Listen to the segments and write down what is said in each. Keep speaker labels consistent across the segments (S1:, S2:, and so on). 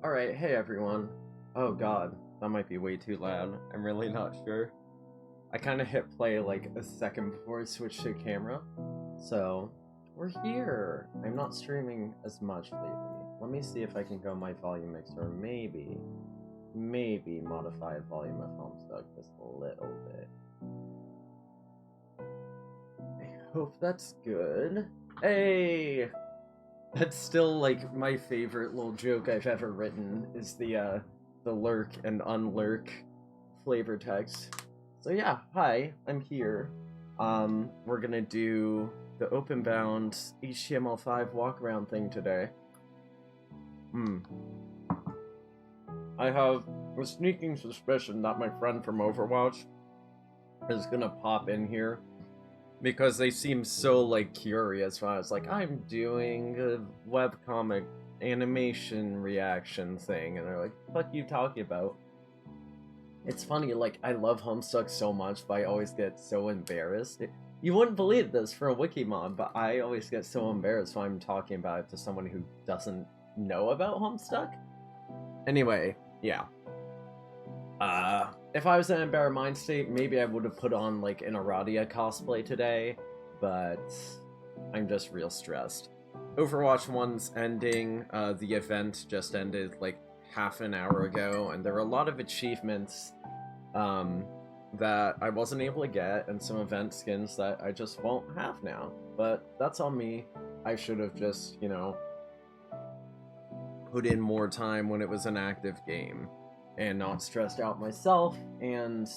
S1: Alright, hey everyone. Oh god, that might be way too loud. I'm really not sure. I kind of hit play like a second before I switched to camera. So, we're here. I'm not streaming as much lately. Let me see if I can go my volume mixer. Maybe modify volume of Homestuck just a little bit. I hope that's good. Hey! That's still like my favorite little joke I've ever written is the lurk and unlurk flavor text. So yeah, hi, I'm here. We're gonna do the open bound HTML5 walk around thing today. I have a sneaking suspicion that my friend from Overwatch is gonna pop in here because they seem so like curious when I was like, I'm doing a webcomic animation reaction thing, and they're like, what you talking about? It's funny, like, I love Homestuck so much, but I always get so embarrassed. You wouldn't believe this for a Wikimon, but I always get so embarrassed when I'm talking about it to someone who doesn't know about Homestuck. Anyway, yeah. If I was in a better mind state, maybe I would have put on, like, an Aradia cosplay today, but I'm just real stressed. Overwatch 1's ending, the event just ended, like, half an hour ago, and there were a lot of achievements, that I wasn't able to get, and some event skins that I just won't have now. But that's on me. I should have just, you know, put in more time when it was an active game, and not stressed out myself and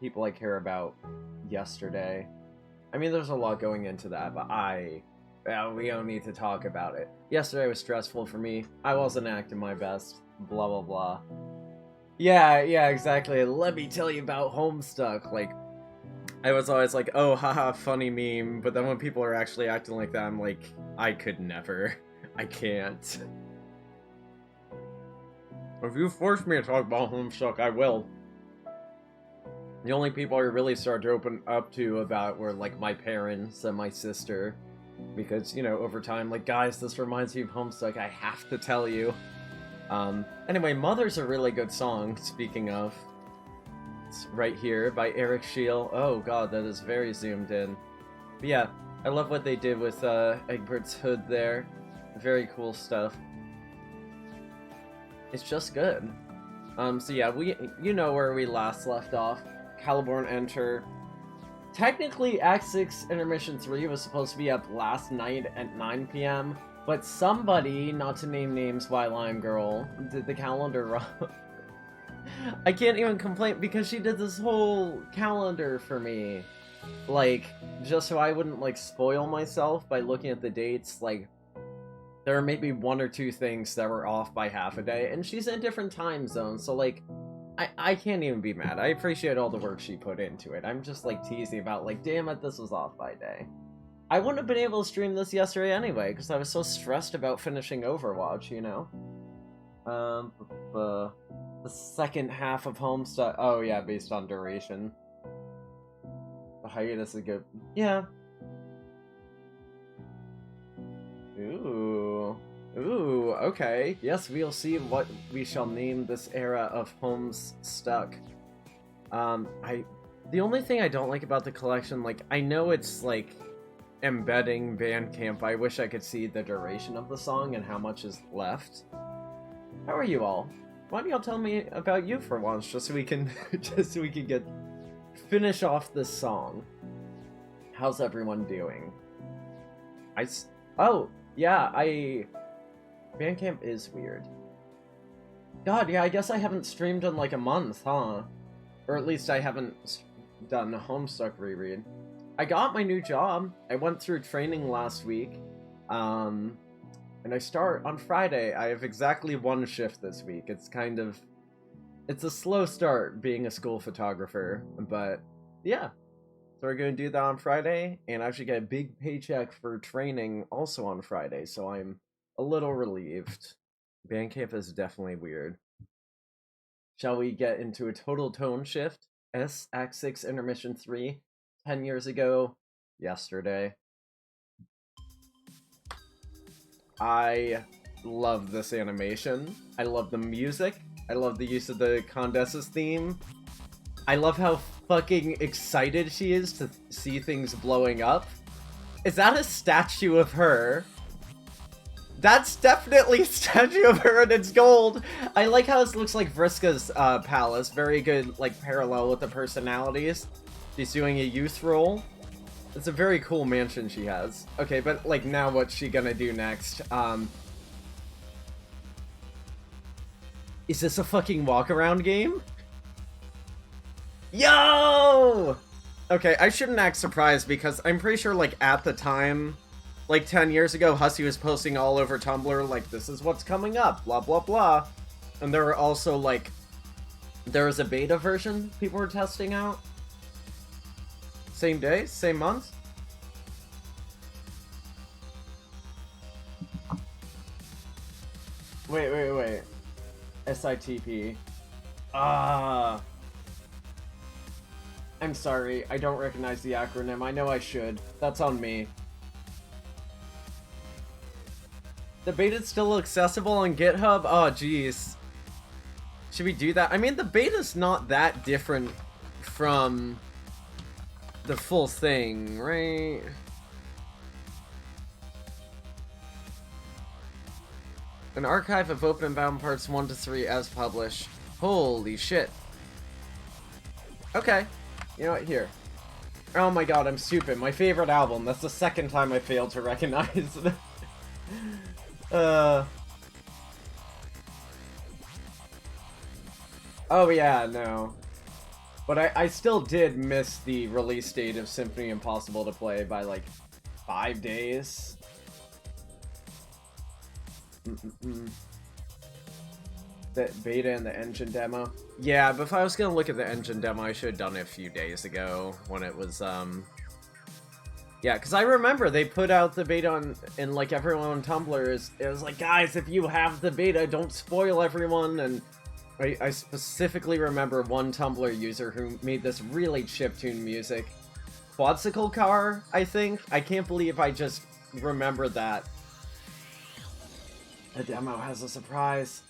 S1: people I care about yesterday. I mean, there's a lot going into that, but we don't need to talk about it. Yesterday was stressful for me. I wasn't acting my best. Blah, blah, blah. Yeah, exactly. Let me tell you about Homestuck. Like, I was always like, oh, haha, funny meme. But then when people are actually acting like that, I'm like, I could never. I can't. If you force me to talk about Homestuck, I will. The only people I really started to open up to about were, like, my parents and my sister. Because, you know, over time, like, guys, this reminds me of Homestuck, I have to tell you. Anyway, Mother's a really good song, speaking of. It's right here, by Eric Scheel. Oh god, that is very zoomed in. But yeah, I love what they did with, Egbert's hood there. Very cool stuff. It's just good. So yeah, you know where we last left off. Caliborn Enter. Technically, Act 6 Intermission 3 was supposed to be up last night at 9 p.m., but somebody, not to name names, White Lime Girl, did the calendar wrong. I can't even complain because she did this whole calendar for me. Like, just so I wouldn't, like, spoil myself by looking at the dates, like, there are maybe one or two things that were off by half a day, and she's in a different time zone, so, like, I can't even be mad. I appreciate all the work she put into it. I'm just, like, teasing about, like, damn it, this was off by a day. I wouldn't have been able to stream this yesterday anyway, because I was so stressed about finishing Overwatch, you know? The second half of Homestuck... Oh, yeah, based on duration. The hiatus is good. Yeah. Ooh, okay. Yes, we'll see what we shall name this era of Homestuck. The only thing I don't like about the collection, like, I know it's, like, embedding Bandcamp. I wish I could see the duration of the song and how much is left. How are you all? Why don't y'all tell me about you for once, just so we can, finish off this song. How's everyone doing? Oh, yeah, Bandcamp is weird. God, yeah, I guess I haven't streamed in like a month, huh? Or at least I haven't done a Homestuck reread. I got my new job. I went through training last week. And I start on Friday. I have exactly one shift this week. It's a slow start being a school photographer, but yeah. So we're going to do that on Friday, and I actually get a big paycheck for training also on Friday, so I'm a little relieved. Bandcamp is definitely weird. Shall we get into a total tone shift? Act 6 Intermission 3, 10 years ago, yesterday. I love this animation. I love the music. I love the use of the Condes's theme. I love how fucking excited she is to see things blowing up. Is that a statue of her? That's definitely a statue of her and it's gold! I like how this looks like Vriska's palace. Very good, like, parallel with the personalities. She's doing a youth role. It's a very cool mansion she has. Okay, but, like, now what's she gonna do next? Is this a fucking walk-around game? Yo! Okay, I shouldn't act surprised because I'm pretty sure, like, at the time, like 10 years ago, Hussey was posting all over Tumblr, like, this is what's coming up, blah, blah, blah. And there were also, like, there was a beta version people were testing out. Same day? Same month? Wait. SITP. I'm sorry, I don't recognize the acronym. I know I should. That's on me. The beta's still accessible on GitHub? Oh, jeez. Should we do that? I mean, the beta's not that different from the full thing, right? An archive of Open and Bound Parts 1 to 3 as published. Holy shit. Okay. You know what? Here. Oh my god, I'm stupid. My favorite album. That's the second time I failed to recognize it. Oh yeah, no. But I still did miss the release date of Symphony Impossible to Play by like 5 days. The beta and the engine demo. Yeah, but if I was gonna look at the engine demo, I should have done it a few days ago when it was, yeah, because I remember they put out the beta on, and like everyone on Tumblr it was like, guys, if you have the beta, don't spoil everyone, and I specifically remember one Tumblr user who made this really chiptune music. Quadsicle Car, I think? I can't believe I just remembered that. The demo has a surprise.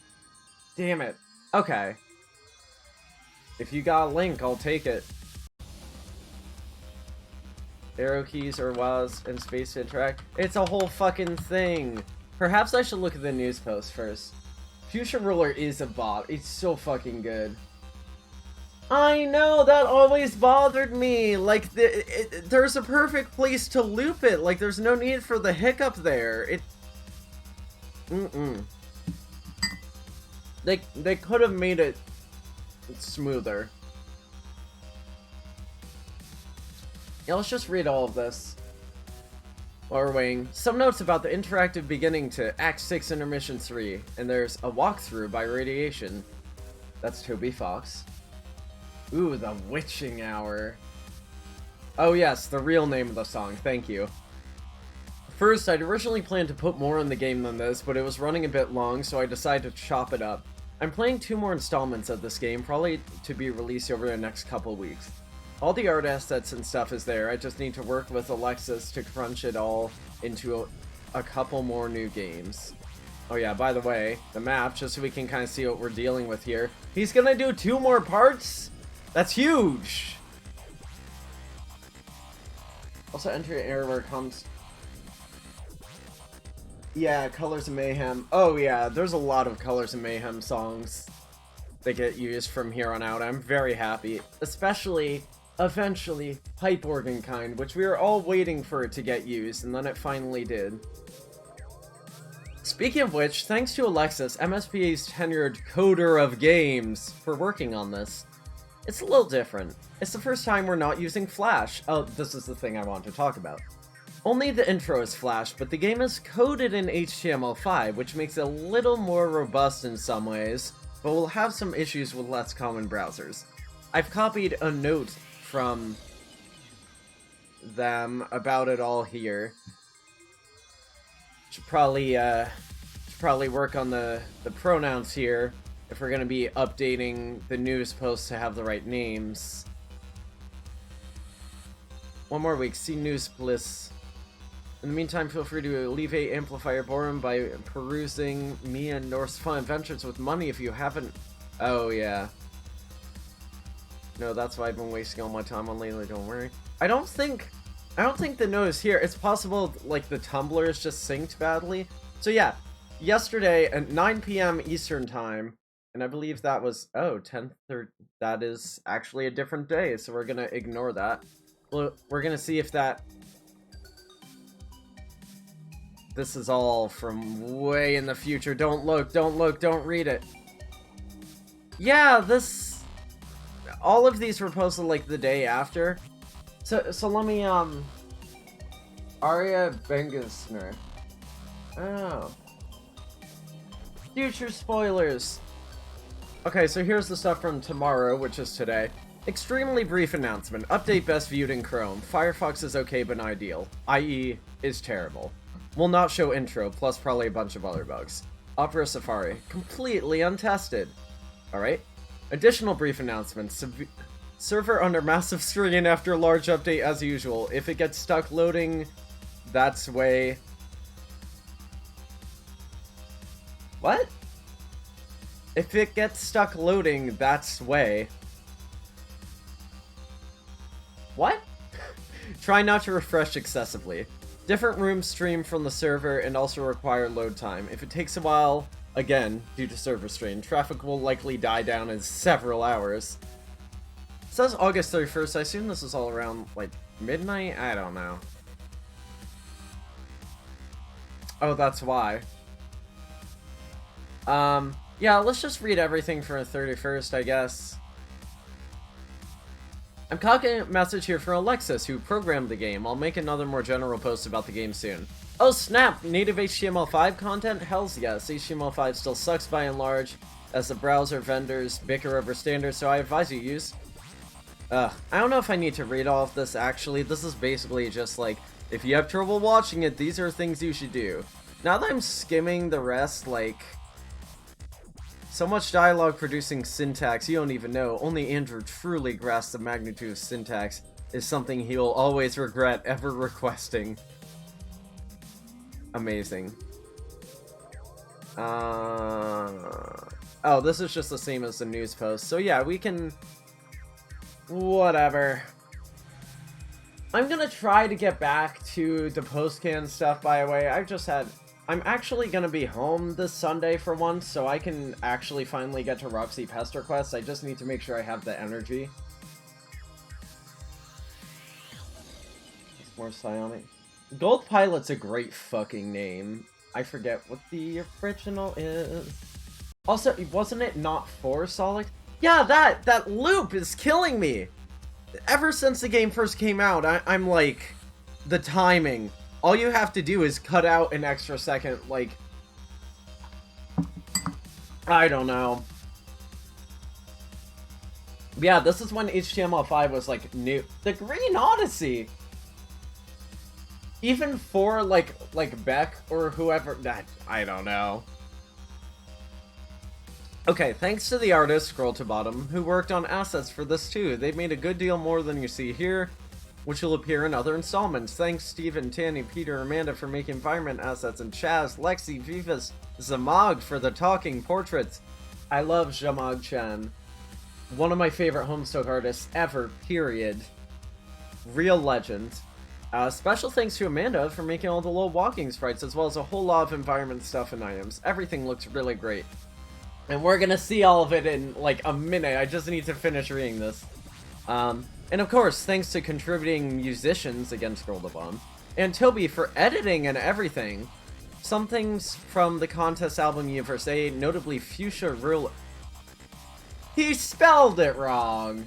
S1: Damn it. Okay. If you got a link, I'll take it. Arrow keys or was in space to interact. It's a whole fucking thing. Perhaps I should look at the news post first. Fuchsia Ruler is a bot. It's so fucking good. I know, that always bothered me. Like, there's a perfect place to loop it. Like, there's no need for the hiccup there. They could have made it smoother. Yeah, let's just read all of this. While we're waiting. Some notes about the interactive beginning to Act 6 Intermission 3. And there's a walkthrough by Radiation. That's Toby Fox. Ooh, the Witching Hour. Oh yes, the real name of the song, thank you. First, I'd originally planned to put more in the game than this, but it was running a bit long, so I decided to chop it up. I'm playing 2 more installments of this game, probably to be released over the next couple weeks. All the art assets and stuff is there, I just need to work with Alexis to crunch it all into a couple more new games. Oh yeah, by the way, the map, just so we can kind of see what we're dealing with here. He's gonna do 2 more parts? That's huge! Also enter an error where it comes... Yeah, Colors of Mayhem. Oh yeah, there's a lot of Colors of Mayhem songs that get used from here on out. I'm very happy. Especially, eventually, Pipe Organ Kind, which we were all waiting for it to get used, and then it finally did. Speaking of which, thanks to Alexis, MSPA's tenured coder of games, for working on this. It's a little different. It's the first time we're not using Flash. Oh, this is the thing I want to talk about. Only the intro is Flash, but the game is coded in HTML5, which makes it a little more robust in some ways, but will have some issues with less common browsers. I've copied a note from them about it all here. Should probably work on the pronouns here if we're going to be updating the news posts to have the right names. One more week, see News Bliss. In the meantime, feel free to alleviate amplifier boredom by perusing me and North's fun adventures with money if you haven't... Oh, yeah. No, that's why I've been wasting all my time on lately, don't worry. I don't think the note is here. It's possible, like, the Tumblr is just synced badly. So yeah, yesterday at 9 p.m. Eastern Time, and I believe that was, 10:30, that is actually a different day, so we're gonna ignore that. We're gonna see if that... This is all from way in the future. Don't look, don't read it. Yeah, this... All of these were posted, like, the day after. So let me, Arya Bengisner. Oh. Future spoilers! Okay, so here's the stuff from tomorrow, which is today. Extremely brief announcement. Update best viewed in Chrome. Firefox is okay but not ideal. IE is terrible. Will not show intro, plus probably a bunch of other bugs. Opera Safari. Completely untested. Alright. Additional brief announcements. Server under massive strain after large update as usual. If it gets stuck loading, that's way... What? If it gets stuck loading, that's way... What? Try not to refresh excessively. Different rooms stream from the server and also require load time. If it takes a while, again, due to server strain, traffic will likely die down in several hours. It says August 31st. I assume this is all around, like, midnight? I don't know. Oh, that's why. Yeah, let's just read everything for the 31st, I guess. I'm copying a message here from Alexis, who programmed the game. I'll make another more general post about the game soon. Oh snap! Native HTML5 content? Hells yes, HTML5 still sucks by and large, as the browser vendors bicker over standards, so I advise you use... I don't know if I need to read all of this, actually. This is basically just like, if you have trouble watching it, these are things you should do. Now that I'm skimming the rest, like... So much dialogue producing syntax you don't even know. Only Andrew truly grasps the magnitude of syntax, is something he will always regret ever requesting. Amazing. Oh, this is just the same as the news post. So yeah, we can... Whatever. I'm gonna try to get back to the post-can stuff, by the way. I'm actually gonna be home this Sunday for once, so I can actually finally get to Roxy Pester Quest. I just need to make sure I have the energy. It's more psionic. Gold Pilot's a great fucking name. I forget what the original is. Also, wasn't it not for Solix? Yeah, that loop is killing me! Ever since the game first came out, I'm like... The timing. All you have to do is cut out an extra second, like... I don't know. Yeah, this is when HTML5 was, like, new. The Green Odyssey! Even for, like Beck or whoever... I don't know. Okay, thanks to the artist, scroll to bottom, who worked on assets for this too. They've made a good deal more than you see here, which will appear in other installments. Thanks Steven, Tanny, Peter, Amanda for making environment assets, and Chaz, Lexi, Vivas, Zamog for the talking portraits. I love Zamog Chen. One of my favorite Homestuck artists ever, period. Real legend. Special thanks to Amanda for making all the little walking sprites, as well as a whole lot of environment stuff and items. Everything looks really great. And we're gonna see all of it in, like, a minute. I just need to finish reading this. And of course, thanks to contributing musicians, again, scroll to bottom, and Toby for editing and everything. Some things from the contest album universe, notably Fuchsia Ruler. He spelled it wrong!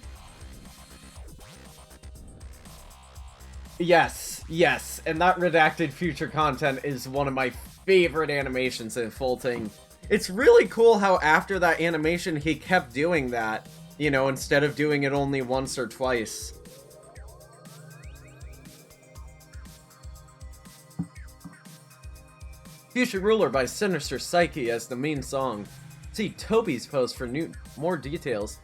S1: Yes, yes, and that redacted future content is one of my favorite animations in full thing. It's really cool how after that animation he kept doing that, you know, instead of doing it only once or twice. Future Ruler by Sinister Psyche as the main song. See Toby's post for more details.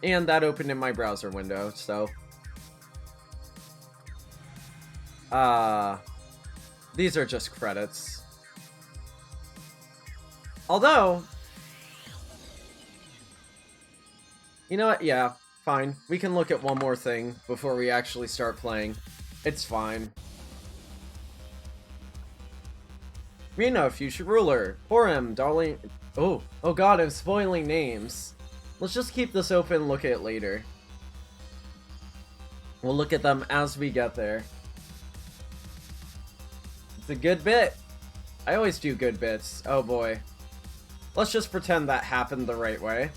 S1: And that opened in my browser window, so... These are just credits. Although, you know what? Yeah, fine. We can look at one more thing before we actually start playing. It's fine. Rena, future ruler. Horem, darling. Oh god, I'm spoiling names. Let's just keep this open and look at it later. We'll look at them as we get there. It's a good bit. I always do good bits. Oh boy. Let's just pretend that happened the right way.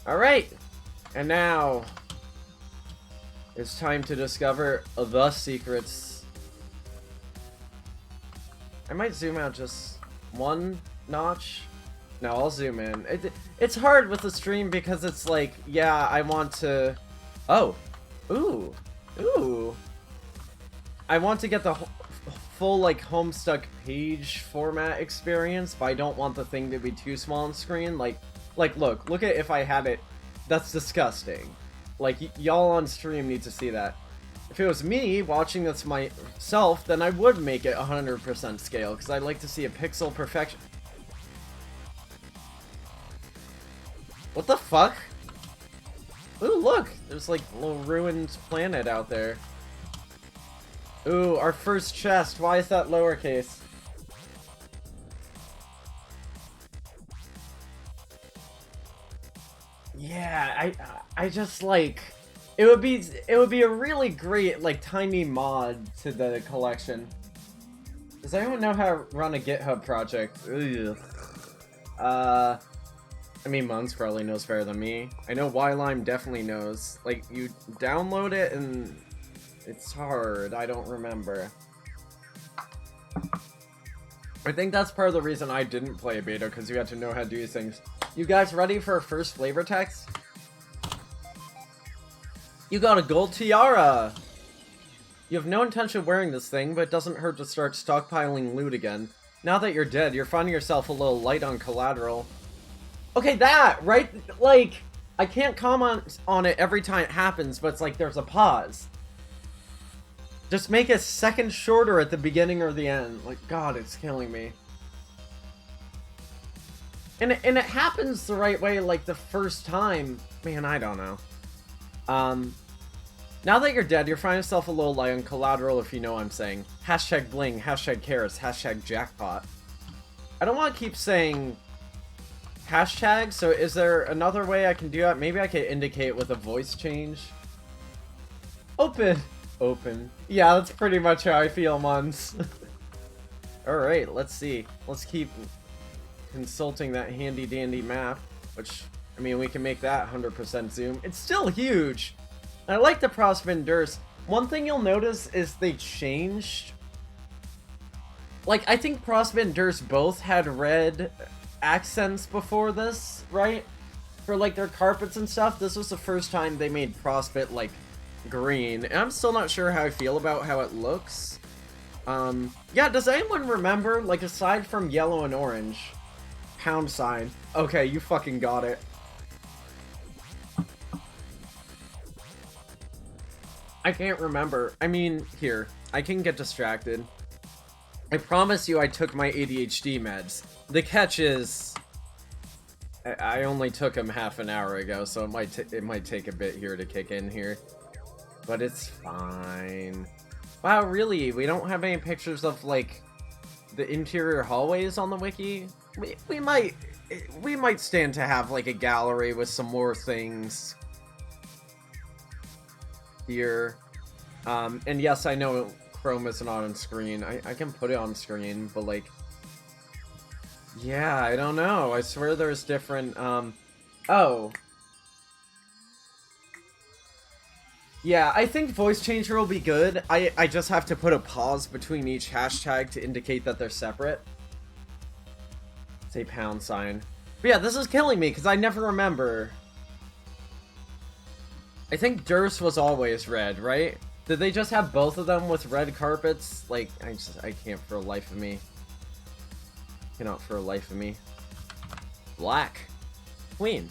S1: Alright. And now it's time to discover the secrets. I might zoom out just one notch. No, I'll zoom in. It's hard with the stream because it's like, yeah, I want to... Oh. Ooh. Ooh. I want to get the full, like, Homestuck page format experience, but I don't want the thing to be too small on screen. Like, look at if I had it. That's disgusting. Like, y'all on stream need to see that. If it was me watching this myself, then I would make it 100% scale, because I'd like to see a pixel perfection. What the fuck? Ooh, look! There's like a little ruined planet out there. Ooh, our first chest. Why is that lowercase? Yeah, I just like... It would be a really great, like, tiny mod to the collection. Does anyone know how to run a GitHub project? Ugh. I mean, Muns probably knows better than me. I know Ylime definitely knows. Like, you download it and it's hard. I don't remember. I think that's part of the reason I didn't play beta, because you had to know how to do these things. You guys ready for a first flavor text? You got a gold tiara! You have no intention of wearing this thing, but it doesn't hurt to start stockpiling loot again. Now that you're dead, you're finding yourself a little light on collateral. Okay, that, right? Like, I can't comment on it every time it happens, but it's like there's a pause. Just make a second shorter at the beginning or the end. Like, God, it's killing me. And it happens the right way, like, the first time. Man, I don't know. Now that you're dead, you're finding yourself a little light on collateral, if you know what I'm saying. Hashtag bling, hashtag carrots, hashtag jackpot. I don't want to keep saying hashtag, so is there another way I can do that? Maybe I could indicate with a voice change. Open. Open. Yeah, that's pretty much how I feel, Muns. Alright, let's see. Let's keep consulting that handy-dandy map, which, I mean, we can make that 100% zoom. It's still huge! I like the Prospin Durst. One thing you'll notice is they changed. Like, I think Prospin Durst both had red accents before this, right? For, like, their carpets and stuff. This was the first time they made Prospit, like, green. And I'm still not sure how I feel about how it looks. Yeah, does anyone remember, like, aside from yellow and orange, pound sign. Okay, you fucking got it. I can't remember. I mean, here. I can get distracted. I promise you I took my ADHD meds. The catch is... I only took them half an hour ago, so it might take a bit here to kick in here. But it's fine. Wow, really? We don't have any pictures of, like, the interior hallways on the wiki? We might stand to have, like, a gallery with some more things here. And yes, I know Chrome is not on screen. I can put it on screen, but, like, yeah, I don't know. I swear there's different, oh. Yeah, I think voice changer will be good. I just have to put a pause between each hashtag to indicate that they're separate. Say pound sign. But yeah, this is killing me because I never remember. I think Durst was always red, right? Did they just have both of them with red carpets? Like, I can't for the life of me. Cannot for the life of me. Black. Queen.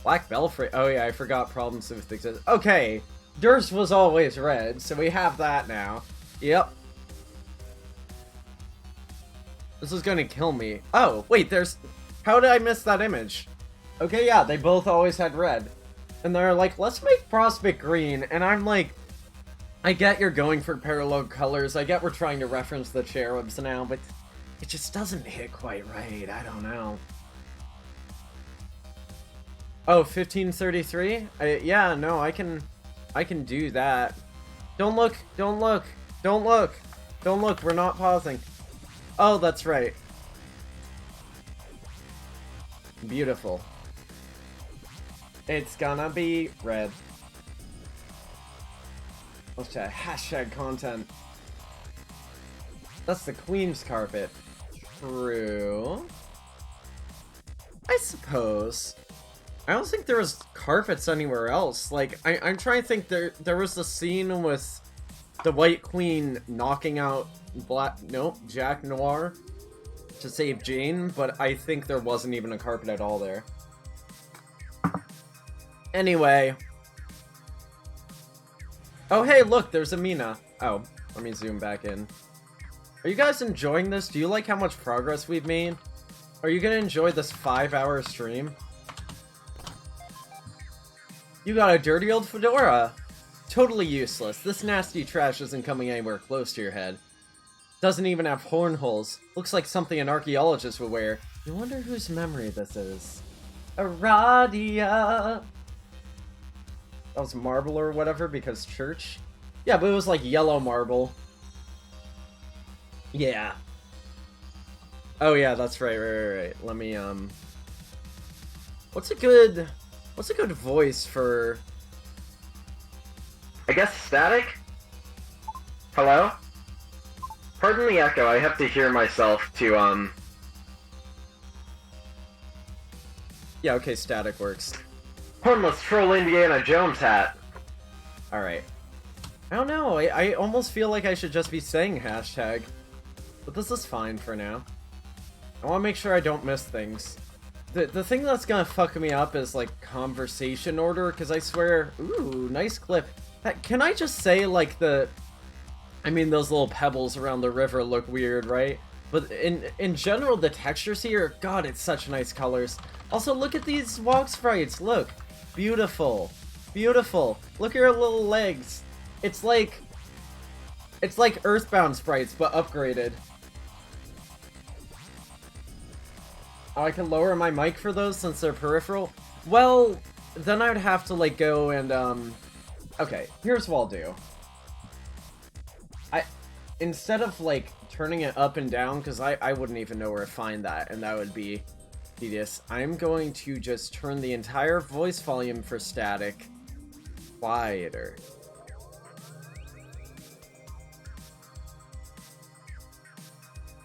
S1: Black Belfry. Oh yeah, I forgot problems with exist. Okay. Durst was always red, so we have that now. Yep. This is gonna kill me. Oh, wait, there's... How did I miss that image? Okay, yeah, they both always had red. And they're like, let's make Prospect green. And I'm like, I get you're going for parallel colors. I get we're trying to reference the cherubs now, but it just doesn't hit quite right. I don't know. Oh, 1533? Yeah, no, I can do that. Don't look, don't look, don't look, don't look, we're not pausing. Oh, that's right. Beautiful. It's gonna be red. Let's chat. Hashtag content. That's the Queen's carpet. True. I suppose. I don't think there was carpets anywhere else. Like, I'm trying to think, there was the scene with the White Queen knocking out Jack Noir to save Jane, but I think there wasn't even a carpet at all there. Anyway. Oh, hey, look, there's a Mina. Oh, let me zoom back in. Are you guys enjoying this? Do you like how much progress we've made? Are you gonna enjoy this 5-hour stream? You got a dirty old fedora. Totally useless. This nasty trash isn't coming anywhere close to your head. Doesn't even have horn holes. Looks like something an archaeologist would wear. You wonder whose memory this is. Aradia. That was marble or whatever because church. Yeah, but it was like yellow marble. Yeah. Oh yeah, that's right. Let me What's a good voice for...
S2: I guess static? Hello? Pardon the echo, I have to hear myself to,
S1: Yeah, okay, static works.
S2: Hornless troll Indiana Jones hat.
S1: Alright. I don't know, I almost feel like I should just be saying hashtag. But this is fine for now. I want to make sure I don't miss things. The thing that's gonna fuck me up is, like, conversation order, because I swear... Ooh, nice clip. Can I just say, like, I mean, those little pebbles around the river look weird, right? But in general, the textures here, God, it's such nice colors. Also, look at these walk sprites, look. Beautiful. Beautiful. Look at her little legs. It's like Earthbound sprites, but upgraded. Oh, I can lower my mic for those since they're peripheral? Well, then I would have to, like, go and, Okay, here's what I'll do. Instead of, like, turning it up and down, because I wouldn't even know where to find that, and that would be tedious, I'm going to just turn the entire voice volume for static quieter.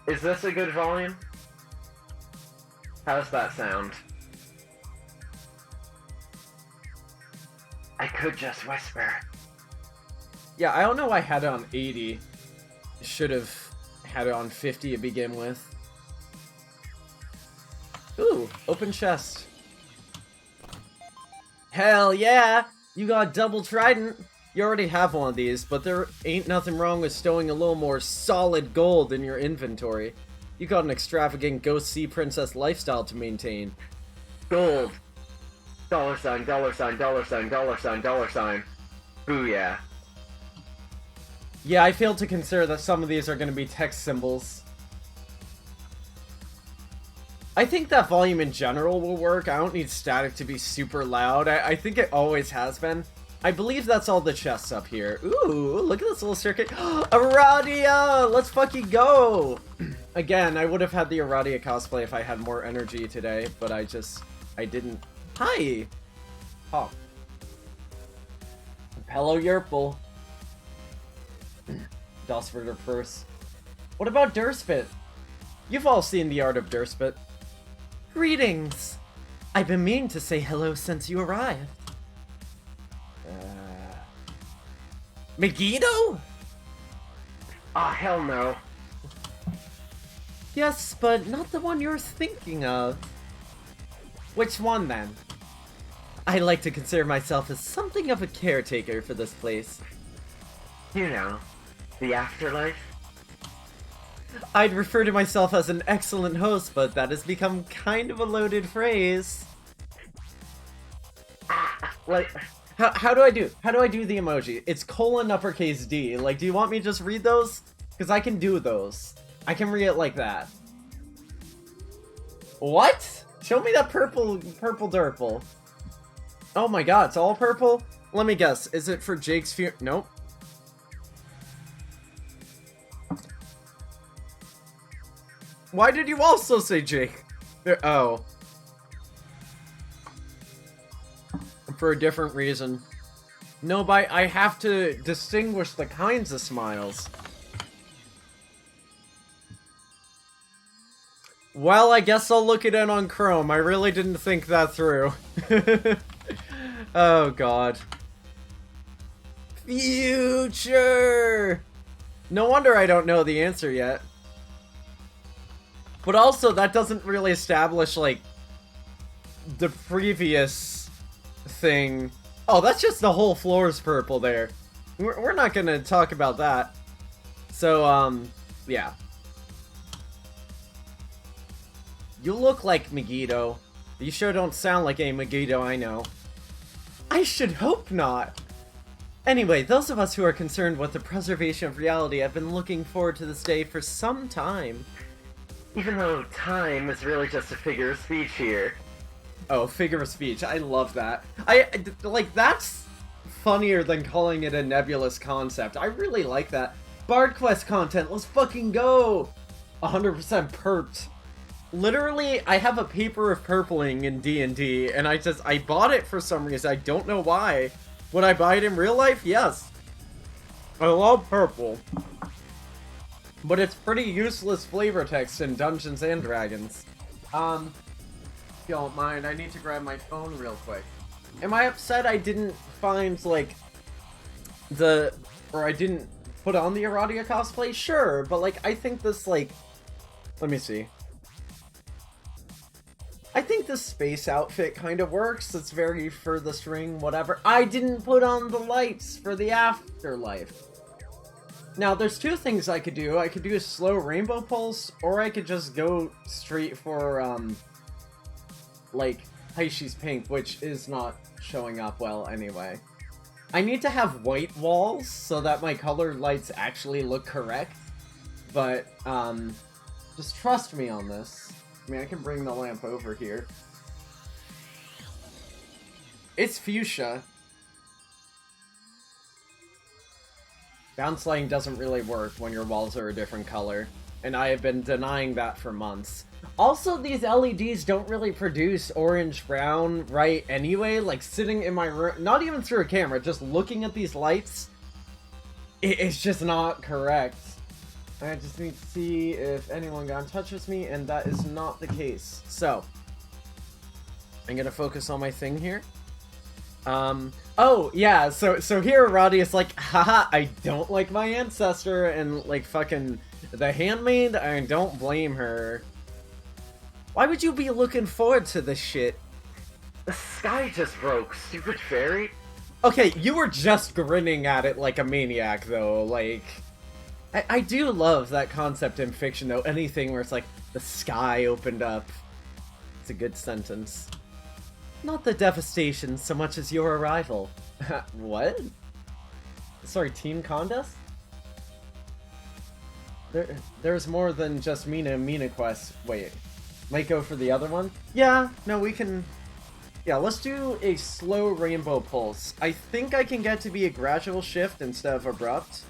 S2: Is this a good volume? How's that sound? I could just whisper.
S1: Yeah, I don't know why I had it on 80. Should have had it on 50 to begin with. Ooh, open chest. Hell yeah! You got a double trident! You already have one of these, but there ain't nothing wrong with stowing a little more solid gold in your inventory. You got an extravagant Ghost Sea Princess lifestyle to maintain.
S2: Gold. $, $. Booyah.
S1: Yeah, I failed to consider that some of these are going to be text symbols. I think that volume in general will work. I don't need static to be super loud. I think it always has been. I believe that's all the chests up here. Ooh, look at this little circuit. Aradia! Let's fucking go! Again, I would have had the Aradia cosplay if I had more energy today, but I didn't. Hi! Oh. Hello, Yerple. Dosford Purse. What about Durspit? You've all seen the art of Durspit. Greetings! I've been meaning to say hello since you arrived. Megiddo?
S2: Ah, hell no.
S1: Yes, but not the one you're thinking of. Which one, then? I like to consider myself as something of a caretaker for this place.
S2: You know, the afterlife?
S1: I'd refer to myself as an excellent host, but that has become kind of a loaded phrase.
S2: Like...
S1: How do I do the emoji? It's colon uppercase D. Like, do you want me to just read those? Because I can do those. I can read it like that. What? Show me that purple durple. Oh my god, it's all purple? Let me guess. Is it for Jake's funeral? Nope. Why did you also say Jake? Oh. For a different reason. No, but I have to distinguish the kinds of smiles. Well, I guess I'll look it in on Chrome. I really didn't think that through. Oh, God. Future! No wonder I don't know the answer yet. But also, that doesn't really establish, like, the previous thing. Oh, that's just the whole floor's purple there. We're not gonna talk about that. So, yeah. You look like Megiddo. You sure don't sound like a Megiddo I know. I should hope not. Anyway, those of us who are concerned with the preservation of reality have been looking forward to this day for some time.
S2: Even though time is really just a figure of speech here.
S1: Oh, figure of speech. I love that. Like, that's funnier than calling it a nebulous concept. I really like that. Bard Quest content, let's fucking go! 100% perped. Literally, I have a paper of purpling in D&D, and I bought it for some reason. I don't know why. Would I buy it in real life? Yes. I love purple. But it's pretty useless flavor text in Dungeons and Dragons. If you don't mind, I need to grab my phone real quick. Am I upset I didn't find, like, I didn't put on the Eradia cosplay? Sure, but, like, I think this, like, let me see. I think the space outfit kind of works. It's very furthest ring, whatever. I didn't put on the lights for the afterlife. Now, there's two things I could do. I could do a slow rainbow pulse, or I could just go straight for, like, Haishi's pink, which is not showing up well anyway. I need to have white walls so that my colored lights actually look correct, but, just trust me on this. I mean, I can bring the lamp over here. It's fuchsia. Bounce lighting doesn't really work when your walls are a different color, and I have been denying that for months. Also, these LEDs don't really produce orange-brown right anyway, like sitting in my room, not even through a camera, just looking at these lights, it's just not correct. I just need to see if anyone got in touch with me, and that is not the case. So, I'm gonna focus on my thing here. Oh, yeah, so here Radius like, haha, I don't like my ancestor, and like fucking the handmaid, I don't blame her. Why would you be looking forward to this shit?
S2: The sky just broke, stupid fairy.
S1: Okay, you were just grinning at it like a maniac, though, like... I do love that concept in fiction, though, anything where it's like, the sky opened up. It's a good sentence. Not the devastation so much as your arrival. What? Sorry, Team Condest? There's more than just Mina and Mina Quest. Wait, might go for the other one? Yeah, no, we can... Yeah, let's do a slow rainbow pulse. I think I can get to be a gradual shift instead of abrupt.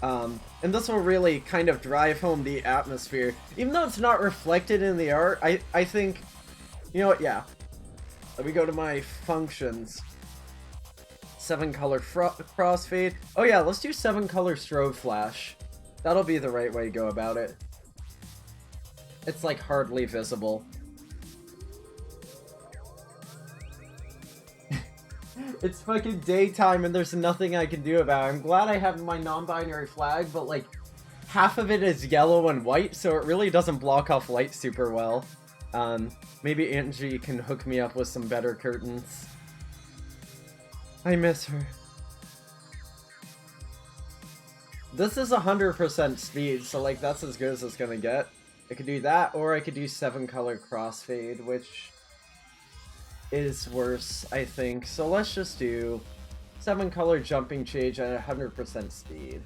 S1: And this will really kind of drive home the atmosphere. Even though it's not reflected in the art, I think... You know what, yeah. Let me go to my functions. 7-color crossfade. Oh yeah, let's do 7-color strobe flash. That'll be the right way to go about it. It's like hardly visible. It's fucking daytime and there's nothing I can do about it. I'm glad I have my non-binary flag, but like half of it is yellow and white, so it really doesn't block off light super well. Maybe Angie can hook me up with some better curtains. I miss her. This is 100% speed, so like that's as good as it's gonna get. I could do that, or I could do 7-color crossfade, which is worse, I think. So let's just do 7-color jumping change at 100% speed.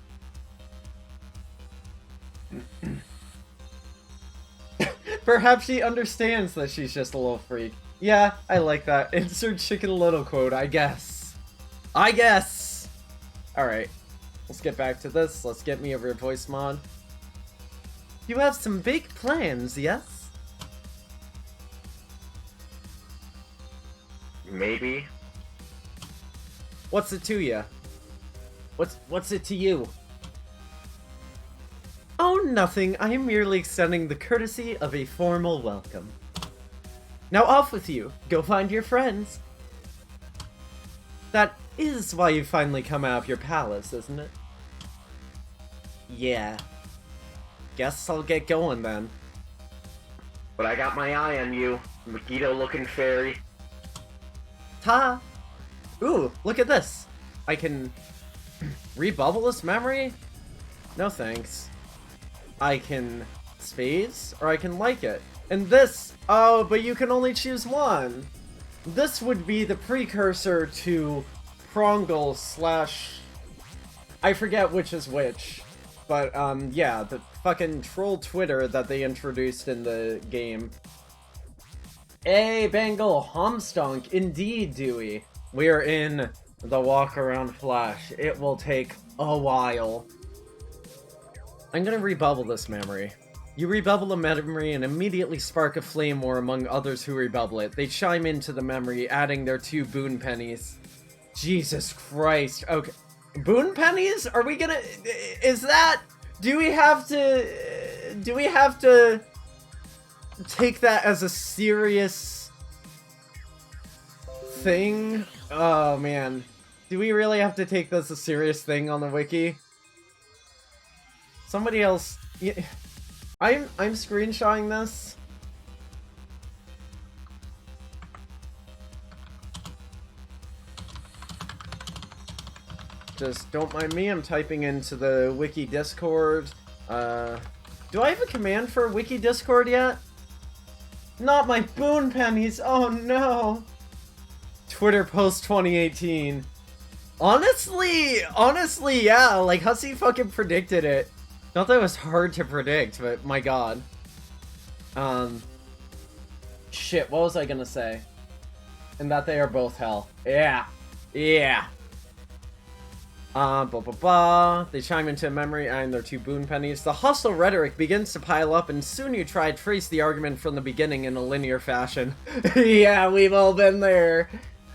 S1: Perhaps she understands that she's just a little freak. Yeah, I like that. Insert Chicken Little quote, I guess. I guess! Alright, let's get back to this. Let's get me over a voice mod. You have some big plans, yes?
S2: Maybe.
S1: What's it to you? What's it to you? Oh, nothing. I am merely extending the courtesy of a formal welcome. Now off with you. Go find your friends. That is why you finally come out of your palace, isn't it? Yeah. Guess I'll get going then.
S2: But I got my eye on you, mosquito-looking fairy.
S1: Ta! Ooh, look at this! I can rebubble this memory? No thanks. I can spades, or I can like it. And this, oh, but you can only choose one. This would be the precursor to Prongle / I forget which is which. But, yeah, the fucking troll Twitter that they introduced in the game. Hey, Bengal, Homestuck, indeed, Dewey. We are in the walk-around flash. It will take a while. I'm gonna rebubble this memory. You rebubble a memory and immediately spark a flame war among others who rebubble it. They chime into the memory, adding their 2 boon pennies. Jesus Christ. Okay. Boon pennies? Are we gonna... Is that... Do we have to take that as a serious thing? Oh, man. Do we really have to take this a serious thing on the wiki? Somebody else... Yeah, I'm screenshotting this. Just don't mind me, I'm typing into the wiki Discord. Do I have a command for wiki Discord yet? Not my boon pennies, oh no! Twitter post 2018. Honestly, yeah, like Hussey fucking predicted it. Not that it was hard to predict, but my god. Shit, what was I gonna say? And that they are both hell. Yeah. Yeah. They chime into a memory and their 2 boon pennies. The hostile rhetoric begins to pile up, and soon you try to trace the argument from the beginning in a linear fashion. Yeah, we've all been there.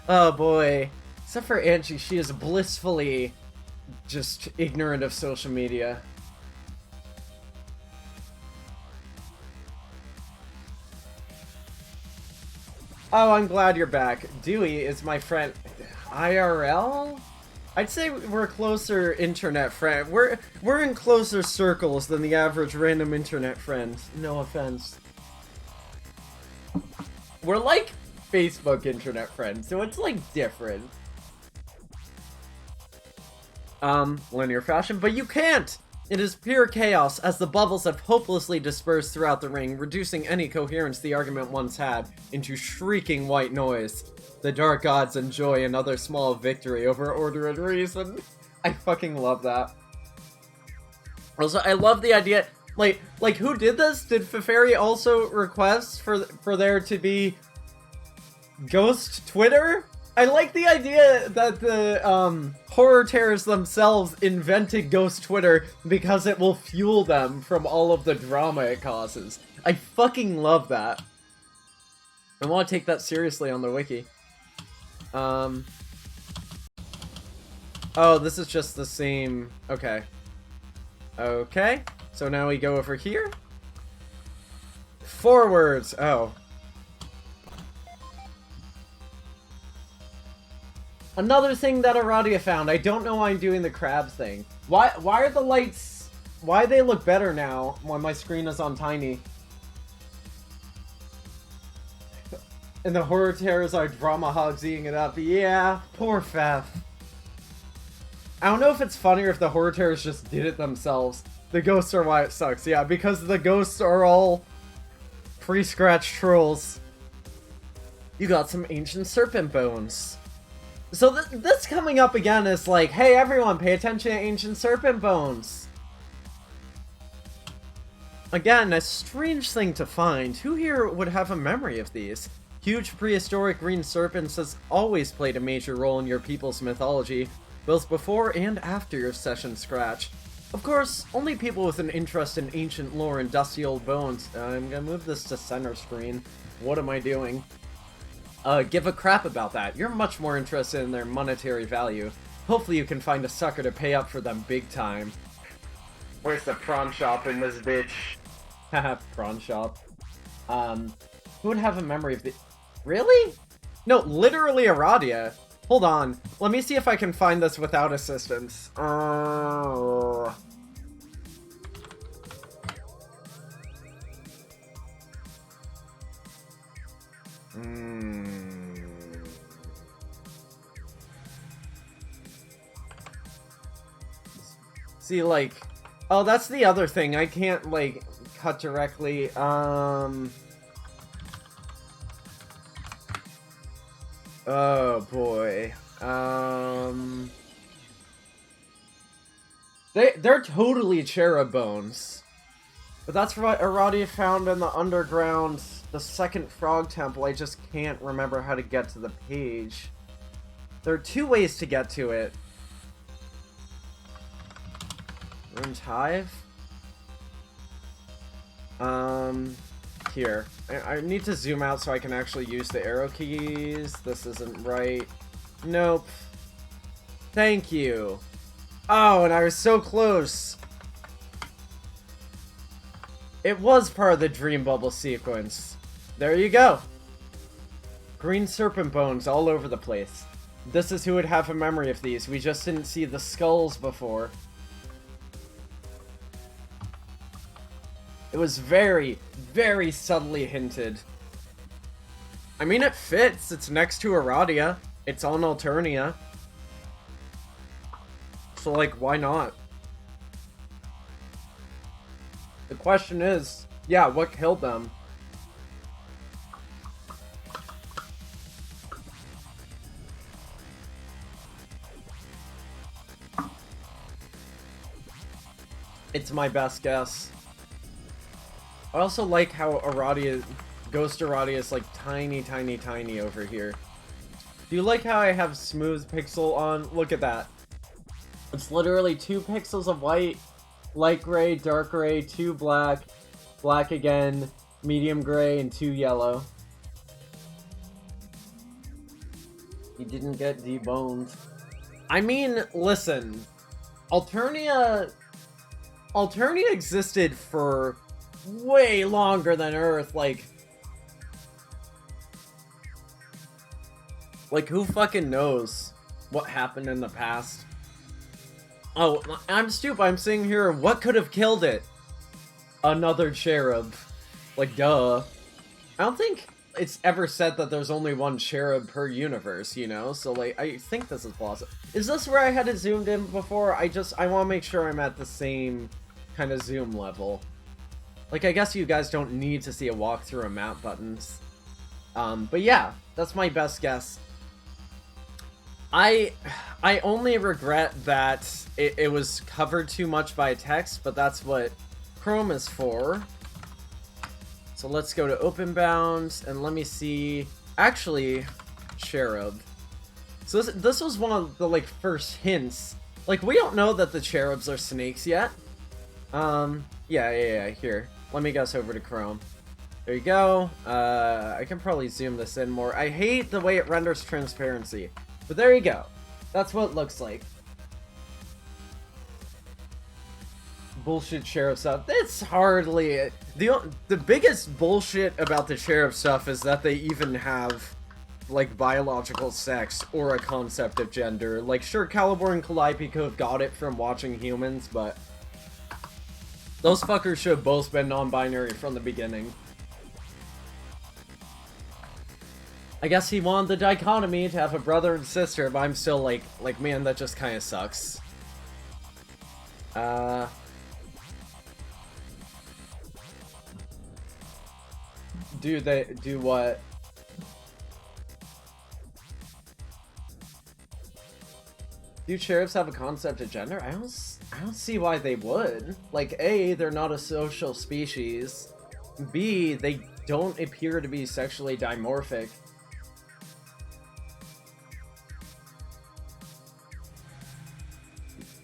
S1: Oh boy. Except for Angie, she is blissfully just ignorant of social media. Oh, I'm glad you're back. Dewey is my friend. IRL? I'd say we're closer internet friend. We're in closer circles than the average random internet friend. No offense. We're like Facebook internet friends, so it's like different. Linear fashion, but you can't! It is pure chaos as the bubbles have hopelessly dispersed throughout the ring, reducing any coherence the argument once had into shrieking white noise. The dark gods enjoy another small victory over order and reason. I fucking love that. Also, I love the idea, like who did this? Did Feferi also request for there to be ghost Twitter? I like the idea that the horror terrorists themselves invented ghost Twitter because it will fuel them from all of the drama it causes. I fucking love that. I want to take that seriously on the wiki. Oh, this is just the same... Okay. Okay. So now we go over here. Forwards! Oh. Another thing that Aradia found. I don't know why I'm doing the crabs thing. Why are the lights... Why they look better now when my screen is on tiny? And the horror terrors are drama hogs eating it up. Yeah, poor Fef. I don't know if it's funnier if the horror terrors just did it themselves. The ghosts are why it sucks. Yeah, because the ghosts are all pre-scratched trolls. You got some ancient serpent bones. So this coming up again is like, hey everyone, pay attention to ancient serpent bones. Again, a strange thing to find. Who here would have a memory of these? Huge prehistoric green serpents has always played a major role in your people's mythology, both before and after your session scratch. Of course, only people with an interest in ancient lore and dusty old bones. I'm gonna move this to center screen. What am I doing? Give a crap about that. You're much more interested in their monetary value. Hopefully you can find a sucker to pay up for them big time.
S2: Where's the prawn shop in this bitch?
S1: Haha, prawn shop. Who would have a memory of the... Really? No, literally Aradia. Hold on. Let me see if I can find this without assistance. See, like... Oh, that's the other thing. I can't, like, cut directly. Oh, boy. They're totally cherub bones. But that's what Aradia found in the underground, the second frog temple. I just can't remember how to get to the page. There are two ways to get to it. Ruined Hive? Here. I need to zoom out so I can actually use the arrow keys. This isn't right. Nope. Thank you. Oh, and I was so close. It was part of the Dream Bubble sequence. There you go. Green serpent bones all over the place. This is who would have a memory of these. We just didn't see the skulls before. It was very, very subtly hinted. I mean, it fits. It's next to Aradia. It's on Alternia. So, like, why not? The question is, yeah, what killed them? It's my best guess. I also like how Aradia, Ghost Aradia is like tiny, tiny, tiny over here. Do you like how I have smooth pixel on? Look at that. It's literally 2 pixels of white, light gray, dark gray, 2 black, black again, medium gray, and 2 yellow. He didn't get deboned. I mean, listen. Alternia existed for way longer than Earth, like who fucking knows what happened in the past? Oh, I'm stupid. I'm sitting here, what could have killed it? Another cherub. Like, duh. I don't think it's ever said that there's only one cherub per universe, you know? So, like, I think this is plausible. Is this where I had it zoomed in before? I want to make sure I'm at the same kind of zoom level. Like, I guess you guys don't need to see a walkthrough of map buttons. But yeah, that's my best guess. I only regret that it was covered too much by text, but that's what Chrome is for. So let's go to Open Bounds, and let me see... Actually, Cherub. So this was one of the, like, first hints. Like, we don't know that the cherubs are snakes yet. Yeah, here. Let me guess over to Chrome. There you go. I can probably zoom this in more. I hate the way it renders transparency. But there you go. That's what it looks like. Bullshit sheriff stuff. It's hardly... The biggest bullshit about the sheriff stuff is that they even have, like, biological sex or a concept of gender. Like, sure, Calibor and Calliope could have got it from watching humans, but... those fuckers should have both been non-binary from the beginning. I guess he wanted the dichotomy to have a brother and sister, but I'm still like, man, that just kind of sucks. Do what? Do cherubs have a concept of gender? I don't see why they would. Like, A, they're not a social species. B, they don't appear to be sexually dimorphic.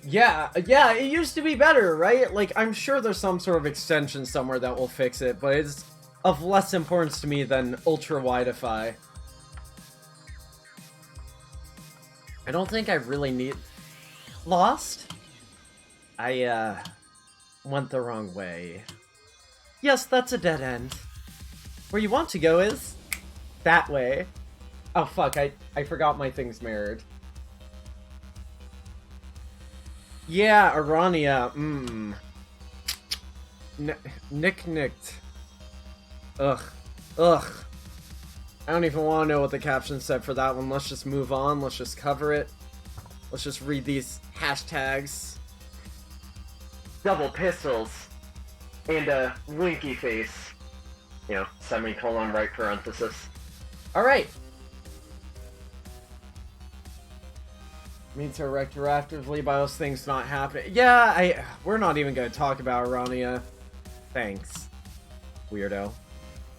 S1: Yeah, it used to be better, right? Like, I'm sure there's some sort of extension somewhere that will fix it, but it's of less importance to me than ultra-wideify. I don't think I really need... Lost? I, went the wrong way. Yes, that's a dead end. Where you want to go is... that way. Oh, fuck, I forgot my thing's mirrored. Yeah, Arania, Nicked. Ugh. I don't even want to know what the caption said for that one. Let's just move on. Let's just cover it. Let's just read these hashtags.
S2: Double pistols. And a winky face. You know, semicolon, right parenthesis.
S1: Alright. Means to retroactively by those things not happening. Yeah, we're not even gonna talk about Arania. Thanks. Weirdo.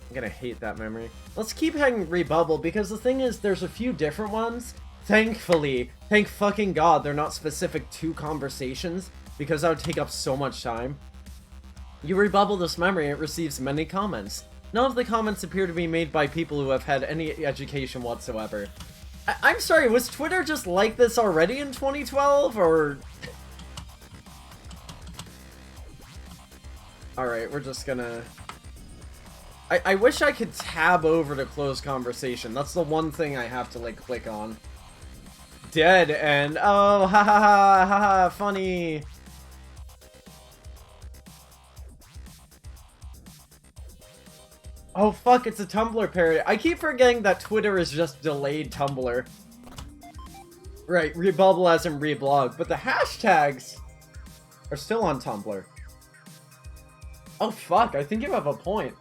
S1: I'm gonna hate that memory. Let's keep having Rebubble, because the thing is, there's a few different ones. Thankfully, thank fucking god, they're not specific to conversations, because that would take up so much time. You rebubble this memory, it receives many comments. None of the comments appear to be made by people who have had any education whatsoever. I'm sorry, was Twitter just like this already in 2012, or... Alright, we're just gonna... I wish I could tab over to close conversation. That's the one thing I have to, like, click on. Dead end. Oh, ha ha ha ha ha, funny. Oh, fuck, it's a Tumblr parody. I keep forgetting that Twitter is just delayed Tumblr. Right, rebubble as in reblog, but the hashtags are still on Tumblr. Oh, fuck, I think you have a point.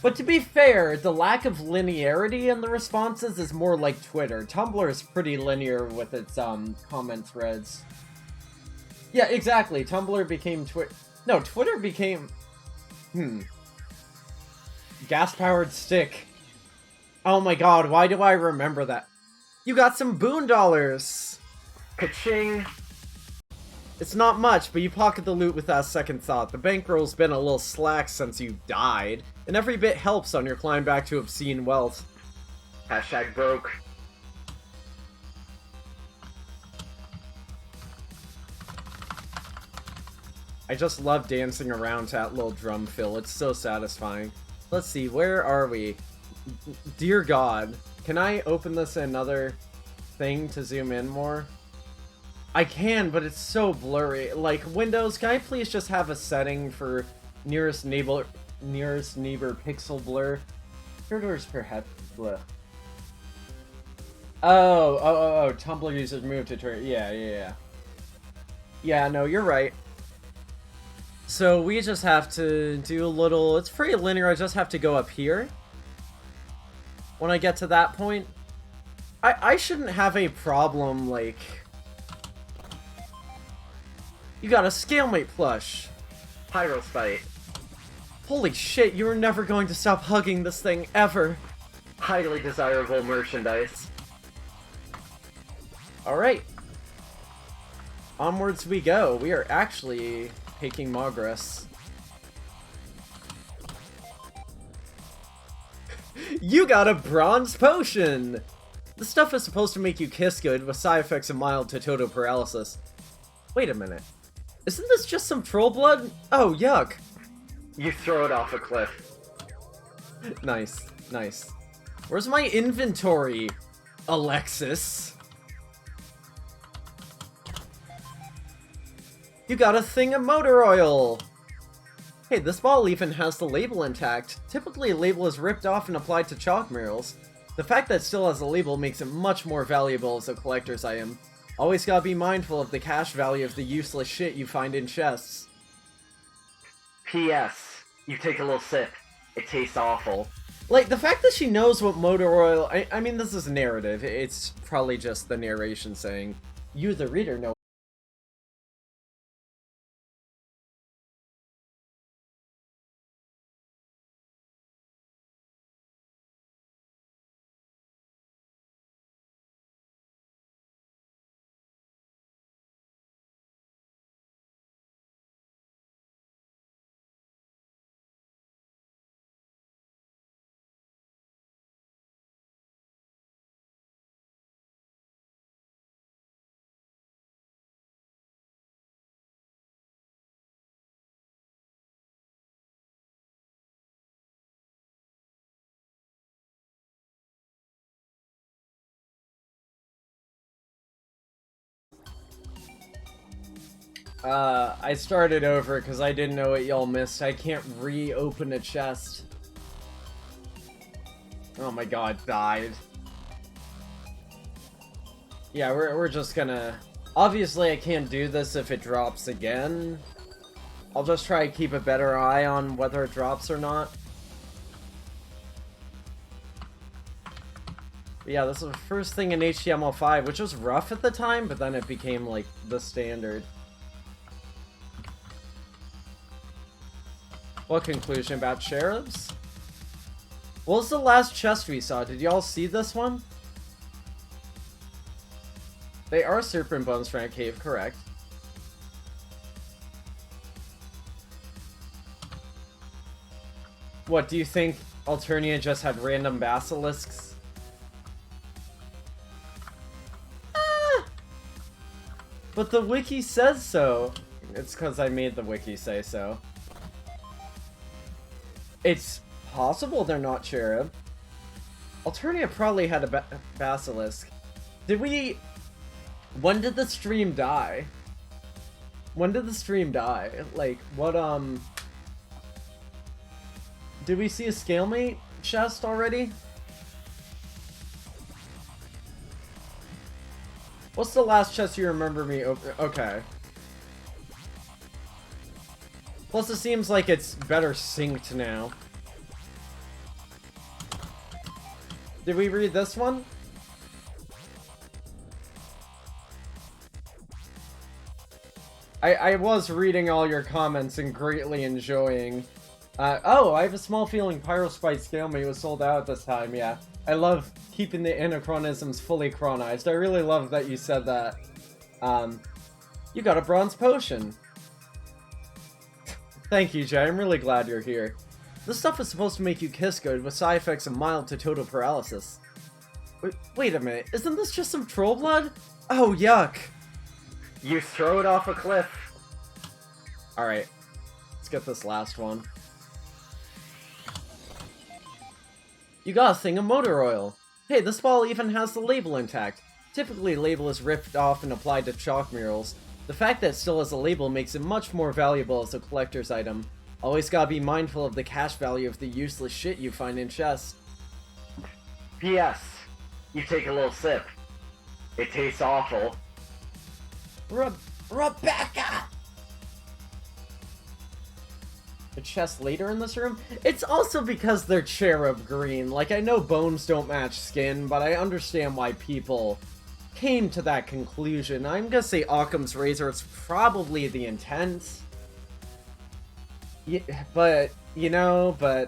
S1: But to be fair, the lack of linearity in the responses is more like Twitter. Tumblr is pretty linear with its, comment threads. Yeah, exactly. Tumblr became No, Twitter became... Gas-powered stick. Oh my god, why do I remember that? You got some boondollars!
S2: Ka-ching!
S1: It's not much, but you pocket the loot without second thought. The bankroll's been a little slack since you died, and every bit helps on your climb back to obscene wealth.
S2: Hashtag broke.
S1: I just love dancing around to that little drum fill. It's so satisfying. Let's see, where are we? Dear God, can I open this in another thing to zoom in more? I can, but it's so blurry. Like, Windows, can I please just have a setting for nearest neighbor pixel blur? Cursors per head. Oh, Tumblr users move to Twitter. Yeah. Yeah, no, you're right. So we just have to do a little... It's pretty linear, I just have to go up here. When I get to that point. I shouldn't have a problem, like... You got a Scalemate plush.
S2: Pyrospite.
S1: Holy shit, you were never going to stop hugging this thing, ever.
S2: Highly desirable merchandise.
S1: Alright. Onwards we go. We are actually taking Progress. You got a bronze potion! The stuff is supposed to make you kiss good with side effects of mild to total paralysis. Wait a minute. Isn't this just some troll blood? Oh, yuck.
S2: You throw it off a cliff.
S1: Nice. Where's my inventory, Alexis? You got a thing of motor oil! Hey, this bottle even has the label intact. Typically, a label is ripped off and applied to chalk murals. The fact that it still has a label makes it much more valuable as a collector's item. Always gotta be mindful of the cash value of the useless shit you find in chests.
S2: P.S. You take a little sip. It tastes awful.
S1: Like, the fact that she knows what motor oil... I mean, this is narrative. It's probably just the narration saying, you, the reader, know. I started over because I didn't know what y'all missed. I can't reopen a chest. Oh my god, died. Yeah, we're just gonna... Obviously, I can't do this if it drops again. I'll just try to keep a better eye on whether it drops or not. But yeah, this was the first thing in HTML5, which was rough at the time, but then it became, like, the standard. What conclusion about cherubs? What was the last chest we saw? Did y'all see this one? They are serpent bones from a cave, correct. What, do you think Alternia just had random basilisks? But the wiki says so. It's because I made the wiki say so. It's possible they're not cherub. Alternia probably had a basilisk. Did we... When did the stream die? When did the stream die? Like, what, Did we see a Scalemate chest already? What's the last chest you remember me okay. Plus it seems like it's better synced now. Did we read this one? I was reading all your comments and greatly enjoying. Oh, I have a small feeling Pyrospite Scalemate was sold out this time, yeah. I love keeping the anachronisms fully chronized. I really love that you said that. You got a bronze potion. Thank you, Jay. I'm really glad you're here. This stuff is supposed to make you kiss good with side effects of mild to total paralysis. Wait a minute. Isn't this just some troll blood? Oh, yuck.
S2: You throw it off a cliff.
S1: Alright. Let's get this last one. You got a thing of motor oil. Hey, this ball even has the label intact. Typically, label is ripped off and applied to chalk murals. The fact that it still has a label makes it much more valuable as a collector's item. Always gotta be mindful of the cash value of the useless shit you find in chests.
S2: P.S. You take a little sip. It tastes awful.
S1: Rebecca! A chest later in this room? It's also because they're cherub green. Like, I know bones don't match skin, but I understand why people came to that conclusion. I'm gonna say Occam's razor is probably the intent. Yeah, but, you know, I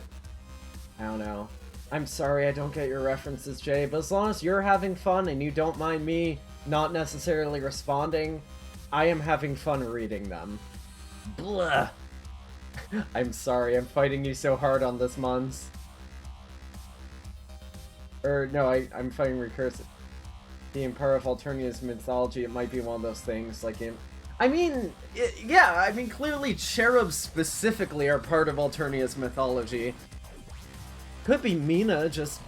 S1: don't know. I'm sorry I don't get your references, Jay, but as long as you're having fun and you don't mind me not necessarily responding, I am having fun reading them. Blah. I'm sorry, I'm fighting you so hard on this, Muns. No, I'm fighting recursive. Being part of Alternia's mythology, it might be one of those things, like in... yeah, I mean, clearly cherubs specifically are part of Alternia's mythology. Could be Mina just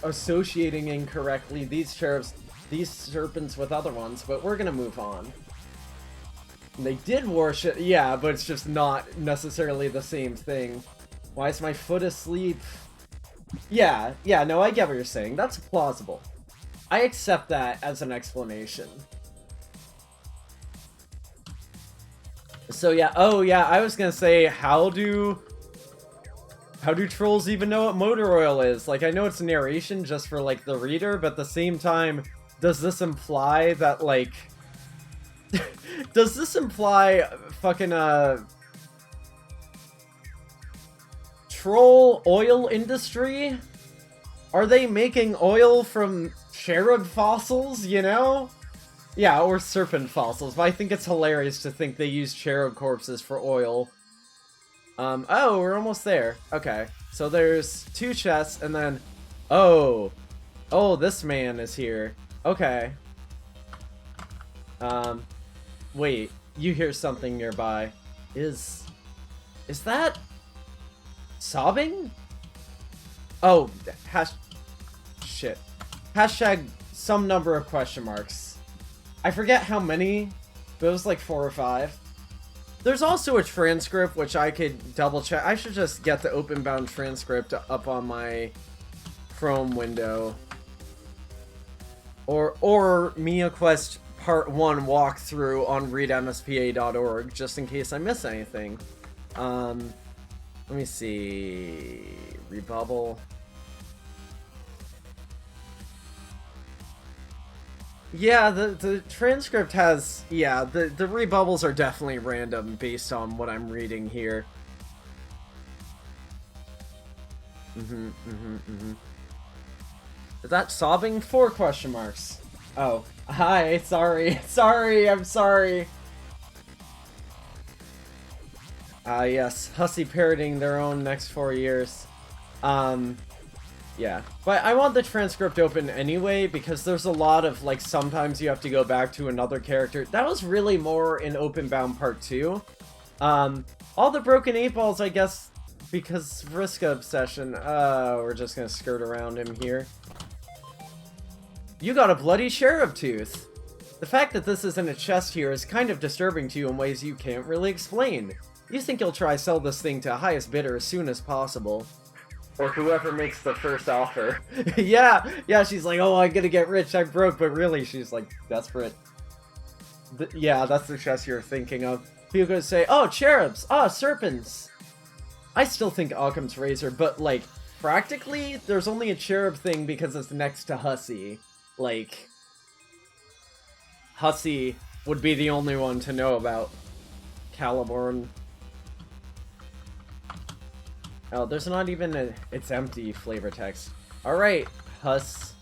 S1: associating incorrectly these serpents with other ones, but we're gonna move on. They did worship, yeah, but it's just not necessarily the same thing. Why is my foot asleep? Yeah, no, I get what you're saying. That's plausible. I accept that as an explanation. So yeah, oh yeah, I was gonna say, how do trolls even know what motor oil is? Like, I know it's narration just for, like, the reader, but at the same time, does this imply that, like... does this imply fucking, troll oil industry? Are they making oil from cherub fossils, you know? Yeah, or serpent fossils, but I think it's hilarious to think they use cherub corpses for oil. Oh, we're almost there. Okay, so there's 2 chests, and then... Oh, this man is here. Okay. Wait, you hear something nearby. Is that... sobbing? Oh, shit. Hashtag some number of question marks. I forget how many, but it was like 4 or 5. There's also a transcript, which I could double check. I should just get the open-bound transcript up on my Chrome window. Or Mia Quest Part 1 walkthrough on readmspa.org, just in case I miss anything. Let me see... Rebubble. Yeah, the transcript has... Yeah, the rebubbles are definitely random based on what I'm reading here. Is that sobbing? 4 question marks. Oh. Hi, sorry. I'm sorry. Yes. Hussy parroting their own next 4 years. Yeah. But I want the transcript open anyway, because there's a lot of, like, sometimes you have to go back to another character. That was really more in Openbound Part 2. All the broken 8 balls, I guess, because Vriska obsession. We're just gonna skirt around him here. You got a bloody cherub tooth. The fact that this is in a chest here is kind of disturbing to you in ways you can't really explain. You think you'll try sell this thing to highest bidder as soon as possible.
S2: Or whoever makes the first offer.
S1: Yeah, she's like, oh, I'm gonna get rich, I'm broke, but really, she's like, desperate. Yeah, that's the chest you're thinking of. People gonna say, oh, cherubs, serpents. I still think Occam's razor, but, like, practically, there's only a cherub thing because it's next to Hussy. Like, Hussy would be the only one to know about Caliborn. Oh, there's not even a... It's empty flavor text. Alright, Huss.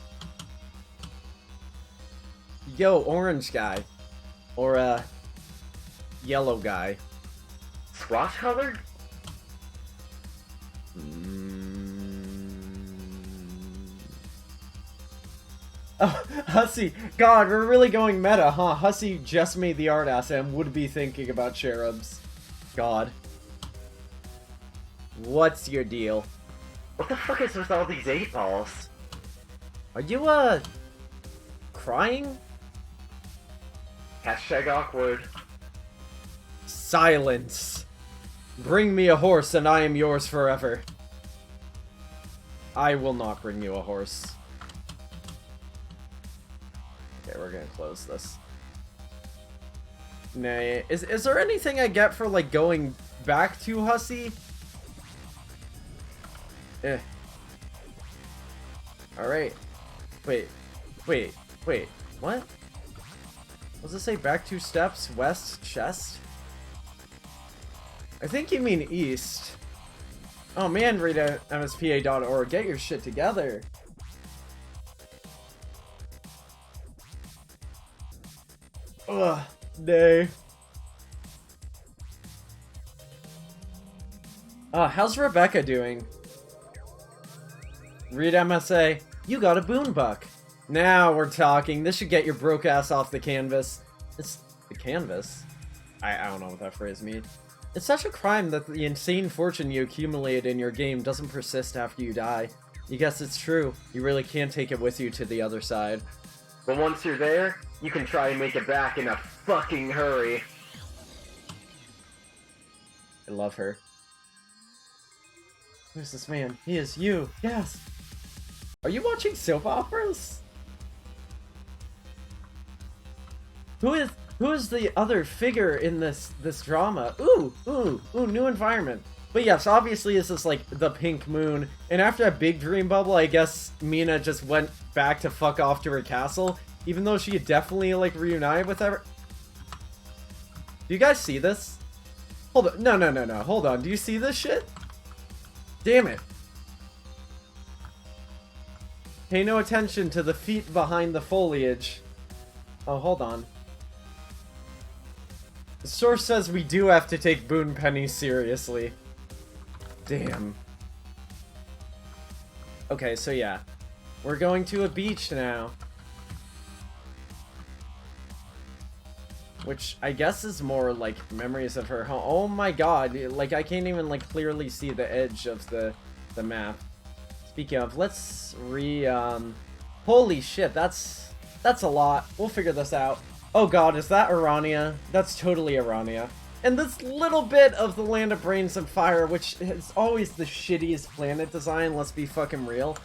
S1: Yo, orange guy. Or, yellow guy.
S2: Squash colored?
S1: Oh, Hussy. God, we're really going meta, huh? Hussy just made the art asset and would be thinking about cherubs. God. What's your deal?
S2: What the fuck is with all these 8 balls?
S1: Are you, crying?
S2: Hashtag awkward.
S1: Silence. Bring me a horse and I am yours forever. I will not bring you a horse. Okay, we're gonna close this. Nay, is there anything I get for, like, going back to Hussy? Alright. Wait. What? Does it say back 2 steps, west, chest? I think you mean east. Oh man, read at mspa.org. Get your shit together. Ugh, nay. How's Rebecca doing? Read MSA. You got a boonbuck. Now we're talking. This should get your broke ass off the canvas. It's the canvas? I don't know what that phrase means. It's such a crime that the insane fortune you accumulated in your game doesn't persist after you die. You guess it's true. You really can't take it with you to the other side.
S2: But once you're there, you can try and make it back in a fucking hurry.
S1: I love her. Who's this man? He is you. Yes. Are you watching soap operas? Who is the other figure in this drama? Ooh, new environment. But yes, obviously this is like the pink moon, and after that big dream bubble, I guess Mina just went back to fuck off to her castle, even though she definitely like reunited with her. Do you guys see this? Hold on, no, hold on. Do you see this shit? Damn it. Pay no attention to the feet behind the foliage. Oh, hold on. The source says we do have to take Boon Penny seriously. Damn. Okay, so yeah. We're going to a beach now. Which I guess is more like memories of her home. Oh my god, like I can't even like clearly see the edge of the map. Speaking of, let's holy shit, that's a lot. We'll figure this out. Oh god, is that Arania? That's totally Arania. And this little bit of the Land of Brains and Fire, which is always the shittiest planet design, let's be fucking real.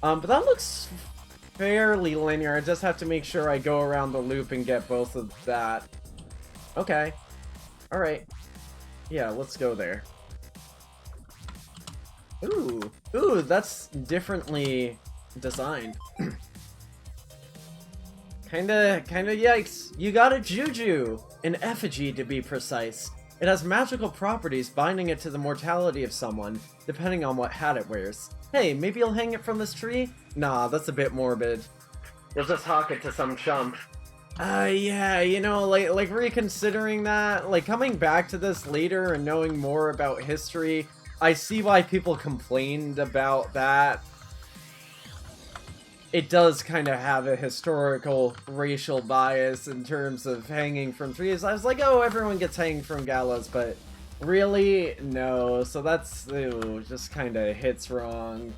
S1: But that looks fairly linear. I just have to make sure I go around the loop and get both of that. Okay. Alright. Yeah, let's go there. Ooh, that's differently designed. Kinda yikes. You got a Juju! An effigy, to be precise. It has magical properties binding it to the mortality of someone, depending on what hat it wears. Hey, maybe you'll hang it from this tree? Nah, that's a bit morbid.
S2: You'll just hawk it to some chump.
S1: Yeah, you know, like reconsidering that, like coming back to this later and knowing more about history, I see why people complained about that. It does kind of have a historical racial bias in terms of hanging from trees. I was like, oh, everyone gets hanged from gallows, but really? No. So that's, ew, just kind of hits wrong.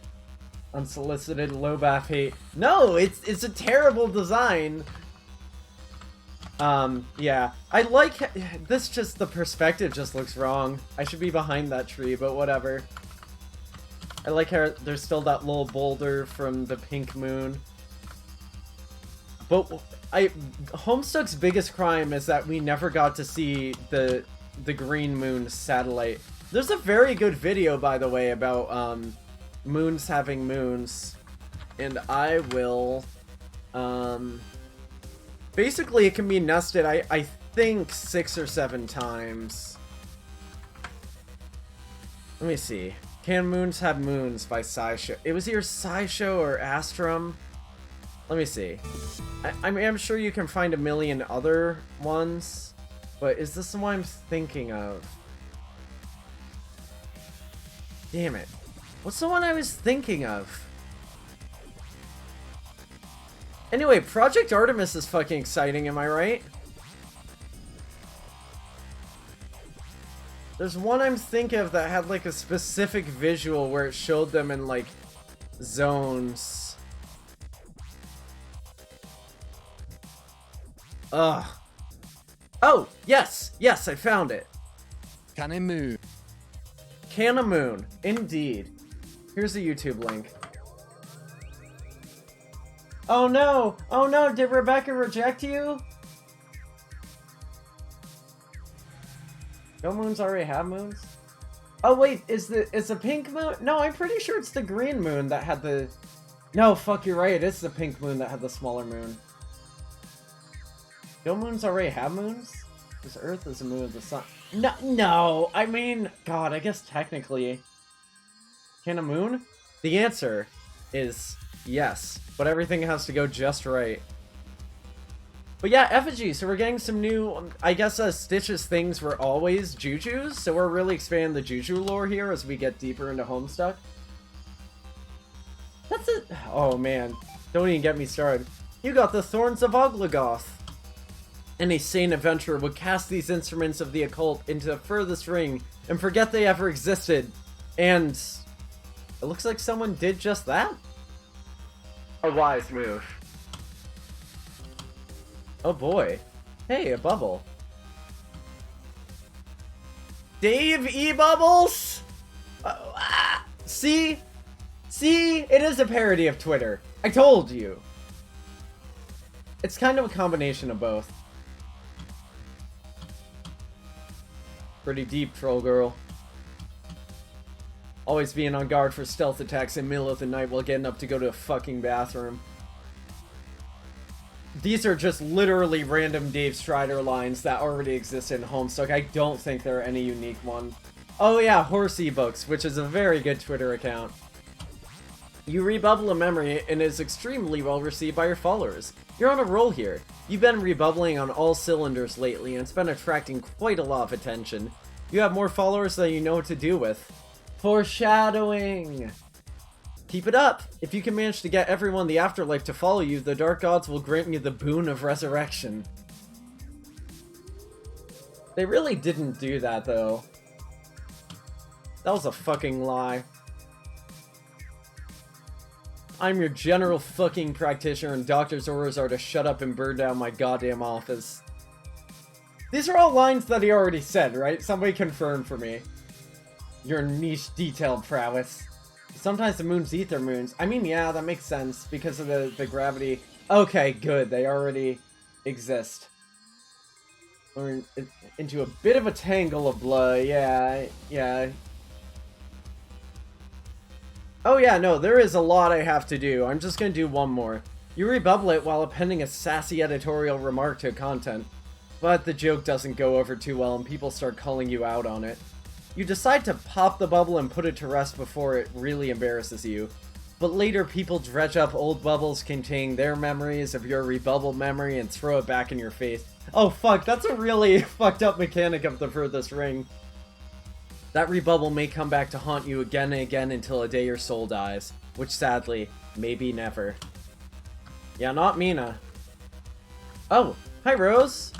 S1: Unsolicited low bath hate. No, it's a terrible design. Yeah. I like this, just the perspective just looks wrong. I should be behind that tree, but whatever. I like how there's still that little boulder from the pink moon. But Homestuck's biggest crime is that we never got to see the green moon satellite. There's a very good video, by the way, about moons having moons, and I will basically it can be nested I think 6 or 7 times. Let me see. Can Moons Have Moons by SciShow. It was either SciShow or Astrum. Let me see. I'm sure you can find a million other ones, but is this the one I'm thinking of? Damn it. What's the one I was thinking of? Anyway, Project Artemis is fucking exciting, am I right? There's one I'm thinking of that had like a specific visual where it showed them in like zones. Ugh. Oh, yes, I found it.
S3: Moon.
S1: Canna Moon, indeed. Here's the YouTube link. Oh no, did Rebecca reject you? No moons already have moons? Oh wait, is the pink moon? No, I'm pretty sure it's the green moon that had the... No, fuck, you're right, it's the pink moon that had the smaller moon. No moons already have moons? Because Earth is a moon of the sun. No, I mean, God, I guess technically. Can a moon? The answer is yes, but everything has to go just right. But yeah, effigy, so we're getting some new, I guess Stitch's things were always Jujus, so we're really expanding the Juju lore here as we get deeper into Homestuck. That's it. Oh man, don't even get me started. You got the Thorns of Oglogoth. Any sane adventurer would cast these instruments of the occult into the furthest ring and forget they ever existed. And it looks like someone did just that.
S2: A wise move.
S1: Oh boy. Hey, a bubble. Dave E. Bubbles? See? See? It is a parody of Twitter. I told you. It's kind of a combination of both. Pretty deep, troll girl. Always being on guard for stealth attacks in the middle of the night while getting up to go to a fucking bathroom. These are just literally random Dave Strider lines that already exist in Homestuck. I don't think there are any unique one. Oh yeah, Horse eBooks, which is a very good Twitter account. You rebubble a memory and is extremely well received by your followers. You're on a roll here. You've been rebubbling on all cylinders lately and it's been attracting quite a lot of attention. You have more followers than you know what to do with. Foreshadowing! Keep it up! If you can manage to get everyone in the afterlife to follow you, the Dark Gods will grant you the boon of resurrection. They really didn't do that, though. That was a fucking lie. I'm your general fucking practitioner and doctor's orders are to shut up and burn down my goddamn office. These are all lines that he already said, right? Somebody confirm for me. Your niche detailed prowess. Sometimes the moons eat their moons. I mean, yeah, that makes sense because of the gravity. Okay, good. They already exist. We're into a bit of a tangle of blood. Yeah, yeah. Oh yeah, no, there is a lot I have to do. I'm just gonna do one more. You rebubble it while appending a sassy editorial remark to content. But the joke doesn't go over too well and people start calling you out on it. You decide to pop the bubble and put it to rest before it really embarrasses you. But later people dredge up old bubbles containing their memories of your rebubble memory and throw it back in your face. Oh fuck, that's a really fucked up mechanic of the furthest ring. That rebubble may come back to haunt you again and again until a day your soul dies. Which sadly, maybe never. Yeah, not Mina. Oh, hi Rose!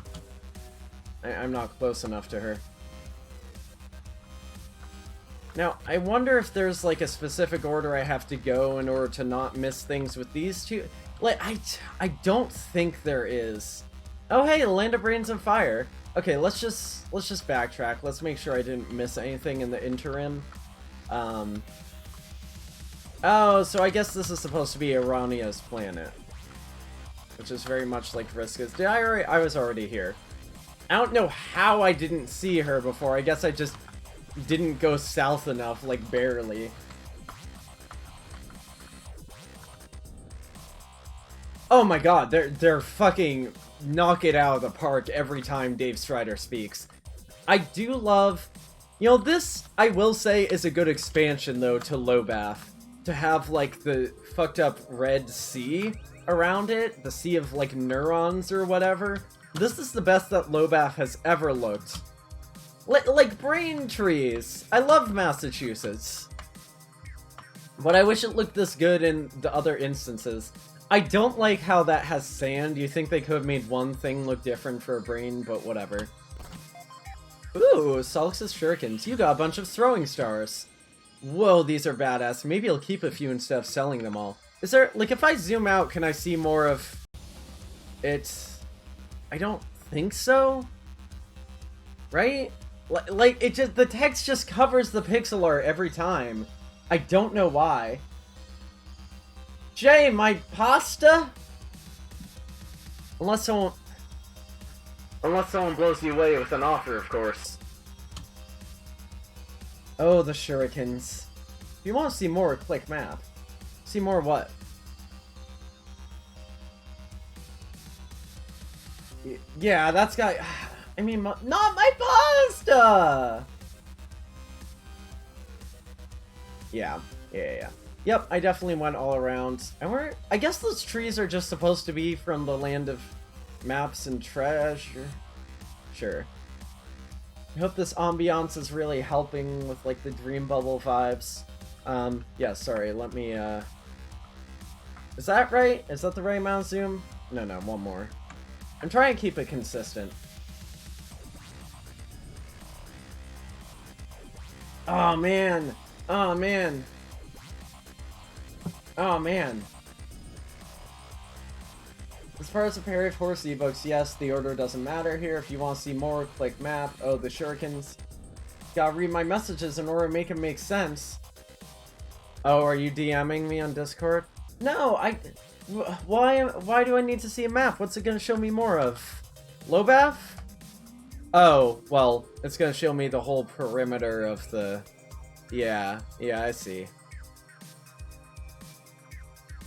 S1: I'm not close enough to her. Now, I wonder if there's like a specific order I have to go in order to not miss things with these two. Like, I don't think there is. Oh hey, Land of Brains and Fire. Okay, let's just backtrack. Let's make sure I didn't miss anything in the interim. Oh, so I guess this is supposed to be Irania's planet, which is very much like Vriska's. I was already here. I don't know how I didn't see her before. I guess I just didn't go south enough, like barely. Oh my god, they're fucking knock it out of the park every time Dave Strider speaks. I do love, you know, this I will say is a good expansion though to Lobath, to have like the fucked up red sea around it, the sea of like neurons or whatever. This is the best that Lobath has ever looked. Like brain trees. I love Massachusetts. But I wish it looked this good in the other instances. I don't like how that has sand. You think they could have made one thing look different for a brain, but whatever. Ooh, Salix's shurikens. You got a bunch of throwing stars. Whoa, these are badass. Maybe I'll keep a few instead of selling them all. Is there, like, if I zoom out, can I see more of it? I don't think so. Right? Like, it just, the text just covers the pixel art every time. I don't know why. Jay, my pasta? Unless someone
S2: blows you away with an offer, of course.
S1: Oh, the shurikens. If you want to see more, click map. See more what? Yeah, that's got... I mean, not my pasta! Yeah. Yep, I definitely went all around. And I guess those trees are just supposed to be from the land of maps and treasure. Sure. I hope this ambiance is really helping with, like, the Dream Bubble vibes. Yeah, sorry, let me, Is that right? Is that the right amount of zoom? No, one more. I'm trying to keep it consistent. Oh, man! Oh, man! Oh, man. As far as the parry of Horse ebooks, yes, the order doesn't matter here. If you want to see more, click map. Oh, the shurikens. Gotta read my messages in order to make them make sense. Oh, are you DMing me on Discord? No, why do I need to see a map? What's it gonna show me more of? Lobath? Oh, well, it's gonna show me the whole perimeter of the... Yeah, I see.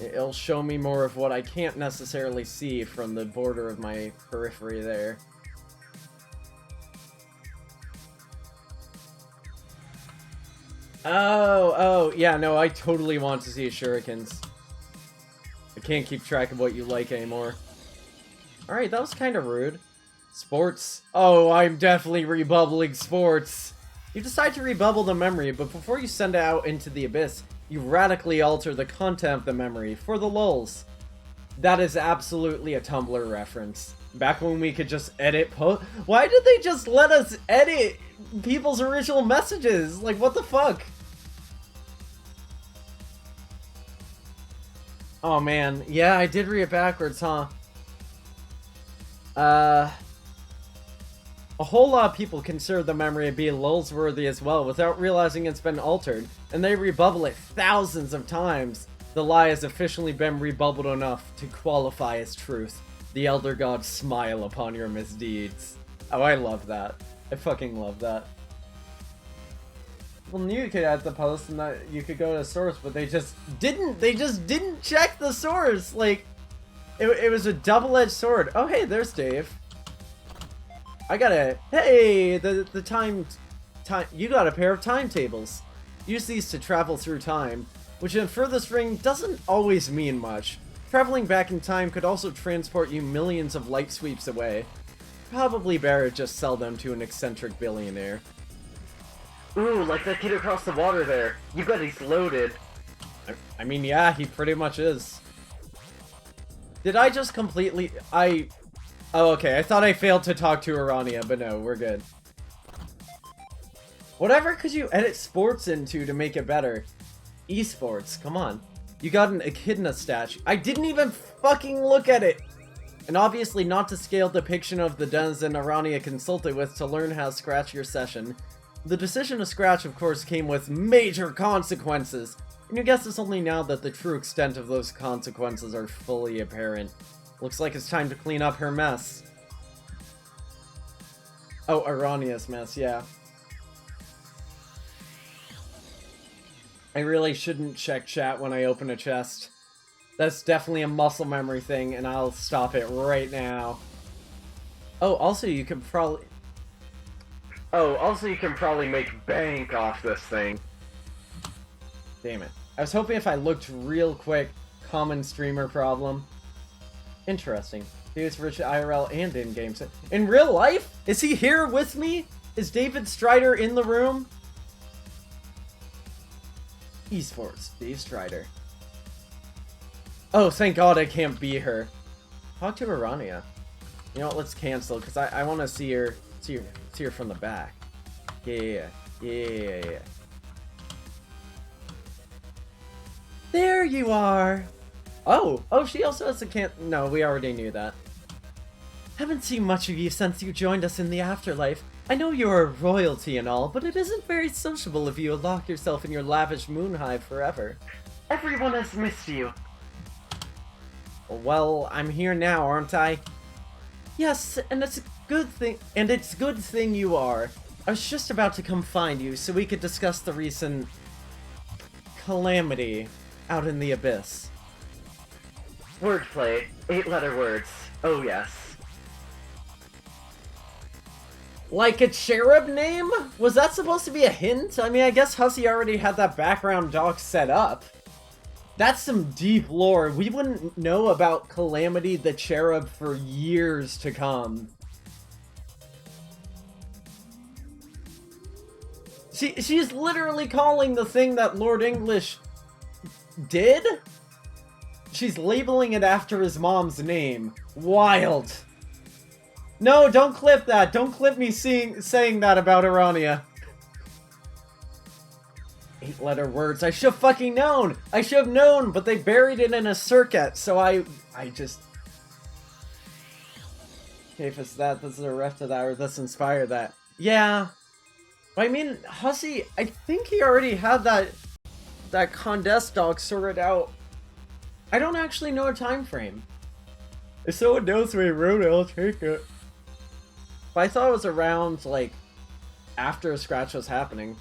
S1: It'll show me more of what I can't necessarily see from the border of my periphery there. Oh, yeah, no, I totally want to see shurikens. I can't keep track of what you like anymore. Alright, that was kind of rude. Sports. Oh, I'm definitely rebubbling sports. You decide to rebubble the memory, but before you send it out into the abyss, you radically alter the content of the memory for the lulz. That is absolutely a Tumblr reference. Back when we could just edit Why did they just let us edit people's original messages? Like, what the fuck? Oh man, yeah, I did read it backwards, huh? A whole lot of people consider the memory to be lulz worthy as well without realizing it's been altered, and they rebubble it thousands of times. The lie has officially been rebubbled enough to qualify as truth. The elder gods smile upon your misdeeds. Oh, I love that. I fucking love that. Well, knew you could add the post and that you could go to the source, but they just didn't. They just didn't check the source. Like, it was a double-edged sword. Oh, hey, there's Dave. I got a... Hey, the time... You got a pair of timetables. Use these to travel through time, which in furthest ring doesn't always mean much. Traveling back in time could also transport you millions of light sweeps away. Probably better just sell them to an eccentric billionaire.
S2: Ooh, like that kid across the water there. You bet he's loaded.
S1: I mean, yeah, he pretty much is. Did I just completely... Oh, okay, I thought I failed to talk to Arania, but no, we're good. Whatever could you edit sports into to make it better? Esports, come on. You got an echidna statue. I didn't even fucking look at it! And obviously not to scale depiction of the denizen Arania consulted with to learn how to scratch your session. The decision to scratch, of course, came with major consequences, and you guess it's only now that the true extent of those consequences are fully apparent. Looks like it's time to clean up her mess. Oh, Arania's mess, yeah. I really shouldn't check chat when I open a chest. That's definitely a muscle memory thing, and I'll stop it right now. Oh, also you could probably...
S2: Oh, also you can probably make bank off this thing.
S1: Damn it. I was hoping if I looked real quick, common streamer problem. Interesting. David's rich IRL and in-game. In real life? Is he here with me? Is David Strider in the room? Esports, Dave Strider. Oh, thank God I can't be her. Talk to Arania. You know what, let's cancel, because I want to see her from the back. Yeah. There you are! Oh, she also has a no, we already knew that. Haven't seen much of you since you joined us in the afterlife. I know you're royalty and all, but it isn't very sociable if you lock yourself in your lavish moon hive forever.
S2: Everyone has missed you.
S1: Well, I'm here now, aren't I? Yes, and it's a good thing, you are. I was just about to come find you so we could discuss the recent calamity out in the abyss.
S2: Wordplay. 8-letter words. Oh yes.
S1: Like a cherub name? Was that supposed to be a hint? I mean, I guess Hussey already had that background doc set up. That's some deep lore. We wouldn't know about Calamity the Cherub for years to come. She's literally calling the thing that Lord English did? She's labeling it after his mom's name. Wild. No, don't clip that. Don't clip me saying that about Arania. 8-letter words. I should have fucking known. I should have known, but they buried it in a circuit, so I just... Okay, if it's that, this is a ref to that, or this inspired that. Yeah. I mean, Hussey, I think he already had that that Condescend dog sorted out. I don't actually know a time frame. If someone knows we wrote it, I'll take it. But I thought it was around, like, after a scratch was happening.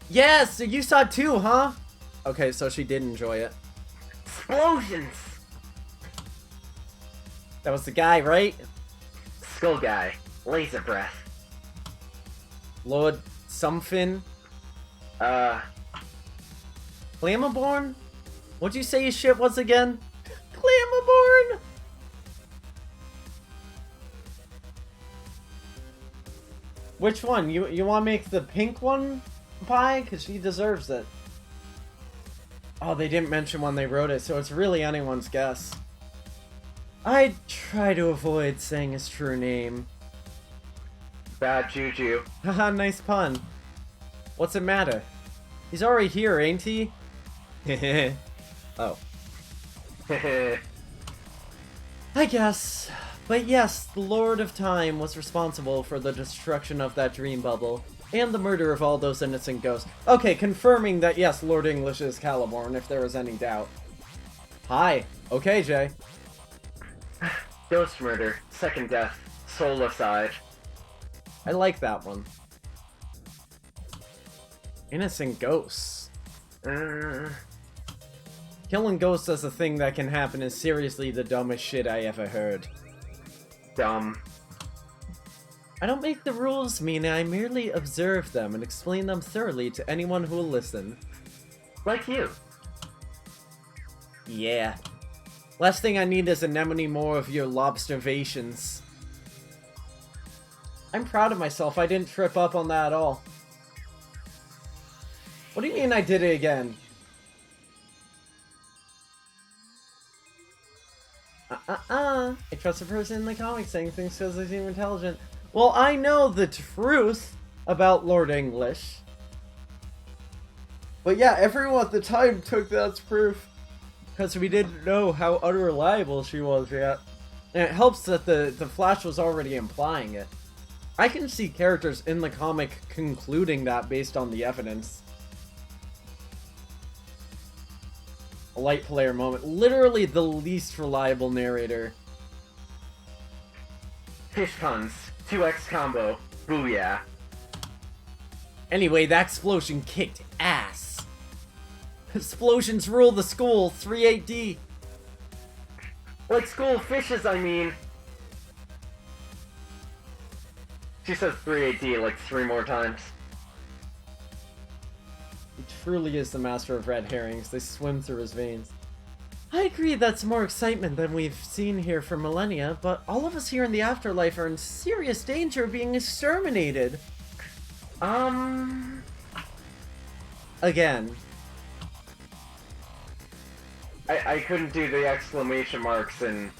S1: Yes! So you saw it too, huh? Okay, so she did enjoy it.
S2: Explosions!
S1: That was the guy, right?
S2: Skull guy. Laser breath.
S1: Lord something. Clamaborn? What'd you say his shit was again? Clamaborn! Which one? You want to make the pink one pie? Because she deserves it. Oh, they didn't mention when they wrote it, so it's really anyone's guess. I try to avoid saying his true name.
S2: Bad juju.
S1: Haha, nice pun. What's it matter? He's already here, ain't he? Oh. I guess. But yes, the Lord of Time was responsible for the destruction of that dream bubble, and the murder of all those innocent ghosts. Okay, confirming that yes, Lord English is Caliborn, if there was any doubt. Hi. Okay, Jay.
S2: Ghost murder. Second death. Soul aside.
S1: I like that one. Innocent ghosts. Killing ghosts as a thing that can happen is seriously the dumbest shit I ever heard.
S2: Dumb.
S1: I don't make the rules, Mina. I merely observe them and explain them thoroughly to anyone who will listen.
S2: Like you.
S1: Yeah. Last thing I need is anemone more of your lobstervations. I'm proud of myself. I didn't trip up on that at all. What do you mean I did it again? I trust a person in the comics saying things because they seem intelligent. Well, I know the truth about Lord English. But yeah, everyone at the time took that as proof. Because we didn't know how unreliable she was yet. And it helps that the Flash was already implying it. I can see characters in the comic concluding that based on the evidence. A light player moment. Literally the least reliable narrator.
S2: Fish puns. 2x combo. Booyah.
S1: Anyway, that explosion kicked ass. Explosions rule the school. 38D.
S2: Like school fishes, I mean. She says 3AD like 3 more times.
S1: He truly is the master of red herrings. They swim through his veins. I agree that's more excitement than we've seen here for millennia, but all of us here in the afterlife are in serious danger of being exterminated. Again.
S2: I couldn't do the exclamation marks in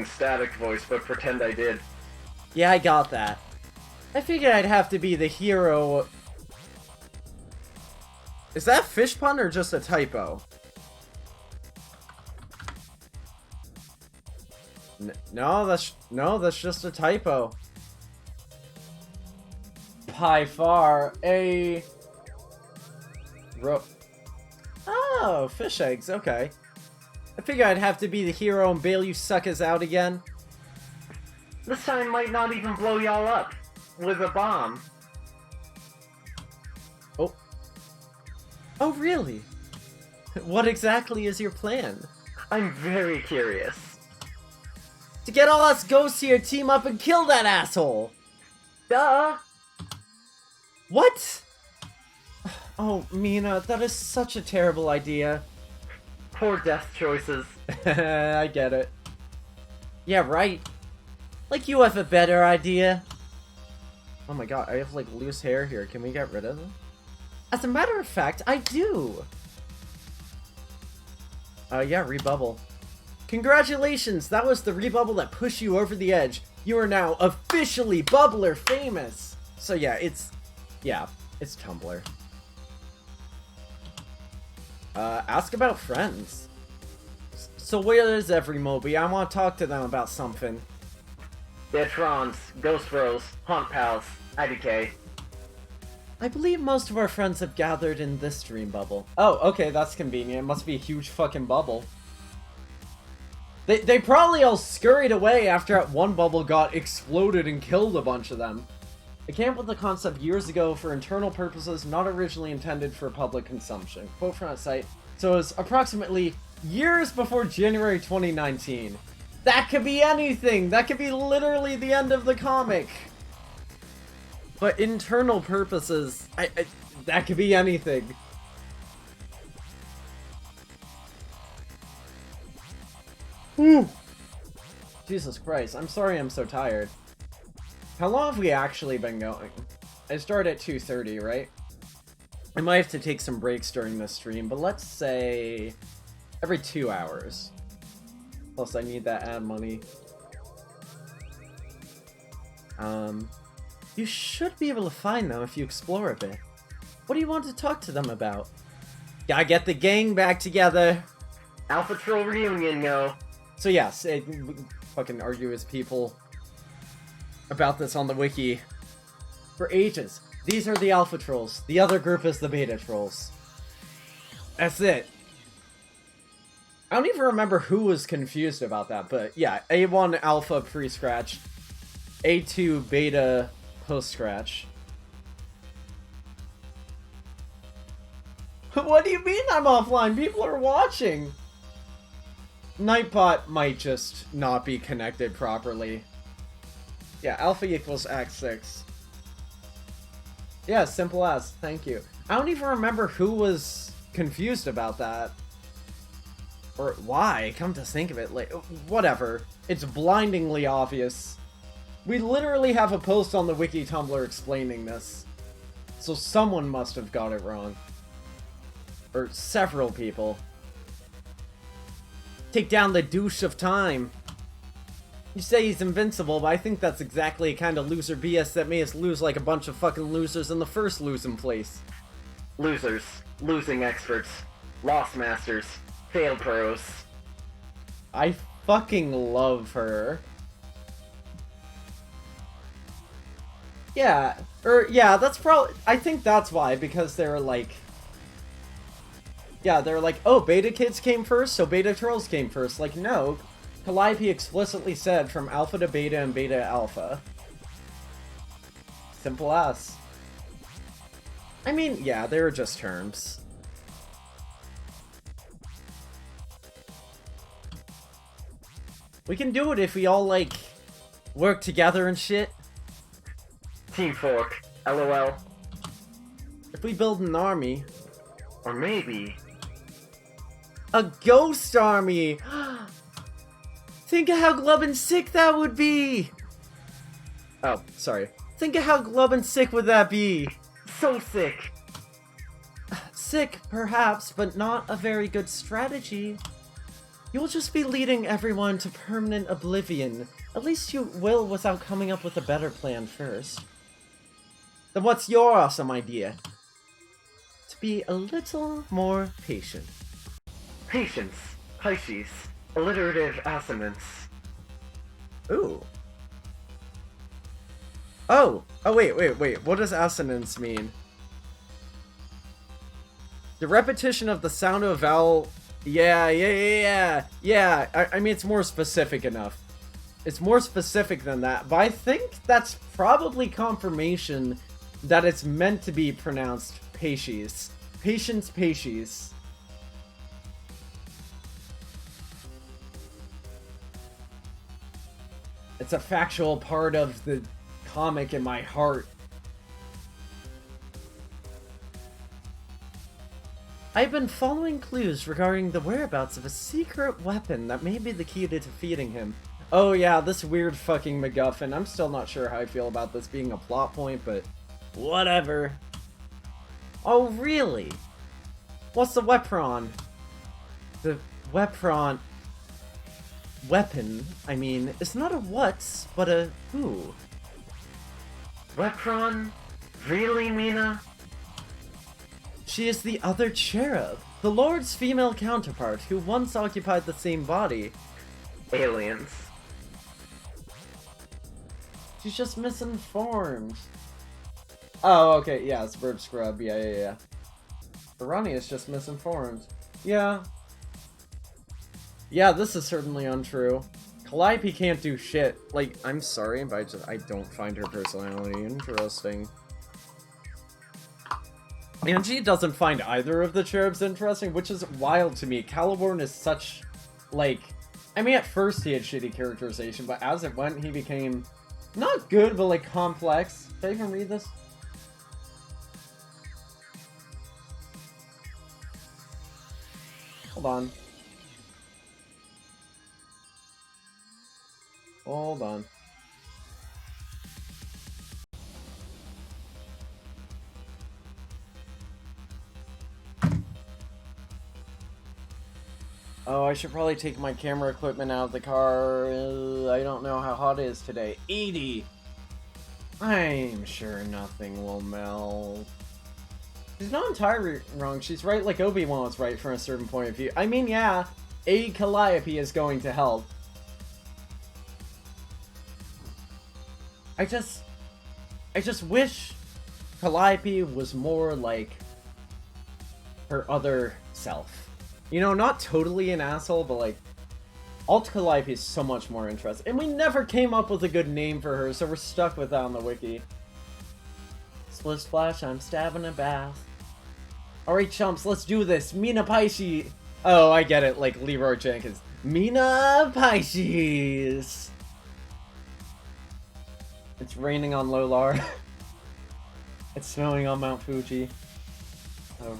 S2: static voice, but pretend I did.
S1: Yeah, I got that. I figured I'd have to be the hero. Is that fish pun or just a typo? No, that's just a typo. By far a Oh, fish eggs, okay. I figured I'd have to be the hero and bail you suckers out again.
S2: This time might not even blow y'all up with a bomb.
S1: Oh. Oh, really? What exactly is your plan?
S2: I'm very curious.
S1: To get all us ghosts here, team up and kill that asshole!
S2: Duh!
S1: What? Oh, Mina, that is such a terrible idea.
S2: Poor death choices.
S1: I get it. Yeah, right. Like you have a better idea. Oh my god, I have like loose hair here. Can we get rid of it? As a matter of fact, I do. Yeah, rebubble. Congratulations, that was the rebubble that pushed you over the edge. You are now officially Bubbler famous. So yeah, it's Tumblr. Ask about friends. So where is every Moby? I want to talk to them about something.
S2: Detrons, Ghost Bros, Haunt Pals, IDK.
S1: I believe most of our friends have gathered in this dream bubble. Oh, okay, that's convenient. It must be a huge fucking bubble. They probably all scurried away after that one bubble got exploded and killed a bunch of them. I came up with the concept years ago for internal purposes, not originally intended for public consumption. Quote from that site. So it was approximately years before January 2019. That could be anything! That could be literally the end of the comic! But internal purposes, that could be anything. Whew. Jesus Christ, I'm sorry I'm so tired. How long have we actually been going? I started at 2:30, right? I might have to take some breaks during this stream, but let's say every 2 hours. Plus I need that ad money. You should be able to find them if you explore a bit. What do you want to talk to them about? Gotta get the gang back together.
S2: Alpha Troll reunion, yo.
S1: So yes, fucking argue with people about this on the wiki for ages. These are the Alpha Trolls. The other group is the Beta Trolls. That's it. I don't even remember who was confused about that, but yeah, A1 Alpha pre-scratch, A2 Beta post-scratch. What do you mean I'm offline? People are watching! Nightbot might just not be connected properly. Yeah, alpha equals x6. Yeah, simple as. Thank you. I don't even remember who was confused about that. Or why, come to think of it, like, whatever. It's blindingly obvious. We literally have a post on the wiki Tumblr explaining this. So someone must have got it wrong. Or several people. Take down the douche of time. You say he's invincible, but I think that's exactly the kind of loser BS that made us lose like a bunch of fucking losers in the first losing place.
S2: Losers. Losing experts. Lost masters. Failed pros.
S1: I fucking love her. Yeah, yeah, that's probably, I think that's why, because they're like, yeah, they're like, oh, beta kids came first, so beta trolls came first. Like, no, Calliope explicitly said from alpha to beta and beta to alpha. Simple as. I mean, yeah, they were just terms. We can do it if we all, like, work together and shit.
S2: Team Fork. LOL.
S1: If we build an army.
S2: Or maybe...
S1: a ghost army! Think of how glub and sick that would be! Oh, sorry. Think of how glub and sick would that be!
S2: So sick!
S1: Sick, perhaps, but not a very good strategy. You'll just be leading everyone to permanent oblivion. At least you will without coming up with a better plan first. Then what's your awesome idea? To be a little more patient.
S2: Patience. Pisces. Alliterative assonance.
S1: Ooh. Oh! Oh, wait. What does assonance mean? The repetition of the sound of a vowel... Yeah. I mean, it's more specific enough. It's more specific than that, but I think that's probably confirmation that it's meant to be pronounced Pacies. Patience, Pacies. It's a factual part of the comic in my heart. I've been following clues regarding the whereabouts of a secret weapon that may be the key to defeating him. Oh yeah, this weird fucking MacGuffin. I'm still not sure how I feel about this being a plot point, but whatever. Oh really? What's the Wepron? The Wepron... weapon, I mean, it's not a what, but a who.
S2: Wepron? Really, Mina?
S1: She is the other cherub, the Lord's female counterpart who once occupied the same body.
S2: Aliens.
S1: She's just misinformed. Oh, okay, yeah, it's bird scrub. Yeah. Ronnie is just misinformed. Yeah. Yeah, this is certainly untrue. Calliope can't do shit. Like, I'm sorry, but I don't find her personality interesting. Angie doesn't find either of the cherubs interesting, which is wild to me. Caliborn is such, like... I mean, at first he had shitty characterization, but as it went, he became... not good, but, like, complex. Did I even read this? Hold on. Hold on. Oh, I should probably take my camera equipment out of the car. I don't know how hot it is today. 80! I'm sure nothing will melt. She's not entirely wrong. She's right like Obi-Wan was right from a certain point of view. I mean, yeah, a Calliope is going to help. I just wish Calliope was more like her other self. You know, not totally an asshole, but like, Alt Calliope is so much more interesting. And we never came up with a good name for her, so we're stuck with that on the wiki. Split splash, I'm stabbing a bath. Alright, chumps, let's do this. Mina Paishi. Oh, I get it, like Leroy Jenkins. Mina Paishis. It's raining on Lolar. It's snowing on Mount Fuji.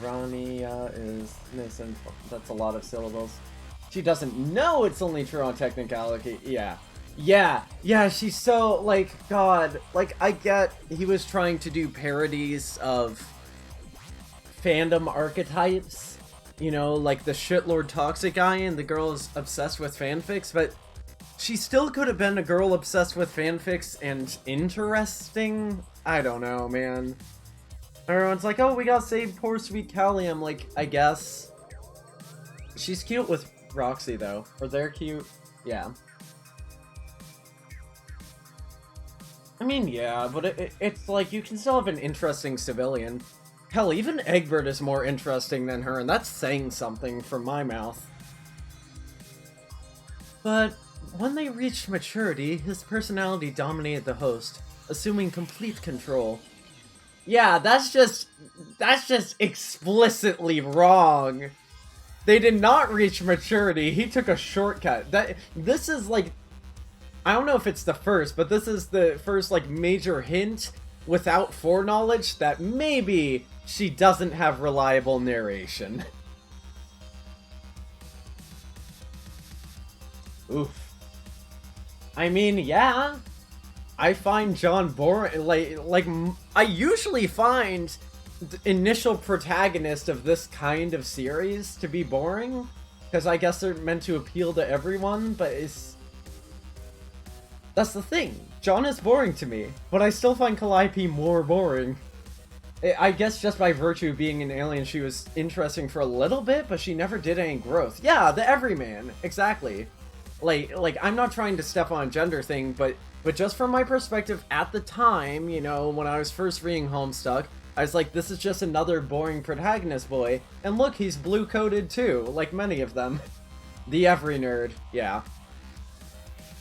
S1: Rania is missing. That's a lot of syllables. She doesn't know it's only true on technicality. Yeah, she's so, like, God. Like, I get he was trying to do parodies of fandom archetypes. You know, like the shitlord toxic guy and the girl is obsessed with fanfics, but she still could have been a girl obsessed with fanfics and interesting. I don't know, man. Everyone's like, oh, we gotta save poor sweet Callie. I'm like, I guess. She's cute with Roxy, though. Or they're cute. Yeah. I mean, yeah, but it's like, you can still have an interesting civilian. Hell, even Egbert is more interesting than her, and that's saying something from my mouth. But when they reached maturity, his personality dominated the host, assuming complete control. Yeah, that's just explicitly wrong. They did not reach maturity. He took a shortcut. This is like, I don't know if it's the first, but this is the first like major hint without foreknowledge that maybe she doesn't have reliable narration. Oof. I mean, yeah. I find John boring. Like I usually find the initial protagonist of this kind of series to be boring, because I guess they're meant to appeal to everyone, but that's the thing. John is boring to me, but I still find Calliope more boring. I guess just by virtue of being an alien, she was interesting for a little bit, but she never did any growth. Yeah, the everyman. Exactly. Like I'm not trying to step on a gender thing, but just from my perspective at the time, you know, when I was first reading Homestuck, I was like, this is just another boring protagonist boy. And look, he's blue-coded too, like many of them. The every nerd, yeah.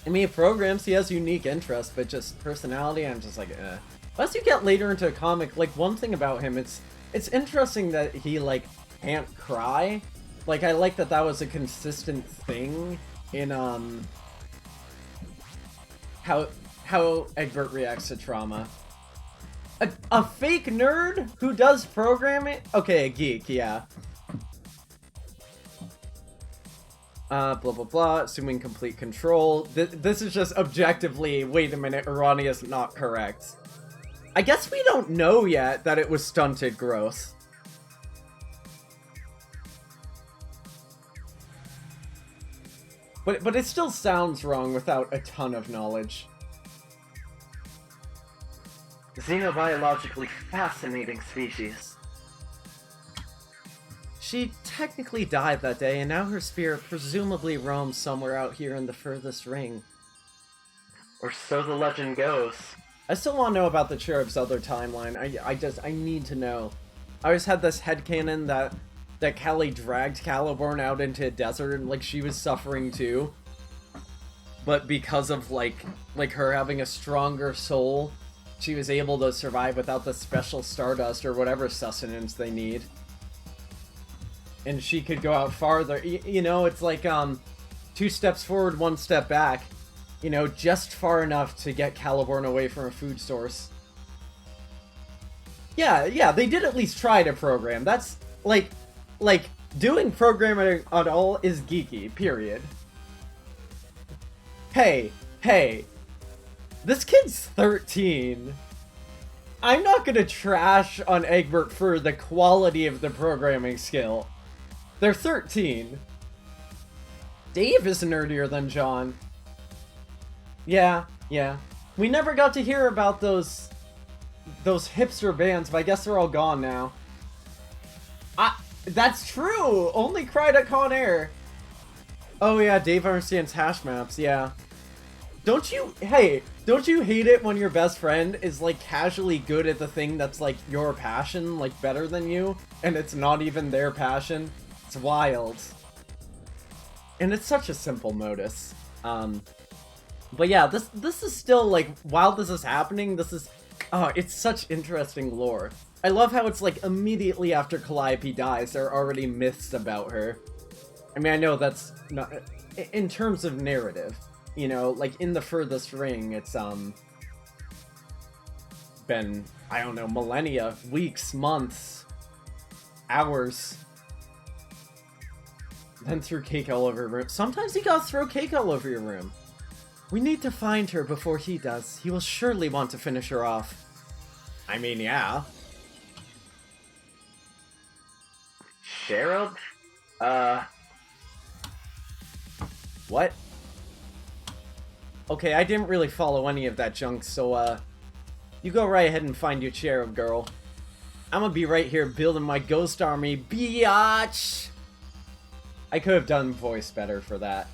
S1: I mean, programs, he has unique interests, but just personality, I'm just like, eh. As you get later into a comic, like, one thing about him, it's interesting that he, like, can't cry. Like, I like that was a consistent thing in, how Egbert reacts to trauma. A fake nerd who does programming? Okay, a geek, yeah. Blah blah blah, assuming complete control. This is just objectively, wait a minute, Irani is not correct. I guess we don't know yet that it was stunted growth. But it still sounds wrong without a ton of knowledge.
S2: Xenobiologically fascinating species.
S1: She technically died that day, and now her spirit presumably roams somewhere out here in the furthest ring.
S2: Or so the legend goes.
S1: I still want to know about the Cherub's other timeline. I need to know. I always had this headcanon that Callie dragged Caliborn out into a desert and, like, she was suffering too. But because of, like her having a stronger soul, she was able to survive without the special stardust or whatever sustenance they need. And she could go out farther. You know, it's like, 2 steps forward, 1 step back. You know, just far enough to get Caliborn away from a food source. Yeah, they did at least try to program. That's, like, doing programming at all is geeky, period. Hey, this kid's 13. I'm not gonna trash on Egbert for the quality of the programming skill. They're 13. Dave is nerdier than John. Yeah. We never got to hear about those hipster bands, but I guess they're all gone now. That's true! Only cried at Con Air. Oh yeah, Dave understands hash maps, yeah. Don't you hate it when your best friend is, like, casually good at the thing that's, like, your passion, like, better than you, and it's not even their passion? It's wild. And it's such a simple modus. But yeah, this is still, like, while this is happening, it's such interesting lore. I love how it's, like, immediately after Calliope dies, there are already myths about her. I mean, I know that's not... In terms of narrative, you know, like, in the furthest ring, it's, been, I don't know, millennia, weeks, months, hours. Then threw cake all over your room. Sometimes you gotta throw cake all over your room. We need to find her before he does. He will surely want to finish her off. I mean, yeah.
S2: Cherub?
S1: What? Okay, I didn't really follow any of that junk, so, you go right ahead and find your Cherub, girl. I'm gonna be right here building my ghost army, biatch! I could have done voice better for that.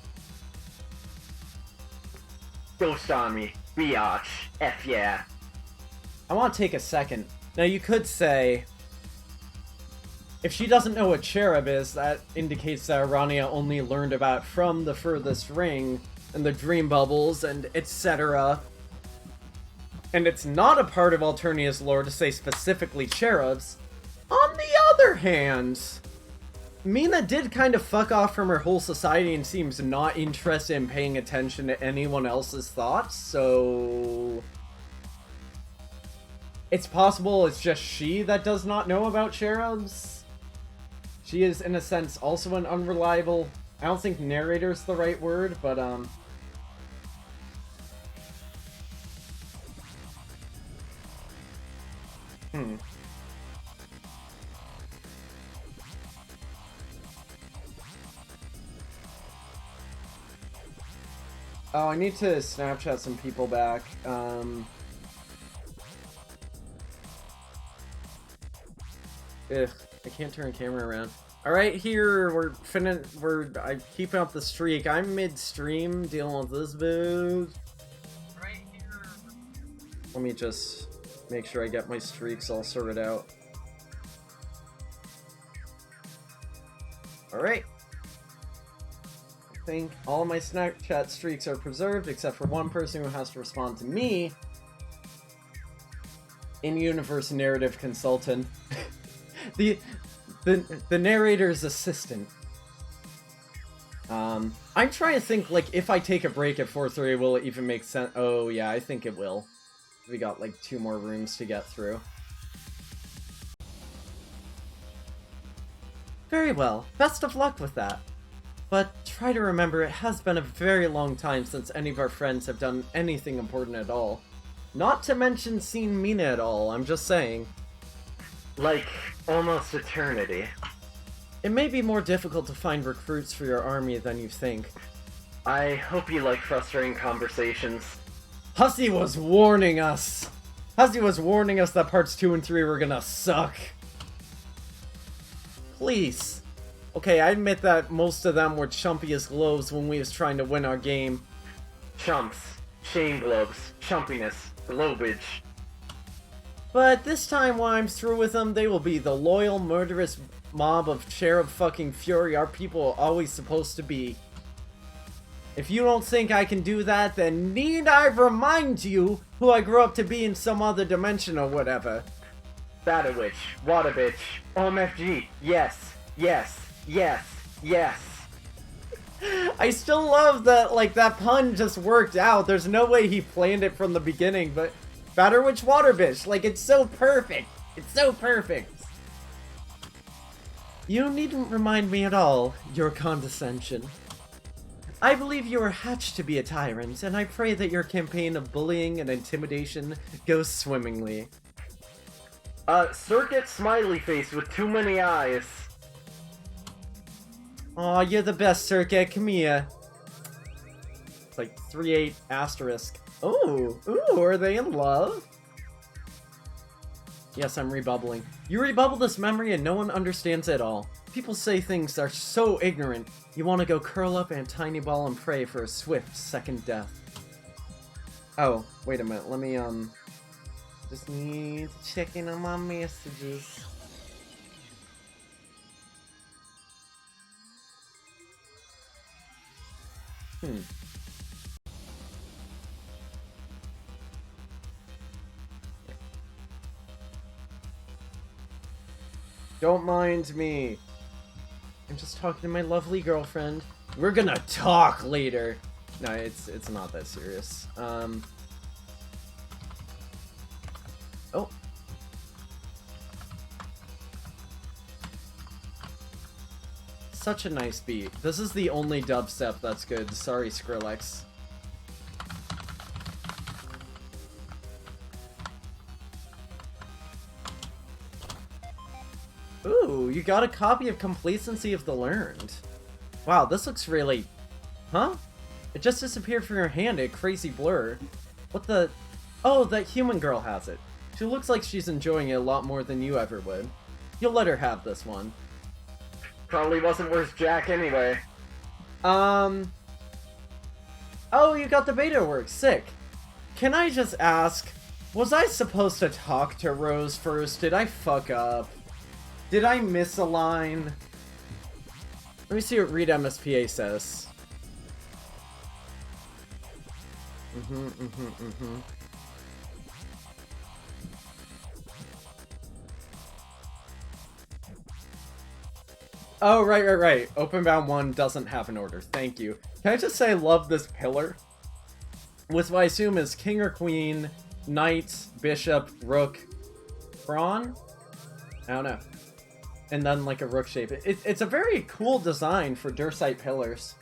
S2: Ghost Army, biatch, F yeah.
S1: I want to take a second. Now, you could say, if she doesn't know what Cherub is, that indicates that Arania only learned about from the furthest ring, and the dream bubbles, and etc. And it's not a part of Alternia's lore to say specifically Cherubs. On the other hand, Mina did kind of fuck off from her whole society and seems not interested in paying attention to anyone else's thoughts, so... It's possible it's just she that does not know about Cherubs. She is, in a sense, also an unreliable... I don't think narrator's the right word, but, Oh, I need to Snapchat some people back. Ugh, I can't turn the camera around. Alright, here, I keeping up the streak. I'm mid-stream dealing with this booze. Right here. Let me just make sure I get my streaks all sorted out. Alright. I think all of my Snapchat streaks are preserved, except for one person who has to respond to me. In-universe narrative consultant. The narrator's assistant. I'm trying to think, like, if I take a break at 4:30, will it even make sense? Oh, yeah, I think it will. We got, like, 2 more rooms to get through. Very well. Best of luck with that. But try to remember, it has been a very long time since any of our friends have done anything important at all. Not to mention seen Mina at all, I'm just saying.
S2: Like, almost eternity.
S1: It may be more difficult to find recruits for your army than you think.
S2: I hope you like frustrating conversations.
S1: Hussy was warning us! Hussy was warning us that parts 2 and 3 were gonna suck. Please. Okay, I admit that most of them were chumpy as loaves when we was trying to win our game.
S2: Chumps. shame globes, chumpiness, globage.
S1: But this time when I'm through with them, they will be the loyal, murderous mob of cherub fucking fury our people are always supposed to be. If you don't think I can do that, then need I remind you who I grew up to be in some other dimension or whatever.
S2: Batter witch, water bitch, OMFG, yes, yes, yes, yes.
S1: I still love that, like, that pun just worked out. There's no way he planned it from the beginning, but Batter witch, water bitch, like, it's so perfect. It's so perfect. You needn't remind me at all, your condescension. I believe you were hatched to be a tyrant, and I pray that your campaign of bullying and intimidation goes swimmingly.
S2: Circuit smiley face with too many eyes.
S1: Aw, you're the best, Circuit, come here. It's like 3-8 asterisk. Ooh, are they in love? Yes, I'm rebubbling. You rebubble this memory and no one understands it at all. People say things that are so ignorant, you want to go curl up in a tiny ball and pray for a swift second death. Oh, wait a minute, let me, just need to check in on my messages. Don't mind me. I'm just talking to my lovely girlfriend. We're gonna talk later. No, it's not that serious. Oh. Such a nice beat. This is the only dubstep that's good. Sorry, Skrillex. Ooh, you got a copy of Complacency of the Learned. Wow, this looks really... Huh? It just disappeared from your hand, a crazy blur. What the... Oh, that human girl has it. She looks like she's enjoying it a lot more than you ever would. You'll let her have this one.
S2: Probably wasn't worth jack anyway.
S1: Oh, you got the beta work. Sick. Can I just ask, was I supposed to talk to Rose first? Did I fuck up? Did I miss a line? Let me see what Read MSPA says. Oh, right. Openbound 1 doesn't have an order. Thank you. Can I just say I love this pillar? With what I assume is king or queen, knight, bishop, rook, pawn? I don't know. And then like a rook shape. It's a very cool design for Dursite pillars.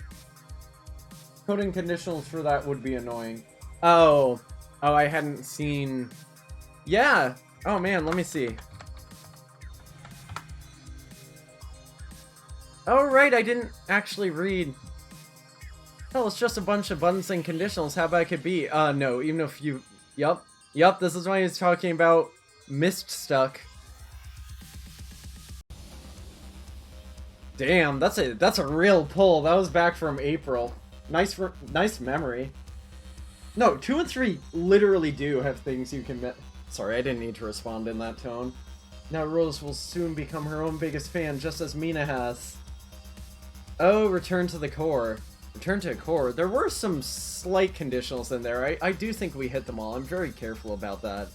S1: Coding conditionals for that would be annoying. Oh, I hadn't seen... Yeah! Oh man, let me see. Oh right, I didn't actually read. Oh, it's just a bunch of buttons and conditionals. How bad could be? No, even if you... Yup, this is why he's talking about Homestuck. Damn, that's a real pull. That was back from April. Nice memory. No, 2 and 3 literally do have things you can... Sorry, I didn't need to respond in that tone. Now Rose will soon become her own biggest fan, just as Mina has. Oh, return to the core. Return to the core. There were some slight conditionals in there. I do think we hit them all. I'm very careful about that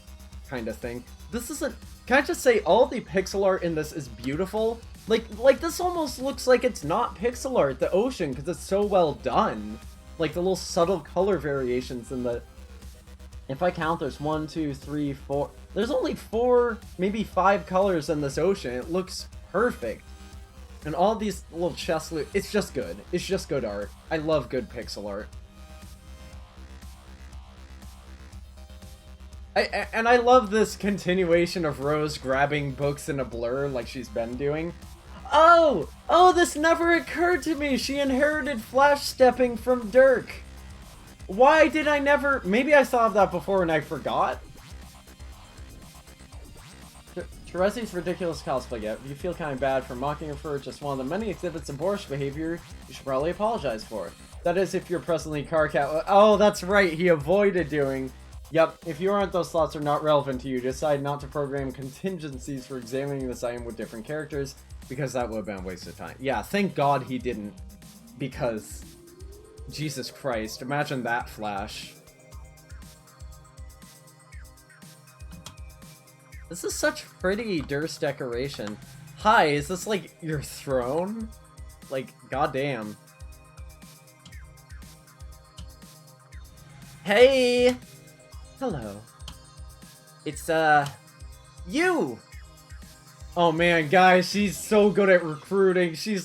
S1: kind of thing. This isn't... Can I just say, all the pixel art in this is beautiful? Like this almost looks like it's not pixel art, the ocean, because it's so well done. Like, the little subtle color variations in the... If I count, there's 1, 2, 3, 4... There's only 4, maybe 5 colors in this ocean. It looks perfect. And all these little chest loot... It's just good. It's just good art. I love good pixel art. And I love this continuation of Rose grabbing books in a blur like she's been doing. Oh, this never occurred to me. She inherited flash stepping from Dirk. Why did I never... Maybe I saw that before and I forgot? Terezi's ridiculous cosplay, yet you feel kind of bad for mocking her for just one of the many exhibits of boorish behavior you should probably apologize for. That is if you're presently car-cat. Oh, that's right, he avoided doing. Yep, if you aren't, those slots are not relevant to you. Decide not to program contingencies for examining this item with different characters, because that would have been a waste of time. Yeah, thank God he didn't. Because, Jesus Christ, imagine that flash. This is such pretty Durst decoration. Hi, is this like your throne? Like, goddamn. Hey! Hello. It's, you! Oh man, guys, she's so good at recruiting. She's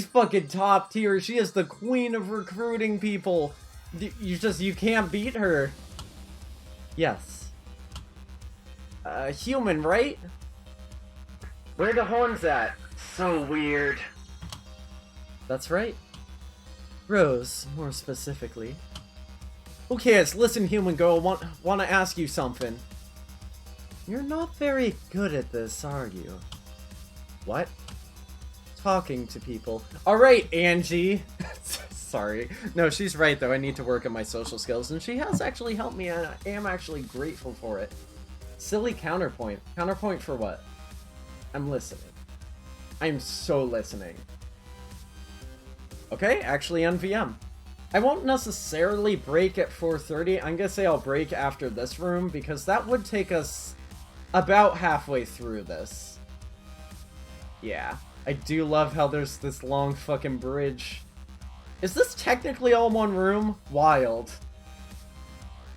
S1: fucking top tier. She is the queen of recruiting people. You can't beat her. Yes. Human, right?
S2: Where the horns at? So weird.
S1: That's right. Rose, more specifically. Okay, listen, human girl, want to ask you something. You're not very good at this, are you? What? Talking to people. Alright, Angie. Sorry. No, she's right, though. I need to work on my social skills, and she has actually helped me, and I am actually grateful for it. Silly counterpoint. Counterpoint for what? I'm listening. I'm so listening. Okay, actually NVM. I won't necessarily break at 4:30. I'm gonna say I'll break after this room, because that would take us about halfway through this. Yeah. I do love how there's this long fucking bridge. Is this technically all one room? Wild.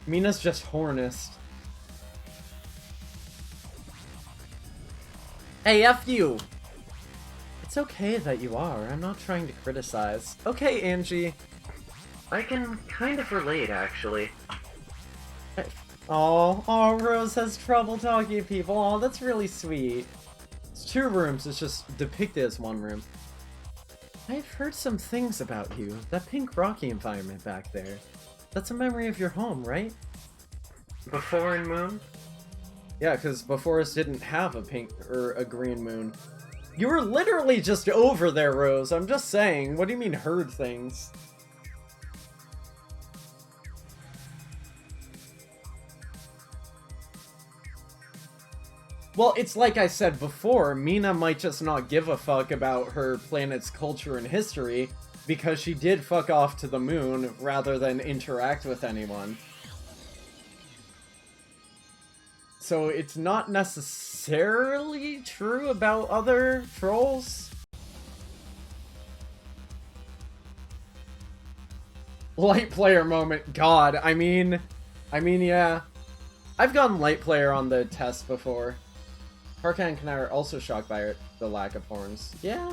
S1: Mina's just hornist. Hey, F you! It's okay that you are. I'm not trying to criticize. Okay, Angie.
S2: I can kind of relate, actually.
S1: Oh, Rose has trouble talking to people. Oh, that's really sweet. It's 2 rooms, it's just depicted as 1 room. I've heard some things about you. That pink rocky environment back there. That's a memory of your home, right?
S2: Before in Moon?
S1: Yeah, because before us didn't have a pink or a green moon. You were literally just over there, Rose. I'm just saying. What do you mean heard things? Well, it's like I said before, Mina might just not give a fuck about her planet's culture and history because she did fuck off to the moon rather than interact with anyone. So it's not necessarily true about other trolls. Light player moment, God, I mean, yeah. I've gotten light player on the test before. Harkan and Kanai are also shocked by the lack of horns. Yeah.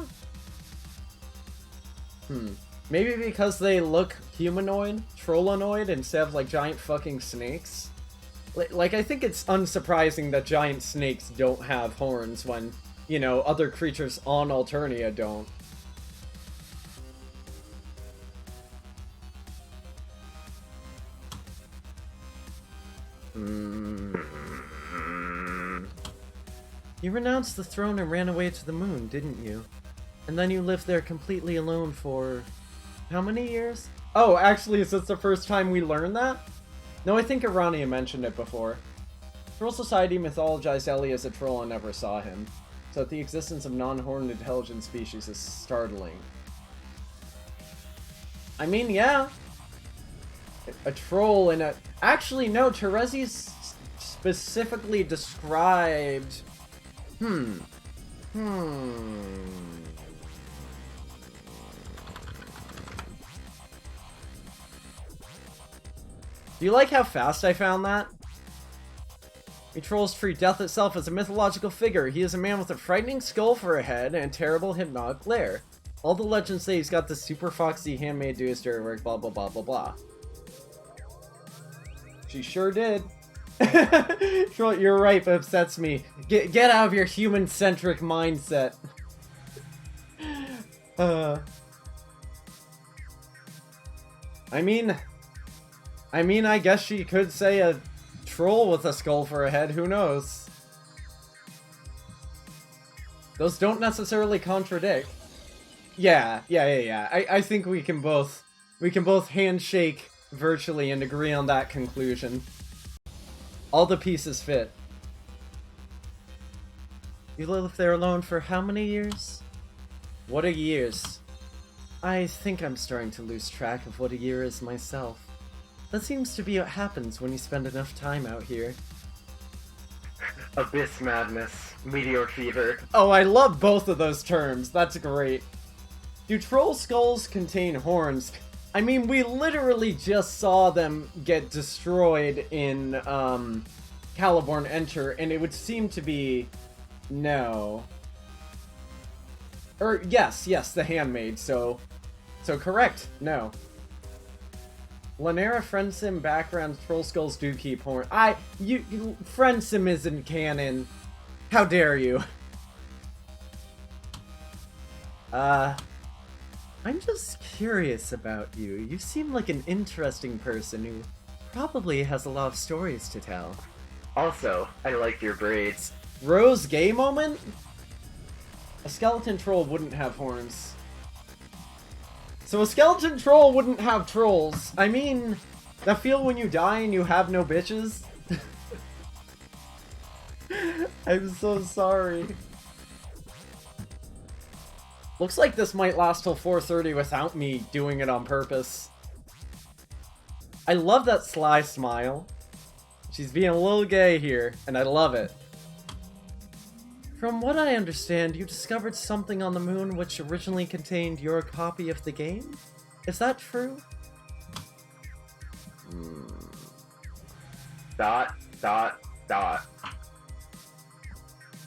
S1: Maybe because they look humanoid, trollanoid, instead of like giant fucking snakes. Like, I think it's unsurprising that giant snakes don't have horns when, you know, other creatures on Alternia don't. You renounced the throne and ran away to the moon, didn't you? And then you lived there completely alone for... how many years? Oh, actually, is this the first time we learned that? No, I think Irania mentioned it before. Troll Society mythologized Ellie as a troll and never saw him, so that the existence of non-horned intelligent species is startling. I mean, yeah. A troll and a... Actually, no, Terezi's specifically described... Do you like how fast I found that? A troll's tree death itself is a mythological figure. He is a man with a frightening skull for a head and a terrible hypnotic glare. All the legends say he's got the super foxy handmaid do his dirty work, blah blah blah blah blah. She sure did. Troll, you're right, but upsets me. Get out of your human-centric mindset. I mean, I guess she could say a troll with a skull for a head, who knows? Those don't necessarily contradict. Yeah. I think we can both We can both handshake virtually and agree on that conclusion. All the pieces fit. You lived there alone for how many years? What are years? I think I'm starting to lose track of what a year is myself. That seems to be what happens when you spend enough time out here.
S2: Abyss madness. Meteor fever.
S1: Oh, I love both of those terms. That's great. Do troll skulls contain horns? I mean, we literally just saw them get destroyed in, Caliborn Enter, and it would seem to be... no. Or, yes, the handmaid, so correct, no. Lanera Friendsim background troll skulls do keep horn. Friendsim isn't canon. How dare you? I'm just curious about you. You seem like an interesting person who probably has a lot of stories to tell.
S2: Also, I like your braids.
S1: Rose gay moment? A skeleton troll wouldn't have horns. So a skeleton troll wouldn't have trolls. I mean, that feel when you die and you have no bitches? I'm so sorry. Looks like this might last till 4:30 without me doing it on purpose. I love that sly smile. She's being a little gay here, and I love it. From what I understand, you discovered something on the moon which originally contained your copy of the game? Is that true?
S2: Dot, dot, dot.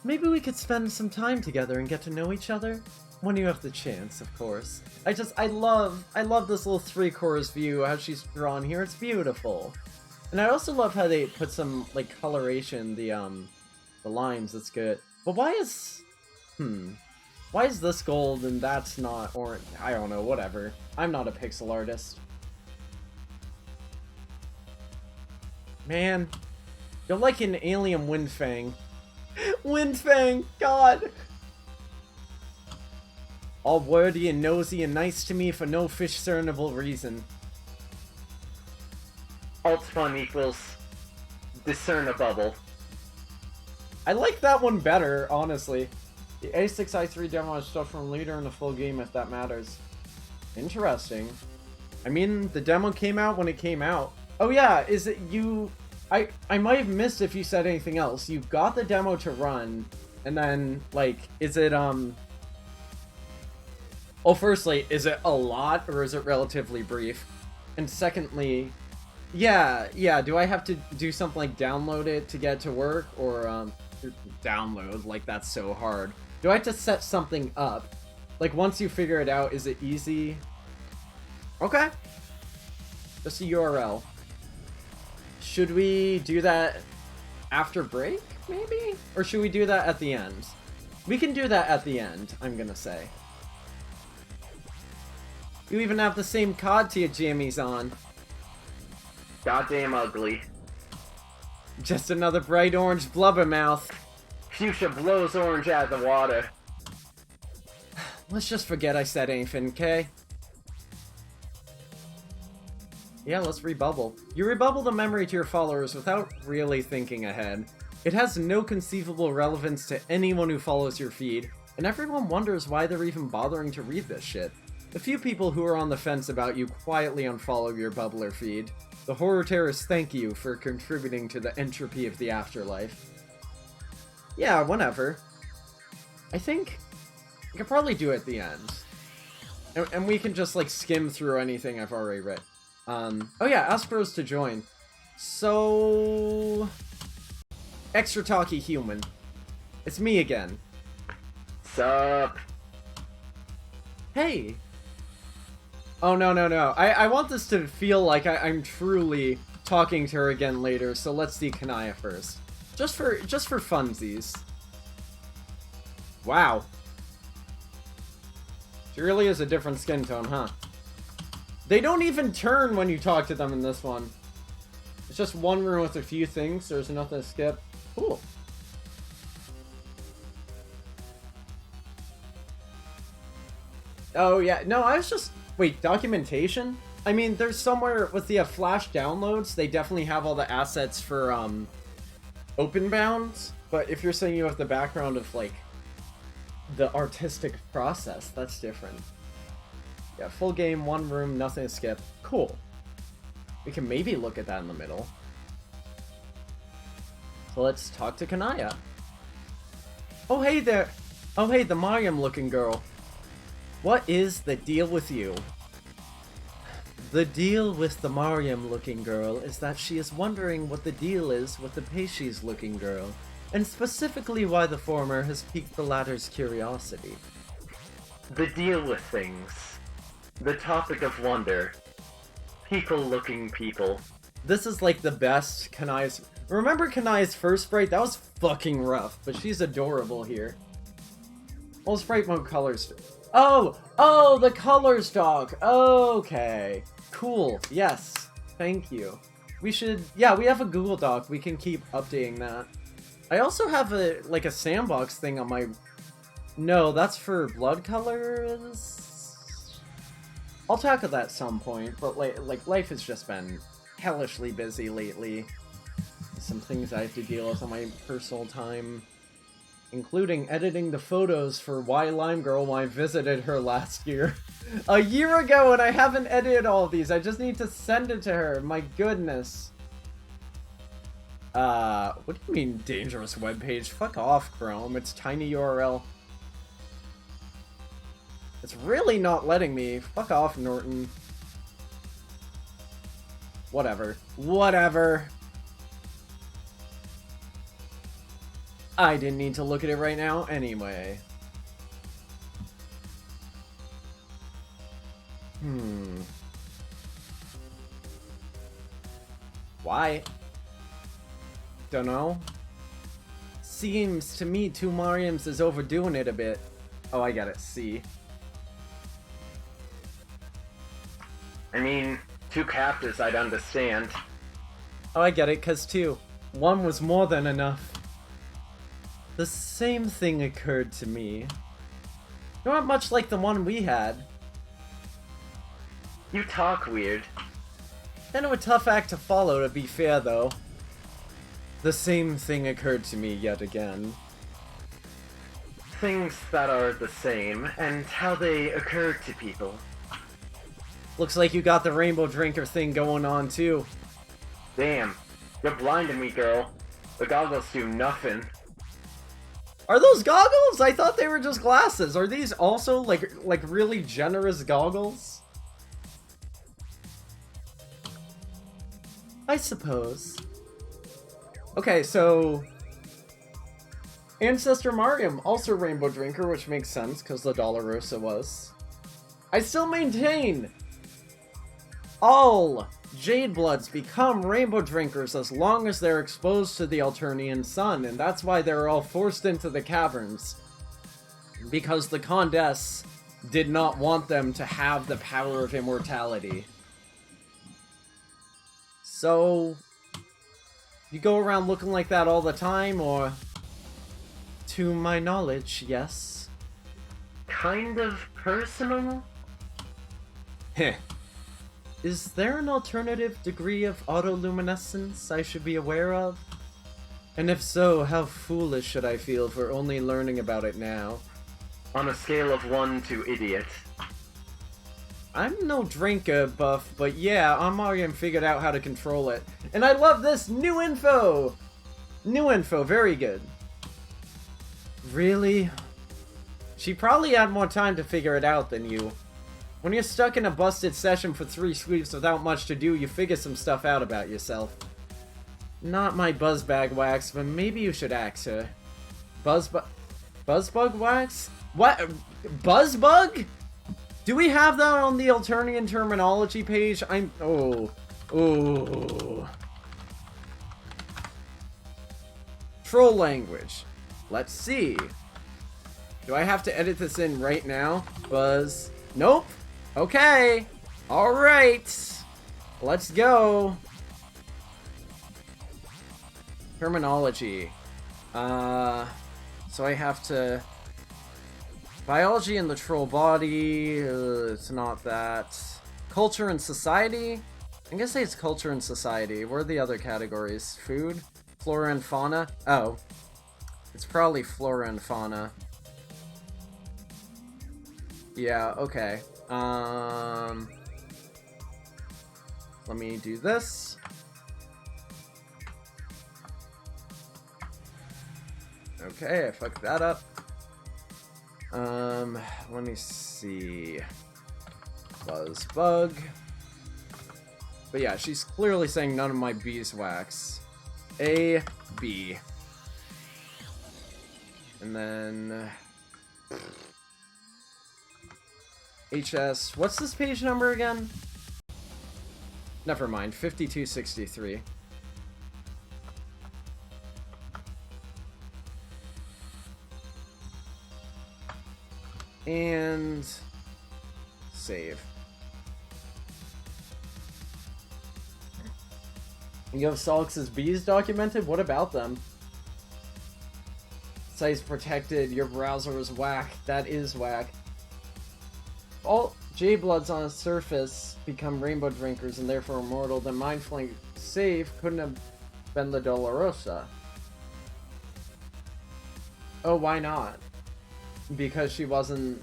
S1: Maybe we could spend some time together and get to know each other? When you have the chance, of course. I love this little three-chorus view, how she's drawn here. It's beautiful. And I also love how they put some, like, coloration, the lines. It's good. But why is this gold and that's not orange? I don't know, whatever. I'm not a pixel artist. Man, you're like an alien Windfang. Windfang, God! All wordy and nosy and nice to me for no discernible reason.
S2: Alt fun equals discernable.
S1: I like that one better, honestly. The A6 I3 demo has stuff from later in the full game if that matters. Interesting. I mean, the demo came out when it came out. Oh yeah, is it you... I might have missed if you said anything else. You got the demo to run, and then, like, is it, well, firstly, is it a lot, or is it relatively brief? And secondly, yeah, do I have to do something like download it to get to work, or, download, like, that's so hard. Do I have to set something up? Like, once you figure it out, is it easy? Okay. Just a URL. Should we do that after break, maybe? Or should we do that at the end? We can do that at the end, I'm gonna say. You even have the same COD to your jammies on.
S2: Goddamn ugly.
S1: Just another bright orange blubbermouth.
S2: Fuchsia blows orange out of the water.
S1: Let's just forget I said anything, okay? Yeah, let's rebubble. You rebubble the memory to your followers without really thinking ahead. It has no conceivable relevance to anyone who follows your feed, and everyone wonders why they're even bothering to read this shit. The few people who are on the fence about you quietly unfollow your bubbler feed. The horror terrorists thank you for contributing to the entropy of the afterlife. Yeah, whenever. I think I could probably do it at the end. And we can just, like, skim through anything I've already read. Oh yeah, ask bros to join. So... Extra talky human. It's me again.
S2: Sup?
S1: Hey! Oh, no. I want this to feel like I'm truly talking to her again later, so let's see Kanaya first. Just for funsies. Wow. She really is a different skin tone, huh? They don't even turn when you talk to them in this one. It's just one room with a few things, so there's nothing to skip. Cool. Oh, yeah. No, I was just... Wait, documentation? I mean, there's somewhere with the Flash downloads, they definitely have all the assets for open bounds, but if you're saying you have the background of like the artistic process, that's different. Yeah, full game, one room, nothing to skip. Cool. We can maybe look at that in the middle. So let's talk to Kanaya. Oh hey there! Oh hey, the Mariam looking girl. What is the deal with you? The deal with the Mariam looking girl is that she is wondering what the deal is with the Peishi's looking girl, and specifically why the former has piqued the latter's curiosity.
S2: The deal with things. The topic of wonder. People looking people.
S1: This is like the best Kanai's... Remember Kanai's first sprite? That was fucking rough, but she's adorable here. Well, sprite mode colors... Oh, the colors dog. Okay. Cool. Yes. Thank you. We should... Yeah, we have a Google Doc. We can keep updating that. I also have a sandbox thing on my... No, that's for blood colors? I'll tackle that some point, but like life has just been hellishly busy lately. Some things I have to deal with on my personal time. Including editing the photos for Why Lime Girl when I visited her last year. A year ago, and I haven't edited all of these. I just need to send it to her. My goodness. What do you mean dangerous webpage? Fuck off, Chrome. It's tiny URL. It's really not letting me. Fuck off, Norton. Whatever. Whatever. I didn't need to look at it right now anyway. Why? Don't know. Seems to me two Mariams is overdoing it a bit. Oh, I got it. C.
S2: I mean, two captives I'd understand.
S1: Oh, I get it, 'cause two. One was more than enough. The same thing occurred to me. Not much like the one we had.
S2: You talk weird.
S1: Kind of a tough act to follow, to be fair, though. The same thing occurred to me yet again.
S2: Things that are the same, and how they occur to people.
S1: Looks like you got the rainbow drinker thing going on, too.
S2: Damn, you're blinding me, girl. The goggles do nothing.
S1: Are those goggles? I thought they were just glasses. Are these also, like really generous goggles? I suppose. Okay, so... Ancestor Mariam, also Rainbow Drinker, which makes sense, because the Dolorosa was. I still maintain! All Jade Bloods become Rainbow Drinkers as long as they're exposed to the Alternian sun, and that's why they're all forced into the caverns. Because the Condess did not want them to have the power of immortality. So... You go around looking like that all the time, or... To my knowledge, yes.
S2: Kind of personal?
S1: Heh. Is there an alternative degree of autoluminescence I should be aware of? And if so, how foolish should I feel for only learning about it now?
S2: On a scale of 1 to idiot.
S1: I'm no drinker buff, but yeah, I'm already figured out how to control it. And I love this new info! New info, very good. Really? She probably had more time to figure it out than you. When you're stuck in a busted session for 3 sweeps without much to do, you figure some stuff out about yourself. Not my buzzbag wax, but maybe you should ask her. Buzzbug wax? What? Buzzbug? Do we have that on the Alternian terminology page? Oh. Troll language. Let's see. Do I have to edit this in right now? Buzz. Nope. Okay. Alright. Let's go. Terminology. So I have to... Biology in the troll body. It's not that. Culture and society? I'm gonna say it's culture and society. What are the other categories? Food? Flora and fauna? Oh. It's probably flora and fauna. Yeah, okay. Let me do this. Okay, I fucked that up. Let me see. Buzz bug. But yeah, she's clearly saying none of my beeswax. A, B. And then... HS. What's this page number again? Never mind. 5263. And... save. You have Solix's bees documented? What about them? Site's protected. Your browser is whack. That is whack. All J-Bloods on a surface become rainbow drinkers and therefore immortal. The Mind Flank save couldn't have been the Dolorosa. Oh, why not? Because she wasn't...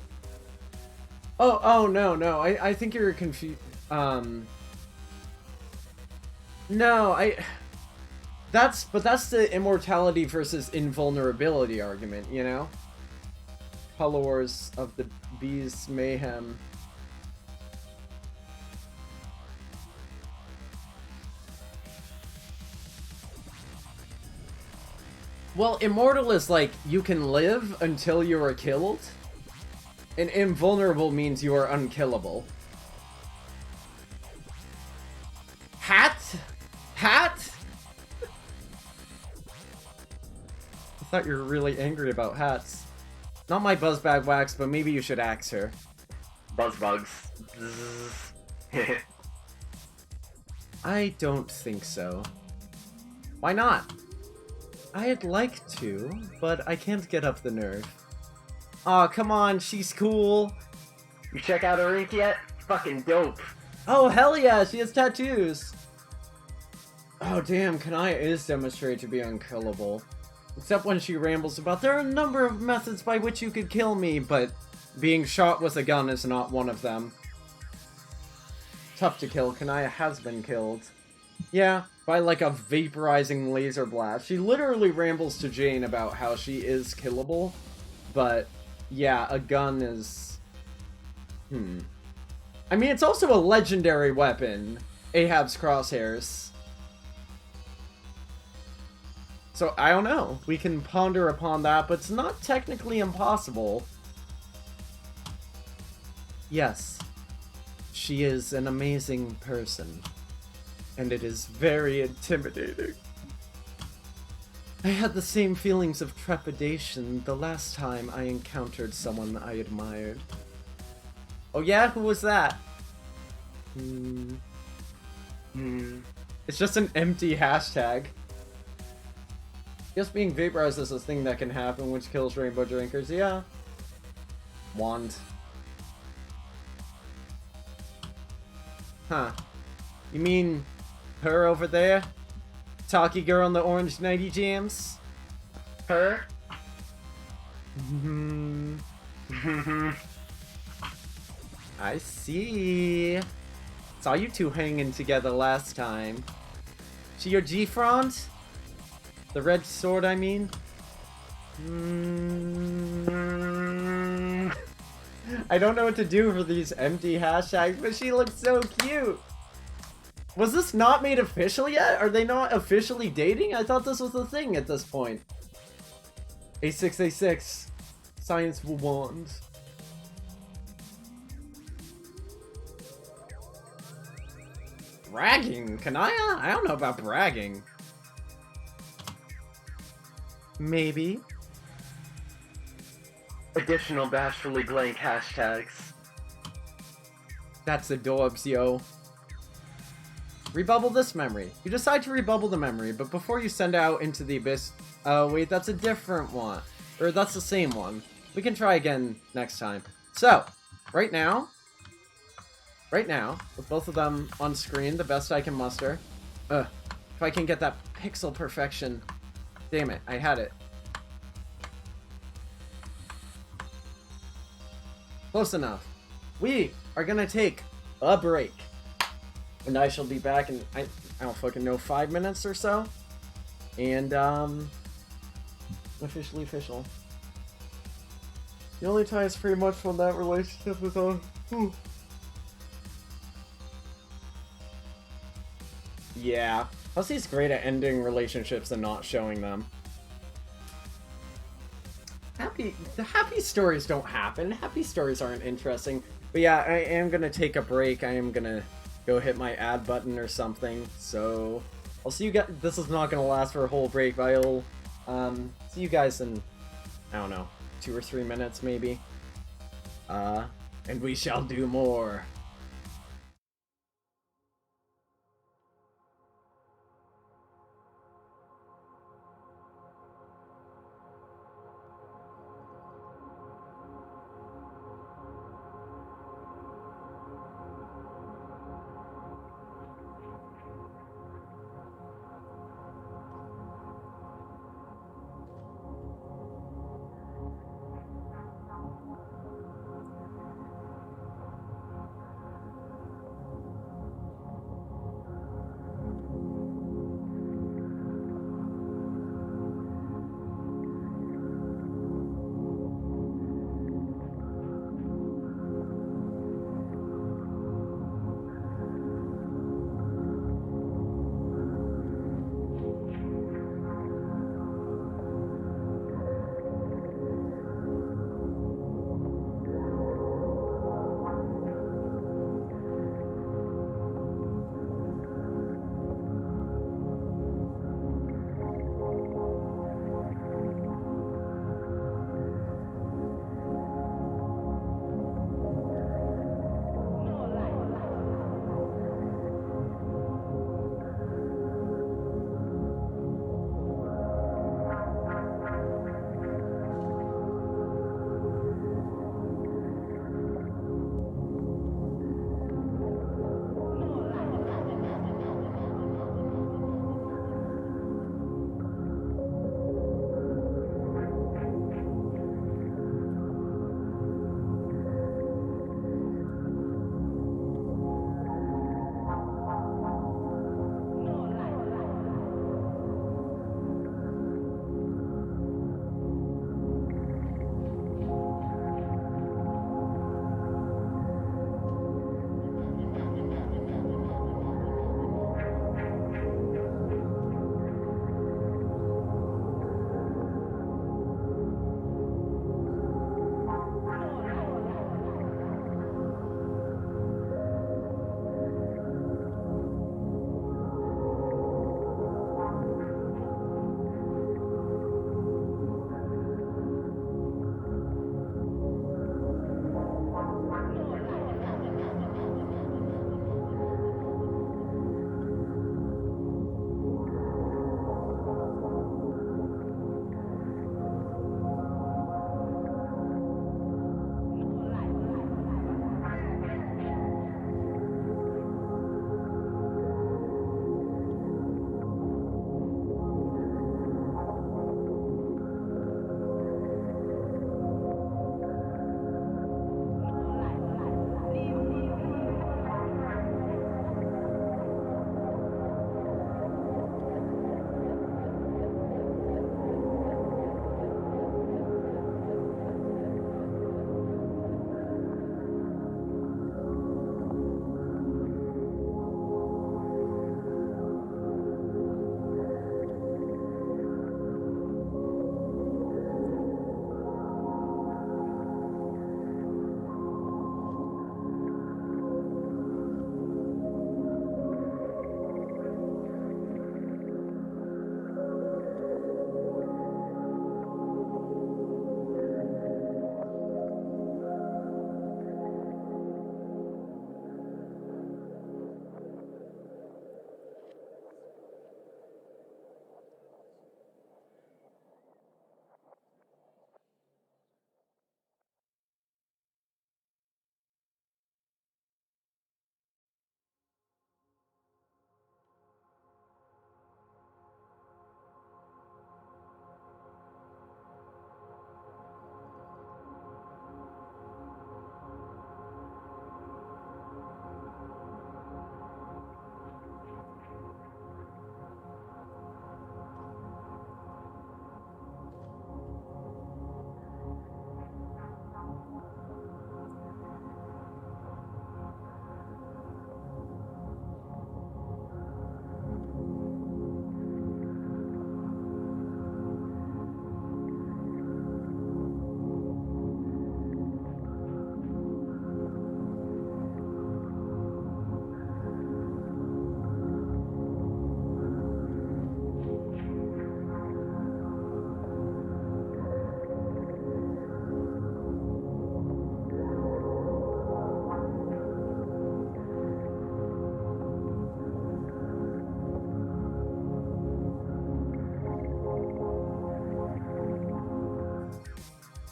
S1: Oh, no. I think you're confused. No, that's the immortality versus invulnerability argument, you know? Followers of the Bees Mayhem. Well, immortal is like, you can live until you are killed, and invulnerable means you are unkillable. Hat? Hat? I thought you were really angry about hats. Not my buzzbag wax, but maybe you should axe her.
S2: Buzzbugs.
S1: I don't think so. Why not? I'd like to, but I can't get up the nerve. Aw, come on, she's cool.
S2: You check out her ink yet? Fucking dope.
S1: Oh, hell yeah, she has tattoos. Oh, damn, Kanaya is demonstrated to be unkillable. Except when she rambles about, there are a number of methods by which you could kill me, but being shot with a gun is not one of them. Tough to kill. Kanaya has been killed. Yeah, by like a vaporizing laser blast. She literally rambles to Jane about how she is killable, but yeah, a gun is... I mean, it's also a legendary weapon. Ahab's crosshairs. So, I don't know. We can ponder upon that, but it's not technically impossible. Yes. She is an amazing person. And it is very intimidating. I had the same feelings of trepidation the last time I encountered someone I admired. Oh yeah? Who was that? It's just an empty hashtag. Guess being vaporized is a thing that can happen, which kills rainbow drinkers. Yeah. Wand. Huh. You mean her over there? Talky girl in the orange nighty jams?
S2: Her?
S1: I see. Saw you two hanging together last time. She your G-Front? The red sword, I mean? I don't know what to do for these empty hashtags, but she looks so cute! Was this not made official yet? Are they not officially dating? I thought this was the thing at this point. A6A6. Science wand. Bragging? Kanaya? I don't know about bragging. Maybe.
S2: Additional bashfully blank hashtags.
S1: That's adorbs, yo. Rebubble this memory. You decide to rebubble the memory, but before you send out into the abyss... Oh, wait, that's a different one. Or that's the same one. We can try again next time. So, right now... right now, with both of them on screen, the best I can muster. If I can get that pixel perfection. Damn it, I had it. Close enough. We are gonna take a break. And I shall be back in, I don't fucking know, 5 minutes or so. And, officially official. The only time it's pretty much when that relationship is on. Yeah. Plus he's great at ending relationships and not showing them. The happy stories don't happen. Happy stories aren't interesting. But yeah, I am gonna take a break. I am gonna go hit my add button or something. So I'll see you guys. This is not gonna last for a whole break, but I'll see you guys in, I don't know, 2 or 3 minutes maybe. And we shall do more.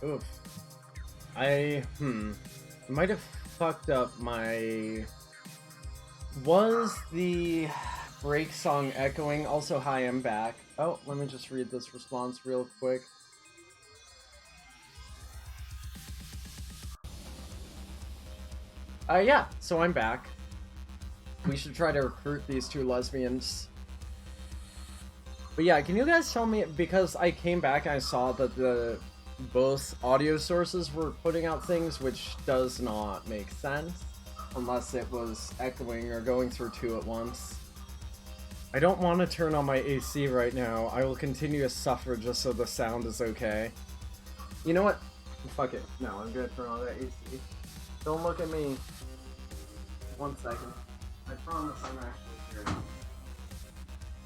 S1: Oof. I might have fucked up my... Was the break song echoing? Also, hi, I'm back. Oh, let me just read this response real quick. Yeah, so I'm back. We should try to recruit these two lesbians. But yeah, can you guys tell me, because I came back and I saw that both audio sources were putting out things, which does not make sense, unless it was echoing or going through two at once. I don't want to turn on my AC right now. I will continue to suffer just so the sound is okay. You know what? Fuck it. No, I'm gonna turn on that AC. Don't look at me. 1 second. I promise I'm actually here.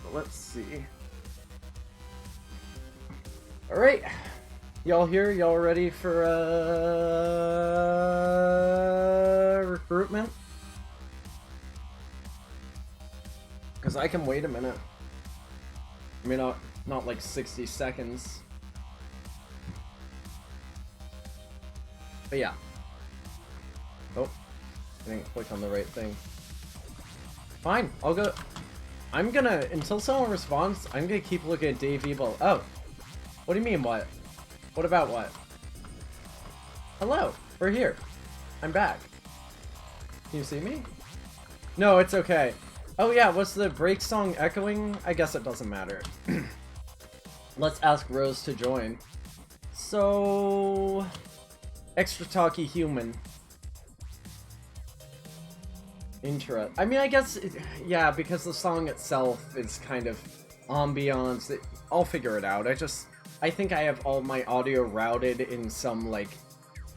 S1: But let's see. Alright. Y'all here? Y'all ready for recruitment? Because I can wait a minute. I mean, not like 60 seconds. But yeah. Oh. I didn't click on the right thing. Fine, I'll go. I'm gonna, until someone responds, I'm gonna keep looking at Dave Ebel. Oh. What do you mean, what? What about what? Hello, we're here. I'm back. Can you see me? No, it's okay. Oh yeah, was the break song echoing? I guess it doesn't matter. Let's ask Rose to join. So... Extra talky human. I mean, I guess, yeah, because the song itself is kind of ambiance. I'll figure it out. I think I have all my audio routed in some, like,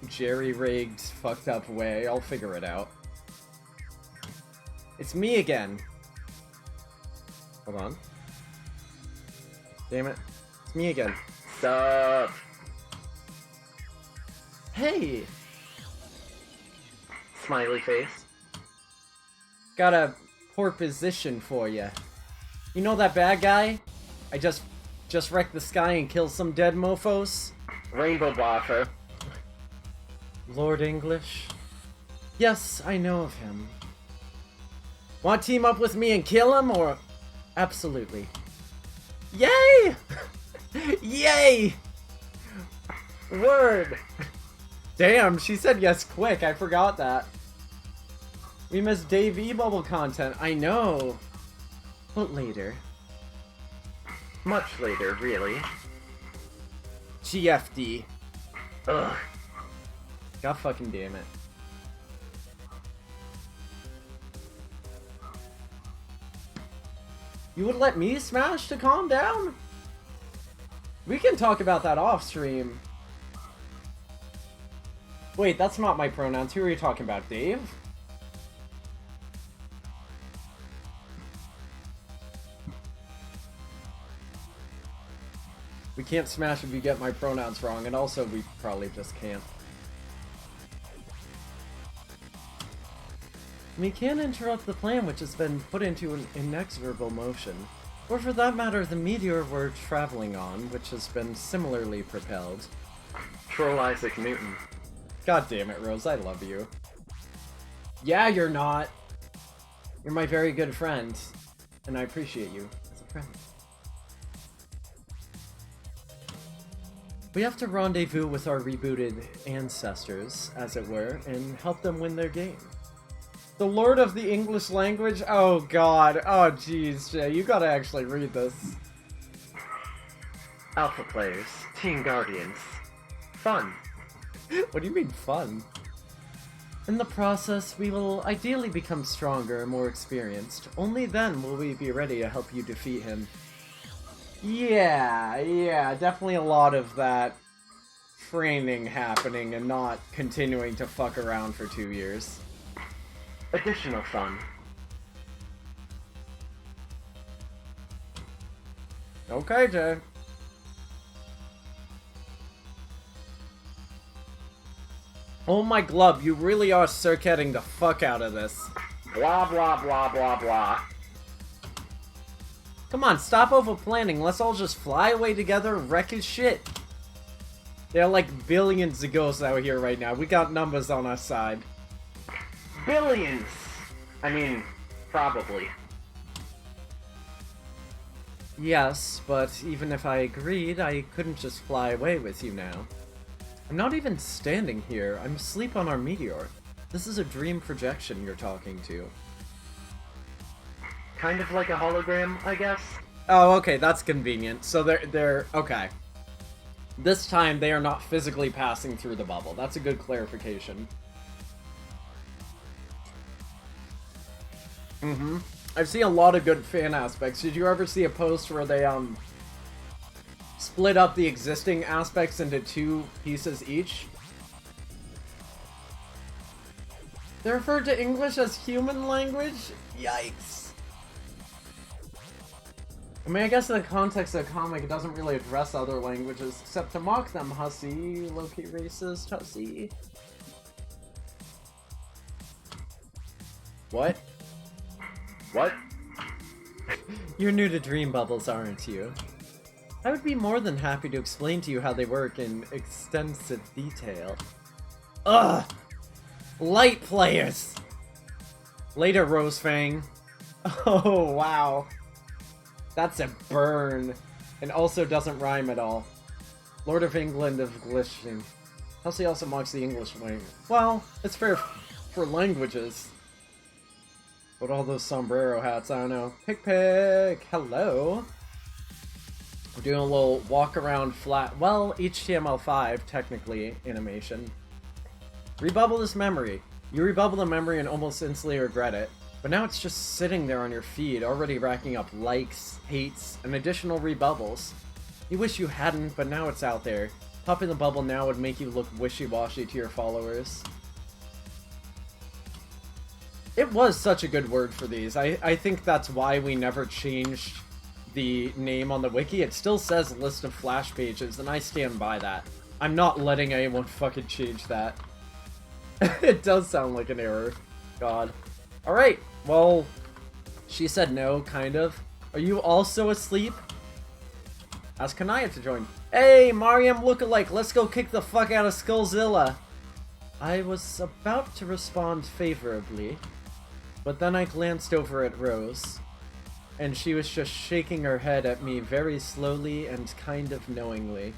S1: jerry-rigged, fucked up way. I'll figure it out. It's me again. Hold on. Damn it. It's me again.
S2: Sup?
S1: Hey!
S2: Smiley face.
S1: Got a poor position for you. You know that bad guy? I just wrecked the sky and killed some dead mofos?
S2: Rainbow Boffer.
S1: Lord English? Yes, I know of him. Want to team up with me and kill him, or... Absolutely. Yay! Yay! Word! Damn, she said yes quick, I forgot that. We missed Dave E-Bubble content, I know. But later.
S2: Much later, really.
S1: GFD.
S2: Ugh.
S1: God fucking damn it. You would let me smash to calm down? We can talk about that off stream. Wait, that's not my pronouns. Who are you talking about, Dave? We can't smash if you get my pronouns wrong, and also we probably just can't. We can't interrupt the plan which has been put into an inexorable motion. Or for that matter, the meteor we're traveling on, which has been similarly propelled.
S2: Troll Isaac Newton.
S1: God damn it, Rose, I love you. Yeah, you're not. You're my very good friend, and I appreciate you as a friend. We have to rendezvous with our rebooted ancestors, as it were, and help them win their game. The Lord of the English language? Oh god. Oh jeez, Jay, you gotta actually read this.
S2: Alpha players. Team Guardians. Fun.
S1: What do you mean, fun? In the process, we will ideally become stronger and more experienced. Only then will we be ready to help you defeat him. Yeah, definitely a lot of that training happening and not continuing to fuck around for 2 years.
S2: Additional fun.
S1: Okay, Jay. Oh my glove, you really are circuiting the fuck out of this.
S2: Blah blah blah blah blah.
S1: Come on, stop over planning. Let's all just fly away together and wreck his shit. There are like billions of ghosts out here right now. We got numbers on our side.
S2: Billions! I mean, probably.
S1: Yes, but even if I agreed, I couldn't just fly away with you now. I'm not even standing here. I'm asleep on our meteor. This is a dream projection you're talking to.
S2: Kind of like a hologram, I guess?
S1: Oh, okay, that's convenient. So they're okay. This time they are not physically passing through the bubble. That's a good clarification. I've seen a lot of good fan aspects. Did you ever see a post where they split up the existing aspects into 2 pieces each? They referred to English as human language? Yikes. I mean, I guess in the context of the comic, it doesn't really address other languages, except to mock them, hussy. Low-key racist, hussy. What?
S2: What?
S1: You're new to dream bubbles, aren't you? I would be more than happy to explain to you how they work in extensive detail. Ugh! Light players! Later, Rosefang. Oh, wow. That's a burn. And also doesn't rhyme at all. Lord of England of Glishing. Hussey also mocks the English language. Well, it's fair for languages. But all those sombrero hats, I don't know. Pick. Hello. We're doing a little walk around flat. Well, HTML5, technically, animation. Rebubble this memory. You rebubble the memory and almost instantly regret it. But now it's just sitting there on your feed, already racking up likes, hates, and additional rebubbles. You wish you hadn't, but now it's out there. Popping the bubble now would make you look wishy-washy to your followers. It was such a good word for these. I think that's why we never changed the name on the wiki. It still says list of flash pages, and I stand by that. I'm not letting anyone fucking change that. It does sound like an error. God. Alright, well, she said no, kind of. Are you also asleep? Ask Kanaya to join. Hey, Mariam lookalike, let's go kick the fuck out of Skullzilla. I was about to respond favorably, but then I glanced over at Rose, and she was just shaking her head at me very slowly and kind of knowingly.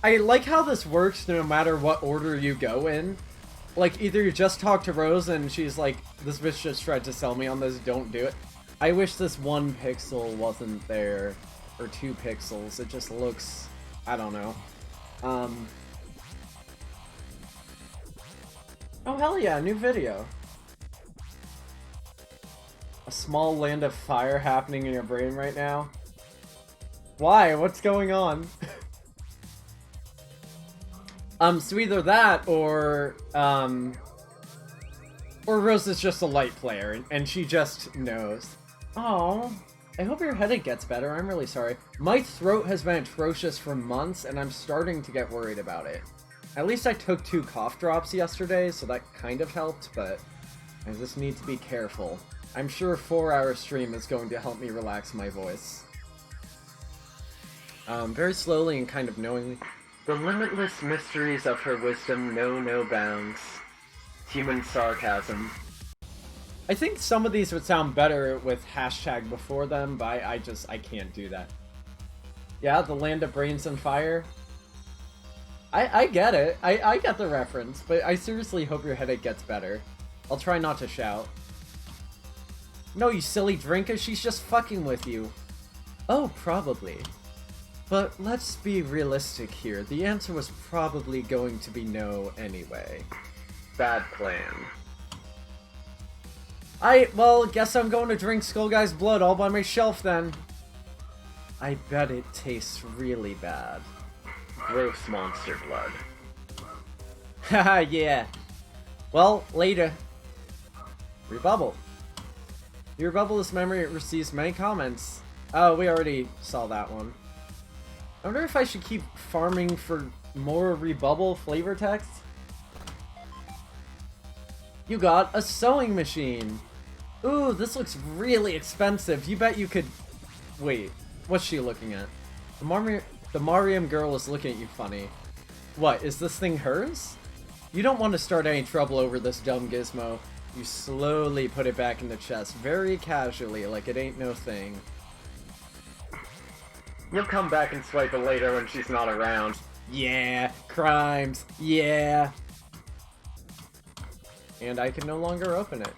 S1: I like how this works no matter what order you go in. Like, either you just talk to Rose and she's like, this bitch just tried to sell me on this, don't do it. I wish this 1 pixel wasn't there, or 2 pixels, it just looks, I don't know. Oh hell yeah, new video. A small land of fire happening in your brain right now. Why? What's going on? So either that, or Rose is just a light player, and she just knows. Oh, I hope your headache gets better, I'm really sorry. My throat has been atrocious for months, and I'm starting to get worried about it. At least I took 2 cough drops yesterday, so that kind of helped, but I just need to be careful. I'm sure a 4-hour stream is going to help me relax my voice. Very slowly and kind of knowingly.
S2: The limitless mysteries of her wisdom know no bounds. Human sarcasm.
S1: I think some of these would sound better with hashtag before them, but I can't do that. Yeah, the land of brains and fire. I get it. I get the reference, but I seriously hope your headache gets better. I'll try not to shout. No, you silly drinker, she's just fucking with you. Oh, probably. But let's be realistic here. The answer was probably going to be no anyway.
S2: Bad plan.
S1: Well, guess I'm going to drink Skullguy's blood all by myself then. I bet it tastes really bad.
S2: Gross monster blood.
S1: Haha, yeah. Well, later. Rebubble. Your bubbleless memory receives many comments. Oh, we already saw that one. I wonder if I should keep farming for more rebubble flavor text? You got a sewing machine! Ooh, this looks really expensive. You bet you could... Wait, what's she looking at? The Mariam girl is looking at you funny. What, is this thing hers? You don't want to start any trouble over this dumb gizmo. You slowly put it back in the chest, very casually, like it ain't no thing.
S2: You'll come back and swipe it later when she's not around.
S1: Yeah, crimes, yeah. And I can no longer open it.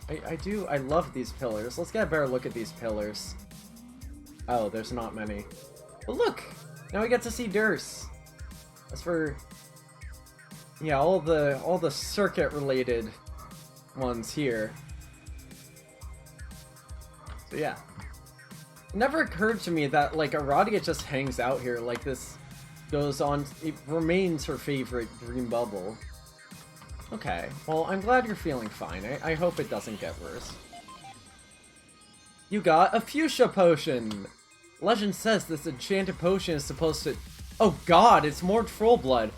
S1: I love these pillars. Let's get a better look at these pillars. Oh, there's not many. But look! Now we get to see Durst. As for... yeah, all the circuit-related ones here. So yeah. It never occurred to me that, like, Aradia just hangs out here, like this goes on... it remains her favorite green bubble. Okay, well, I'm glad you're feeling fine. I hope it doesn't get worse. You got a fuchsia potion! Legend says this enchanted potion is supposed to... oh god, it's more troll blood!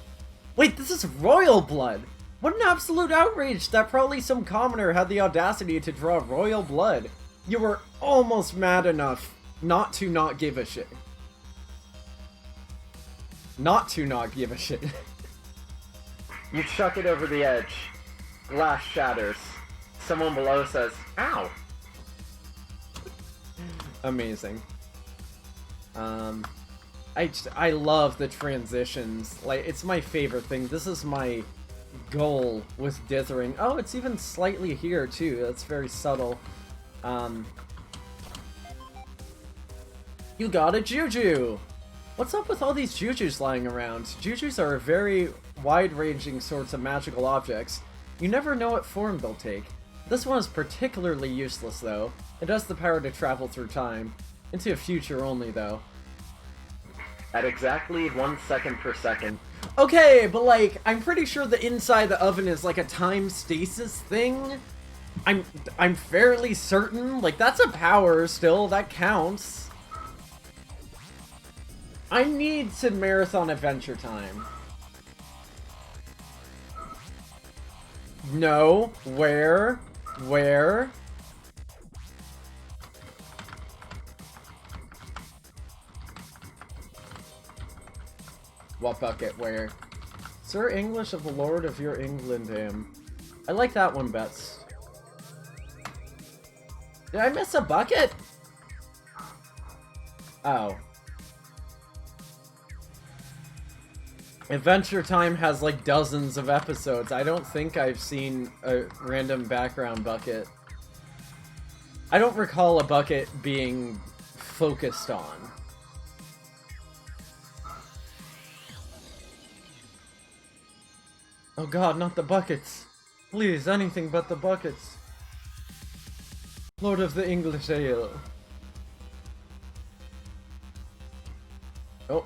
S1: Wait, this is royal blood! What an absolute outrage that probably some commoner had the audacity to draw royal blood. You were almost mad enough not to not give a shit. Not to not give a shit.
S2: You chuck it over the edge. Glass shatters. Someone below says, ow!
S1: Amazing. I love the transitions. Like, it's my favorite thing. This is my goal with dithering. Oh, it's even slightly here, too. That's very subtle. You got a Juju! What's up with all these Jujus lying around? Jujus are very wide-ranging sorts of magical objects. You never know what form they'll take. This one is particularly useless, though. It has the power to travel through time. Into a future only, though.
S2: At exactly 1 second per second.
S1: Okay, but like, I'm pretty sure the inside the oven is like a time stasis thing. I'm fairly certain. Like, that's a power still, that counts. I need to marathon Adventure Time. No, where? Where? What bucket? Where? Sir English of the Lord of your England am. I like that one best. Did I miss a bucket? Oh. Adventure Time has like dozens of episodes. I don't think I've seen a random background bucket. I don't recall a bucket being focused on. Oh god, not the buckets. Please, anything but the buckets. Lord of the English Ale. Oh.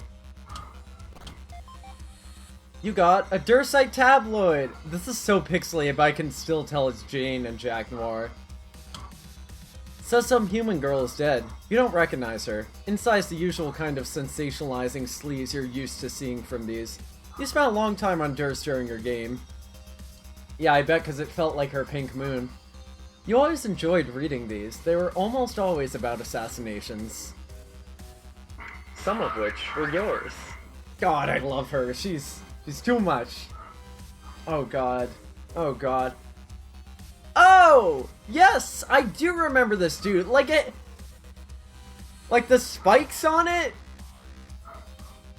S1: You got a Dursite tabloid! This is so pixely, but I can still tell it's Jane and Jack Noir. Says some human girl is dead. You don't recognize her. Inside's the usual kind of sensationalizing sleaze you're used to seeing from these. You spent a long time on Durst during your game. Yeah, I bet because it felt like her pink moon. You always enjoyed reading these. They were almost always about assassinations.
S2: Some of which were yours.
S1: God, I love her. She's too much. Oh god. Oh god. Oh! Yes! I do remember this dude. Like the spikes on it?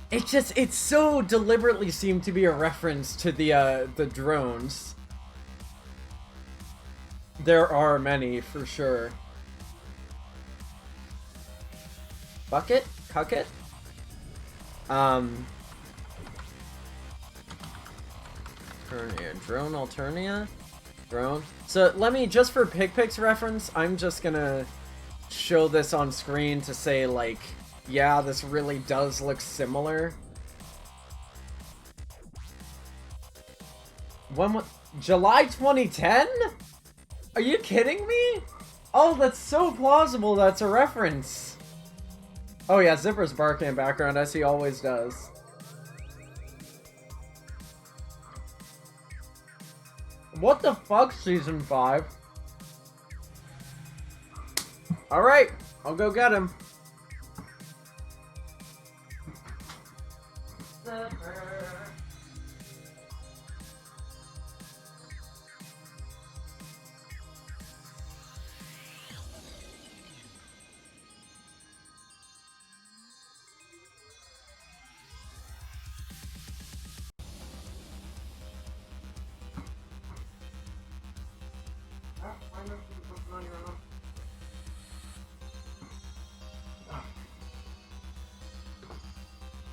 S1: It so deliberately seemed to be a reference to the drones. There are many, for sure. Bucket? Cucket? Alternia. Drone Alternia? Drone? So, let me, just for PigPig's reference, I'm just gonna show this on screen to say, like, yeah, this really does look similar. July 2010? Are you kidding me? Oh, that's so plausible that's a reference. Oh yeah, Zipper's barking in the background, as he always does. What the fuck, Season 5? Alright, I'll go get him.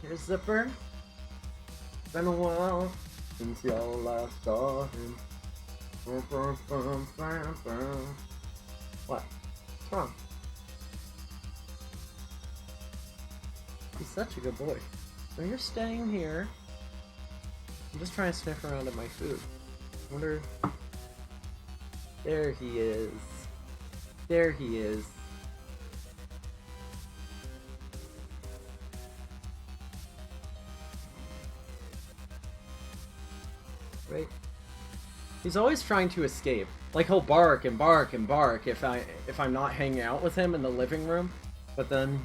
S1: Here's Zipper. Been a while since y'all last saw him. What? What's wrong? He's such a good boy. So you're staying here. I'm just trying to sniff around at my food. Wonder. There he is. There he is. Right? He's always trying to escape. Like he'll bark and bark and bark if I'm not hanging out with him in the living room. But then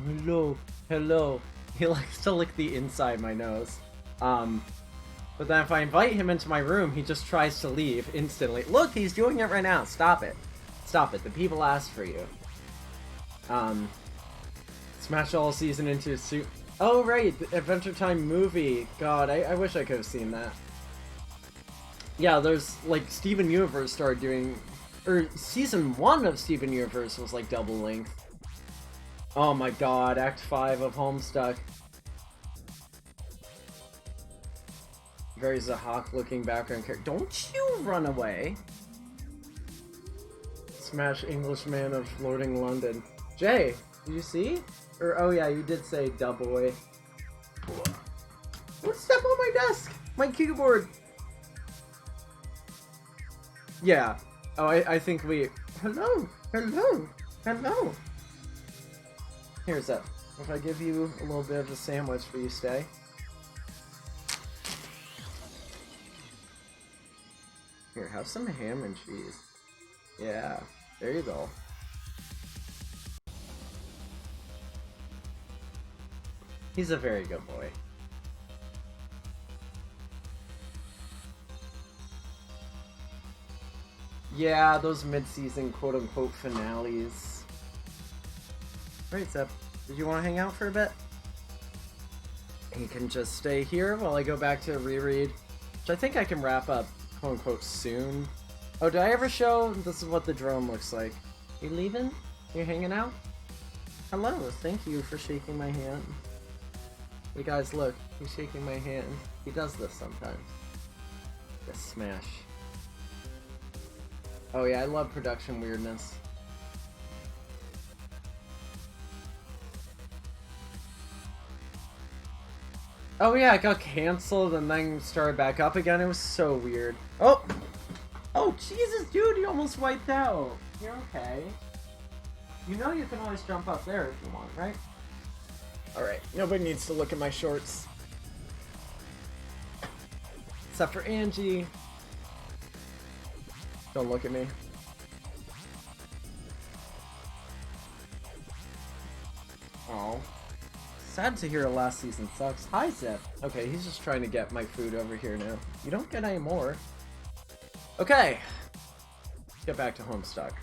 S1: hello. He likes to lick the inside of my nose. But then if I invite him into my room, he just tries to leave instantly. Look, he's doing it right now. Stop it. Stop it. The people asked for you. Smash all season into a suit. Oh, right. The Adventure Time movie. God, I wish I could have seen that. Yeah, there's, like, Steven Universe started doing... Or, Season 1 of Steven Universe was, like, double length. Oh my god, Act 5 of Homestuck. Very Zahak-looking background character. Don't you run away! Smash Englishman of Floating London. Jay, did you see? Or, oh yeah, you did say da boy. What step on my desk? My keyboard! Yeah. Oh, I think we... Hello! Hello! Hello! Here's that. If I give you a little bit of a sandwich, will you stay? Here, have some ham and cheese. Yeah, there you go. He's a very good boy. Yeah, those mid-season quote-unquote finales. Right, Zep. Did you want to hang out for a bit? He can just stay here while I go back to Reread, which I think I can wrap up quote-unquote soon. Oh, did I ever show? This is what the drone looks like. You leaving? You hanging out? Hello, thank you for shaking my hand. You guys, look. He's shaking my hand. He does this sometimes. Just smash. Oh yeah, I love production weirdness. Oh yeah, it got cancelled and then started back up again. It was so weird. Oh! Oh, Jesus, dude, you almost wiped out. You're okay. You know you can always jump up there if you want, right? Alright, nobody needs to look at my shorts. Except for Angie. Don't look at me. Oh. Sad to hear last season sucks. Hi, Zep. Okay, he's just trying to get my food over here now. You don't get any more. Okay. Let's get back to Homestuck.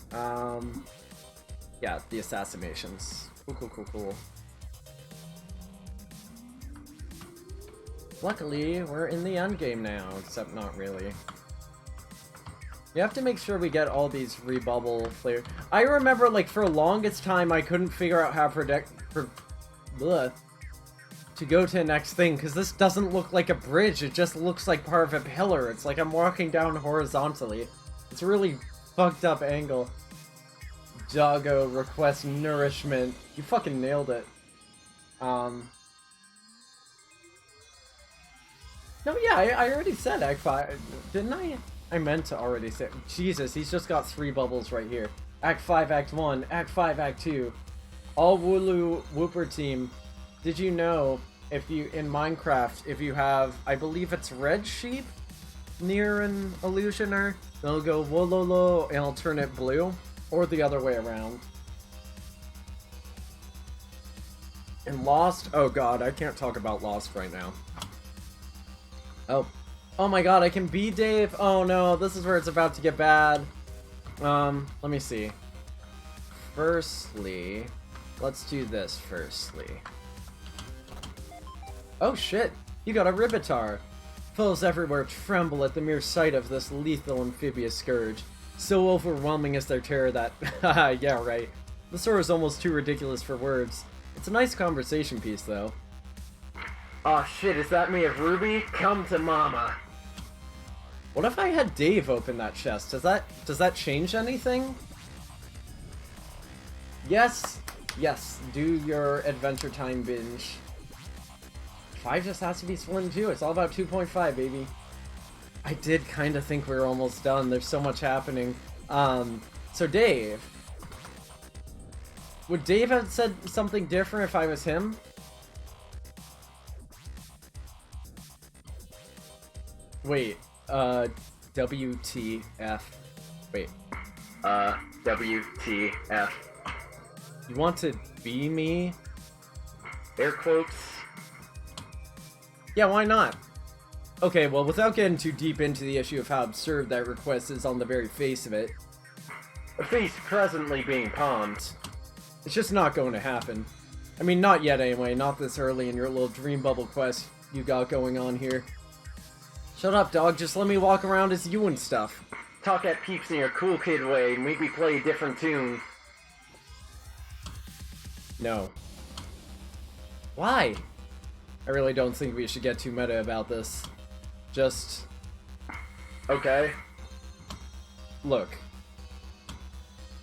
S1: Yeah, the assassinations. Cool. Luckily, we're in the endgame now, except not really. You have to make sure we get all these rebubble flavors. I remember, like, for the longest time, I couldn't figure out how to go to the next thing, because this doesn't look like a bridge, it just looks like part of a pillar. It's like I'm walking down horizontally. It's a really fucked up angle. Doggo requests nourishment. You fucking nailed it. No, yeah, I already said Act 5, didn't I? I meant to already say. Jesus, he's just got 3 bubbles right here. Act 5, Act 1, Act 5, Act 2. All Wooloo Whooper team. Did you know, if you, in Minecraft, if you have, I believe it's red sheep near an illusioner, they'll go wololo and it'll turn it blue, or the other way around. In Lost, oh god, I can't talk about Lost right now. Oh my god, I can be Dave? Oh no, this is where it's about to get bad. Let me see. Firstly, let's do this firstly. Oh shit, you got a Ribbitar. Foes everywhere tremble at the mere sight of this lethal amphibious scourge. So overwhelming is their terror that... yeah, right. The story is almost too ridiculous for words. It's a nice conversation piece, though.
S2: Aw shit, is that me of Ruby? Come to mama.
S1: What if I had Dave open that chest? Does that change anything? Yes. Yes. Do your Adventure Time binge. 5 just has to be split in 2. It's all about 2.5, baby. I did kind of think we were almost done. There's so much happening. So Dave. Would Dave have said something different if I was him? Wait, WTF. Wait.
S2: WTF.
S1: You want to be me?
S2: Air quotes.
S1: Yeah, why not? Okay, well, without getting too deep into the issue of how absurd that request is on the very face of it,
S2: A face presently being pawned.
S1: it's just not going to happen. I mean, not yet anyway, not this early in your little dream bubble quest you got going on here. Shut up, dog, just let me walk around as you and stuff.
S2: Talk at peeps in your cool kid way, make me play a different tune.
S1: No. Why? I really don't think we should get too meta about this. Just...
S2: Okay.
S1: look.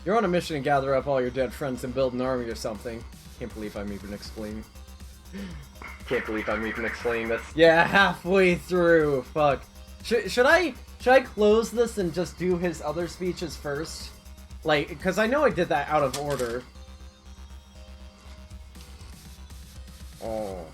S1: You're on a mission to gather up all your dead friends and build an army or something. Can't believe I'm even explaining.
S2: Can't believe I'm even explaining this.
S1: Yeah, halfway through. Fuck. Should I close this and just do his other speeches first? Like, because I know I did that out of order. Oh.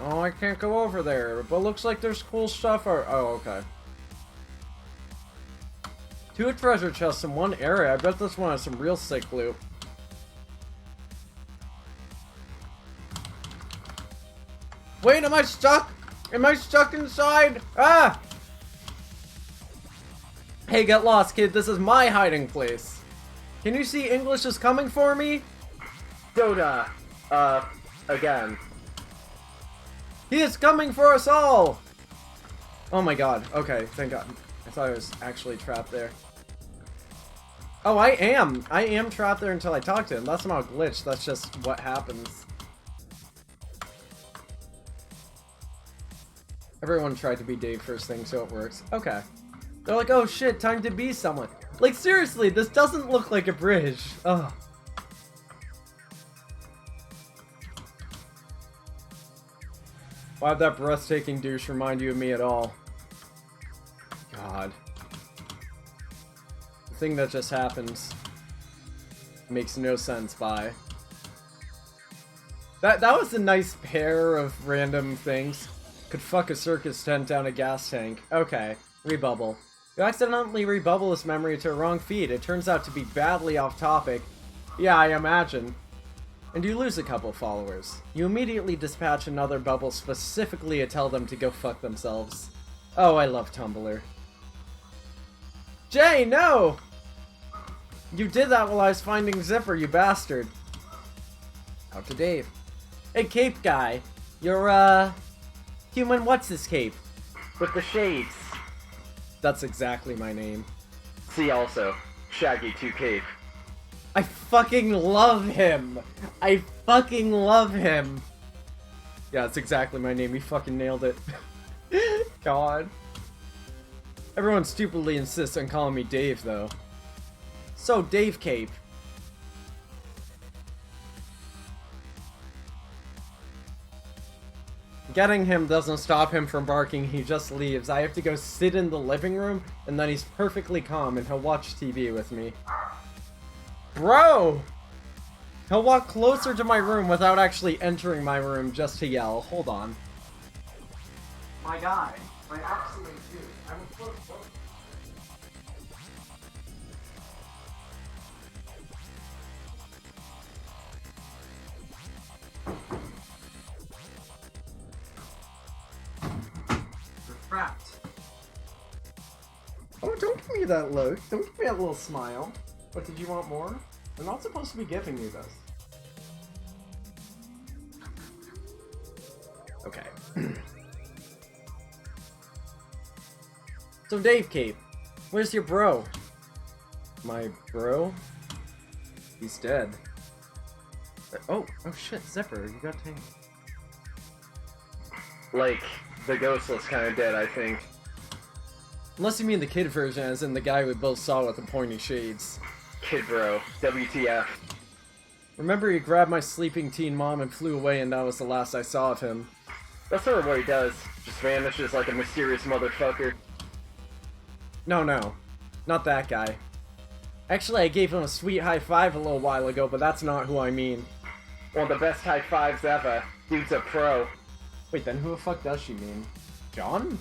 S1: Oh, I can't go over there, but looks like there's cool stuff. Oh, okay. 2 treasure chests in 1 area. I bet this one has some real sick loot. Wait, am I stuck? Am I stuck inside? Ah! Hey, get lost, kid. This is my hiding place. Can you see English is coming for me?
S2: Dota. Again.
S1: He is coming for us all! Oh my god. Okay, thank god. I thought I was actually trapped there. Oh, I am! I am trapped there until I talk to him. That's not a glitch, that's just what happens. Everyone tried to be Dave first thing, so it works. Okay. They're like, oh shit, time to be someone. Like, seriously, this doesn't look like a bridge. Ugh. Why'd that breathtaking douche remind you of me at all? God. The thing that just happens makes no sense, bye. That was a nice pair of random things. Could fuck a circus tent down a gas tank. Okay, rebubble. You accidentally rebubble this memory to a wrong feed. It turns out to be badly off topic. Yeah, I imagine. And you lose a couple followers. You immediately dispatch another bubble specifically to tell them to go fuck themselves. Oh, I love Tumblr. Jay, no! You did that while I was finding Zipper, you bastard. Out to Dave. Hey, Cape Guy. You're, human what's this cape?
S2: With the shades.
S1: That's exactly my name.
S2: See also, Shaggy2Cape.
S1: I fucking love him! I fucking love him! Yeah, that's exactly my name. He fucking nailed it. God. Everyone stupidly insists on calling me Dave, though. So, Dave Cape. Getting him doesn't stop him from barking, he just leaves. I have to go sit in the living room, and then he's perfectly calm, and he'll watch TV with me. Bro! He'll walk closer to my room without actually entering my room just to yell. Hold on. My guy. My absolute dude. I will float. You're trapped. Oh, don't give me that look. Don't give me that little smile. What, did you want more? They're not supposed to be giving you this. Okay. So Dave Cape, where's your bro? My bro? He's dead. Oh shit, Zipper, you got tamed.
S2: Like, the ghostless kind of dead, I think.
S1: Unless you mean the kid version, as in the guy we both saw with the pointy shades.
S2: Kid bro. WTF.
S1: Remember he grabbed my sleeping teen mom and flew away, and that was the last I saw of him.
S2: That's sort of what he does. Just vanishes like a mysterious motherfucker.
S1: No, not that guy. Actually, I gave him a sweet high five a little while ago, but that's not who I mean.
S2: One of the best high fives ever. Dude's a pro.
S1: Wait, then who the fuck does she mean? John?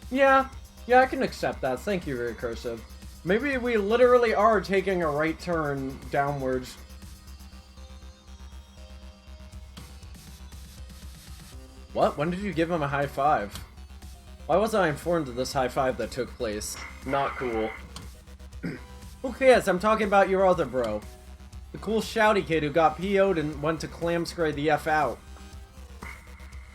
S1: Yeah, I can accept that. Thank you, Recursive. Maybe we literally are taking a right turn downwards. What? When did you give him a high five? Why wasn't I informed of this high five that took place?
S2: Not cool.
S1: Who cares? I'm talking about your other bro. The cool shouty kid who got PO'd and went to clamscray the F out.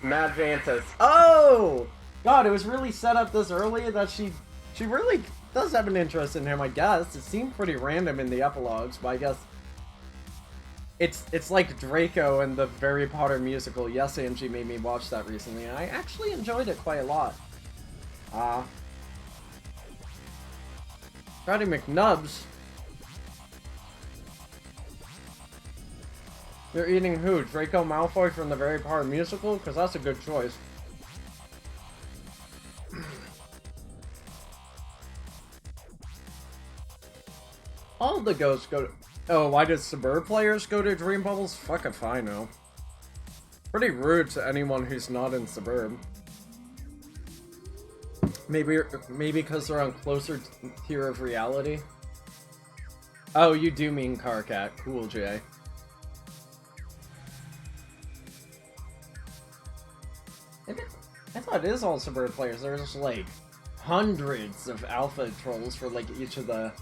S2: Mad Vantas.
S1: Oh! God, it was really set up this early that she really does have an interest in him, I guess. It seemed pretty random in the epilogues, but I guess it's like Draco and the Harry Potter musical. Yes, Angie made me watch that recently, and I actually enjoyed it quite a lot. Scotty McNubbs. You're eating who? Draco Malfoy from the Harry Potter musical? Because that's a good choice. All the ghosts go to... Oh, why did Suburb players go to Dream Bubbles? Fuck if I know. Pretty rude to anyone who's not in Suburb. Maybe because they're on closer tier of reality. Oh, you do mean Carcat. Cool, Jay. I thought it is all Suburb players. There's like hundreds of alpha trolls for like each of the...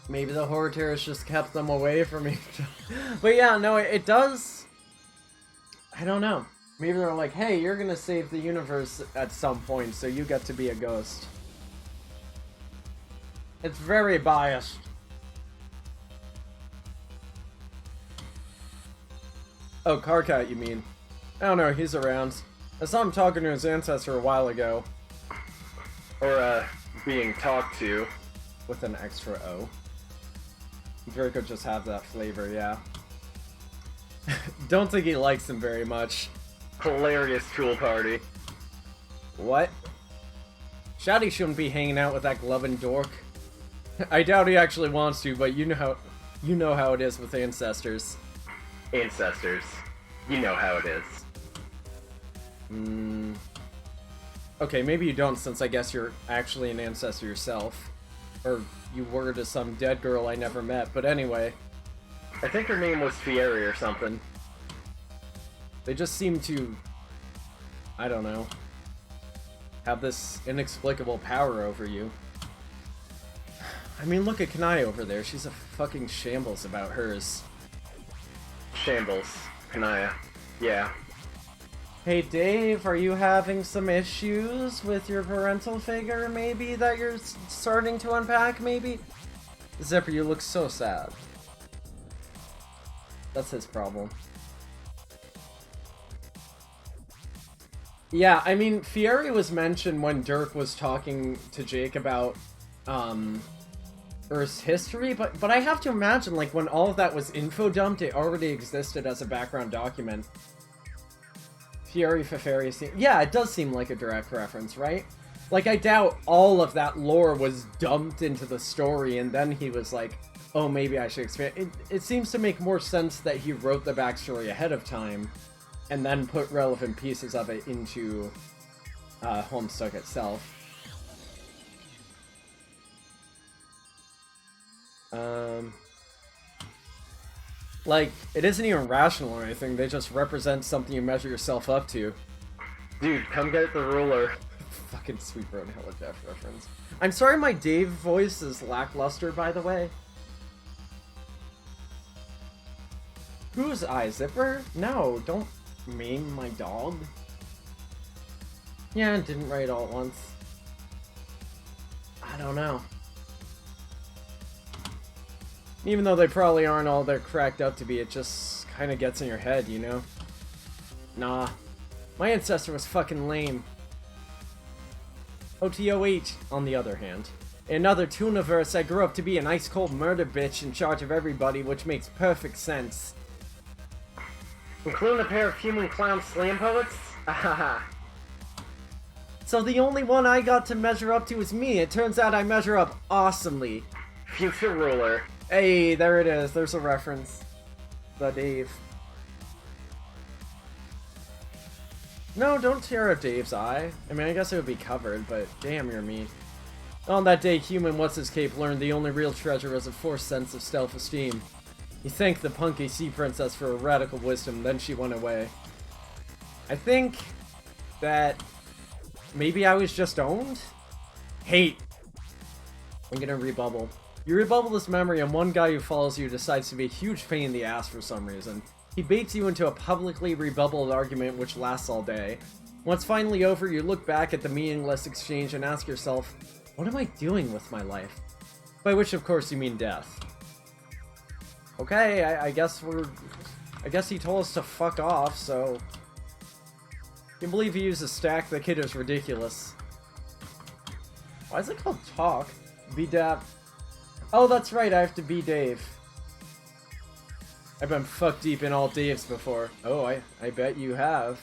S1: Maybe the horror terrorists just kept them away from each other. But yeah, no, it does... I don't know. Maybe they're like, hey, you're gonna save the universe at some point, so you get to be a ghost. It's very biased. Oh, Carcat, you mean? I don't know, he's around. I saw him talking to his ancestor a while ago.
S2: Or, being talked to.
S1: With an extra O. Draco just have that flavor, yeah. Don't think he likes him very much.
S2: Hilarious tool party.
S1: What? Shouty shouldn't be hanging out with that glovin' dork. I doubt he actually wants to, but you know how it is with ancestors.
S2: Ancestors. You know how it is.
S1: Okay, maybe you don't, since I guess you're actually an ancestor yourself. Or you were to some dead girl I never met, but anyway.
S2: I think her name was Fieri or something.
S1: They just seem to... I don't know. Have this inexplicable power over you. I mean, look at Kanai over there. She's a fucking shambles about hers.
S2: Shambles. Kanaya. Yeah.
S1: Hey Dave, are you having some issues with your parental figure, maybe, that you're starting to unpack, maybe? Zipper, you look so sad. That's his problem. Yeah, I mean, Fieri was mentioned when Dirk was talking to Jake about, Earth's history, but I have to imagine, like, when all of that was info dumped, it already existed as a background document. Fieri Feferi, yeah, it does seem like a direct reference, right? Like, I doubt all of that lore was dumped into the story, and then he was like, oh, maybe I should expand. It seems to make more sense that he wrote the backstory ahead of time, and then put relevant pieces of it into Homestuck itself. Like, it isn't even rational or anything, they just represent something you measure yourself up to.
S2: Dude, come get the ruler.
S1: Fucking Sweet Road Hella Jeff reference. I'm sorry my Dave voice is lackluster, by the way. Whose eye? Zipper? No, don't maim my dog. Yeah, I didn't write all at once. I don't know. Even though they probably aren't all they're cracked up to be, it just kind of gets in your head, you know? Nah. My ancestor was fucking lame. OTOH, on the other hand. In another Tooniverse, I grew up to be an ice-cold murder bitch in charge of everybody, which makes perfect sense.
S2: Including a pair of human clown slam poets? Ahaha.
S1: So the only one I got to measure up to is me. It turns out I measure up awesomely.
S2: Future ruler.
S1: Hey, there it is. There's a reference. The Dave. No, don't tear up Dave's eye. I mean, I guess it would be covered, but damn, you're mean. On that day, human What's-His-Cape learned the only real treasure was a forced sense of self-esteem. He thanked the punky sea princess for her radical wisdom, then she went away. I think that maybe I was just owned? Hate. I'm gonna rebubble. You rebubble this memory and one guy who follows you decides to be a huge pain in the ass for some reason. He baits you into a publicly rebubbled argument which lasts all day. Once finally over, you look back at the meaningless exchange and ask yourself, what am I doing with my life? By which, of course, you mean death. Okay, I guess he told us to fuck off, so... I can believe he used a stack. The kid is ridiculous. Why is it called talk? B-dap. Oh, that's right, I have to be Dave. I've been fucked deep in all Daves before. Oh, I bet you have.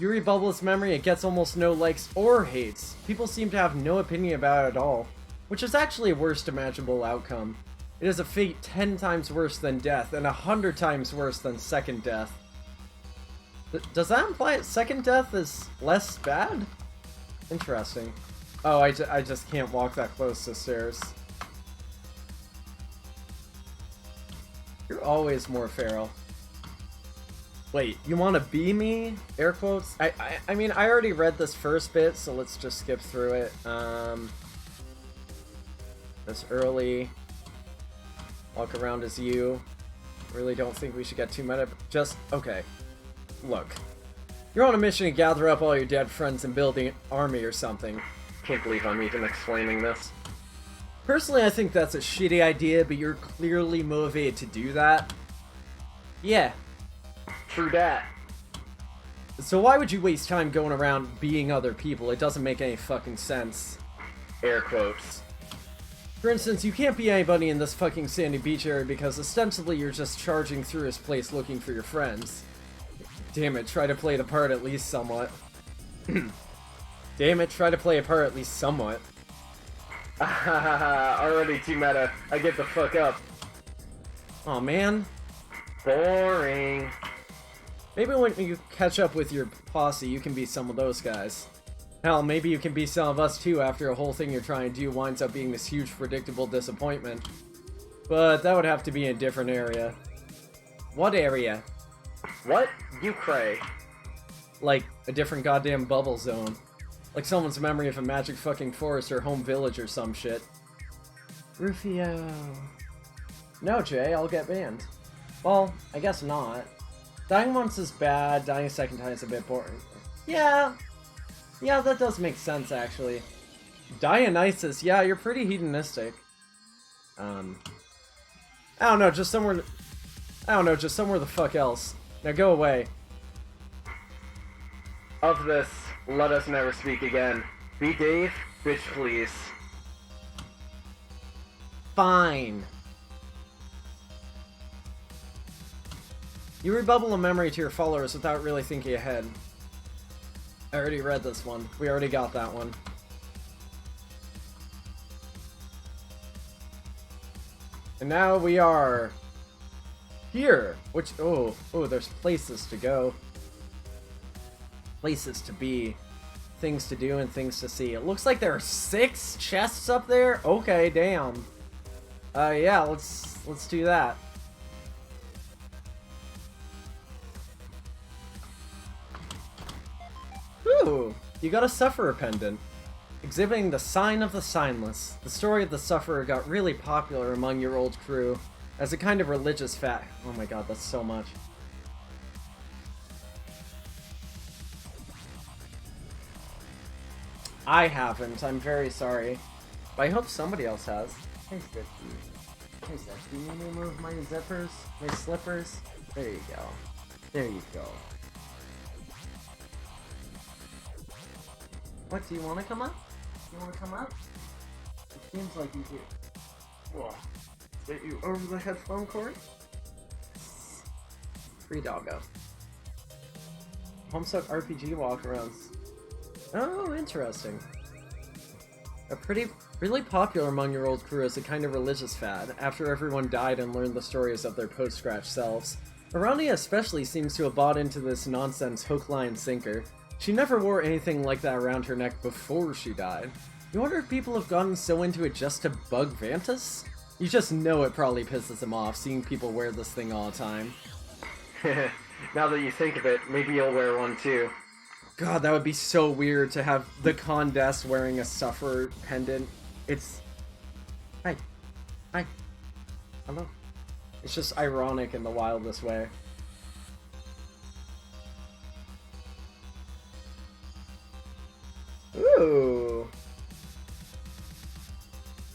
S1: You rebubble this memory, it gets almost no likes or hates. People seem to have no opinion about it at all, which is actually a worst imaginable outcome. It is a fate 10 times worse than death, and 100 times worse than second death. Does that imply second death is less bad? Interesting. Oh, I just can't walk that close to stairs. You're always more feral. Wait, you want to be me? Air quotes? I mean, I already read this first bit, so let's just skip through it. This early. Walk around as you. Really don't think we should get too meta. Just, okay. Look. You're on a mission to gather up all your dead friends and build an army or something.
S2: Can't believe I'm even explaining this.
S1: Personally, I think that's a shitty idea, but you're clearly motivated to do that. Yeah.
S2: True dat.
S1: So why would you waste time going around being other people? It doesn't make any fucking sense.
S2: Air quotes.
S1: For instance, you can't be anybody in this fucking sandy beach area because ostensibly you're just charging through his place looking for your friends. Damn it, try to play the part at least somewhat. Damn it, try to play a part at least somewhat.
S2: Already too meta. I get the fuck up.
S1: Aw, man.
S2: Boring.
S1: Maybe when you catch up with your posse, you can be some of those guys. Hell, maybe you can be some of us too after a whole thing you're trying to do winds up being this huge predictable disappointment. But that would have to be in a different area. What area?
S2: What? You cray.
S1: Like, a different goddamn bubble zone. Like someone's memory of a magic fucking forest or home village or some shit. Rufio. No, Jay, I'll get banned. Well, I guess not. Dying once is bad, dying a second time is a bit boring. Yeah, that does make sense, actually. Dionysus, yeah, you're pretty hedonistic. I don't know, just somewhere the fuck else. Now go away.
S2: Of this, let us never speak again. Be Dave, bitch please.
S1: Fine. You rebubble a memory to your followers without really thinking ahead. I already read this one. We already got that one. And now we are here. Which, oh, there's places to go. Places to be. Things to do and things to see. It looks like there are 6 chests up there? Okay, damn. Yeah, let's do that. Ooh, you got a Sufferer pendant. Exhibiting the sign of the signless. The story of the Sufferer got really popular among your old crew as a kind of religious fact. Oh my god, that's so much. I haven't, I'm very sorry. But I hope somebody else has. Hey, Stitch. Hey, Stitch, do you need me to move my zippers? My slippers? There you go. There you go. What, do you want to come up? You want to come up? It seems like you do. Whoa. Get you over the headphone cord? Free doggo. Homestuck RPG walkarounds. Oh, interesting. Really popular among your old crew as a kind of religious fad, after everyone died and learned the stories of their post-scratch selves. Arania especially seems to have bought into this nonsense hook, line, sinker. She never wore anything like that around her neck before she died. You wonder if people have gotten so into it just to bug Vantus? You just know it probably pisses them off, seeing people wear this thing all the time.
S2: Now that you think of it, maybe you'll wear one too.
S1: God, that would be so weird to have the Condesce wearing a Sufferer pendant. It's... Hi. Hi. Hello. It's just ironic in the wildest way. Ooh.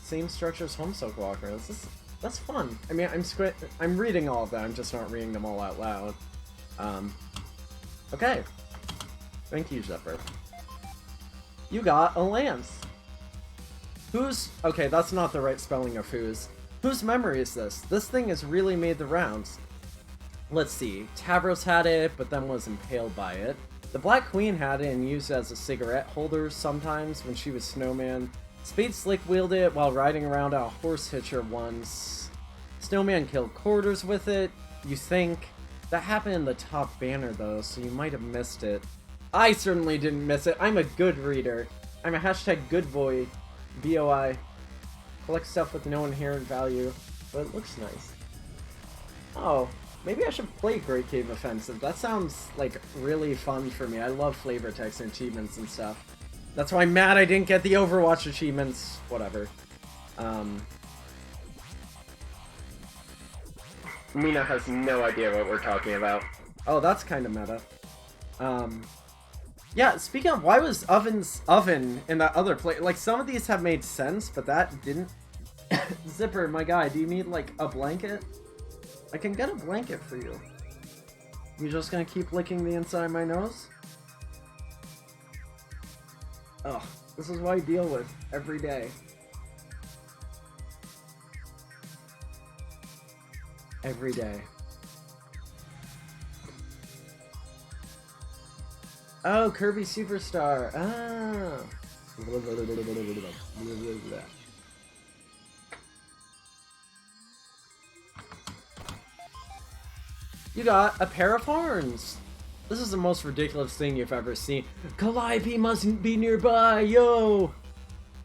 S1: Same structure as Homestuck walkarounds. That's fun. I mean, I'm reading all of that. I'm just not reading them all out loud. Okay. Thank you, Zephyr. You got a lance. Okay, that's not the right spelling of whose. Whose memory is this? This thing has really made the rounds. Let's see. Tavros had it, but then was impaled by it. The Black Queen had it and used it as a cigarette holder sometimes when she was Snowman. Spade Slick wielded it while riding around a horse hitcher once. Snowman killed Quarters with it, you think. That happened in the top banner though, so you might have missed it. I certainly didn't miss it. I'm a good reader. I'm a hashtag good boy. BOI. Collect stuff with no inherent value, but it looks nice. Oh, maybe I should play Great Cave Offensive. That sounds like really fun for me. I love flavor text and achievements and stuff. That's why I'm mad I didn't get the Overwatch achievements. Whatever.
S2: Mina has no idea what we're talking about.
S1: Oh, that's kind of meta. Yeah, speaking of, why was Oven in that other place? Like, some of these have made sense, but that didn't. Zipper, my guy, do you need, like, a blanket? I can get a blanket for you. You just gonna keep licking the inside of my nose? Ugh, this is what I deal with every day. Every day. Oh, Kirby Superstar. Ah. You got a pair of horns. This is the most ridiculous thing you've ever seen. Calliope mustn't be nearby, yo!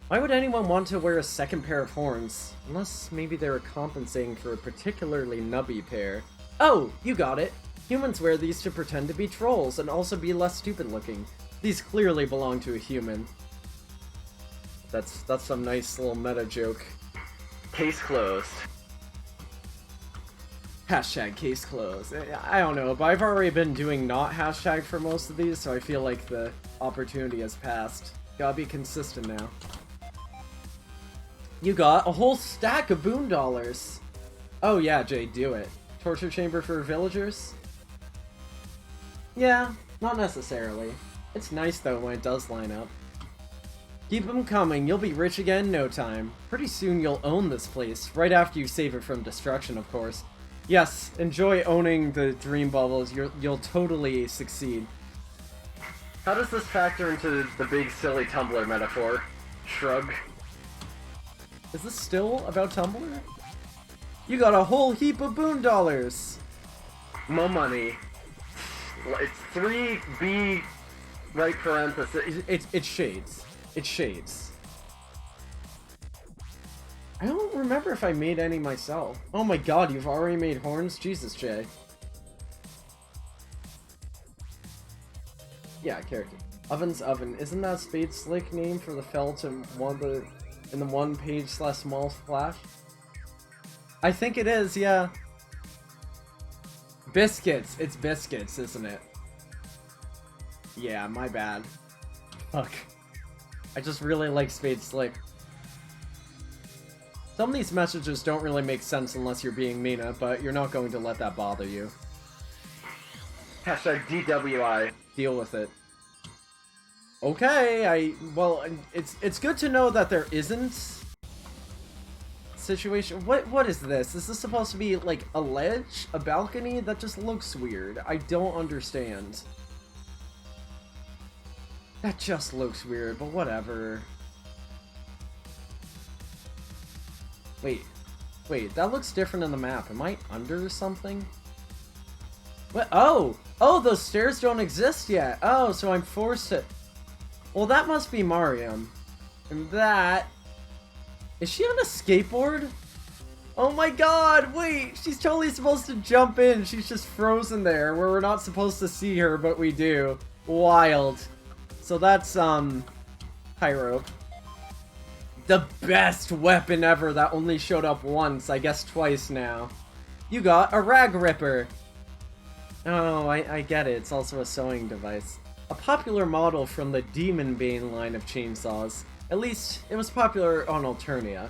S1: Why would anyone want to wear a second pair of horns? Unless maybe they were compensating for a particularly nubby pair. Oh, you got it. Humans wear these to pretend to be trolls and also be less stupid looking. These clearly belong to a human. That's some nice little meta joke.
S2: Case closed.
S1: Hashtag case closed. I don't know, but I've already been doing not hashtag for most of these, so I feel like the opportunity has passed. Gotta be consistent now. You got a whole stack of $boon. Oh yeah, Jay, do it. Torture chamber for villagers? Yeah, not necessarily. It's nice though when it does line up. Keep them coming, you'll be rich again in no time. Pretty soon you'll own this place, right after you save it from destruction, of course. Yes, enjoy owning the dream bubbles, you'll totally succeed.
S2: How does this factor into the big silly Tumblr metaphor? Shrug.
S1: Is this still about Tumblr? You got a whole heap of $boon.
S2: More money. It's 3B right parenthesis.
S1: It's shades. It's shades. I don't remember if I made any myself. Oh my god, you've already made horns? Jesus, Jay. Yeah, character. Oven's Oven. Isn't that Spade Slick name for the felt in the one page / small splash? I think it is, yeah. Biscuits. It's biscuits, isn't it? Yeah, my bad. Fuck. I just really like Spade Slick. Some of these messages don't really make sense unless you're being Mina, but you're not going to let that bother you.
S2: Hashtag DWI.
S1: Deal with it. Okay, well, it's good to know that there isn't situation. What is this? Is this supposed to be like a ledge, a balcony? That just looks weird. I don't understand. That just looks weird, but whatever. Wait, that looks different in the map. Am I under something? What? Oh, those stairs don't exist yet. Oh, so I'm forced to. Well, that must be Mariam. And that... Is she on a skateboard? Oh my god, wait! She's totally supposed to jump in. She's just frozen there, where we're not supposed to see her, but we do. Wild. So that's, high rope. The best weapon ever that only showed up once, I guess twice now. You got a rag ripper. Oh, I get it. It's also a sewing device. A popular model from the Demon Bane line of chainsaws. At least, it was popular on Alternia.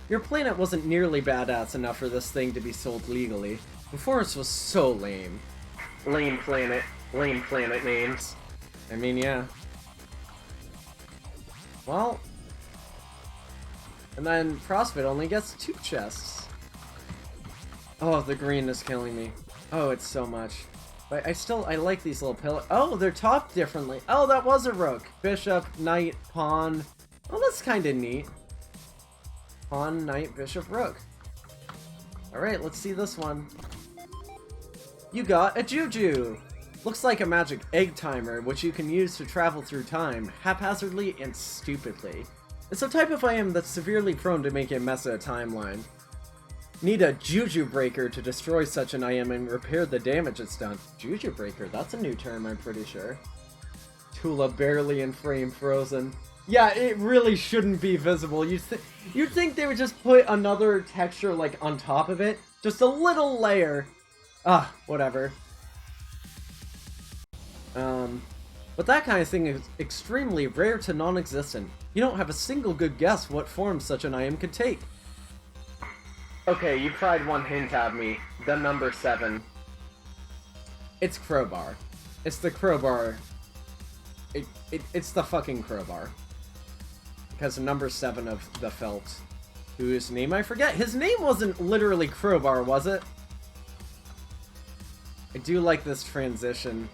S1: Your planet wasn't nearly badass enough for this thing to be sold legally. The forest was so lame.
S2: Lame planet. Lame planet names.
S1: I mean, yeah. Well... And then CrossFit only gets 2 chests. Oh, the green is killing me. Oh, it's so much. But I like these little pillars. Oh, they're topped differently. Oh, that was a rook. Bishop, knight, pawn. Oh, that's kind of neat. Pawn, knight, bishop, rook. Alright, let's see this one. You got a juju. Looks like a magic egg timer, which you can use to travel through time, haphazardly and stupidly. It's a type of item that's severely prone to making a mess of a timeline. Need a Juju Breaker to destroy such an item and repair the damage it's done. Juju Breaker, that's a new term, I'm pretty sure. Tula barely in frame frozen. Yeah, it really shouldn't be visible. You'd think they would just put another texture, like, on top of it. Just a little layer. Ah, whatever. But that kind of thing is extremely rare to non-existent. You don't have a single good guess what form such an item could take.
S2: Okay, you tried one hint at me. The number 7.
S1: It's crowbar. It's the crowbar. It's the fucking crowbar. Because the number 7 of the felt. Whose name I forget. His name wasn't literally crowbar, was it? I do like this transition.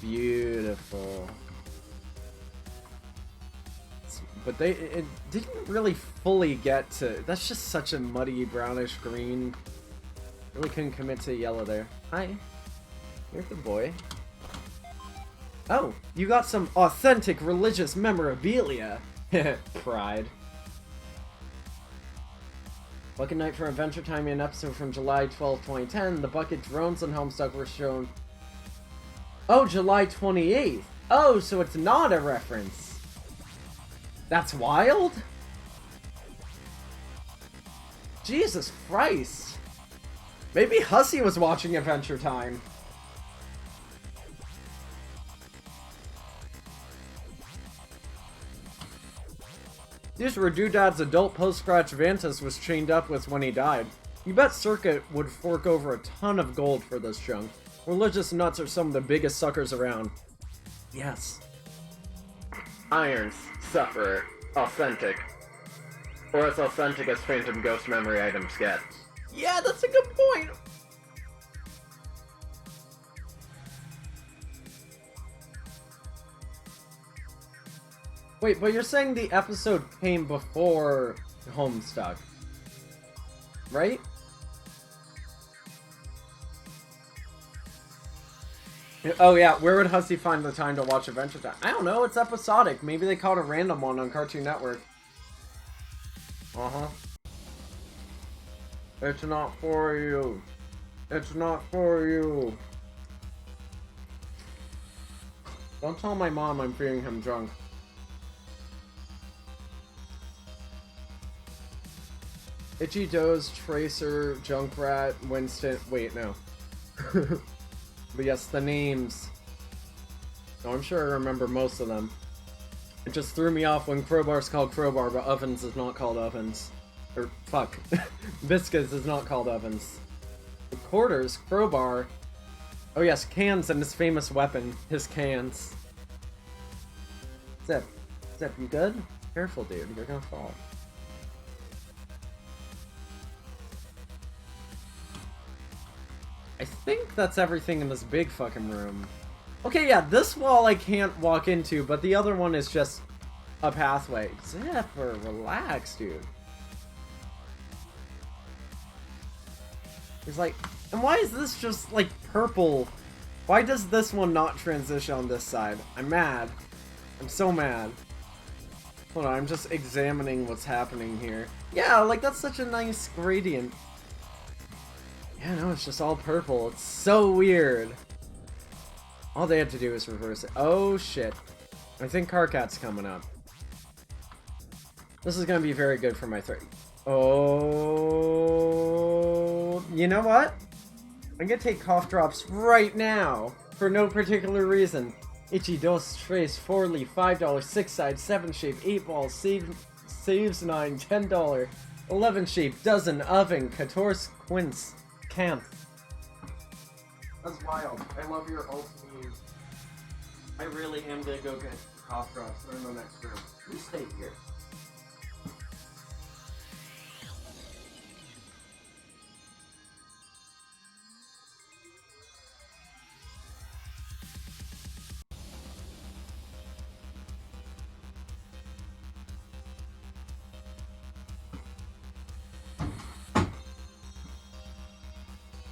S1: Beautiful. But it didn't really fully get to... That's just such a muddy brownish green. Really couldn't commit to yellow there. Hi. You're a good boy. Oh, you got some authentic religious memorabilia. Pride. Bucket Night for Adventure Time in an episode from July 12, 2010. The Bucket drones on Homestuck were shown... Oh, July 28th. Oh, so it's not a reference. That's wild? Jesus Christ. Maybe Hussey was watching Adventure Time. These were Doodad's adult post-scratch Vantas was chained up with when he died. You bet Circuit would fork over a ton of gold for this junk. Religious nuts are some of the biggest suckers around. Yes.
S2: Irons. Sufferer. Authentic. Or as authentic as Phantom Ghost memory items get.
S1: Yeah, that's a good point. Wait, but you're saying the episode came before Homestuck, right? Oh yeah, where would Hussey find the time to watch Adventure Time? I don't know, it's episodic. Maybe they caught a random one on Cartoon Network. Uh-huh. It's not for you. It's not for you. Don't tell my mom I'm feeding him junk. Itchy Doze, Tracer, Junkrat, Winston... Wait, no. But yes, the names. Oh, I'm sure I remember most of them. It just threw me off when Crowbar's called Crowbar, but Ovens is not called Ovens. Or, fuck. Viscous is not called Ovens. The Quarters, Crowbar... Oh yes, cans and his famous weapon, his cans. Zip. Zip, you good? Careful, dude. You're gonna fall. I think that's everything in this big fucking room. Okay, yeah, this wall I can't walk into, but the other one is just a pathway. Zip, or relax, dude. He's like, and why is this just, like, purple? Why does this one not transition on this side? I'm mad. I'm so mad. Hold on, I'm just examining what's happening here. Yeah, like, that's such a nice gradient. Yeah, no, it's just all purple. It's so weird. All they have to do is reverse it. Oh, shit. I think Karkat's coming up. This is gonna be very good for my threat. Oh... You know what? I'm gonna take cough drops right now, for no particular reason. Itchy Dose Trace, 4 leaf, $5, 6 side, 7 shape, 8 balls, saves 9, $10, 11 shape, dozen, oven, 14 quince, camp. That's wild. I love your ult move. I really am gonna go get cough drops. They're in the next room. You stay here.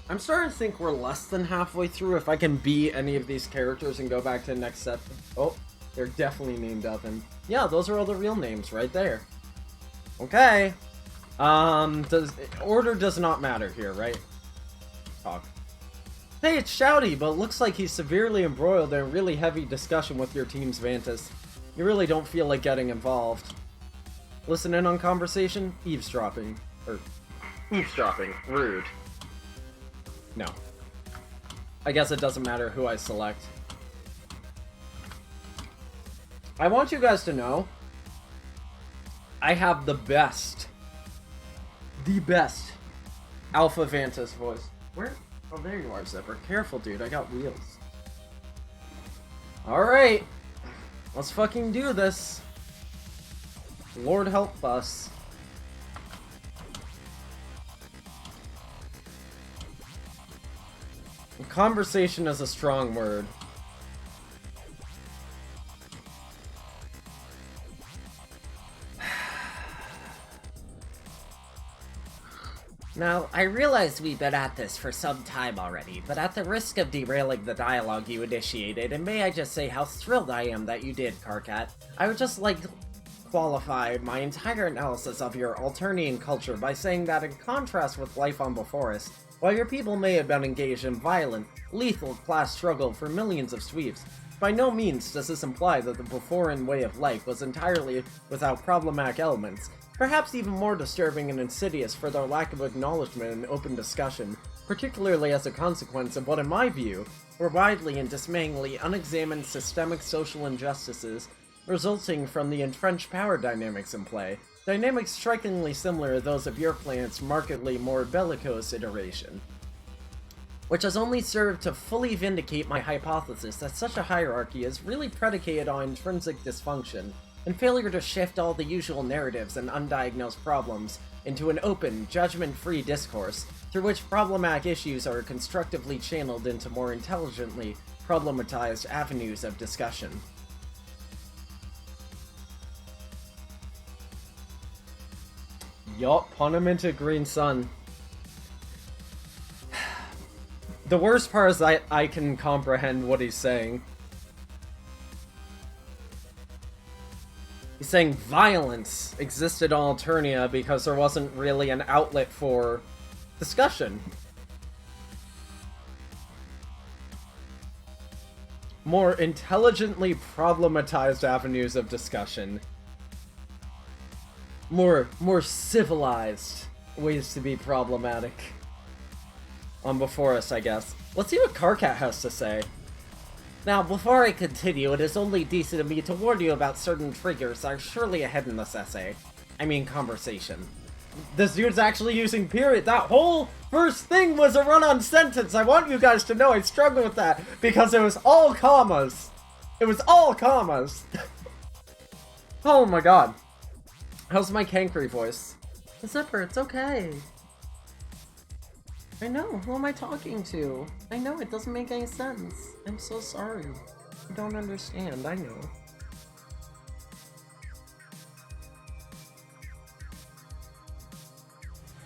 S1: I'm starting to think we're less than halfway through. If I can beat any of these characters and go back to the next set. Oh, they're definitely named Oven. Yeah, those are all the real names right there. Okay. Order does not matter here, right? Talk. Hey, it's Shouty, but it looks like he's severely embroiled in a really heavy discussion with your team's Vantis. You really don't feel like getting involved. Listen in on conversation? Eavesdropping. Or...
S2: Eavesdropping. Rude.
S1: No. I guess it doesn't matter who I select. I want you guys to know I have the best Alpha Vantis voice. Where? Oh, there you are, Zipper. Careful, dude. I got wheels. Alright. Let's fucking do this. Lord help us. Conversation is a strong word.
S4: Now, I realize we've been at this for some time already, but at the risk of derailing the dialogue you initiated, and may I just say how thrilled I am that you did, Karkat, I would just like to qualify my entire analysis of your Alternian culture by saying that in contrast with life on Before-us, while your people may have been engaged in violent, lethal class struggle for millions of sweeps, by no means does this imply that the Beforean way of life was entirely without problematic elements, perhaps even more disturbing and insidious for their lack of acknowledgement and open discussion, particularly as a consequence of what, in my view, were widely and dismayingly unexamined systemic social injustices resulting from the entrenched power dynamics in play, dynamics strikingly similar to those of your planet's markedly more bellicose iteration. Which has only served to fully vindicate my hypothesis that such a hierarchy is really predicated on intrinsic dysfunction, and failure to shift all the usual narratives and undiagnosed problems into an open, judgment-free discourse, through which problematic issues are constructively channeled into more intelligently problematized avenues of discussion.
S1: Yup, pun him into Green Sun. The worst part is I can comprehend what he's saying. He's saying violence existed on Alternia because there wasn't really an outlet for discussion. more intelligently problematized avenues of discussion. More civilized ways to be problematic. Before us, I guess. Let's see what Karkat has to say.
S4: Now, before I continue, it is only decent of me to warn you about certain triggers that are surely ahead in this essay. I mean, conversation.
S1: This dude's actually using period. That whole first thing was a run-on sentence. I want you guys to know I struggled with that because it was all commas. It was all commas. Oh my god. How's my Kankry voice? Zipper, it's okay. I know, who am I talking to? I know, it doesn't make any sense. I'm so sorry. I don't understand, I know.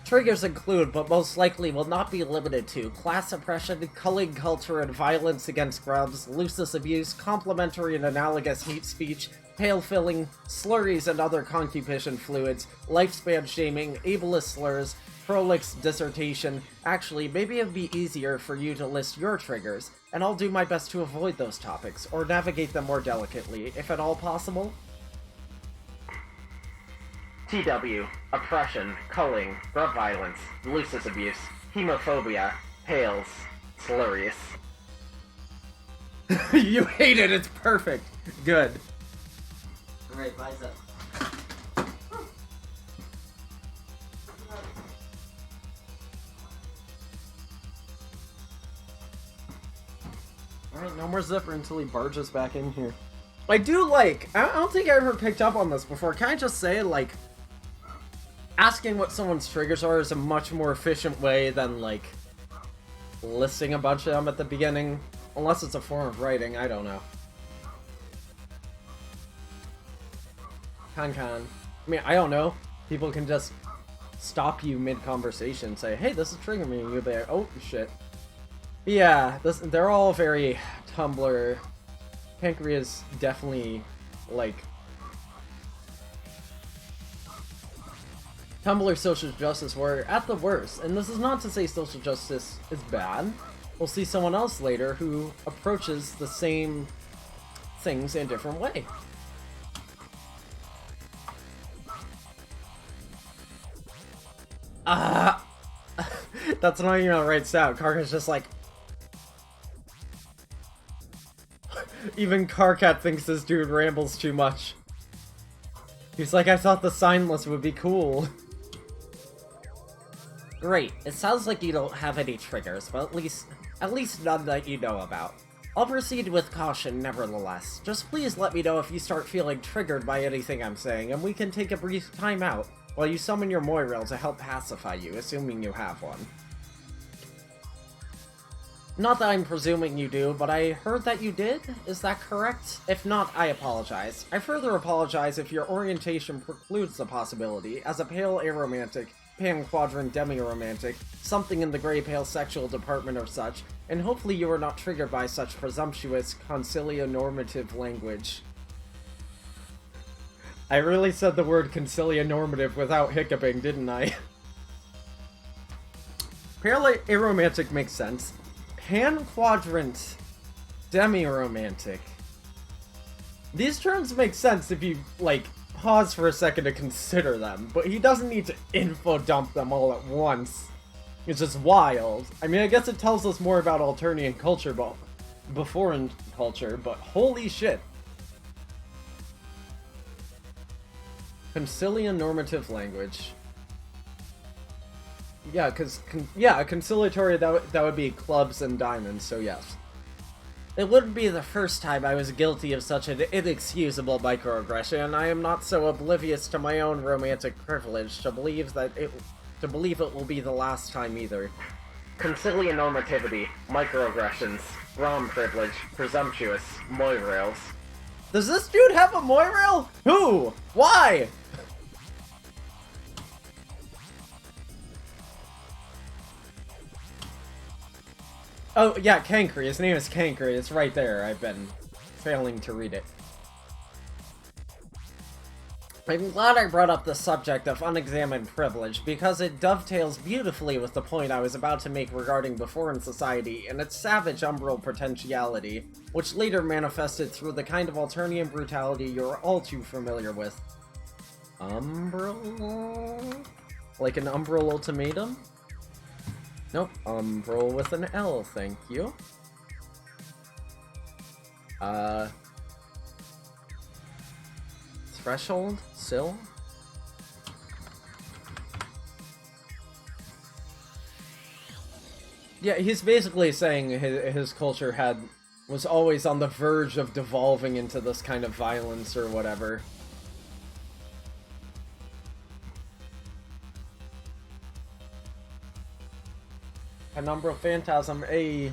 S4: Triggers include, but most likely will not be limited to, class oppression, culling culture and violence against grubs, Lucis abuse, complementary and analogous hate speech, pale filling, slurries and other concupiscence fluids, lifespan shaming, ableist slurs, prolix dissertation. Actually, maybe it'd be easier for you to list your triggers, and I'll do my best to avoid those topics, or navigate them more delicately, if at all possible.
S2: TW, oppression, culling, grub violence, Lucis abuse, hemophobia, pales, slurries.
S1: You hate it, it's perfect. Good.
S4: Alright, bicep.
S1: Alright, no more Zipper until he barges back in here. I do like, I don't think I ever picked up on this before, can I just say, like, asking what someone's triggers are is a much more efficient way than, like, listing a bunch of them at the beginning. Unless it's a form of writing, I don't know. Con. I mean, I don't know. People can just stop you mid-conversation, say, hey, this is triggering me, and you'll be like, oh, shit. Yeah, they're all very Tumblr. Kankry is definitely, like... Tumblr social justice warrior at the worst. And this is not to say social justice is bad. We'll see someone else later who approaches the same things in a different way. That's not even how it writes out. Karkat's just like... Even Karkat thinks this dude rambles too much. He's like, I thought the sign list would be cool.
S4: Great, it sounds like you don't have any triggers, but at least none that you know about. I'll proceed with caution nevertheless. Just please let me know if you start feeling triggered by anything I'm saying, and we can take a brief time out while you summon your Moirail to help pacify you, assuming you have one. Not that I'm presuming you do, but I heard that you did? Is that correct? If not, I apologize. I further apologize if your orientation precludes the possibility, as a pale aromantic, pan-quadrant demi-romantic, something in the gray-pale sexual department or such, and hopefully you are not triggered by such presumptuous concilionormative language. I really said the word concilionormative without hiccuping, didn't I? Pale aromantic makes sense. Pan-quadrant demi-romantic. These terms make sense if you, like, pause for a second to consider them, but he doesn't need to info dump them all at once. It's just wild. I mean, I guess it tells us more about Alternian culture, but before culture, but holy shit. Concilian normative language. Yeah, because, yeah, conciliatory, that would be clubs and diamonds, so yes. It wouldn't be the first time I was guilty of such an inexcusable microaggression, and I am not so oblivious to my own romantic privilege to believe it will be the last time either.
S2: Concilionormativity, microaggressions, ROM privilege, presumptuous, Moirails.
S1: Does this dude have a Moirail? Who? Why? Oh, yeah, Kankry. His name is Kankry. It's right there. I've been failing to read it. I'm glad I brought up the subject of unexamined privilege, because it dovetails beautifully with the point I was about to make regarding the foreign society and its savage umbral potentiality, which later manifested through the kind of Alternian brutality you're all too familiar with. Umbral? Like an umbral ultimatum? Nope, umbral with an L, thank you. Threshold? Sill? Yeah, he's basically saying his culture was always on the verge of devolving into this kind of violence or whatever. Penumbral Phantasm, a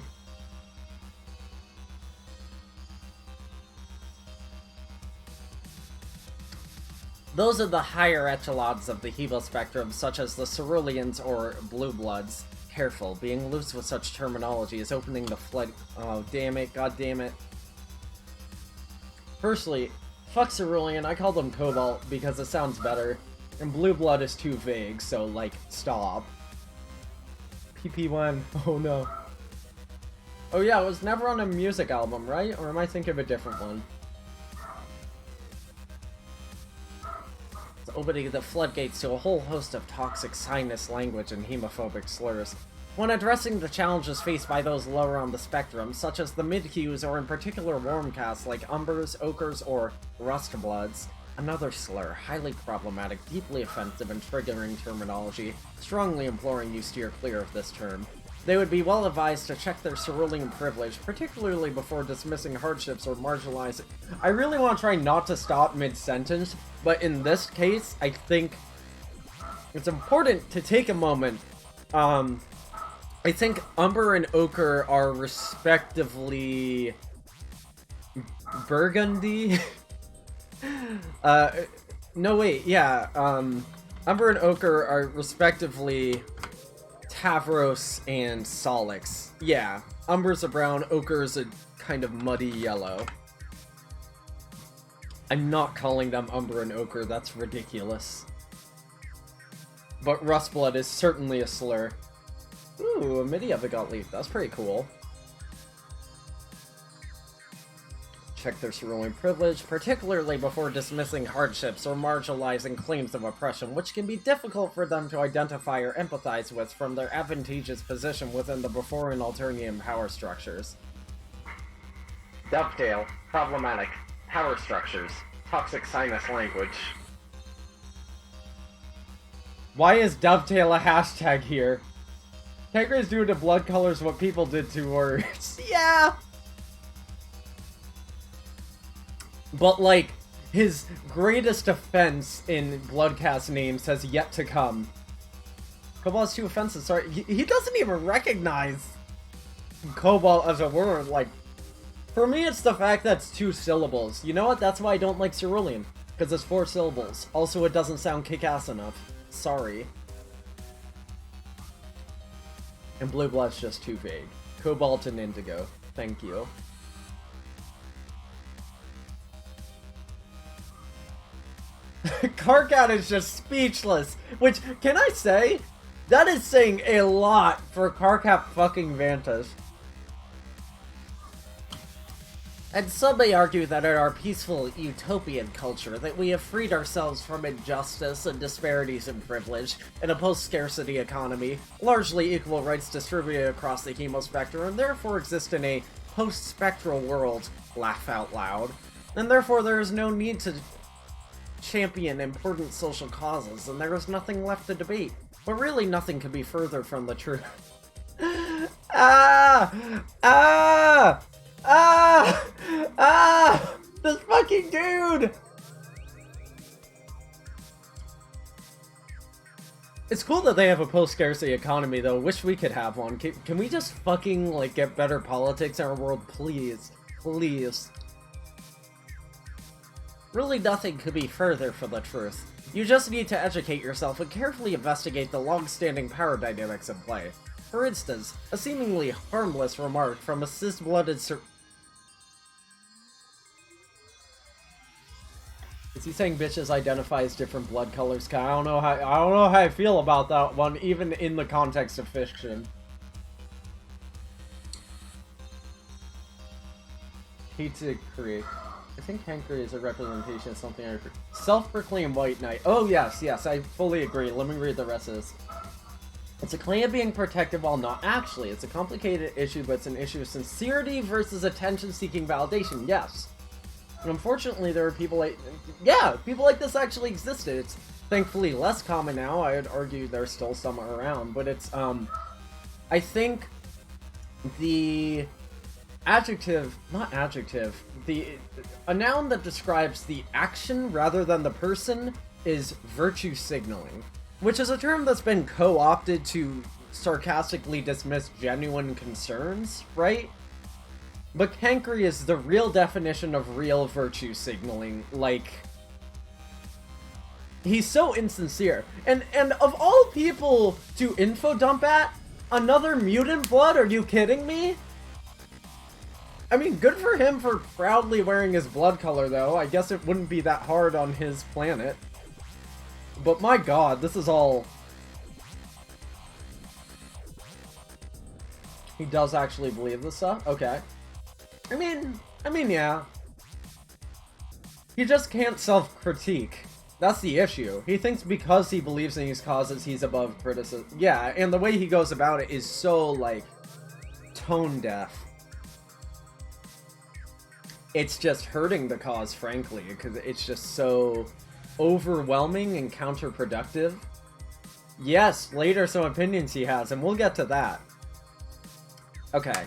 S1: Those are the higher echelons of the Hebo spectrum, such as the Ceruleans or Blue Bloods. Careful, being loose with such terminology is opening the flood. Oh, damn it, god damn it. Firstly, fuck Cerulean, I call them Cobalt because it sounds better. And Blue Blood is too vague, so, like, stop. PP1, oh no. Oh yeah, it was never on a music album, right? Or am I thinking of a different one? Opening the floodgates to a whole host of toxic sinus language and hemophobic slurs. When addressing the challenges faced by those lower on the spectrum, such as the mid-hues or in particular warm castes like Umbers, Ochres, or Rustbloods, another slur, highly problematic, deeply offensive, and triggering terminology, strongly imploring you steer clear of this term. They would be well advised to check their cerulean privilege, particularly before dismissing hardships or marginalizing. I really want to try not to stop mid-sentence, but in this case, I think it's important to take a moment. I think Umber and Ochre are respectively Burgundy. No wait, yeah. Umber and Ochre are respectively Tavros and Solix. Yeah, Umber's a brown, Ochre's a kind of muddy yellow. I'm not calling them Umber and Ochre, that's ridiculous. But Rustblood is certainly a slur. Ooh, a MIDI of it got leaked, that's pretty cool. Check their cerulean privilege, particularly before dismissing hardships or marginalizing claims of oppression, which can be difficult for them to identify or empathize with from their advantageous position within the before and Alternian power structures.
S2: Dovetail, problematic, power structures, toxic sinus language.
S1: Why is Dovetail a hashtag here? Tigers do to blood colors what people did to words. Yeah! But, like, his greatest offense in Bloodcast names has yet to come. Cobalt's too offensive, sorry. He doesn't even recognize Cobalt as a word, like... For me, it's the fact that it's 2 syllables. You know what? That's why I don't like Cerulean. Because it's 4 syllables. Also, it doesn't sound kick-ass enough. Sorry. And Blue Blood's just too vague. Cobalt and Indigo. Thank you. Karkat is just speechless, which, can I say, that is saying a lot for Karkat fucking Vantas. And some may argue that in our peaceful utopian culture that we have freed ourselves from injustice and disparities in privilege in a post-scarcity economy, largely equal rights distributed across the chemospectrum, and therefore exist in a post-spectral world, laugh out loud, and therefore there is no need to champion important social causes, and there is nothing left to debate. But really nothing could be further from the truth. This fucking dude! It's cool that they have a post-scarcity economy, though. Wish we could have one. Can we just fucking, like, get better politics in our world, please? Please. Really nothing could be further from the truth. You just need to educate yourself and carefully investigate the long-standing power dynamics in play. For instance, a seemingly harmless remark from a cis-blooded Is he saying bitches identify as different blood colors? I don't know how I feel about that one, even in the context of fiction. Hate to create. I think Hankery is a representation of something I self-proclaimed white knight. Oh yes, I fully agree. Let me read the rest of this. It's a claim of being protected while not actually. It's a complicated issue, but it's an issue of sincerity versus attention-seeking validation. Yes. And unfortunately, there are people like... Yeah, people like this actually existed. It's thankfully less common now. I would argue there's still some around. But it's, I think the adjective... Not adjective. A noun that describes the action rather than the person is virtue signaling. Which is a term that's been co-opted to sarcastically dismiss genuine concerns, right? But Hankery is the real definition of real virtue signaling. Like, he's so insincere. And of all people to info dump at, another mutant blood? Are you kidding me? I mean, good for him for proudly wearing his blood color, though. I guess it wouldn't be that hard on his planet. But my god, this is all... He does actually believe this stuff? Okay. I mean, yeah. He just can't self-critique. That's the issue. He thinks because he believes in these causes, he's above criticism. Yeah, and the way he goes about it is so, like, tone-deaf. It's just hurting the cause, frankly, because it's just so overwhelming and counterproductive. Yes, later some opinions he has, and we'll get to that. Okay.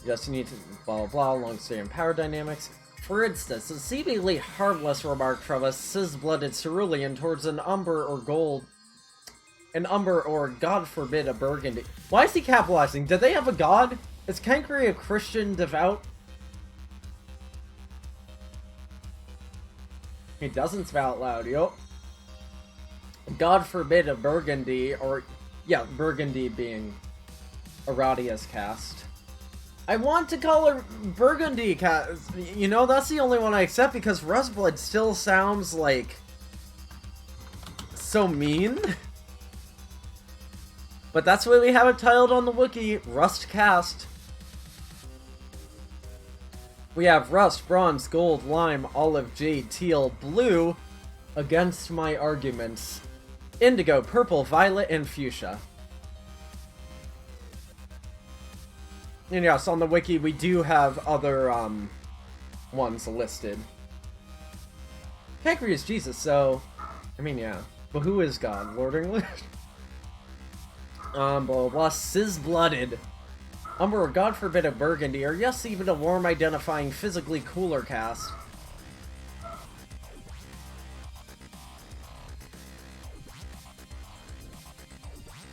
S1: Just need to blah blah blah, long-standing power dynamics. For instance, a seemingly harmless remark from a cis-blooded cerulean towards an umber or gold... An umber or, God forbid, a burgundy. Why is he capitalizing? Did they have a god? Is Hankery a Christian devout? He doesn't spell out loud, yo. God forbid a burgundy, or... Yeah, burgundy being Aradia's cast. I want to call her Burgundy Cat. You know, that's the only one I accept because Rustblood still sounds like so mean. But that's why we have it titled on the wiki, Rust Cast. We have Rust, Bronze, Gold, Lime, Olive, Jade, Teal, Blue against my arguments. Indigo, Purple, Violet, and Fuchsia. And yes, on the wiki we do have other, ones listed. Hankery is Jesus, so... I mean, yeah. But who is God? Lord English? Blah, blah, blah. Cis-blooded. Umber or God forbid a burgundy, or yes, even a warm identifying physically cooler cast.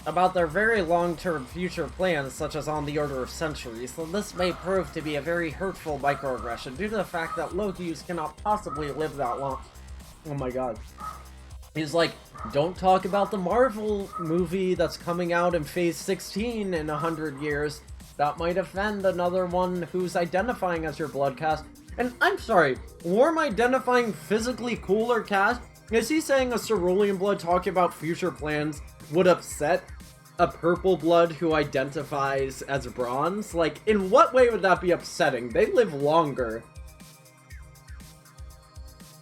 S1: About their very long-term future plans, such as on the order of centuries, so this may prove to be a very hurtful microaggression due to the fact that Lokius cannot possibly live that long. Oh my god. He's like, don't talk about the Marvel movie that's coming out in Phase 16 in 100 years. That might offend another one who's identifying as your blood cast. And I'm sorry, warm identifying physically cooler cast? Is he saying a cerulean blood talking about future plans would upset a purple blood who identifies as bronze? Like, in what way would that be upsetting? They live longer.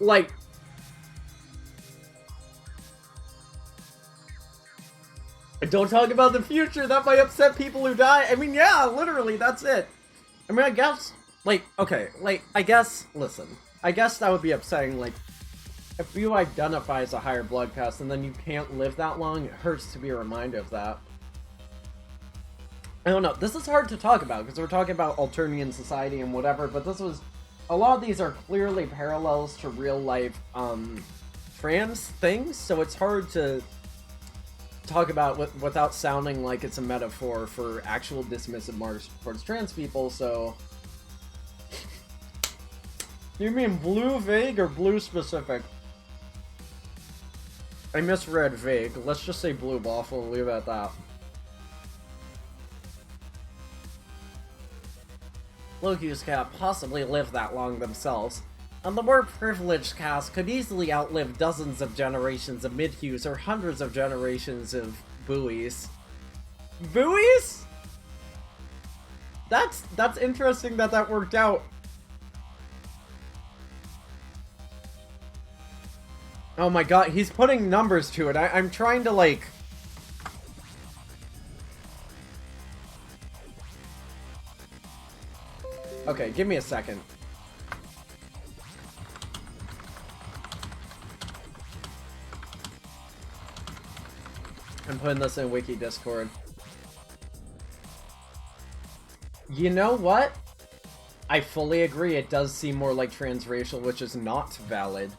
S1: Like... Don't talk about the future, that might upset people who die. I mean, yeah, literally, that's it. I mean, I guess, like, okay, like, I guess, listen. I guess that would be upsetting, like, if you identify as a higher blood cast and then you can't live that long, it hurts to be reminded of that. I don't know, this is hard to talk about, because we're talking about Alternian society and whatever, but this was... A lot of these are clearly parallels to real-life, trans things, so it's hard to talk about without sounding like it's a metaphor for actual dismissive marks towards trans people, so... You mean blue vague or blue specific? I misread vague. Let's just say blue waffle and leave it at that. Lokius cannot possibly live that long themselves.
S4: And the more privileged cast could easily outlive dozens of generations of Midhues or hundreds of generations of buoys. Buoys? That's interesting that that worked out. Oh my god, he's putting numbers to it. I'm trying to, like... Okay, give me a second. I'm putting this in Wiki Discord. You know what? I fully agree, it does seem more like transracial, which is not valid.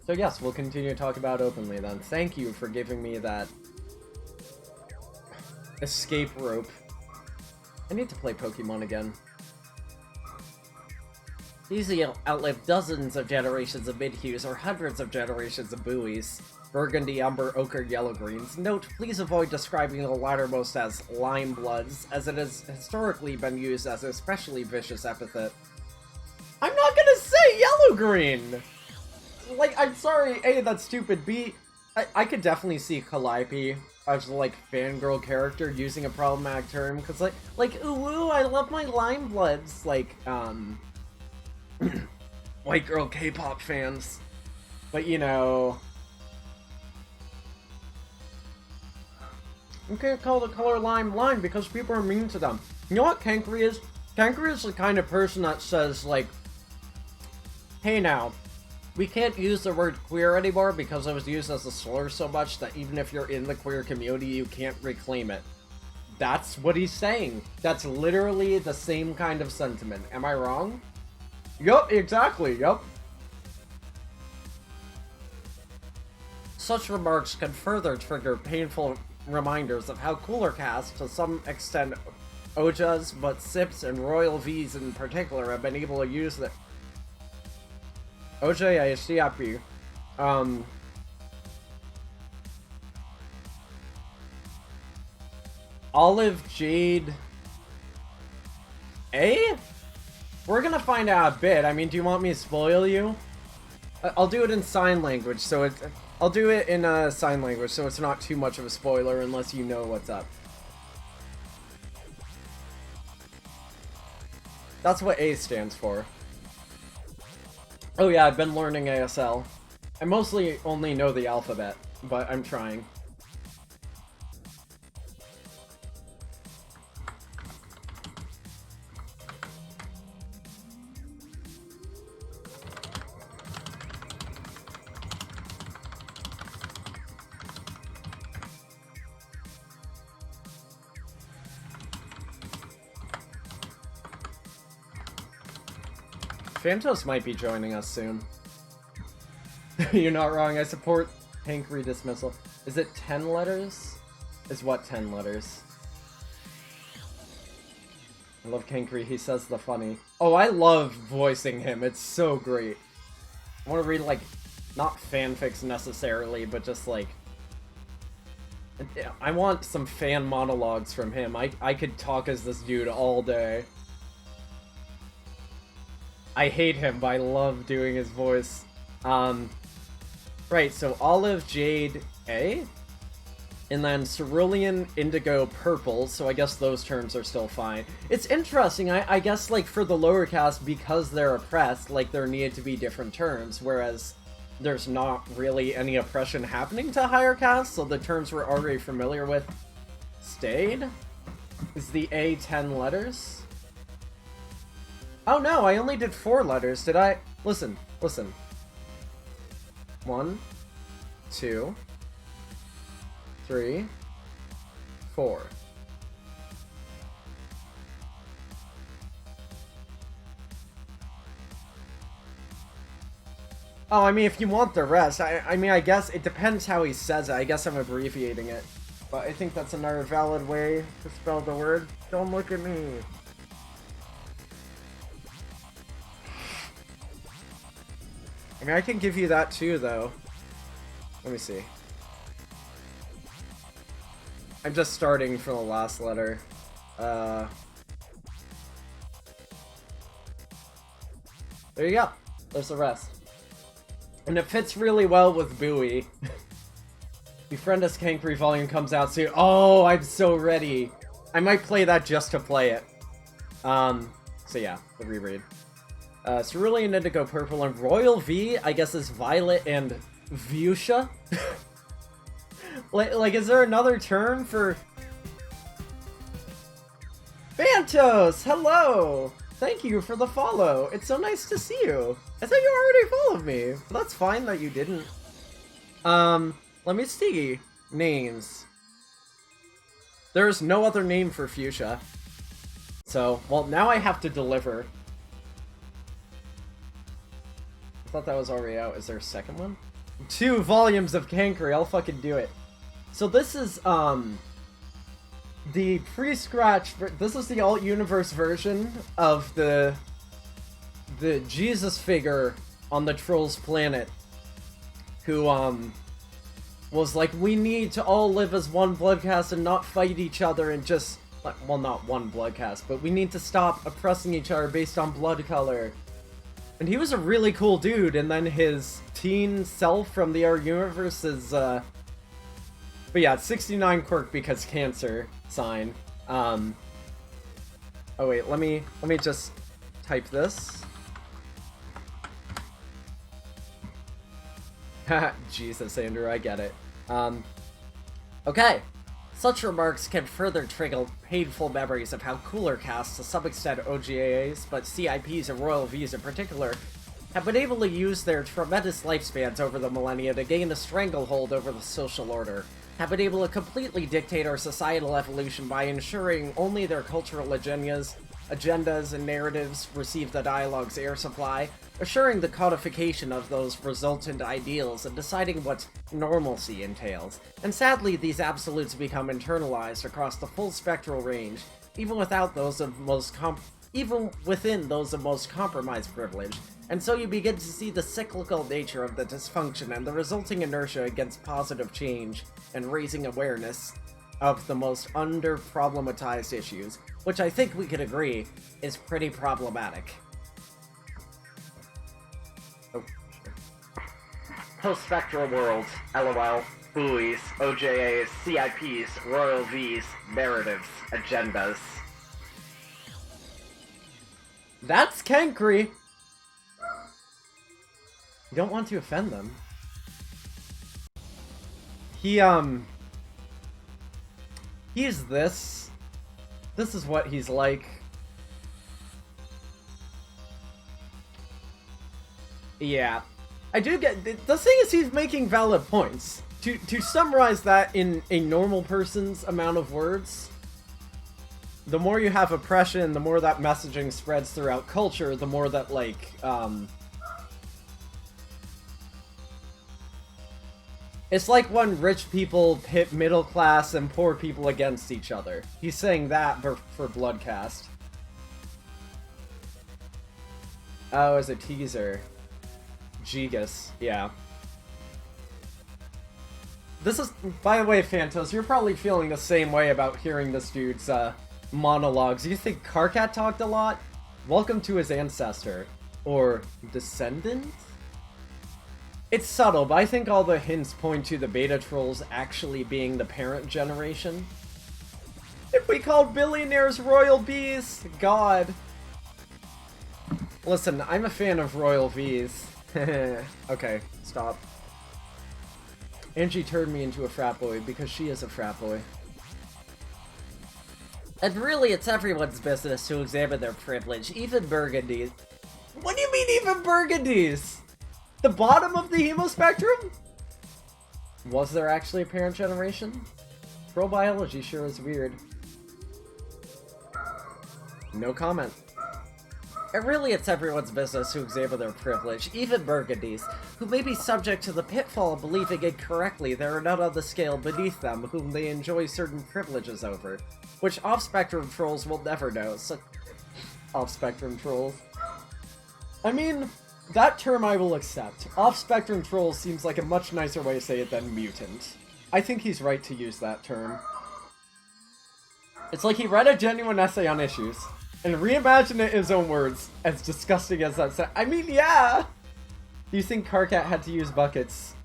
S4: So yes, we'll continue to talk about it openly then. Thank you for giving me that escape rope. I need to play Pokemon again. Easily outlive dozens of generations of Midhues or hundreds of generations of buoys. Burgundy, Umber, Ochre, Yellow Greens. Note, please avoid describing the lattermost as Lime Bloods, as it has historically been used as an especially vicious epithet. I'm not gonna say Yellow Green! Like, I'm sorry, A, that's stupid, B, I could definitely see Calliope as, like, fangirl character using a problematic term, because, like, ooh, I love my Lime Bloods, like, white girl K-pop fans. But, you know... You can't call the color lime because people are mean to them. You know what Kankri is? Kankri is the kind of person that says, like, hey now, we can't use the word queer anymore because it was used as a slur so much that even if you're in the queer community, you can't reclaim it. That's what he's saying. That's literally the same kind of sentiment. Am I wrong? Yup, exactly, yup. Such remarks can further trigger painful reminders of how cooler casts, to some extent Ojas, but Sips and Royal V's in particular, have been able to use the OJ ICP. Olive Jade A? We're gonna find out a bit. I mean, do you want me to spoil you? I'll do it in sign language, so it's... I'll do it in sign language, so it's not too much of a spoiler unless you know what's up. That's what A stands for. Oh yeah, I've been learning ASL. I mostly only know the alphabet, but I'm trying. Phantos might be joining us soon. You're not wrong, I support Hankry dismissal. Is it 10 letters? Is what 10 letters? I love Hankry, he says the funny. Oh, I love voicing him, it's so great. I want to read, like, not fanfics necessarily, but just, like... I want some fan monologues from him. I could talk as this dude all day. I hate him, but I love doing his voice. Right, so Olive Jade A? And then Cerulean Indigo Purple, so I guess those terms are still fine. It's interesting, I guess, like, for the lower caste, because they're oppressed, like, there needed to be different terms, whereas there's not really any oppression happening to higher castes, so the terms we're already familiar with stayed? Is the A 10 letters? Oh no, I only did 4 letters. Did I? Listen, listen. 1, 2, 3, 4. Oh, I mean, if you want the rest, I mean, I guess it depends how he says it. I guess I'm abbreviating it. But I think that's another valid way to spell the word. Don't look at me. I mean, I can give you that too, though. Let me see. I'm just starting from the last letter.
S1: There you go. There's the rest. And it fits really well with Bowie. Befriend Us Cankry Volume comes out soon. Oh, I'm so ready. I might play that just to play it. So yeah, the reread. Cerulean Indigo Purple and Royal V, I guess, is Violet and Fuchsia? like, is there another term for... Bantos! Hello! Thank you for the follow. It's so nice to see you. I thought you already followed me. But that's fine that you didn't. Let me see. Names. There's no other name for Fuchsia. So, well, now I have to deliver. I thought that was already out. Is there a second one? 2 volumes of Cankry. I'll fucking do it. So this is, the pre-scratch, this is the alt-universe version of the Jesus figure on the Trolls planet, who, was like, we need to all live as one bloodcast and not fight each other and just, well, not one bloodcast, but we need to stop oppressing each other based on blood color. And he was a really cool dude, and then his teen self from the art universe is, but yeah, 69 quirk because cancer sign. Oh wait, let me just type this. Jesus, Andrew, I get it. Okay. Such remarks can further trigger painful memories of how cooler casts, to some extent OGAs, but CIPs and Royal Vs in particular, have been able to use their tremendous lifespans over the millennia to gain a stranglehold over the social order, have been able to completely dictate our societal evolution by ensuring only their cultural agendas and narratives receive the dialogue's air supply, assuring the codification of those resultant ideals and deciding what normalcy entails. And sadly, these absolutes become internalized across the full spectral range, even within those of most compromised privilege. And so you begin to see the cyclical nature of the dysfunction and the resulting inertia against positive change and raising awareness of the most under-problematized issues, which I think we could agree is pretty problematic. Oh, sure.
S2: Post-spectral worlds, LOL, buoys, OJAs, CIPs, Royal Vs, narratives, agendas.
S1: That's Cankry! You don't want to offend them. He's this. This is what he's like. Yeah. I do get... The thing is, he's making valid points. To summarize that in a normal person's amount of words, the more you have oppression, the more that messaging spreads throughout culture, the more that, like, it's like when rich people pit middle class and poor people against each other. He's saying that for Bloodcast. Oh, as a teaser. Gigas, yeah. This is, by the way, Phantos, you're probably feeling the same way about hearing this dude's, monologues. You think Karkat talked a lot? Welcome to his ancestor. Or descendant? It's subtle, but I think all the hints point to the beta trolls actually being the parent generation. If we called billionaires royal bees, God. Listen, I'm a fan of royal Vs. Okay, stop. Angie turned me into a frat boy because she is a frat boy.
S4: And really, it's everyone's business to examine their privilege, even Burgundy's.
S1: What do you mean, even Burgundy's? The bottom of the hemo spectrum? Was there actually a parent generation? Troll biology sure is weird. No comment.
S4: And really, it's everyone's business to examine their privilege, even Burgundy's, who may be subject to the pitfall of believing incorrectly there are none on the scale beneath them whom they enjoy certain privileges over, which off-spectrum trolls will never know, so...
S1: Off-spectrum trolls. I mean, that term I will accept. Off-spectrum trolls seems like a much nicer way to say it than mutant. I think he's right to use that term. It's like he read a genuine essay on issues, And reimagine it in his own words, as disgusting as that sounds. I mean, yeah! Do you think Karkat had to use buckets?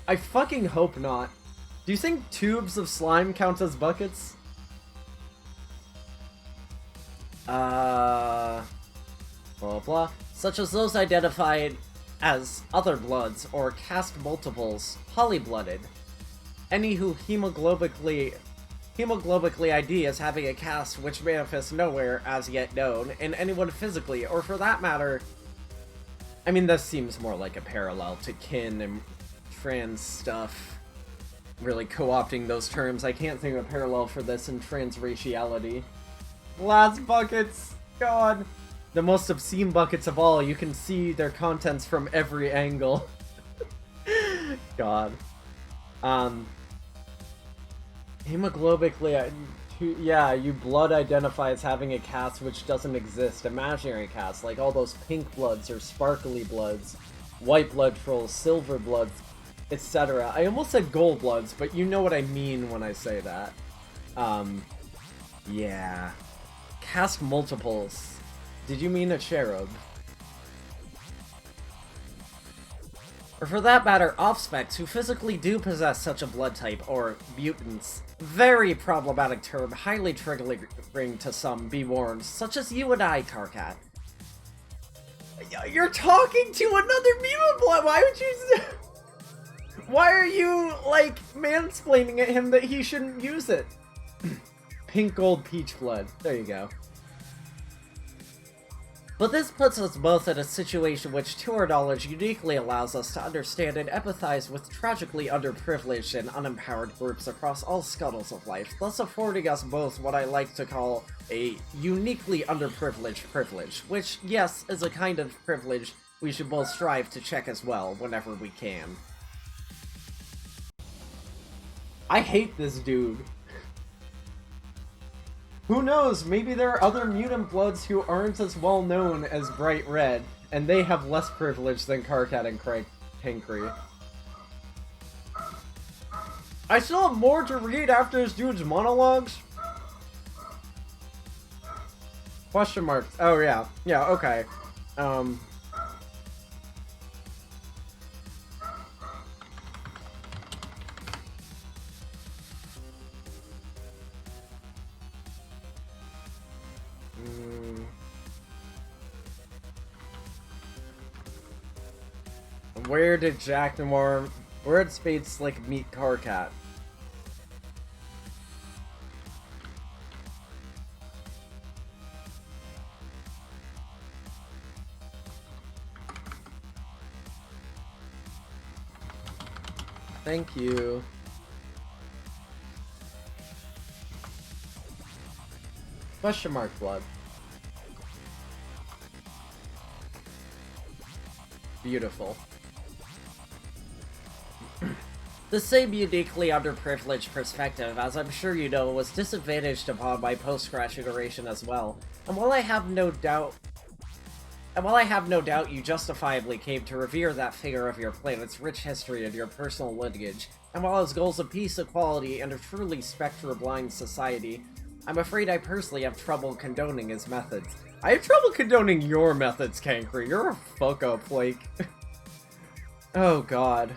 S1: I fucking hope not. Do you think tubes of slime count as buckets? Blah blah. Such as those identified as other bloods or caste multiples, polyblooded. Any who hemoglobically ID as having a caste which manifests nowhere as yet known, and anyone physically, or for that matter... I mean, this seems more like a parallel to kin and trans stuff. Really co-opting those terms. I can't think of a parallel for this in transraciality. Glass buckets! God. The most obscene buckets of all. You can see their contents from every angle. God. Hemoglobically, yeah, you blood identify as having a caste which doesn't exist. Imaginary caste, like all those pink bloods or sparkly bloods, white blood trolls, silver bloods, etc. I almost said gold bloods, but you know what I mean when I say that. Yeah. Caste multiples. Did you mean a cherub? Or for that matter, off-specs who physically do possess such a blood type, or mutants. Very problematic term, highly triggering to some, be warned, such as you and I, Karkat. You're talking to another mutant blood! Why would you... Why are you, like, mansplaining at him that he shouldn't use it? Pink, gold, peach blood. There you go. But this puts us both in a situation which, to our knowledge, uniquely allows us to understand and empathize with tragically underprivileged and unempowered groups across all scuttles of life, thus affording us both what I like to call a uniquely underprivileged privilege, which, yes, is a kind of privilege we should both strive to check as well, whenever we can. I hate this dude. Who knows, maybe there are other mutant bloods who aren't as well known as Bright Red, and they have less privilege than Karkat and Kankri. I still have more to read after this dude's monologues? Question marks. Oh yeah. Yeah, okay. Where did Jack Noir... Where did Spade Slick meet Karkat? Thank you. Question mark blood. Beautiful. The same uniquely underprivileged perspective, as I'm sure you know, was disadvantaged upon my post-scratch iteration as well. And while I have no doubt you justifiably came to revere that figure of your planet's rich history and your personal lineage, and while his goals of peace, equality, and a truly spectra-blind society, I'm afraid I personally have trouble condoning his methods. I have trouble condoning your methods, Kankri. You're a fuck-up, like... Oh, God.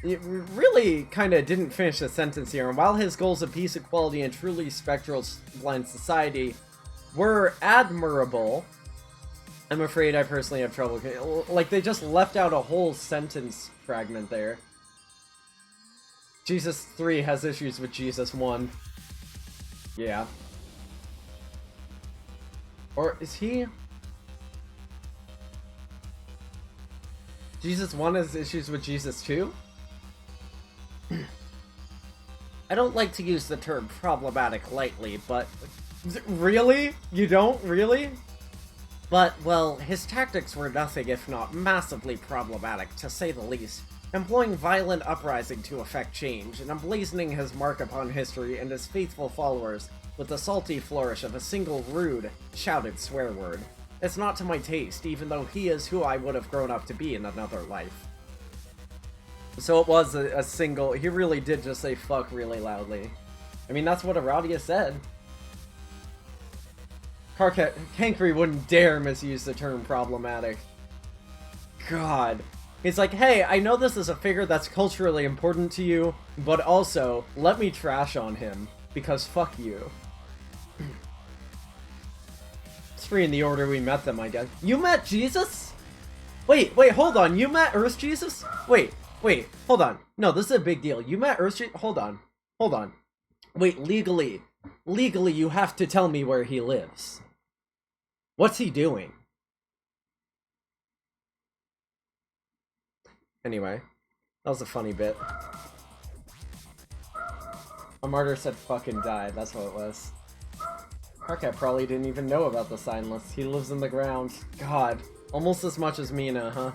S1: It really kind of didn't finish the sentence here, and while his goals of peace, equality, and truly spectral blind society were admirable, I'm afraid I personally have trouble... Like, they just left out a whole sentence fragment there. Jesus 3 has issues with Jesus 1. Yeah. Or is he... Jesus 1 has issues with Jesus 2? I don't like to use the term problematic lightly, but... Really? You don't? Really? But, well, his tactics were nothing if not massively problematic, to say the least, employing violent uprising to effect change, and emblazoning his mark upon history and his faithful followers with the salty flourish of a single rude, shouted swear word. It's not to my taste, even though he is who I would have grown up to be in another life. So it was a single. He really did just say fuck really loudly. I mean, that's what Aradia said. Kankri wouldn't dare misuse the term problematic. God. He's like, hey, I know this is a figure that's culturally important to you, but also, let me trash on him, because fuck you. It's free in the order we met them, I guess. You met Jesus? Wait, hold on, you met Earth Jesus? Wait, hold on. No, this is a big deal. You met Earth Jesus? Hold on. Wait, legally, you have to tell me where he lives. What's he doing? Anyway, that was a funny bit. A martyr said fucking died, that's what it was. Karkat probably didn't even know about the sign list. He lives in the ground. God, almost as much as Mina, huh?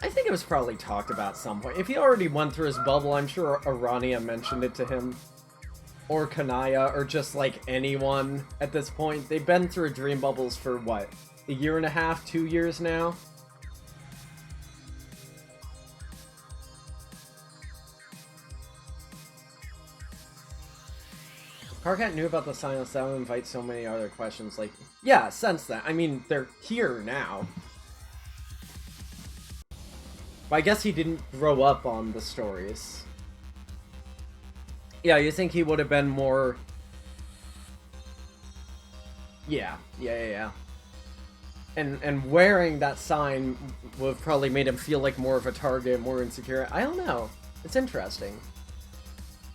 S1: I think it was probably talked about at some point. If he already went through his bubble, I'm sure Arania mentioned it to him. Or Kanaya, or just like anyone at this point. They've been through dream bubbles for what? A year and a half, 2 years now? Karkat knew about the silence, that would invite so many other questions, like, yeah, sense that. I mean, they're here now. But I guess he didn't grow up on the stories. Yeah, you think he would have been more... Yeah. And wearing that sign would have probably made him feel like more of a target, more insecure. I don't know. It's interesting.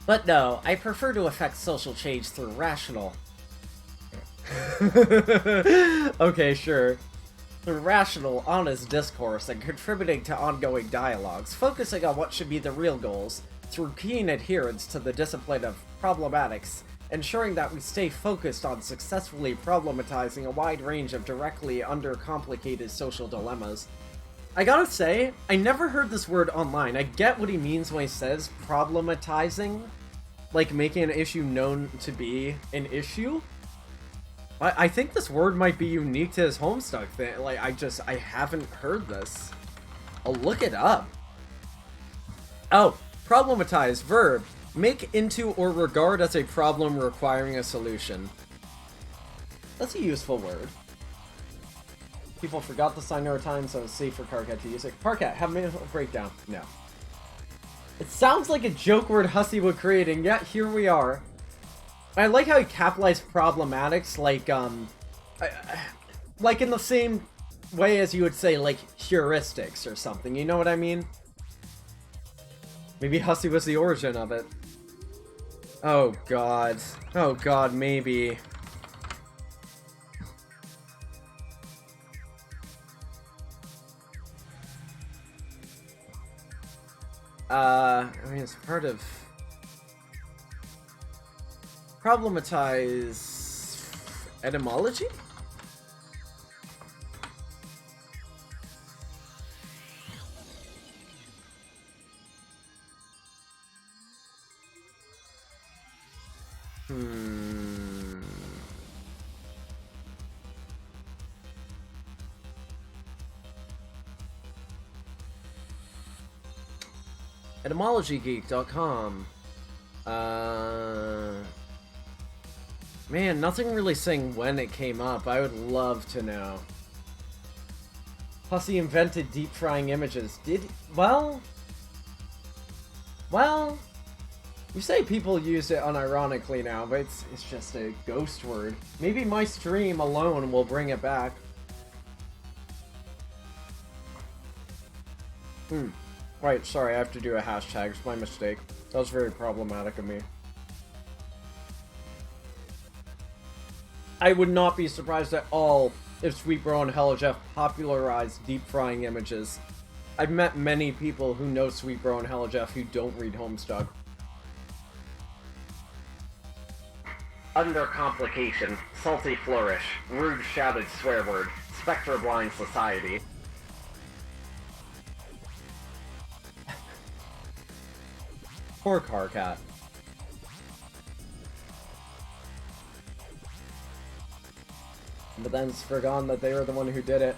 S4: But no, I prefer to affect social change through rational.
S1: Okay, sure.
S4: Through rational, honest discourse and contributing to ongoing dialogues, focusing on what should be the real goals, through keen adherence to the discipline of problematics, ensuring that we stay focused on successfully problematizing a wide range of directly undercomplicated social dilemmas. I gotta say, I never heard this word online. I get what he means when he says problematizing, like making an issue known to be an issue. I think this word might be unique to his Homestuck thing. Like, I haven't heard this. I'll look it up. Oh, problematize, verb. Make into or regard as a problem requiring a solution. That's a useful word. People forgot the sign over time, so it's safe for Karkat to use it. Karkat, have a breakdown. No. It sounds like a joke word Hussey would create, and yet here we are. I like how he capitalized problematics, like in the same way as you would say, like, heuristics or something, you know what I mean? Maybe Hussey was the origin of it. Oh god, maybe. I mean, it's part of... Problematize... etymology? EtymologyGeek.com. Man, nothing really saying when it came up. I would love to know. Plus he invented deep frying images. Did... Well... You say people use it unironically now, but it's just a ghost word. Maybe my stream alone will bring it back. Right, sorry, I have to do a hashtag. It's my mistake. That was very problematic of me. I would not be surprised at all if Sweet Bro and Hello Jeff popularized deep frying images. I've met many people who know Sweet Bro and Hello Jeff who don't read Homestuck.
S2: Undercomplication, salty flourish, rude shouted swear word, spectre blind society.
S1: Poor Karkat. But then it's forgotten that they were the one who did it.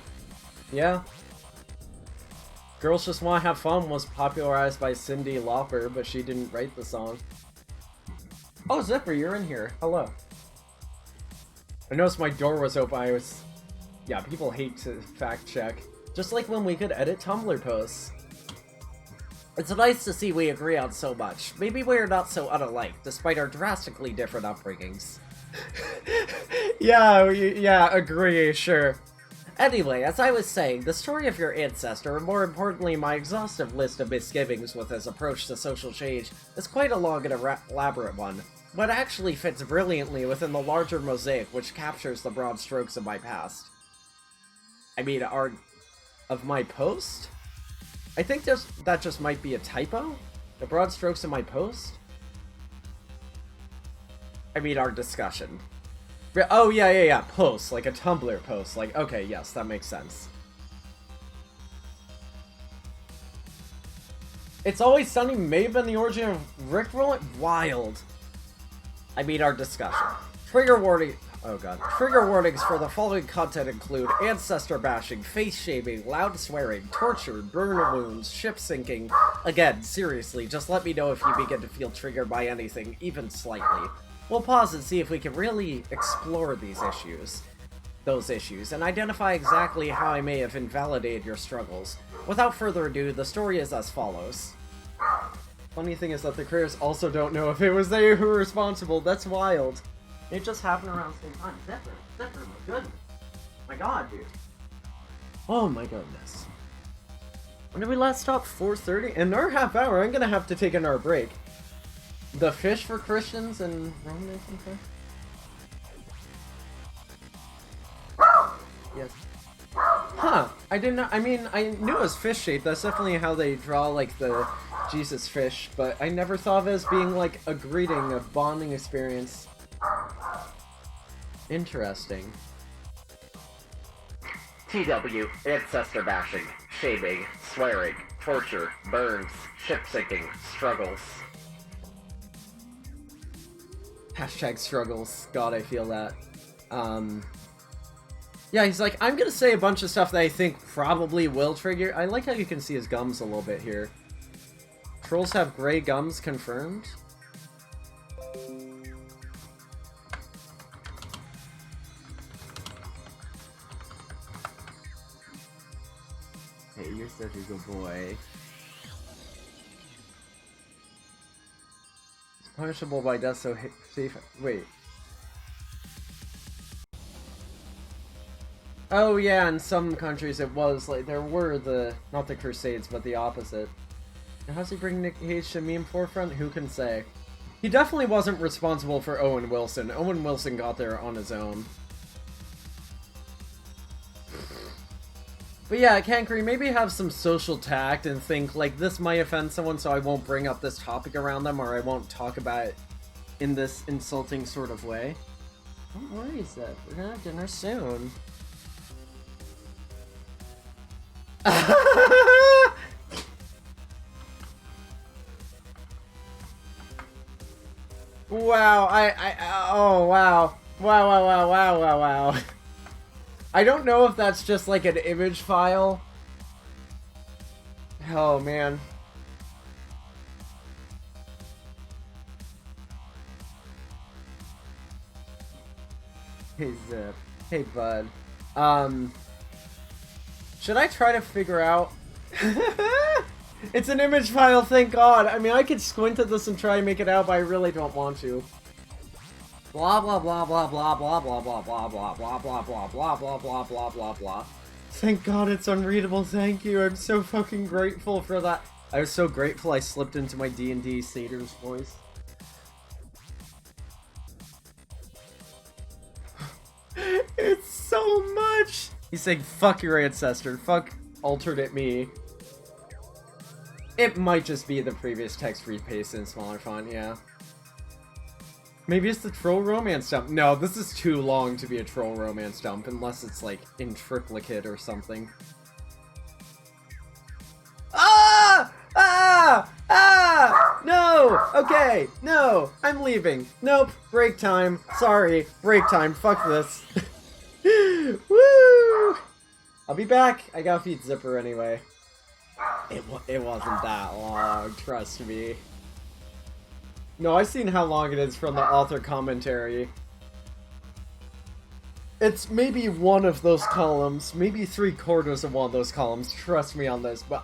S1: Yeah. Girls Just Want to Have Fun was popularized by Cyndi Lauper, but she didn't write the song. Oh, Zipper, you're in here. Hello. I noticed my door was open. Yeah, people hate to fact check. Just like when we could edit Tumblr posts. It's nice to see we agree on so much. Maybe we're not so unalike, despite our drastically different upbringings. yeah, agree, sure. Anyway, as I was saying, the story of your ancestor, and more importantly my exhaustive list of misgivings with his approach to social change, is quite a long and elaborate one, but actually fits brilliantly within the larger mosaic which captures the broad strokes of my past. I mean, of my post? I think that just might be a typo? The broad strokes of my post? I mean, our discussion. Oh, yeah, post, like a Tumblr post, like, okay, yes, that makes sense. It's Always Sunny may have been the origin of Rickroll. Wild. I mean, our discussion. Trigger warning. Oh god. Trigger warnings for the following content include ancestor bashing, face shaming, loud swearing, torture, burn wounds, ship sinking. Again, seriously, just let me know if you begin to feel triggered by anything, even slightly. We'll pause and see if we can really explore those issues, and identify exactly how I may have invalidated your struggles. Without further ado, the story is as follows. Funny thing is that the creators also don't know if it was they who were responsible. That's wild. It just happened around the same time. Zipper, my goodness. My god, dude. Oh my goodness. When did we last stop? 4:30? In our half hour, I'm gonna have to take another break. The fish for Christians and Romans and stuff? Yes. Huh. I didn't know. I mean, I knew it was fish shaped. That's definitely how they draw, like, the Jesus fish. But I never thought of it as being, like, a greeting, a bonding experience. Interesting.
S2: TW, ancestor bashing, shaming, swearing, torture, burns, ship sinking, struggles.
S1: Hashtag struggles. God, I feel that. Yeah, he's like, I'm gonna say a bunch of stuff that I think probably will trigger. I like how you can see his gums a little bit here. Trolls have gray gums confirmed. Hey, you're such a good boy. It's punishable by death, so safe. Wait. Oh yeah, in some countries it was, like, there were not the Crusades, but the opposite. Now, how's he bring Nick Cage to meme forefront? Who can say? He definitely wasn't responsible for Owen Wilson. Owen Wilson got there on his own. But yeah, Cancri, maybe have some social tact and think, like, this might offend someone, so I won't bring up this topic around them, or I won't talk about it in this insulting sort of way. Don't worry, Zip. We're gonna have dinner soon. Wow, oh, wow. Wow. I don't know if that's just like an image file. Oh, man. Hey, Zip. Hey, bud. Should I try to figure out... It's an image file, thank God. I mean, I could squint at this and try and make it out, but I really don't want to. Blah blah blah blah blah blah blah blah blah blah blah blah blah blah blah blah blah blah blah. Thank God it's unreadable, thank you. I'm so fucking grateful for that. I was so grateful I slipped into my D&D satyr's voice. It's so much! He's saying, fuck your ancestor, fuck alternate me. It might just be the previous text repasted in smaller font, yeah. Maybe it's the troll romance dump. No, this is too long to be a troll romance dump, unless it's like in triplicate or something. Ah! Ah! Ah! No! Okay, no! I'm leaving. Nope, break time. Sorry, break time. Fuck this. Woo! I'll be back. I gotta feed Zipper anyway. It wasn't that long, trust me. No, I've seen how long it is from the author commentary. It's maybe one of those columns, maybe 3/4 of one of those columns, trust me on this, but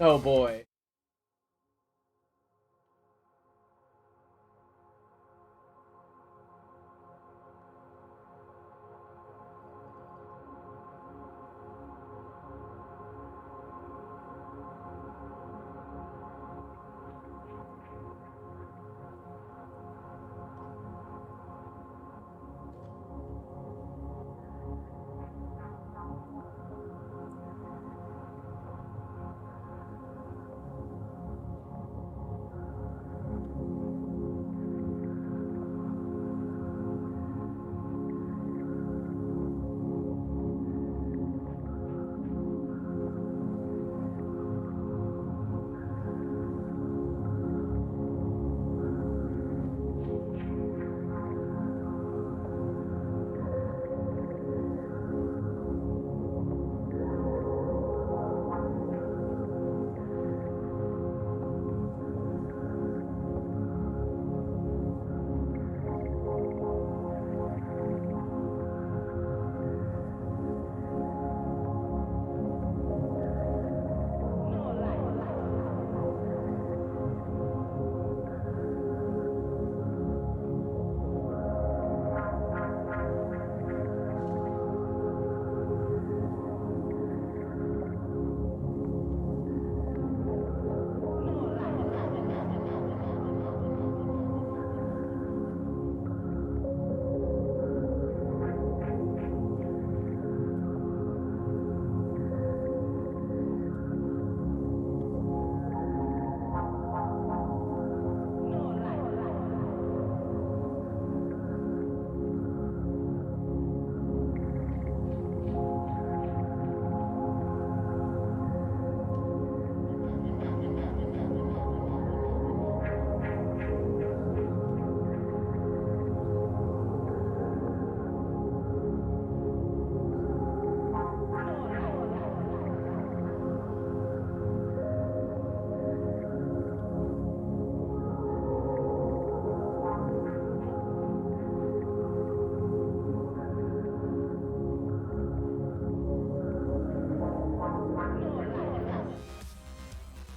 S1: oh boy.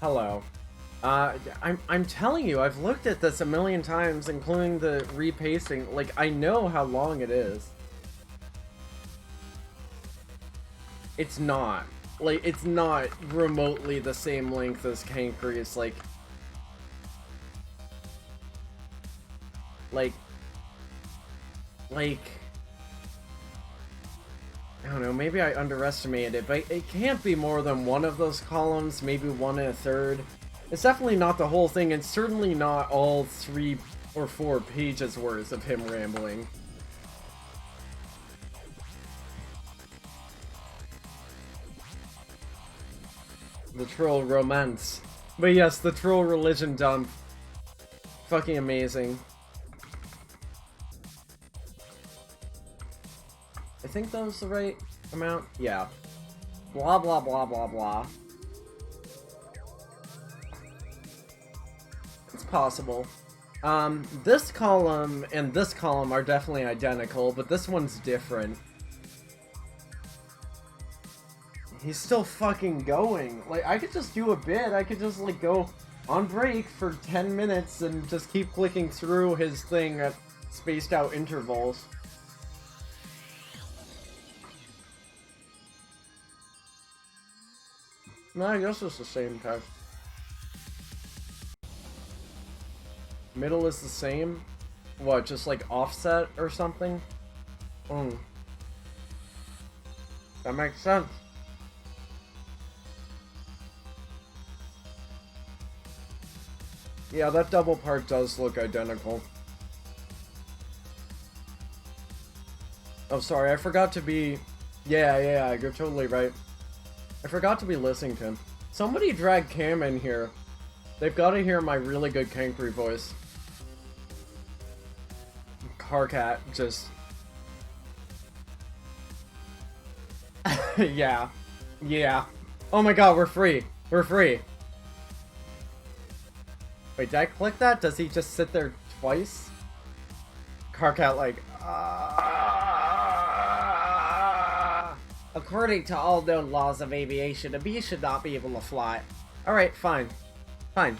S1: Hello. I'm telling you, I've looked at this a million times, including the repacing. Like, I know how long it is. It's not. Like, it's not remotely the same length as Kankry's, like... Like... I don't know, maybe I underestimated it, but it can't be more than one of those columns, maybe 1 1/3. It's definitely not the whole thing, and certainly not all 3 or 4 pages worth of him rambling. The troll romance. But yes, the troll religion dump. Fucking amazing. I think that was the right amount? Yeah. Blah blah blah blah blah. It's possible. This column and this column are definitely identical, but this one's different. He's still fucking going. Like, I could just do a bit. I could just, like, go on break for 10 minutes and just keep clicking through his thing at spaced out intervals. No, I guess it's the same text. Middle is the same? What, just like offset or something? That makes sense. Yeah, that double part does look identical. Oh, sorry, I forgot to be... Yeah, you're totally right. I forgot to be listening to him. Somebody drag Cam in here. They've got to hear my really good Kankry voice. Carcat just... Yeah. Oh my god, we're free. We're free. Wait, did I click that? Does he just sit there twice? Karkat like,
S4: According to all known laws of aviation, a bee should not be able to fly.
S1: Alright, fine. Fine.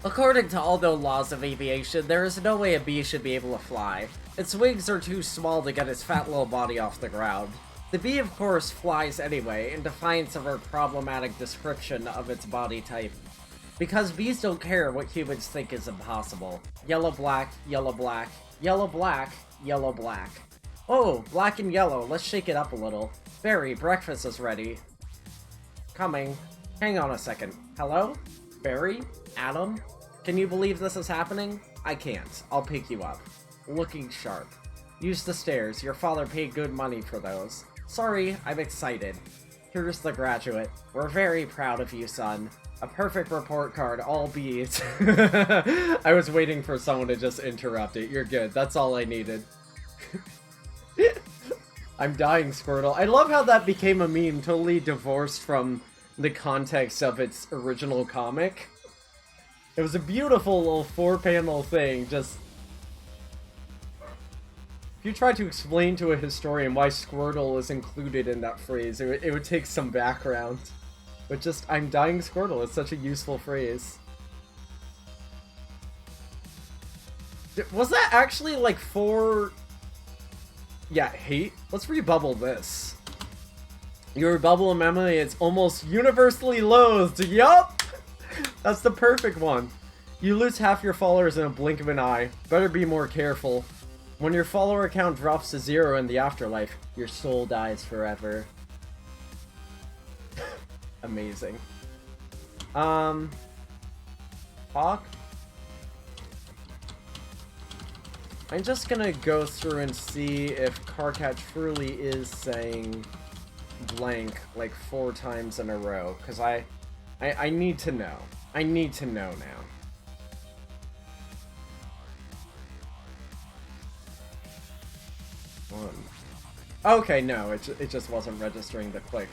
S4: According to all known laws of aviation, there is no way a bee should be able to fly. Its wings are too small to get its fat little body off the ground. The bee, of course, flies anyway, in defiance of our problematic description of its body type. Because bees don't care what humans think is impossible. Yellow, black, yellow, black, yellow, black, yellow, black. Oh, black and yellow, let's shake it up a little. Barry, breakfast is ready. Coming. Hang on a second. Hello? Barry? Adam? Can you believe this is happening? I can't. I'll pick you up. Looking sharp. Use the stairs. Your father paid good money for those. Sorry, I'm excited. Here's the graduate. We're very proud of you, son. A perfect report card, all B's.
S1: I was waiting for someone to just interrupt it. You're good. That's all I needed. I'm dying, Squirtle. I love how that became a meme, totally divorced from the context of its original comic. It was a beautiful little 4-panel thing, just... If you try to explain to a historian why Squirtle is included in that phrase, it would take some background. But just, I'm dying Squirtle, it's such a useful phrase. Was that actually like 4... Yeah, hate? Let's rebubble this. Your bubble memory is almost universally loathed. Yup! That's the perfect one. You lose half your followers in a blink of an eye. Better be more careful. When your follower count drops to 0 in the afterlife, your soul dies forever. Amazing. Hawk? I'm just gonna go through and see if Karkat truly is saying blank like 4 times in a row, because I need to know. I need to know now. Okay, no, it just wasn't registering the click.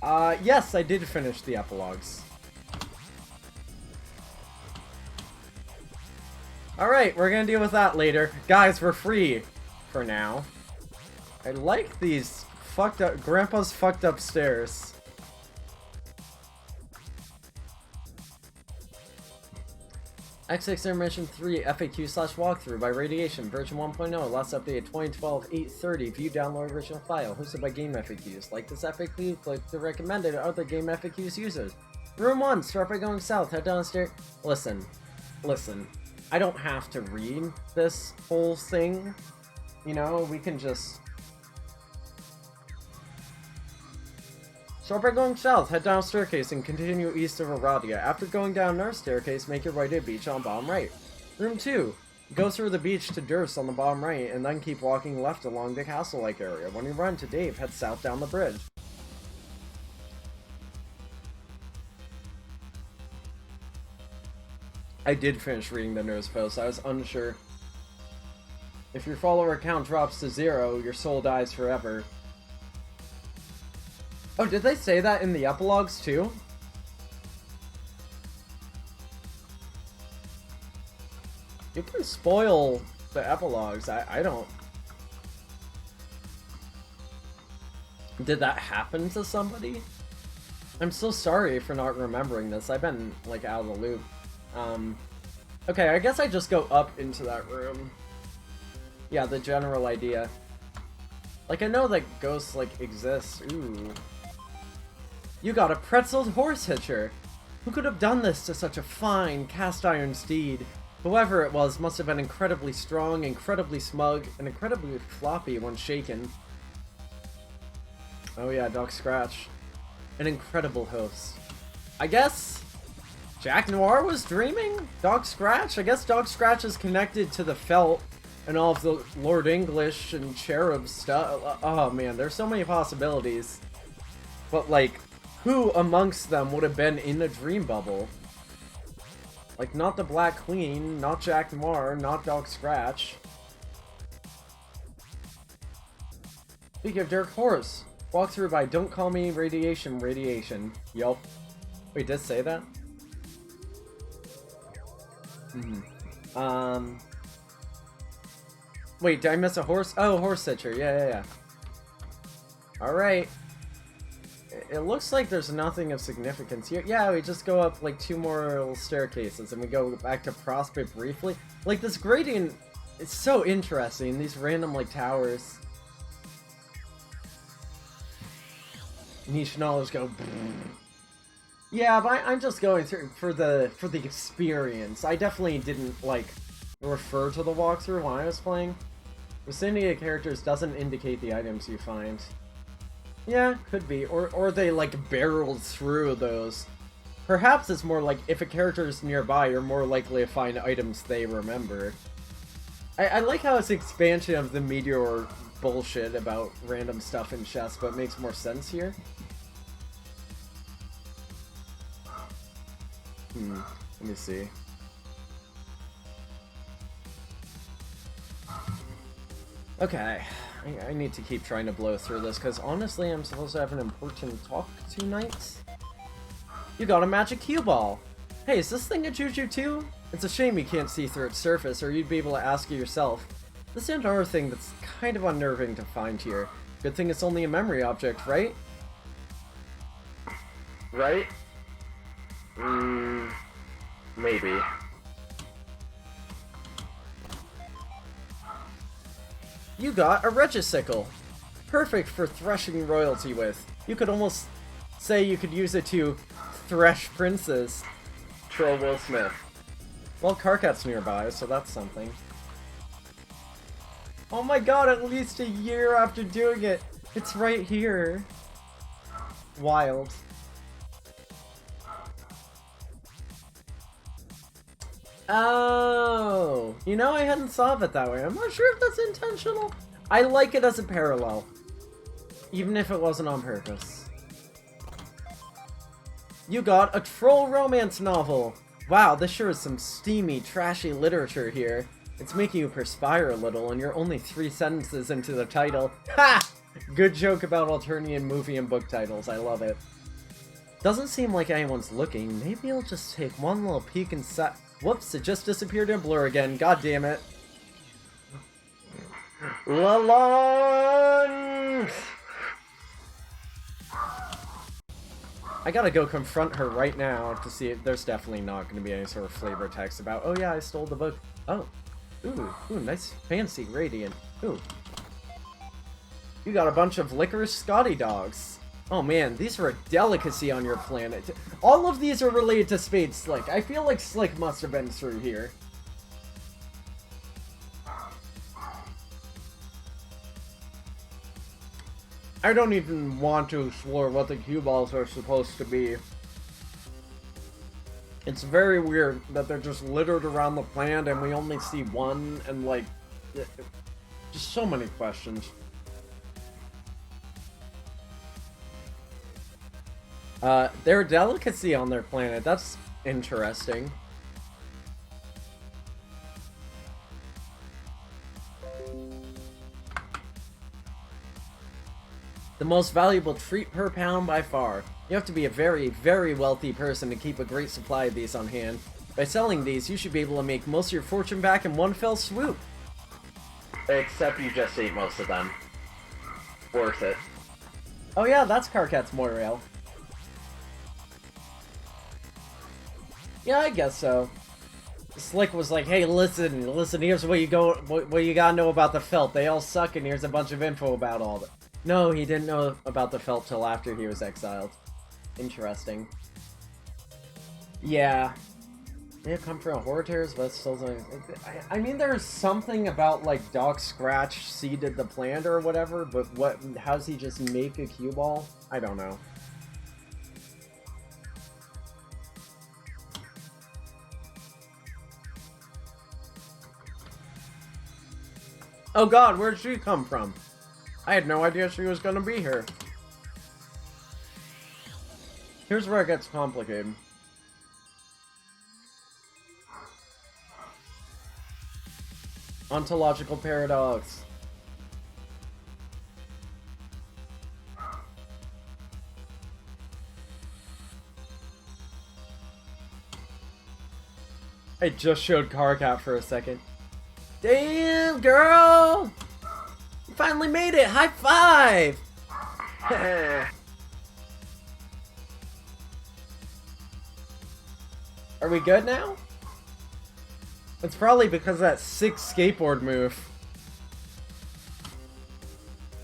S1: Yes, I did finish the epilogues. Alright, we're gonna deal with that later. Guys, we're free. For now. I like these fucked up... Grandpa's fucked up stairs. X6 Intermission 3 FAQ/walkthrough by Radiation, version 1.0, last updated 2012-8/30, view download original file, hosted by Game FAQs. Like this FAQ, click the recommended other Game FAQs users. Room 1, start by going south, head down the stairs. Listen. I don't have to read this whole thing. You know, we can just... Start by going south, head down a staircase, and continue east of Aradia. After going down another staircase, make your way to a beach on bottom right. Room 2. Go through the beach to Durst on the bottom right, and then keep walking left along the castle-like area. When you run to Dave, head south down the bridge. I did finish reading the news post. I was unsure. If your follower count drops to 0, your soul dies forever. Oh, did they say that in the epilogues too? You can spoil the epilogues. I don't... Did that happen to somebody? I'm so sorry for not remembering this. I've been, like, out of the loop. Okay, I guess I just go up into that room. Yeah, the general idea. Like, I know that ghosts, like, exist. Ooh. You got a pretzeled horse hitcher! Who could have done this to such a fine, cast-iron steed? Whoever it was must have been incredibly strong, incredibly smug, and incredibly floppy when shaken. Oh yeah, Doc Scratch. An incredible host. I guess... Jack Noir was dreaming? Doc Scratch? I guess Doc Scratch is connected to the felt and all of the Lord English and Cherub stuff. Oh man, there's so many possibilities. But like, who amongst them would have been in a dream bubble? Like, not the Black Queen, not Jack Noir, not Doc Scratch. Speaking of Dark Horse, walkthrough by Don't Call Me Radiation. Yup. Wait, did it say that? Wait, did I miss a horse? Oh, horse stitcher. Yeah. Alright. It looks like there's nothing of significance here. Yeah, we just go up like 2 more little staircases and we go back to Prospect briefly. Like, this gradient is so interesting. These random, like, towers. Niche knowledge go. Yeah, but I'm just going through for the experience. I definitely didn't like refer to the walkthrough when I was playing. Vicinity of characters doesn't indicate the items you find. Yeah, could be, or they like barreled through those. Perhaps it's more like if a character is nearby, you're more likely to find items they remember. I like how it's expansion of the Meteor bullshit about random stuff in chess, but it makes more sense here. Let me see. Okay, I need to keep trying to blow through this, because honestly I'm supposed to have an important talk tonight. You got a magic cue ball! Hey, is this thing a juju too? It's a shame you can't see through its surface, or you'd be able to ask it yourself. This is another thing that's kind of unnerving to find here. Good thing it's only a memory object, right?
S2: Right? Maybe.
S1: You got a Regisicle! Perfect for threshing royalty with. You could almost say you could use it to thresh princes.
S2: Troll Will Smith.
S1: Well, Karkat's nearby, so that's something. Oh my god, at least a year after doing it! It's right here. Wild. Oh, you know, I hadn't thought of it that way. I'm not sure if that's intentional. I like it as a parallel, even if it wasn't on purpose. You got a troll romance novel. Wow, this sure is some steamy, trashy literature here. It's making you perspire a little, and you're only 3 sentences into the title. Ha! Good joke about alternating movie and book titles. I love it. Doesn't seem like anyone's looking. Maybe I'll just take one little peek inside. Whoops, it just disappeared in a blur again. God damn it.
S2: Lalonde!
S1: I gotta go confront her right now to see if there's definitely not going to be any sort of flavor text about, oh yeah, I stole the book. Oh. Ooh, nice fancy radiant. Ooh. You got a bunch of licorice Scotty dogs. Oh man, these are a delicacy on your planet. All of these are related to Spade Slick. I feel like Slick must have been through here. I don't even want to explore what the cue balls are supposed to be. It's very weird that they're just littered around the planet and we only see one, and like, just so many questions. They're a delicacy on their planet. That's interesting. The most valuable treat per pound by far. You have to be a very, very wealthy person to keep a great supply of these on hand. By selling these, you should be able to make most of your fortune back in one fell swoop.
S2: Except you just ate most of them. Worth it.
S1: Oh yeah, that's Karkat's Moirail. Yeah, I guess so. Slick was like, hey, listen, here's what you gotta know about the felt. They all suck, and here's a bunch of info about all of it. No, he didn't know about the felt till after he was exiled. Interesting. Yeah. May have come from horror tears, but still... I mean, there's something about, like, Doc Scratch seeded the plant or whatever, but how's he just make a cue ball? I don't know. Oh god, where'd she come from? I had no idea she was gonna be here. Here's where it gets complicated. Ontological paradox. I just showed Carcat for a second. Damn, girl! You finally made it! High five! Are we good now? It's probably because of that sick skateboard move.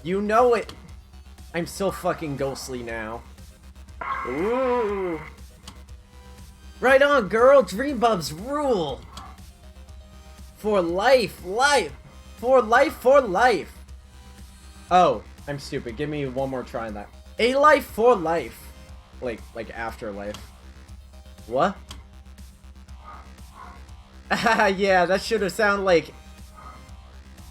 S1: You know it! I'm so fucking ghostly now.
S2: Ooh.
S1: Right on, girl! Dream Bubs rule! For life, life! For life, for life! Oh, I'm stupid. Give me one more try on that. A life for life. Like afterlife. What? Yeah, that should have sounded like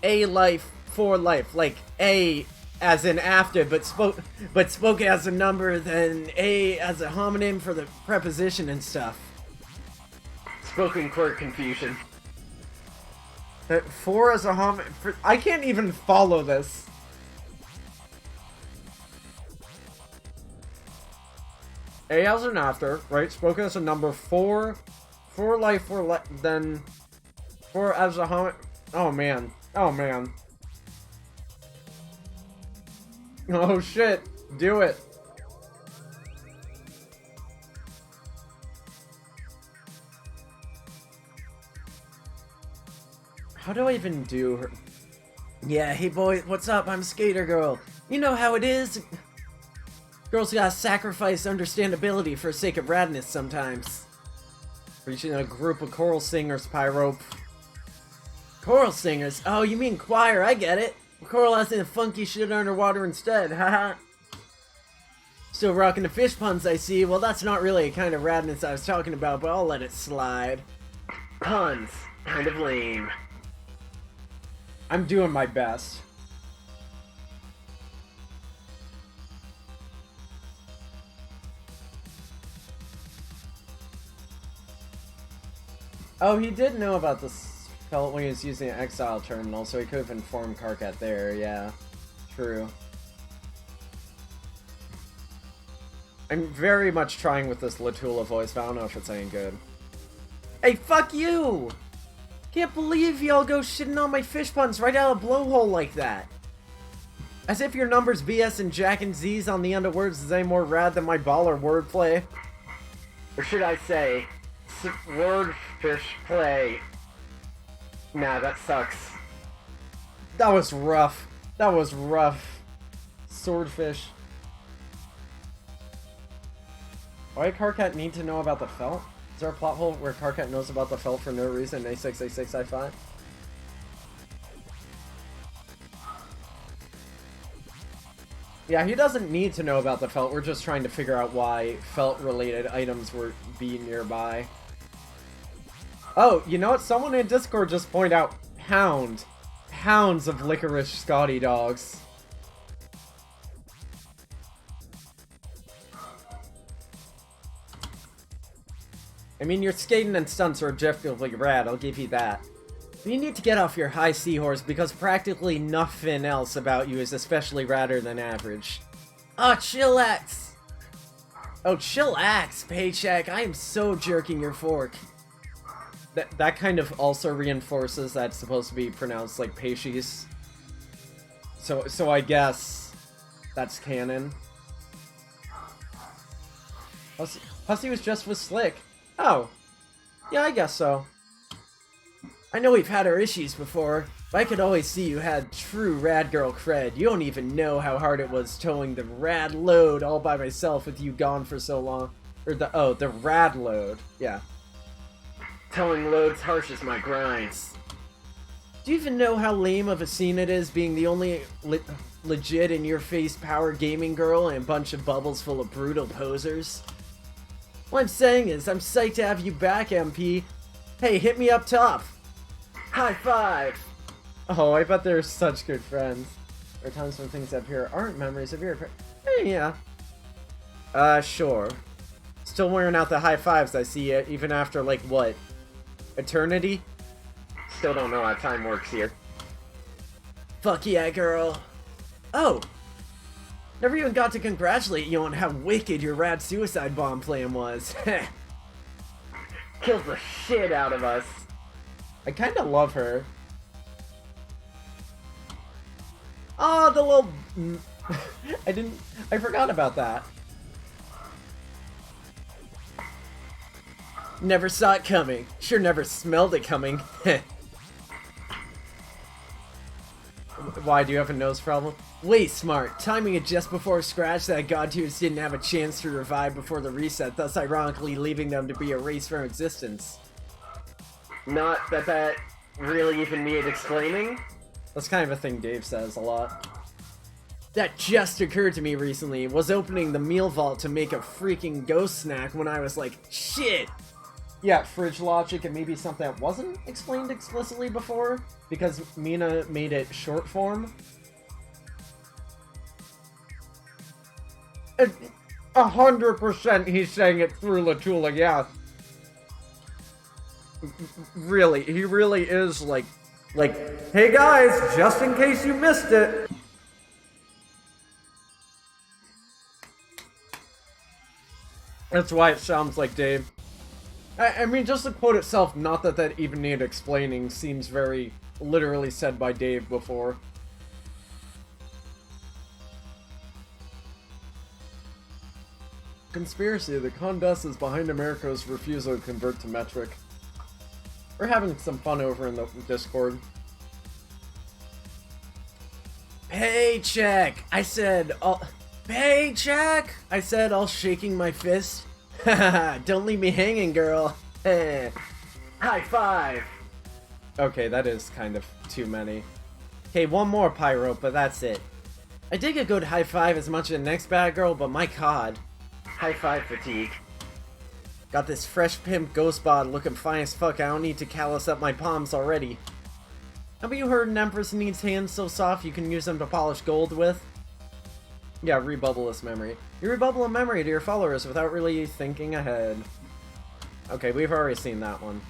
S1: a life for life. Like A as in after, but spoken as a number, then A as a homonym for the preposition and stuff.
S2: Spoken word confusion.
S1: For as a homonym. I can't even follow this. A as an after, right? Spoken as a number. For life, then for as a homonym. Oh man. Oh man. Oh shit. Do it. How do I even do her? Yeah, hey boy, what's up? I'm Skater Girl. You know how it is. Girls gotta sacrifice understandability for the sake of radness sometimes. Reaching a group of choral singers, Pyro. Choral singers? Oh, you mean choir, I get it. Choral as in funky shit underwater instead, haha. Still rocking the fish puns, I see. Well, that's not really a kind of radness I was talking about, but I'll let it slide.
S2: Puns. Kind of lame.
S1: I'm doing my best. Oh, he did know about this felt when he was using an exile terminal, so he could have informed Carcat there, yeah. True. I'm very much trying with this Latula voice, but I don't know if it's any good. Hey, fuck you! Can't believe y'all go shitting on my fish puns right out of blowhole like that. As if your numbers BS and Jack and Z's on the end of words is any more rad than my baller wordplay.
S2: Or should I say, wordfish play. Nah, that sucks.
S1: That was rough. That was rough. Swordfish. Why did Carcat need to know about the felt? Is there a plot hole where Carcat knows about the felt for no reason? A6, A6, I5? Yeah, he doesn't need to know about the felt. We're just trying to figure out why felt-related items would be nearby. Oh, you know what? Someone in Discord just pointed out hound. Hounds of licorice Scotty dogs. I mean, your skating and stunts are objectively rad, I'll give you that. But you need to get off your high seahorse because practically nothing else about you is especially radder than average. Oh, chillax! Oh, chillax, Paycheck. I am so jerking your fork. That kind of also reinforces that it's supposed to be pronounced like Paishes. So I guess that's canon. Hussy was just with Slick. Oh. Yeah, I guess so. I know we've had our issues before, but I could always see you had true rad girl cred. You don't even know how hard it was towing the rad load all by myself with you gone for so long. Or the rad load. Yeah.
S2: Towing loads harsh as my grinds.
S1: Do you even know how lame of a scene it is being the only legit in-your-face power gaming girl and a bunch of bubbles full of brutal posers? What I'm saying is, I'm psyched to have you back, MP. Hey, hit me up top.
S2: High five!
S1: Oh, I bet they're such good friends. There are times when things up here aren't memories of your... Hey, yeah. Sure. Still wearing out the high fives, I see it, even after, like, what? Eternity?
S2: Still don't know how time works here.
S1: Fuck yeah, girl. Oh! Never even got to congratulate you on how wicked your rad suicide bomb plan was.
S2: kills the shit out of us.
S1: I kind of love her. Oh, the little... I forgot about that. Never saw it coming. Sure never smelled it coming. Why, do you have a nose problem? Way smart. Timing it just before Scratch that God Tiers didn't have a chance to revive before the reset, thus ironically leaving them to be erased from existence.
S2: Not that really even needed explaining.
S1: That's kind of a thing Dave says a lot. That just occurred to me recently. Was opening the meal vault to make a freaking ghost snack when I was like, shit! Yeah, fridge logic and maybe something that wasn't explained explicitly before, because Mina made it short form. 100% he's saying it through Latula, yeah. Really, he really is like, hey guys, just in case you missed it. That's why it sounds like Dave. I mean, just the quote itself, not that that even needed explaining, seems very literally said by Dave before. Conspiracy, the Condus is behind America's refusal to convert to metric. We're having some fun over in the Discord. Paycheck! I said, paycheck! I said, all shaking my fist. Haha, don't leave me hanging, girl.
S2: High five!
S1: Okay, that is kind of too many. Okay, one more pyro, but that's it. I dig a good high five as much as the next bad girl, but my god.
S2: High five fatigue.
S1: Got this fresh pimp ghost bod looking fine as fuck. I don't need to callus up my palms already. Have you heard an empress needs hands so soft you can use them to polish gold with? Yeah, rebubble this memory. You rebubble a memory to your followers without really thinking ahead. Okay, we've already seen that one.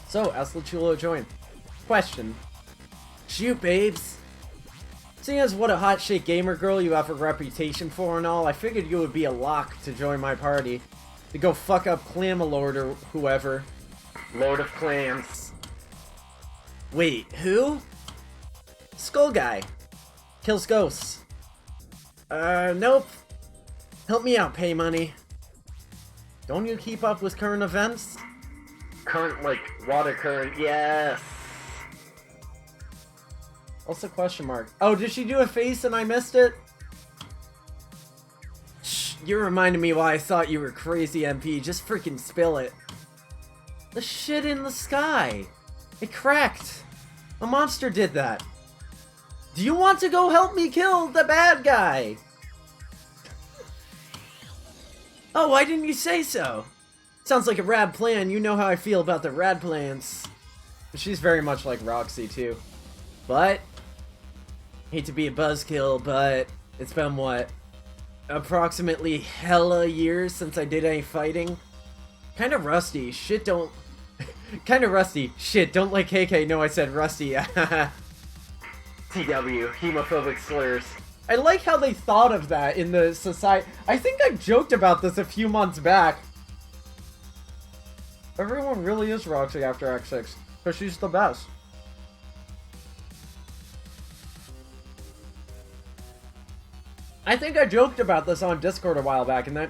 S1: So, ask Lachulo join. Question. Shoot, babes. Seeing as what a hot shit gamer girl you have a reputation for and all, I figured you would be a lock to join my party. To go fuck up Clamalord or whoever.
S2: Lord of Clams.
S1: Wait, who? Skull guy. Kills ghosts. Nope. Help me out, pay money. Don't you keep up with current events?
S2: Current, like, water current, yes.
S1: What's the question mark? Oh, did she do a face and I missed it? Shh, you reminded me why I thought you were crazy, MP. Just freaking spill it. The shit in the sky. It cracked. A monster did that. Do you want to go help me kill the bad guy? Oh, why didn't you say so? Sounds like a rad plan. You know how I feel about the rad plans. She's very much like Roxy, too. But, hate to be a buzzkill, but it's been, what, approximately hella years since I did any fighting? Kinda rusty. Shit, don't... Kinda rusty. Shit, don't like KK. No, I said rusty.
S2: TW, hemophobic slurs.
S1: I like how they thought of that in the society. I think I joked about this a few months back. Everyone really is Roxy after X6, because she's the best. I think I joked about this on Discord a while back, and that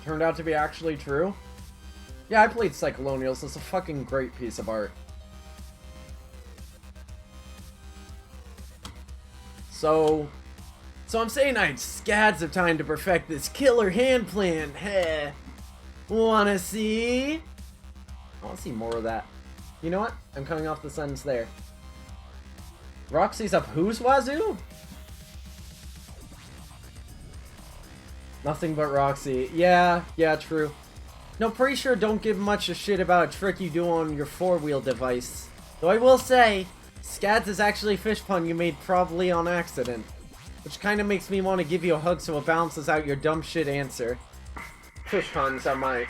S1: turned out to be actually true. Yeah, I played Cyclonials. It's a fucking great piece of art. So I'm saying I had scads of time to perfect this killer hand plan. Heh. Wanna see? I wanna see more of that. You know what? I'm coming off the sentence there. Roxy's up whose wazoo? Nothing but Roxy. Yeah, true. No, pretty sure don't give much a shit about a trick you do on your four-wheel device. Though I will say, Scads is actually a fish pun you made probably on accident. Which kinda makes me want to give you a hug so it balances out your dumb shit answer.
S2: Fish puns are my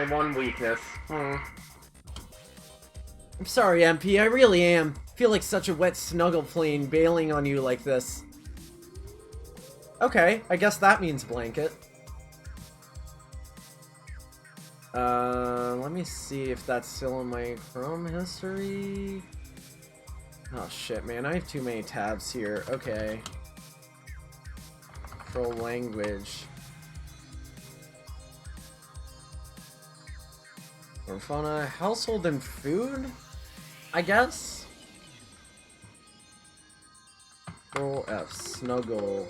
S2: one weakness.
S1: I'm sorry, MP, I really am. Feel like such a wet snuggle plane bailing on you like this. Okay, I guess that means blanket. Let me see if that's still in my Chrome history. Oh shit, man, I have too many tabs here. Okay. Control language. Fauna, household and food? I guess? Control F, snuggle.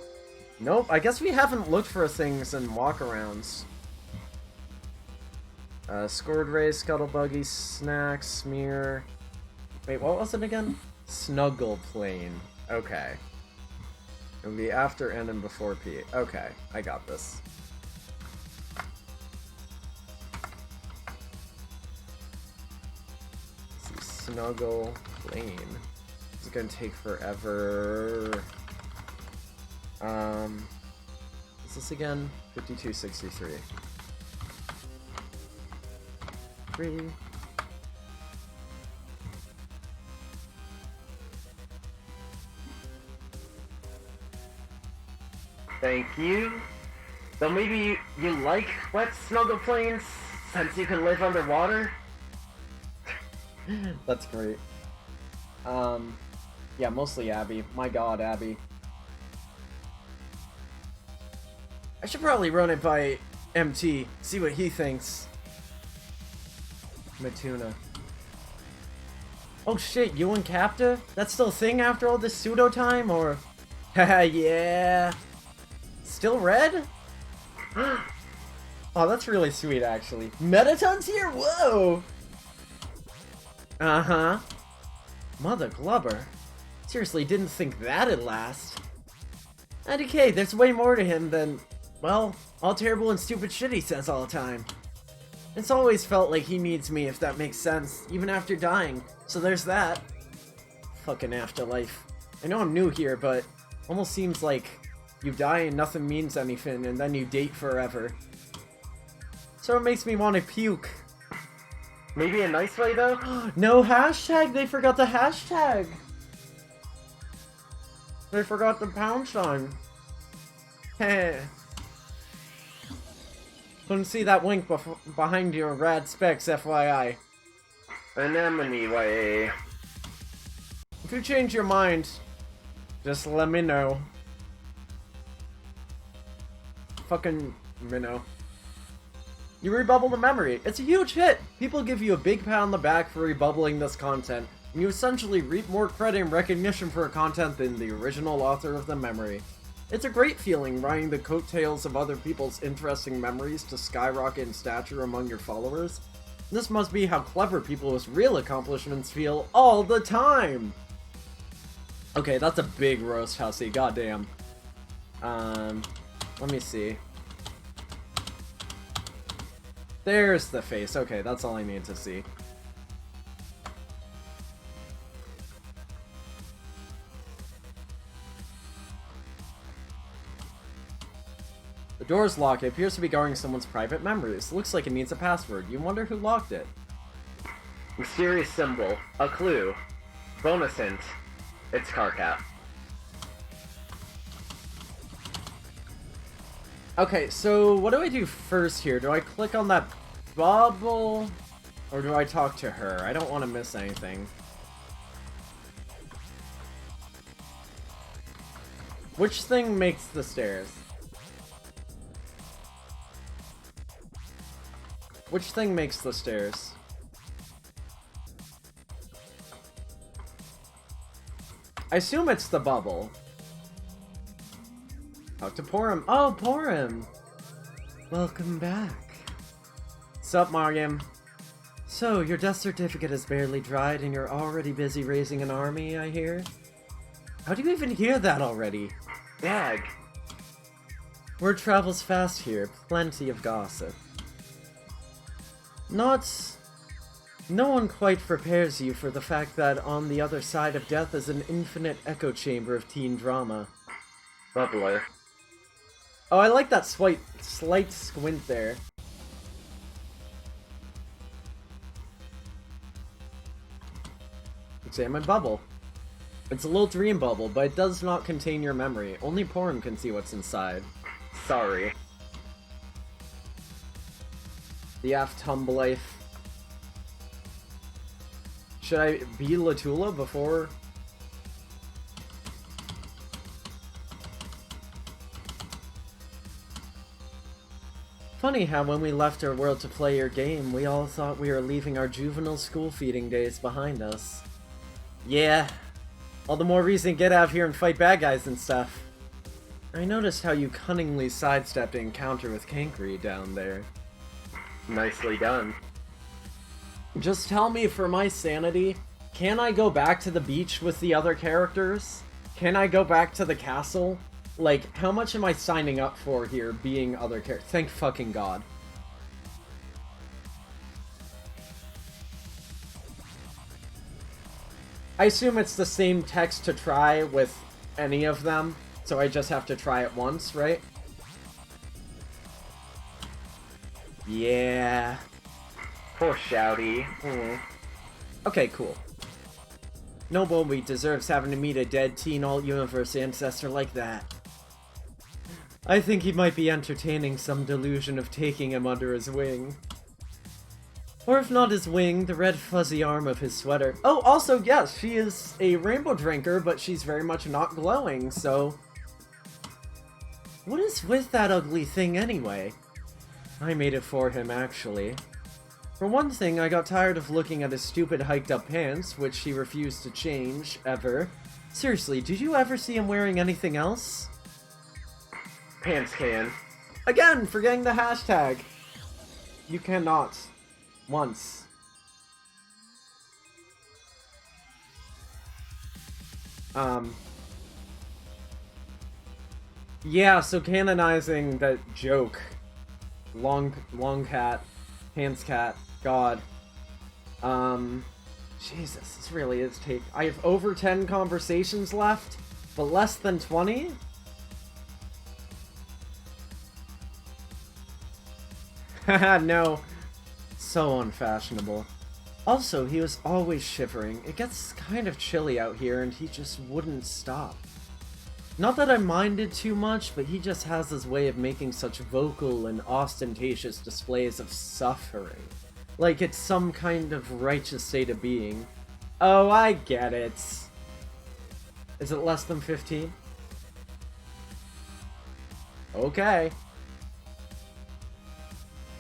S1: Nope, I guess we haven't looked for things in walkarounds. Scored ray, scuttle buggy, snack, smear. Wait, what was it again? Snuggle plane. Okay. It would be after N and before P. Okay, I got this. Let's see, snuggle plane. It's gonna take forever. Is this again? 5263. 3.
S2: Thank you. So maybe you like wet snuggle planes since you can live underwater?
S1: That's great. Yeah, mostly Abby. My god, Abby. I should probably run it by MT, see what he thinks. Matuna. Oh shit, you and Capta? That's still a thing after all this pseudo time, or? Haha, yeah. Still red? Oh, that's really sweet, actually. Metaton's here? Whoa! Uh-huh. Mother Glubber. Seriously, didn't think that'd last. IDK, there's way more to him than, well, all terrible and stupid shit he says all the time. It's always felt like he needs me, if that makes sense, even after dying. So there's that. Fucking afterlife. I know I'm new here, but almost seems like you die and nothing means anything, and then you date forever. So it makes me want to puke.
S2: Maybe a nice way, though?
S1: No hashtag! They forgot the hashtag! They forgot the pound sign. Heh. Couldn't see that wink behind your rad specs, FYI.
S2: Anemone way.
S1: If you change your mind, just let me know. Fucking minnow. You rebubble the memory. It's a huge hit! People give you a big pat on the back for rebubbling this content, and you essentially reap more credit and recognition for a content than the original author of the memory. It's a great feeling riding the coattails of other people's interesting memories to skyrocket in stature among your followers. This must be how clever people with real accomplishments feel all the time! Okay, that's a big roast, Hussy, goddamn. Let me see. There's the face. Okay, that's all I need to see. The door's locked. It appears to be guarding someone's private memories. Looks like it needs a password. You wonder who locked it.
S2: Mysterious symbol. A clue. Bonus hint. It's Carcat.
S1: Okay, so what do I do first here? Do I click on that bubble? Or do I talk to her? I don't want to miss anything. Which thing makes the stairs? Which thing makes the stairs? I assume it's the bubble. Talk to Porum. Oh, Porum! Welcome back. Sup, Margim? So, your death certificate is barely dried and you're already busy raising an army, I hear? How do you even hear that already?
S2: Dag.
S1: Word travels fast here. Plenty of gossip. No one quite prepares you for the fact that on the other side of death is an infinite echo chamber of teen drama.
S2: Bubbler.
S1: Oh, I like that slight squint there. Examine bubble. It's a little dream bubble, but it does not contain your memory. Only Porum can see what's inside.
S2: Sorry.
S1: The F Tumblife. Should I be Latula before? Funny how when we left our world to play your game, we all thought we were leaving our juvenile school feeding days behind us. Yeah. All the more reason to get out of here and fight bad guys and stuff. I noticed how you cunningly sidestepped an encounter with Kankri down there.
S2: Nicely done.
S1: Just tell me for my sanity, can I go back to the beach with the other characters? Can I go back to the castle? Like, how much am I signing up for here being other characters? Thank fucking God. I assume it's the same text to try with any of them, so I just have to try it once, right? Yeah.
S2: Poor Shouty.
S1: Okay, cool. No Bulby deserves having to meet a dead teen alt-universe ancestor like that. I think he might be entertaining some delusion of taking him under his wing. Or if not his wing, the red fuzzy arm of his sweater. Oh, also, yes, she is a rainbow drinker, but she's very much not glowing, so... What is with that ugly thing anyway? I made it for him, actually. For one thing, I got tired of looking at his stupid hiked-up pants, which he refused to change, ever. Seriously, did you ever see him wearing anything else?
S2: Pants can.
S1: Again, forgetting the hashtag. You cannot. Once. Yeah, so canonizing that joke. Long cat. Pants cat. God. Jesus, this really is take. I have over 10 conversations left, but less than 20? Haha, no. So unfashionable. Also, he was always shivering. It gets kind of chilly out here, and he just wouldn't stop. Not that I minded too much, but he just has his way of making such vocal and ostentatious displays of suffering. Like it's some kind of righteous state of being. Oh, I get it. Is it less than 15? Okay.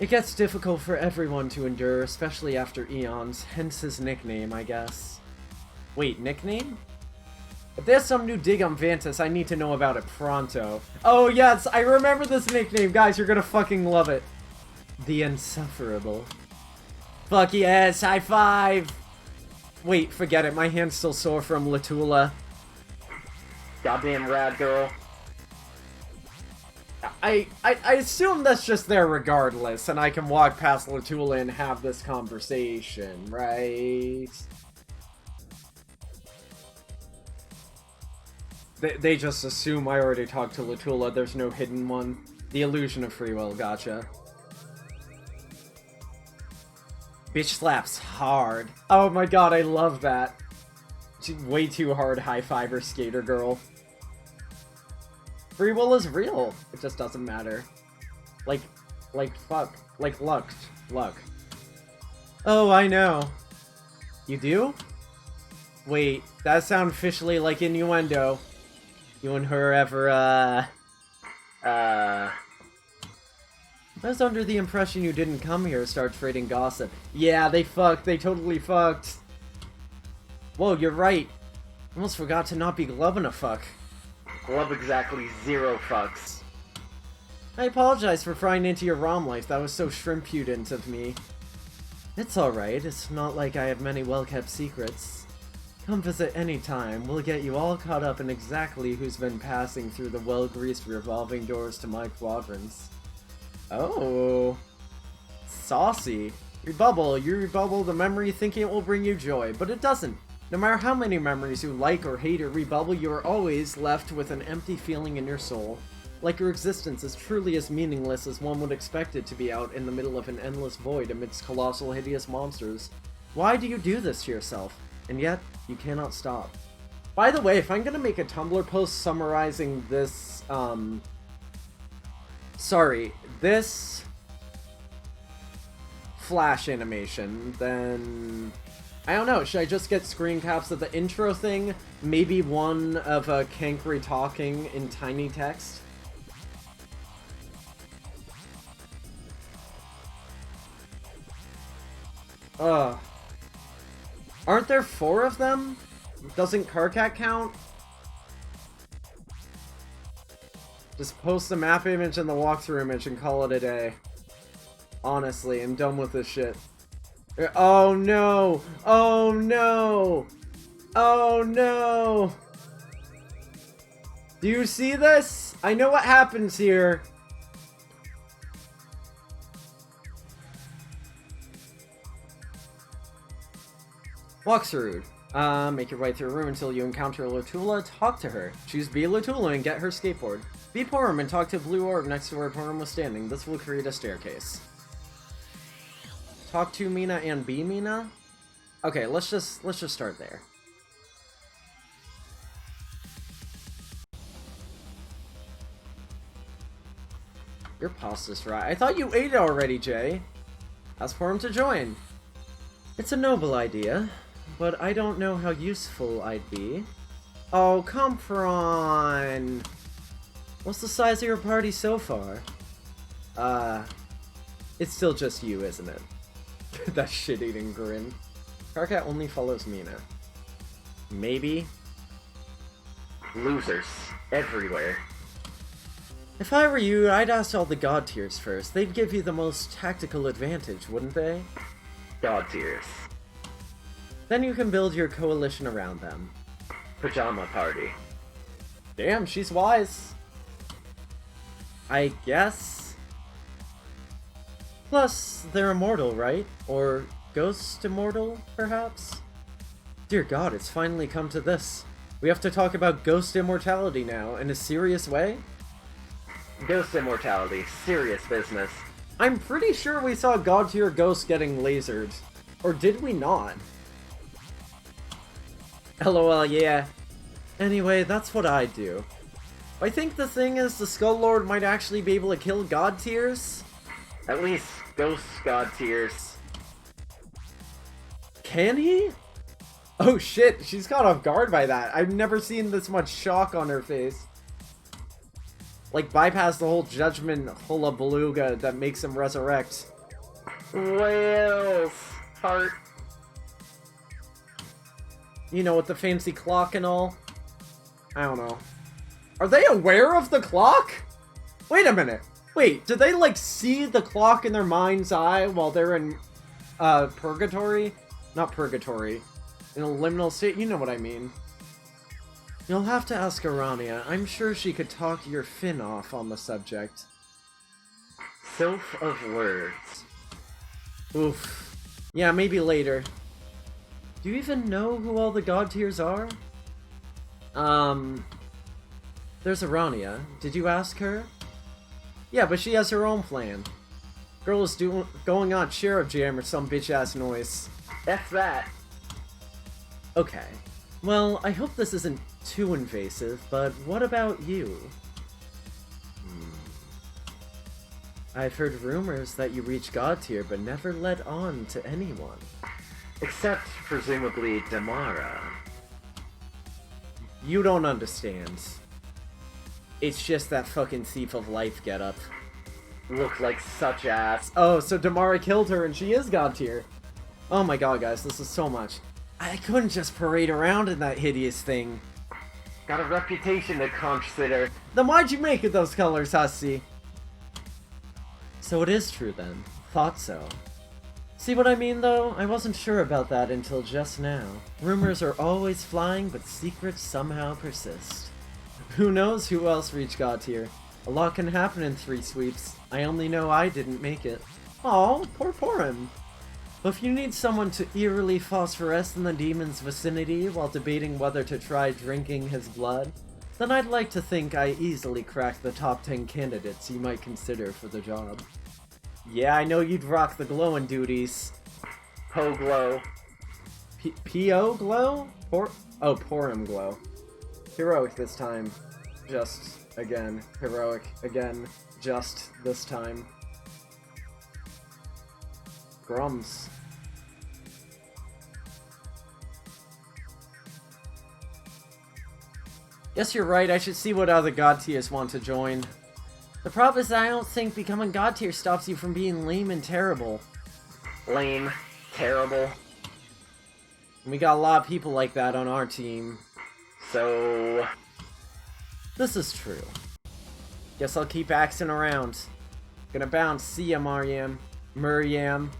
S1: It gets difficult for everyone to endure, especially after eons, hence his nickname, I guess. Wait, nickname? If there's some new dig on Vantis, I need to know about it pronto. Oh yes, I remember this nickname, guys, you're gonna fucking love it. The Insufferable. Fuck yes, high five! Wait, forget it, my hand's still sore from Latula.
S2: Goddamn rad girl.
S1: I assume that's just there regardless, and I can walk past Latula and have this conversation, right? They just assume I already talked to Latula, there's no hidden one. The illusion of free will, gotcha. Bitch slaps hard. Oh my god, I love that. She's way too hard high-fiber skater girl. Free will is real. It just doesn't matter. Like fuck. Like luck. Oh, I know. You do? Wait, that sounds officially like innuendo. You and her ever, I was under the impression you didn't come here to start trading gossip. Yeah, they fucked. They totally fucked. Whoa, you're right. Almost forgot to not be gloving a fuck.
S2: Love exactly 0 fucks.
S1: I apologize for prying into your ROM life. That was so shrimpudent of me. It's alright. It's not like I have many well-kept secrets. Come visit any time. We'll get you all caught up in exactly who's been passing through the well-greased revolving doors to my quadrants. Oh. Saucy. You rebubble the memory thinking it will bring you joy, but it doesn't. No matter how many memories you like or hate or rebubble, you are always left with an empty feeling in your soul. Like your existence is truly as meaningless as one would expect it to be out in the middle of an endless void amidst colossal hideous monsters. Why do you do this to yourself? And yet, you cannot stop. By the way, if I'm gonna make a Tumblr post summarizing this, flash animation, then I don't know, should I just get screen caps of the intro thing? Maybe one of Kankri talking in tiny text? Aren't there 4 of them? Doesn't Karkat count? Just post the map image and the walkthrough image and call it a day. Honestly, I'm done with this shit. Oh no! Oh no! Oh no! Do you see this? I know what happens here. Walkthrough. Make your way through a room until you encounter Lutula. Talk to her. Choose B Lutula and get her skateboard. Be Porum and talk to a blue orb next to where Porum was standing. This will create a staircase. Talk to Mina and be Mina? Okay, let's just start there. Your pasta's dry. I thought you ate it already, Jay. Ask Porum to join. It's a noble idea, but I don't know how useful I'd be. Oh, come on! What's the size of your party so far? It's still just you, isn't it? That shit-eating grin. Karkat only follows Mina. Maybe?
S2: Losers. Everywhere.
S1: If I were you, I'd ask all the god tiers first. They'd give you the most tactical advantage, wouldn't they?
S2: God tiers.
S1: Then you can build your coalition around them.
S2: Pajama party.
S1: Damn, she's wise. I guess. Plus, they're immortal, right? Or ghost immortal, perhaps? Dear God, it's finally come to this. We have to talk about ghost immortality now, in a serious way?
S2: Ghost immortality. Serious business.
S1: I'm pretty sure we saw god tier ghosts getting lasered. Or did we not? LOL, yeah. Anyway, that's what I do. I think the thing is, the Skull Lord might actually be able to kill god tiers.
S2: At least ghost god tiers.
S1: Can he? Oh shit, she's caught off guard by that. I've never seen this much shock on her face. Like, bypass the whole judgment hullabalooga that makes him resurrect.
S2: Whales. Heart.
S1: You know, with the fancy clock and all. I don't know. Are they aware of the clock? Wait a minute. Wait, do they, like, see the clock in their mind's eye while they're in, purgatory? Not purgatory. In a liminal state? You know what I mean. You'll have to ask Arania. I'm sure she could talk your fin off on the subject.
S2: Sylph of words.
S1: Oof. Yeah, maybe later. Do you even know who all the god tiers are? There's Arania. Did you ask her? Yeah, but she has her own plan. Girl is going on Sheriff Jam or some bitch-ass noise.
S2: F that.
S1: Okay. Well, I hope this isn't too invasive, but what about you? I've heard rumors that you reach god tier but never let on to anyone.
S2: Except, presumably, Damara.
S1: You don't understand. It's just that fucking Thief of Life getup.
S2: Look like such ass.
S1: Oh, so Damara killed her and she is god tier. Oh my god, guys, this is so much. I couldn't just parade around in that hideous thing.
S2: Got a reputation to consider.
S1: Then why'd you make it those colors, Hussy? So it is true then. Thought so. See what I mean, though? I wasn't sure about that until just now. Rumors are always flying, but secrets somehow persist. Who knows who else reached god tier? A lot can happen in 3 sweeps. I only know I didn't make it. Aw, poor Porum. But if you need someone to eerily phosphoresce in the demon's vicinity while debating whether to try drinking his blood, then I'd like to think I easily cracked the top 10 candidates you might consider for the job. Yeah, I know you'd rock the glowing duties.
S2: Poglow.
S1: P.O. glow? Porum glow. Heroic this time. Just again. Heroic again. Just this time. Grums. Guess you're right, I should see what other god tiers want to join.
S4: The problem is that I don't think becoming god tier stops you from being lame and terrible.
S2: Lame. Terrible.
S1: And we got a lot of people like that on our team.
S2: So...
S1: This is true. Guess I'll keep axing around. Gonna bounce. See ya, Mariam. Muriam.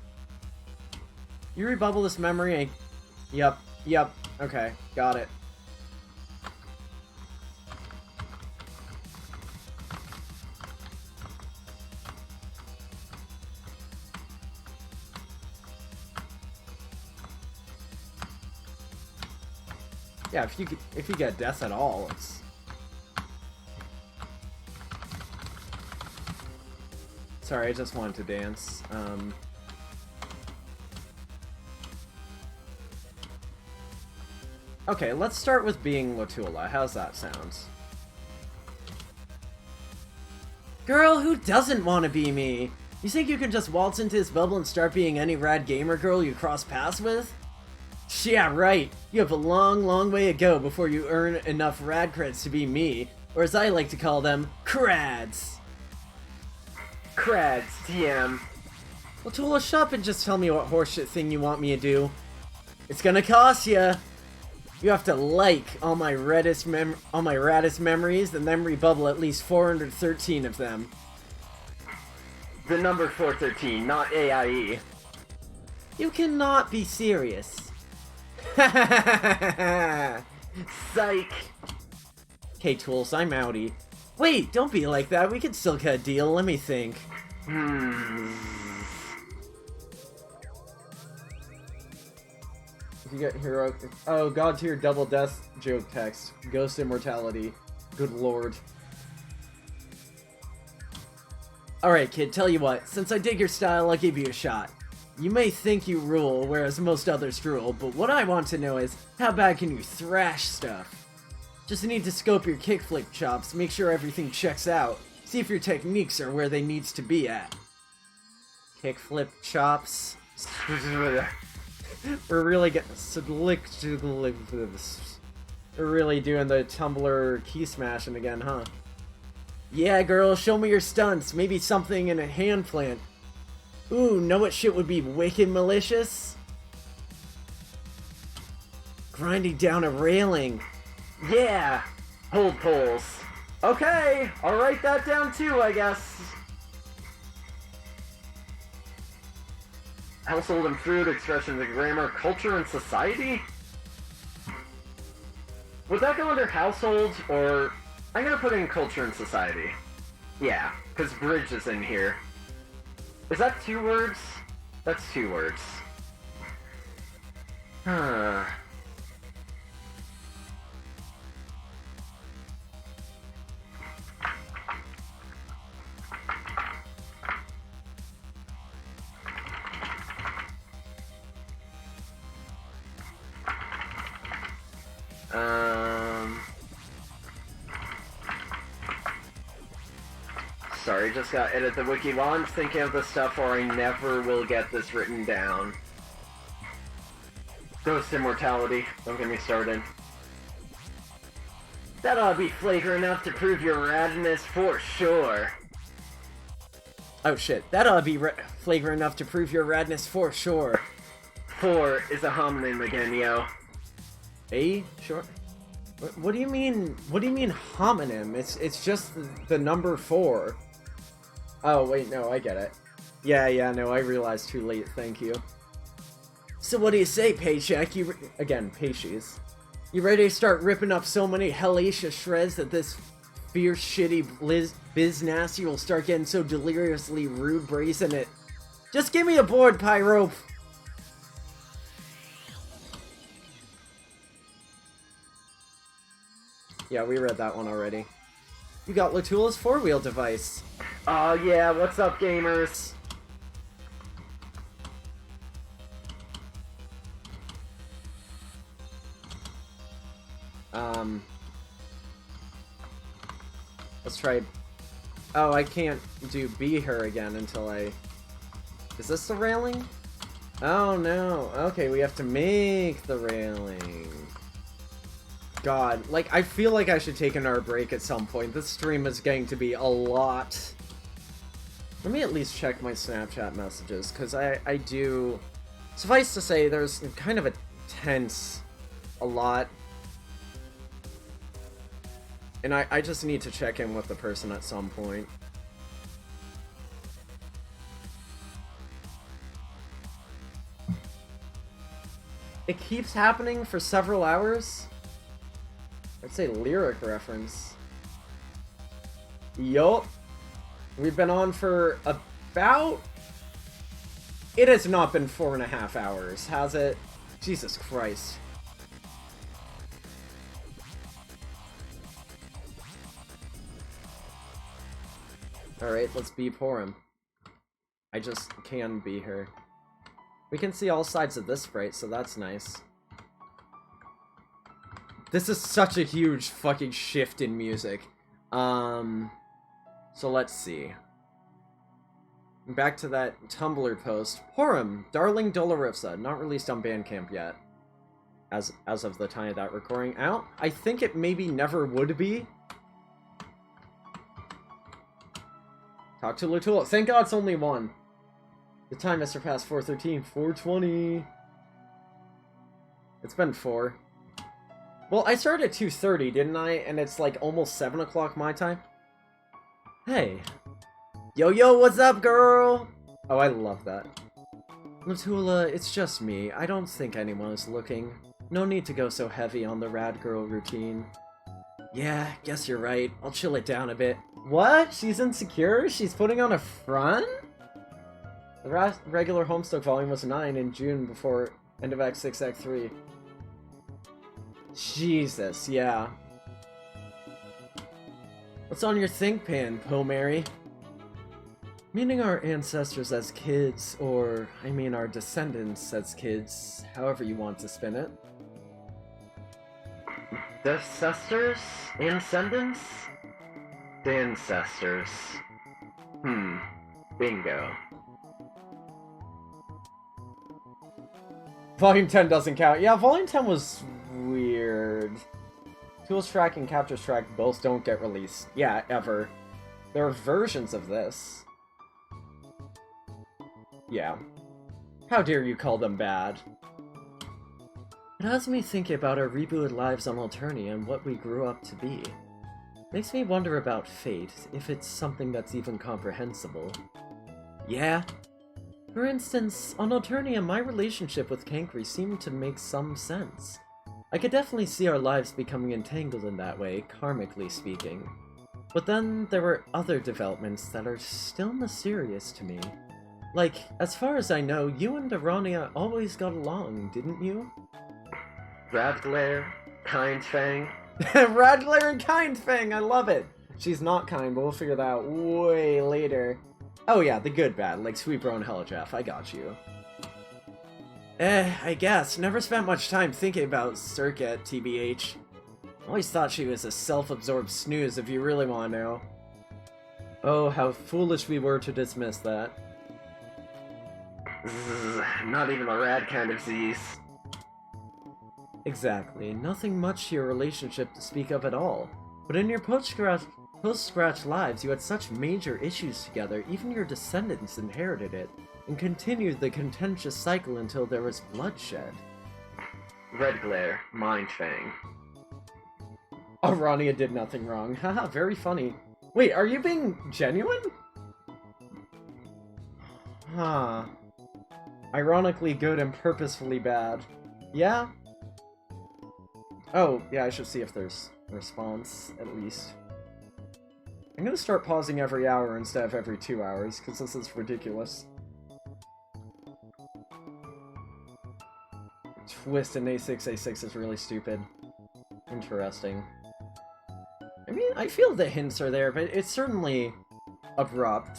S1: You rebubble this memory? Yep. Okay, got it. Yeah, if you get death at all, it's... Sorry, I just wanted to dance. Okay, let's start with being Latula. How's that sound? Girl, who doesn't want to be me? You think you can just waltz into this bubble and start being any rad gamer girl you cross paths with? Yeah, right. You have a long, long way to go before you earn enough rad creds to be me, or as I like to call them, crads.
S2: Crads, TM.
S1: Latula, shut up and just tell me what horseshit thing you want me to do. It's gonna cost ya. You have to like all my raddest memories and then rebubble at least 413 of them.
S2: The number 413, not AIE.
S1: You cannot be serious.
S2: Psych.
S1: Okay, Tools, I'm outie. Wait, don't be like that. We can still get a deal. Let me think. If you get hero... Oh, god tier double death joke text. Ghost immortality. Good lord. Alright, kid, tell you what. Since I dig your style, I'll give you a shot. You may think you rule, whereas most others drool, but what I want to know is, how bad can you thrash stuff? Just need to scope your kickflip chops, make sure everything checks out, see if your techniques are where they needs to be at. Kickflip chops. We're really getting We're really doing the tumbler key smashing again, huh? Yeah, girl, show me your stunts. Maybe something in a hand plant. Ooh, know what shit would be wicked malicious? Grinding down a railing.
S2: Yeah! Hold poles. Okay, I'll write that down too, I guess. Household and food, expressions of grammar, culture and society? Would that go under household, or... I'm gonna put in culture and society. Yeah, because bridge is in here. Is that 2 words? That's 2 words. Huh. Sorry, just gotta edit the wiki while I'm thinking of the stuff or I never will get this written down. Ghost immortality, don't get me started. That ought to be flavor enough to prove your radness for sure.
S1: Oh shit, that ought to be flavor enough to prove your radness for sure.
S2: 4 is a homonym again, yo.
S1: A? Sure. What do you mean? What do you mean homonym? It's just the number 4. Oh wait, no, I get it. Yeah, no, I realized too late. Thank you. So what do you say, Paycheck? Again, Payshes. You ready to start ripping up so many hellacious shreds that this fierce, shitty biznasty will start getting so deliriously rude, brazen it? Just give me a board, Pyrope. Yeah, we read that one already. You got Latula's 4-wheel device.
S2: Oh yeah, what's up, gamers?
S1: Let's try... Oh, I can't do be her again until I... Is this the railing? Oh no. Okay, we have to make the railing. God, like, I feel like I should take another break at some point. This stream is going to be a lot. Let me at least check my Snapchat messages, because I do... Suffice to say, there's kind of a tense a lot. And I just need to check in with the person at some point. It keeps happening for several hours? I'd say lyric reference. Yup. We've been on for about... It has not been 4.5 hours, has it? Jesus Christ. Alright, let's be Porum. I just can be her. We can see all sides of this sprite, so that's nice. This is such a huge fucking shift in music. So let's see. Back to that Tumblr post. Porum, Darling Dolorosa, not released on Bandcamp yet. As of the time of that recording. I think it maybe never would be. Talk to Lutula. Thank God it's only one. The time has surpassed 4:13. 4:20. It's been 4. Well, I started at 2:30, didn't I? And it's like almost 7 o'clock my time. Hey. Yo, what's up, girl? Oh, I love that. Lutula, it's just me. I don't think anyone is looking. No need to go so heavy on the rad girl routine. Yeah, guess you're right. I'll chill it down a bit. What? She's insecure? She's putting on a front? The regular Homestuck volume was 9 in June before end of Act 6, Act 3. Jesus, yeah. What's on your think pan, Po Mary? Meaning our ancestors as kids, or, I mean our descendants as kids, however you want to spin it.
S2: Ancestors? Ascendants? The ancestors. Bingo.
S1: Volume 10 doesn't count. Yeah, Volume 10 was weird. Tools Track and Captures Track both don't get released. Yeah, ever. There are versions of this. Yeah. How dare you call them bad? It has me thinking about our rebooted lives on Alternia and what we grew up to be. Makes me wonder about fate, if it's something that's even comprehensible. Yeah. For instance, on Alternia, my relationship with Kankri seemed to make some sense. I could definitely see our lives becoming entangled in that way, karmically speaking. But then there were other developments that are still mysterious to me. Like, as far as I know, you and Arania always got along, didn't you?
S2: Radglare, Kind Fang.
S1: Radglare and Kind Fang, I love it! She's not kind, but we'll figure that out way later. Oh yeah, the good bad, like Sweeper and Helijeff, I got you. I guess. Never spent much time thinking about Circuit, TBH. Always thought she was a self-absorbed snooze, if you really want to know. Oh, how foolish we were to dismiss that.
S2: Zzz, not even a rad kind of Z's.
S1: Exactly. Nothing much to your relationship to speak of at all. But in your post-scratch lives, you had such major issues together, even your descendants inherited it, and continued the contentious cycle until there was bloodshed.
S2: Redglare, Mind Fang.
S1: Arania did nothing wrong. Haha, very funny. Wait, are you being genuine? Huh. Ironically good and purposefully bad. Yeah? Oh, yeah, I should see if there's a response, at least. I'm gonna start pausing every hour instead of every 2 hours, because this is ridiculous. Twist in A6 is really stupid. Interesting. I mean, I feel the hints are there, but it's certainly abrupt.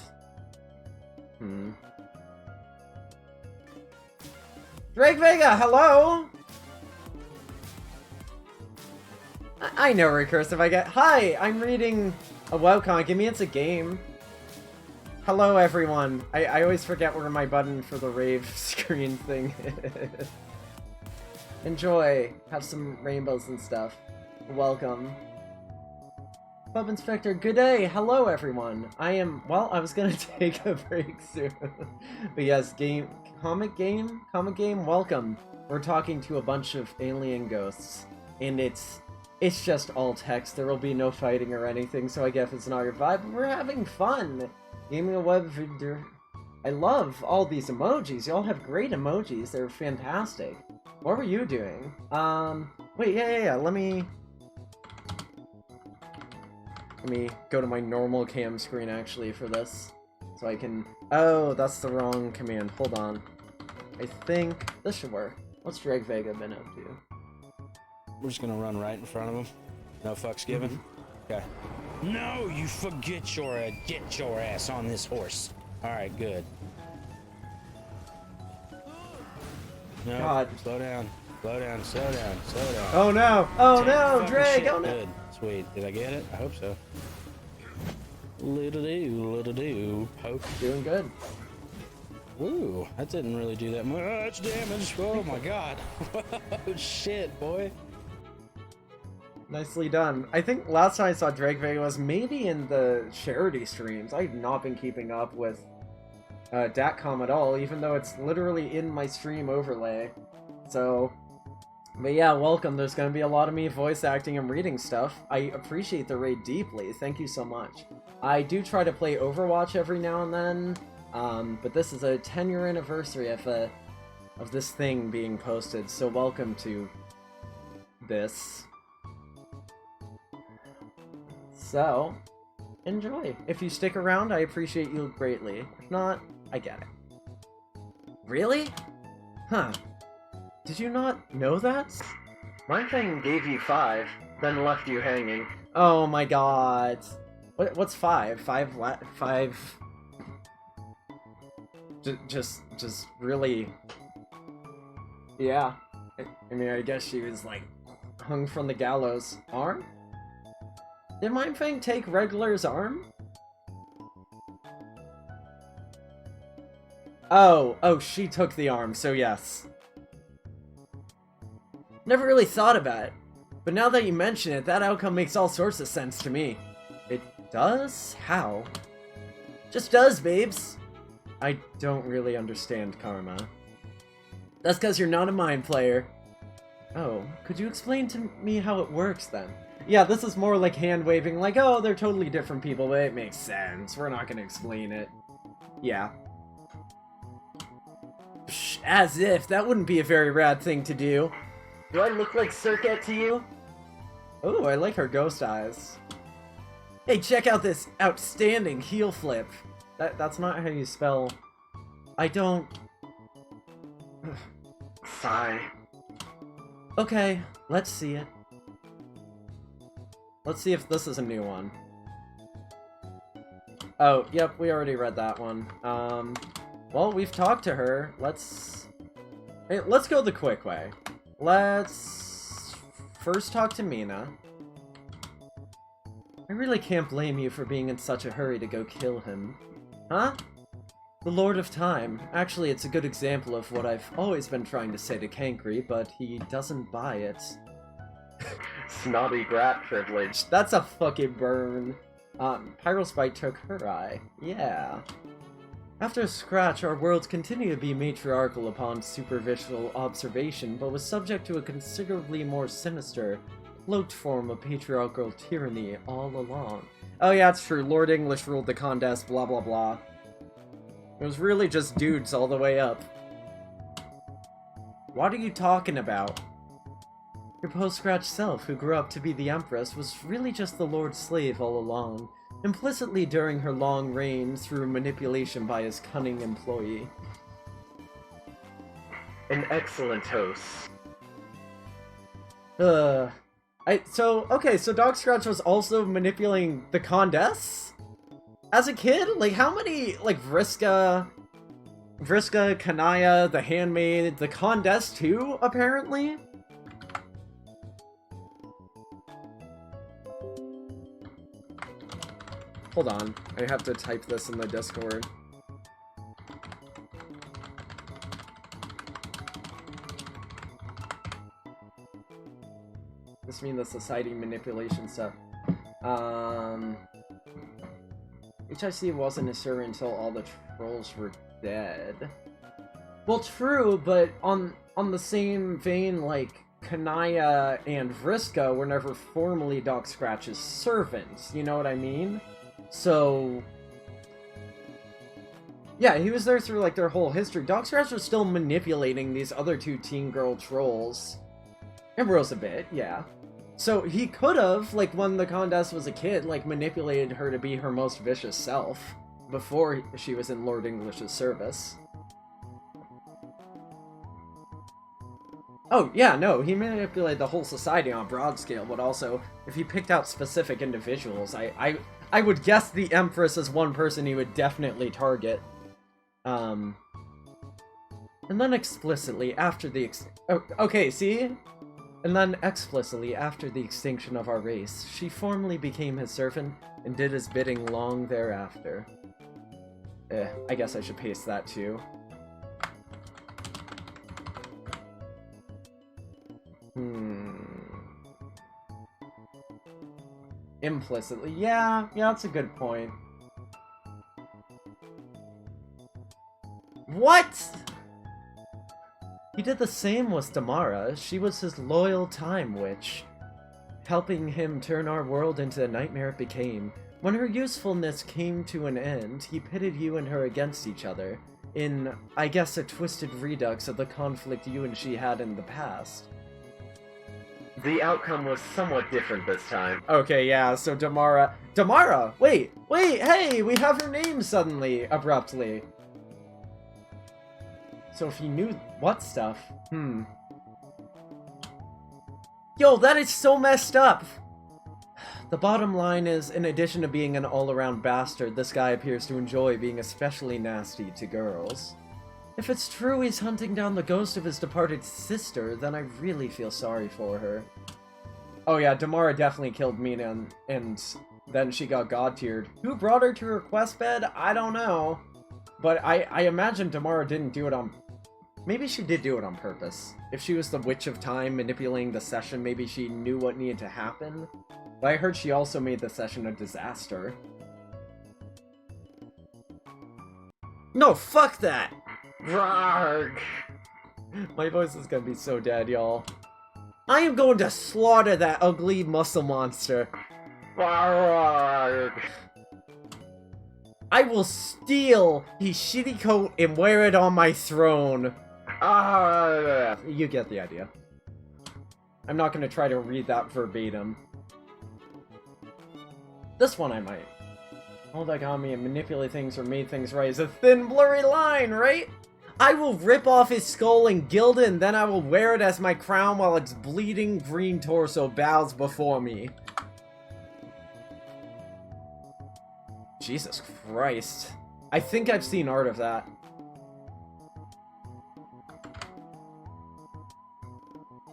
S1: Drake Vega, hello! I know recursive I get. Hi, I'm reading a webcomic. Give me it's a game. Hello, everyone. I always forget where my button for the rave screen thing is. Enjoy. Have some rainbows and stuff. Welcome. Pub Inspector, good day. Hello, everyone. I was gonna take a break soon. But yes, comic game, welcome. We're talking to a bunch of alien ghosts. And it's just all text. There will be no fighting or anything, so I guess it's not your vibe. We're having fun. Gaming a web video. I love all these emojis. Y'all have great emojis. They're fantastic. What were you doing? Wait, yeah. Let me go to my normal cam screen actually for this. So I can... Oh, that's the wrong command. Hold on. I think this should work. What's Drake Vega been up to?
S5: We're just gonna run right in front of him. No fucks given. Okay. No, you forget get your ass on this horse. All right, good. No,
S1: God.
S5: Slow down. Slow down.
S1: Oh no! Oh no, Drake! Oh no!
S5: Good. Sweet. Did I get it? I hope so. Little do. Poke.
S1: Doing good.
S5: Ooh, that didn't really do that much damage. Oh my god. Oh shit, boy.
S1: Nicely done. I think last time I saw Drake Vega was maybe in the charity streams. I've not been keeping up with Datcom at all, even though it's literally in my stream overlay. So, but yeah, welcome. There's going to be a lot of me voice acting and reading stuff. I appreciate the raid deeply. Thank you so much. I do try to play Overwatch every now and then, but this is a 10-year anniversary of this thing being posted, so welcome to this. So, enjoy. If you stick around, I appreciate you greatly. If not, I get it. Really? Huh. Did you not know that?
S2: My thing gave you 5, then left you hanging.
S1: Oh my god. What's 5? 5... Just really... Yeah. I mean, I guess she was, like, hung from the gallows. Arm? Did Mindfang take Regular's arm? Oh, she took the arm, so yes. Never really thought about it, but now that you mention it, that outcome makes all sorts of sense to me. It does? How? Just does, babes. I don't really understand karma. That's because you're not a mind player. Oh, could you explain to me how it works then? Yeah, this is more like hand-waving, like, oh, they're totally different people, but it makes sense. We're not gonna explain it. Yeah. Psh, as if. That wouldn't be a very rad thing to do.
S2: Do I look like Circuit to you?
S1: Oh, I like her ghost eyes. Hey, check out this outstanding heel flip. That's not how you spell... I don't...
S2: Sigh.
S1: Okay, let's see it. Let's see if this is a new one. Oh, yep, we already read that one. Well, we've talked to her. Let's go the quick way. Let's first talk to Mina. I really can't blame you for being in such a hurry to go kill him. Huh? The Lord of Time. Actually, it's a good example of what I've always been trying to say to Kankri, but he doesn't buy it.
S2: Snotty brat privilege.
S1: That's a fucking burn. Pyrospite took her eye. Yeah. After Scratch, our worlds continue to be matriarchal upon superficial observation, but was subject to a considerably more sinister, cloaked form of patriarchal tyranny all along. Oh yeah, it's true. Lord English ruled the contest, blah blah blah. It was really just dudes all the way up. What are you talking about? Your post-Scratch self, who grew up to be the Empress, was really just the Lord's slave all along, implicitly during her long reign through manipulation by his cunning employee.
S2: An excellent host.
S1: So Dog Scratch was also manipulating the Condesce? As a kid? Like, how many, like, Vriska, Kanaya, the Handmaid, the Condesce too, apparently? Hold on. I have to type this in the Discord. This means the society manipulation stuff. HIC wasn't a server until all the trolls were dead. Well, true, but on the same vein, like, Kanaya and Vriska were never formally Doc Scratch's servants, you know what I mean? So... yeah, he was there through, like, their whole history. Doc Scratch was still manipulating these other two teen girl trolls. And Rose a bit, yeah. So he could have, like, when the Condesce was a kid, like, manipulated her to be her most vicious self before she was in Lord English's service. Oh, yeah, no, he manipulated the whole society on a broad scale, but also, if he picked out specific individuals, I would guess the Empress is one person he would definitely target. And then explicitly after the okay, see? And then explicitly after the extinction of our race, she formally became his servant and did his bidding long thereafter. I guess I should paste that too. Implicitly, yeah, that's a good point. What? He did the same with Damara. She was his loyal time witch, helping him turn our world into the nightmare it became. When her usefulness came to an end, he pitted you and her against each other, in, I guess, a twisted redux of the conflict you and she had in the past.
S2: The outcome was somewhat different this time.
S1: Okay, yeah, so Damara... Damara! Wait, hey, we have her name suddenly, abruptly. So if he knew what stuff? Yo, that is so messed up! The bottom line is, in addition to being an all-around bastard, this guy appears to enjoy being especially nasty to girls. If it's true he's hunting down the ghost of his departed sister, then I really feel sorry for her. Oh yeah, Damara definitely killed Mina, and then she got god-tiered. Who brought her to her quest bed? I don't know. But I imagine Damara didn't do it on... maybe she did do it on purpose. If she was the Witch of Time manipulating the session, maybe she knew what needed to happen. But I heard she also made the session a disaster. No, fuck that!
S2: Rarg!
S1: My voice is gonna be so dead, y'all. I am going to slaughter that ugly muscle monster.
S2: Rarg!
S1: I will steal his shitty coat and wear it on my throne. You get the idea. I'm not gonna try to read that verbatim. This one I might. Hold that on me and manipulate things or made things right is a thin, blurry line, right? I will rip off his skull and gild it, and then I will wear it as my crown while its bleeding green torso bows before me. Jesus Christ. I think I've seen art of that.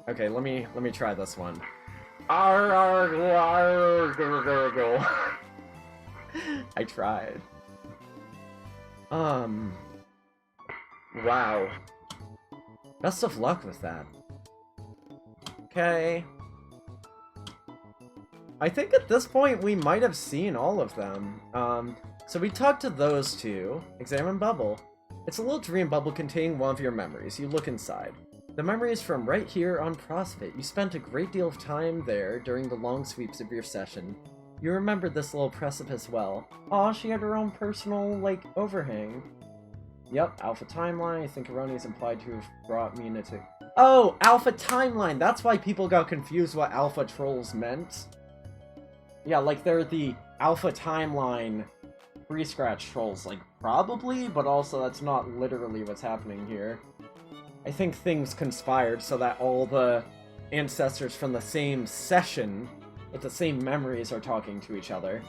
S1: Okay, let me try this one. I tried.
S2: Wow.
S1: Best of luck with that. Okay. I think at this point we might have seen all of them. So we talked to those two. Examine bubble. It's a little dream bubble containing one of your memories. You look inside. The memory is from right here on CrossFit. You spent a great deal of time there during the long sweeps of your session. You remembered this little precipice well. Aw, she had her own personal, like, overhang. Yep, Alpha Timeline. I think Aroni is implied to have brought Mina to... Oh, Alpha Timeline! That's why people got confused what Alpha Trolls meant. Yeah, like they're the Alpha Timeline pre-scratch trolls, like, probably, but also that's not literally what's happening here. I think things conspired so that all the ancestors from the same session with the same memories are talking to each other.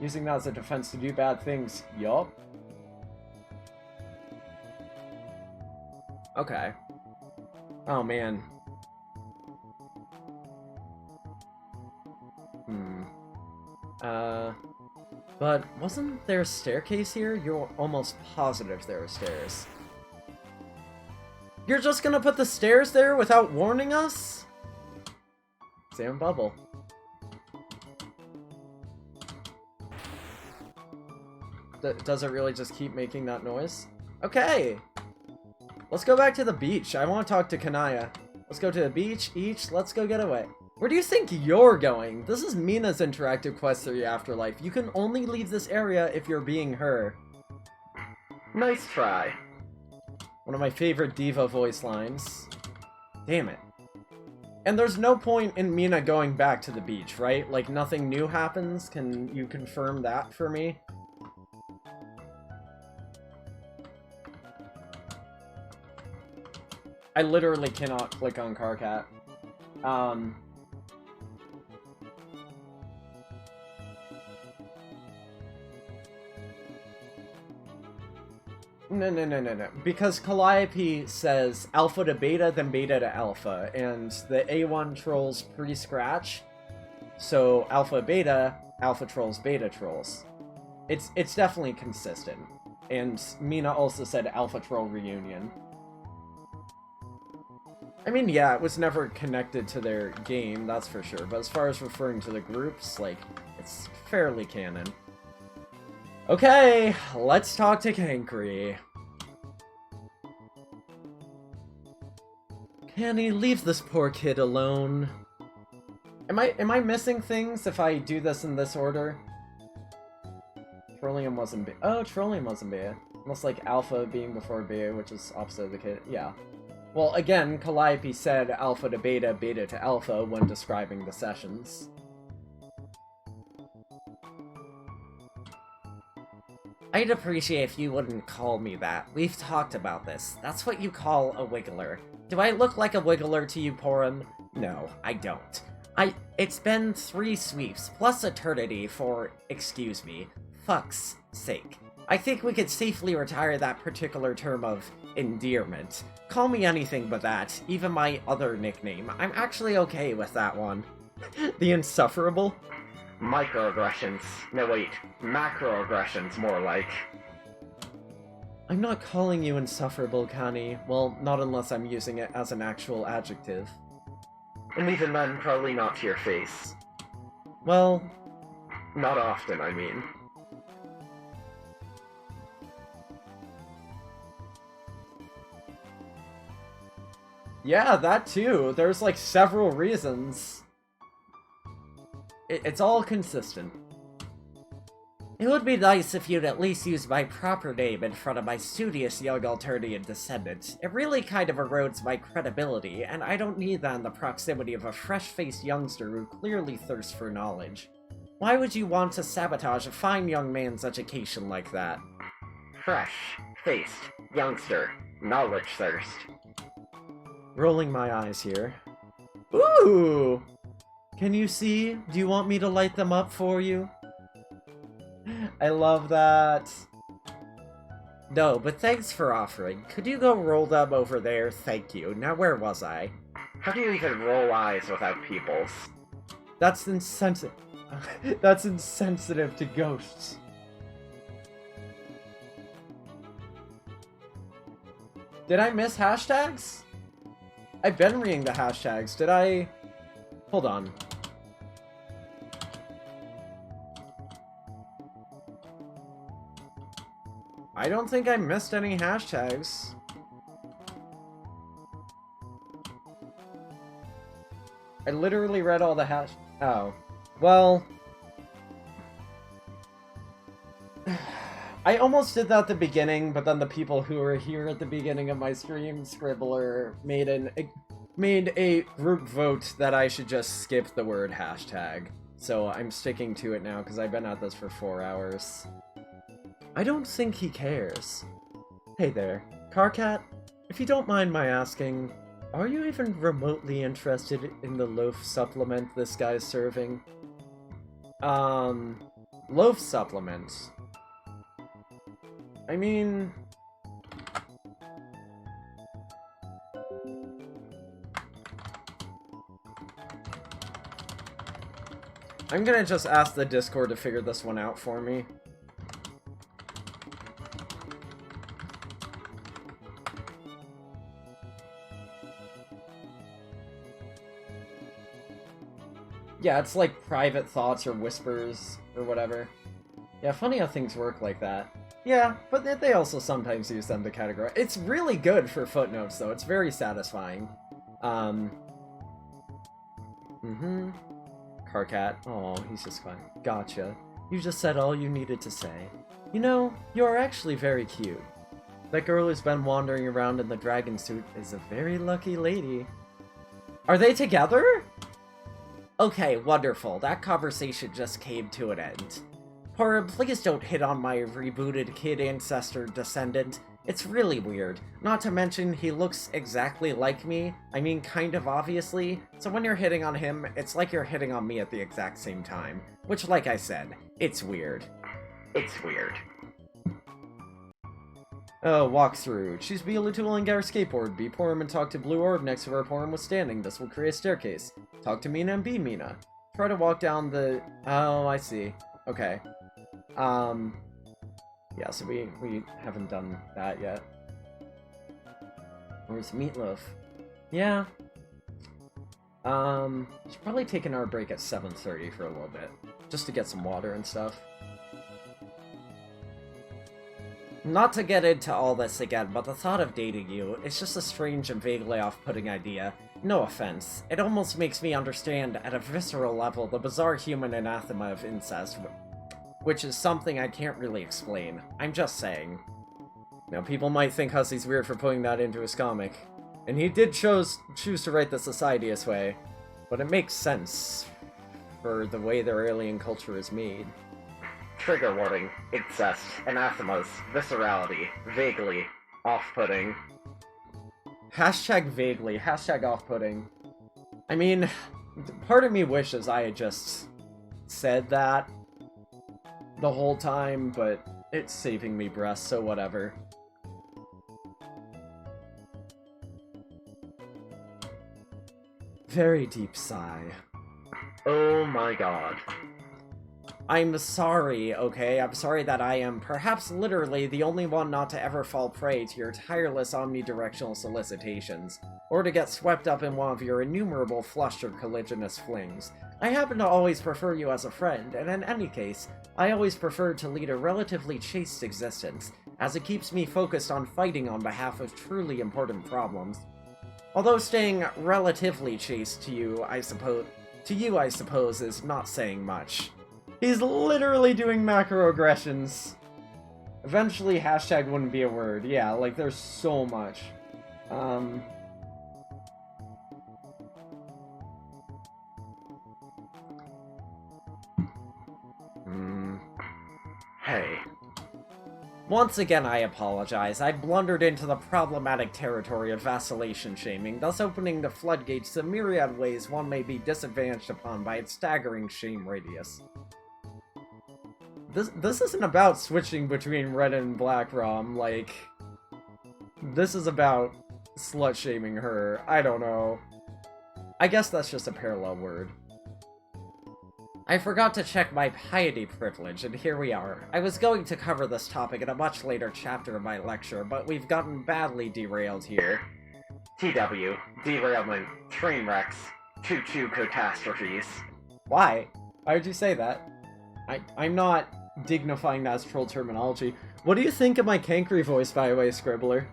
S1: Using that as a defense to do bad things. Yup. Okay. Oh, man. But wasn't there a staircase here? You're almost positive there are stairs. You're just gonna put the stairs there without warning us? Same bubble. Does it really just keep making that noise? Okay! Let's go back to the beach. I want to talk to Kanaya. Let's go to the beach, let's go get away. Where do you think you're going? This is Mina's interactive quest through the afterlife. You can only leave this area if you're being her.
S2: Nice try.
S1: One of my favorite diva voice lines. Damn it. And there's no point in Mina going back to the beach, right? Like, nothing new happens? Can you confirm that for me? I literally cannot click on Karkat. No. Because Calliope says alpha to beta, then beta to alpha, and the A1 trolls pre-scratch. So alpha beta, alpha trolls, beta trolls. It's definitely consistent. And Mina also said alpha troll reunion. I mean, yeah, it was never connected to their game, that's for sure. But as far as referring to the groups, like, it's fairly canon. Okay, let's talk to Kankri. Kenny, leave this poor kid alone. Am I missing things if I do this in this order? Trollium wasn't beta. Oh, Trollium wasn't beta. Almost like Alpha being before beta, which is opposite of the kid. Yeah. Well, again, Calliope said alpha to beta, beta to alpha when describing the sessions.
S4: I'd appreciate if you wouldn't call me that. We've talked about this. That's what you call a wiggler. Do I look like a wiggler to you, Porum? No, I don't. It's been 3 sweeps, plus eternity for, excuse me, fuck's sake. I think we could safely retire that particular term of endearment. Call me anything but that, even my other nickname. I'm actually okay with that one.
S1: The Insufferable?
S2: Microaggressions. No, wait. Macroaggressions, more like.
S1: I'm not calling you insufferable, Kani. Well, not unless I'm using it as an actual adjective.
S2: And even then, probably not to your face.
S1: Well...
S2: Not often, I mean.
S1: Yeah, that too. There's like several reasons. It's all consistent.
S4: It would be nice if you'd at least use my proper name in front of my studious young Alternian descendant. It really kind of erodes my credibility, and I don't need that in the proximity of a fresh-faced youngster who clearly thirsts for knowledge. Why would you want to sabotage a fine young man's education like that?
S2: Fresh-faced youngster. Knowledge thirst.
S1: Rolling my eyes here. Ooh! Can you see? Do you want me to light them up for you? I love that.
S4: No, but thanks for offering. Could you go roll them over there? Thank you. Now where was I?
S2: How do you even roll eyes without pupils?
S1: That's insensitive. That's insensitive to ghosts. Did I miss hashtags? I've been reading the hashtags. Did I... Hold on. I don't think I missed any hashtags. I literally read all the hash... Oh. Well... I almost did that at the beginning, but then the people who were here at the beginning of my stream, Scribbler, made a group vote that I should just skip the word hashtag. So I'm sticking to it now, because I've been at this for 4 hours. I don't think he cares. Hey there, Karkat, if you don't mind my asking, are you even remotely interested in the loaf supplement this guy's serving? Loaf supplement. I mean... I'm gonna just ask the Discord to figure this one out for me. Yeah, it's like private thoughts or whispers or whatever. Yeah, funny how things work like that. Yeah, but they also sometimes use them to categorize. It's really good for footnotes, though. It's very satisfying. Carcat. Oh, he's just fine. Gotcha. You just said all you needed to say. You know, you are actually very cute. That girl who's been wandering around in the dragon suit is a very lucky lady. Are they together? Okay, wonderful. That conversation just came to an end. Horror, please don't hit on my rebooted kid ancestor descendant. It's really weird. Not to mention, he looks exactly like me. I mean, kind of obviously. So when you're hitting on him, it's like you're hitting on me at the exact same time. Which, like I said, it's weird.
S2: It's weird.
S1: Oh, walkthrough. Choose Beelu Tool and get her skateboard. Be Porum and talk to Blue Orb next to where Porum was standing. This will create a staircase. Talk to Mina and be Mina. Try to walk down the... Oh, I see. Okay. Yeah, so we haven't done that yet. Where's Meatloaf? Yeah. Should probably take an hour break at 7:30 for a little bit. Just to get some water and stuff. Not to get into all this again, but the thought of dating you is just a strange and vaguely off-putting idea. No offense. It almost makes me understand, at a visceral level, the bizarre human anathema of incest, which is something I can't really explain. I'm just saying. Now, people might think Hussey's weird for putting that into his comic. And he did choose to write the society this way. But it makes sense for the way their alien culture is made.
S2: Trigger warning, incest, anathemas, viscerality, vaguely, off-putting.
S1: Hashtag vaguely, hashtag off-putting. I mean, part of me wishes I had just said that the whole time, but it's saving me breath, so whatever. Very deep sigh.
S2: Oh my god.
S1: I'm sorry, okay? I'm sorry that I am perhaps literally the only one not to ever fall prey to your tireless omnidirectional solicitations, or to get swept up in one of your innumerable flushed or colliginous flings. I happen to always prefer you as a friend, and in any case, I always prefer to lead a relatively chaste existence, as it keeps me focused on fighting on behalf of truly important problems. Although staying relatively chaste to you, I suppose, is not saying much. He's literally doing macroaggressions. Eventually, hashtag wouldn't be a word. Yeah, like, there's so much.
S2: Hey.
S1: Once again, I apologize. I blundered into the problematic territory of vacillation shaming, thus opening the floodgates to myriad ways one may be disadvantaged upon by its staggering shame radius. This isn't about switching between red and black ROM, like... This is about slut-shaming her. I don't know. I guess that's just a parallel word. I forgot to check my piety privilege, and here we are. I was going to cover this topic in a much later chapter of my lecture, but we've gotten badly derailed here.
S2: TW, derailment, train wrecks, choo-choo catastrophes.
S1: Why? Why would you say that? I'm not dignifying that as troll terminology. What do you think of my cankry voice, by the way, Scribbler?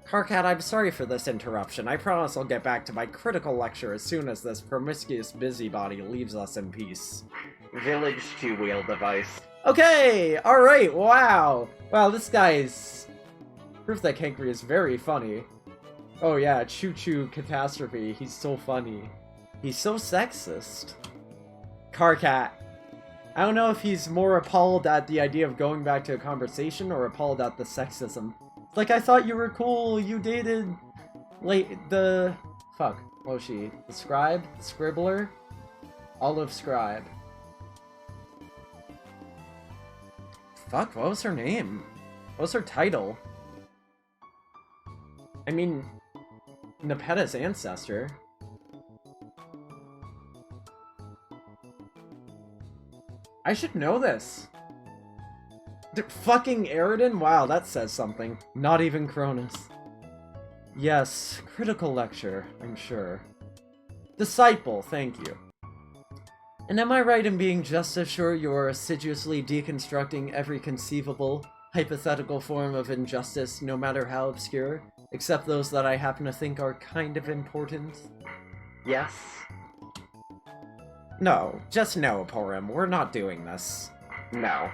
S1: Carcat, I'm sorry for this interruption. I promise I'll get back to my critical lecture as soon as this promiscuous busybody leaves us in peace.
S2: Village two-wheel device.
S1: Okay! Alright, wow! Wow, this guy's... proof that cankry is very funny. Oh yeah, choo-choo catastrophe. He's so funny. He's so sexist. Carcat. I don't know if he's more appalled at the idea of going back to a conversation or appalled at the sexism. Like, I thought you were cool, you dated... Like, the... Fuck. What was she? The scribe? The scribbler? Olive Scribe. Fuck, what was her name? What was her title? I mean... Nepeta's ancestor. I should know this. Fucking Eridan? Wow, that says something. Not even Cronus. Yes, critical lecture, I'm sure. Disciple, thank you. And am I right in being just as sure you are assiduously deconstructing every conceivable, hypothetical form of injustice, no matter how obscure, except those that I happen to think are kind of important?
S2: Yes.
S1: No, just no, Porim, we're not doing this.
S2: No.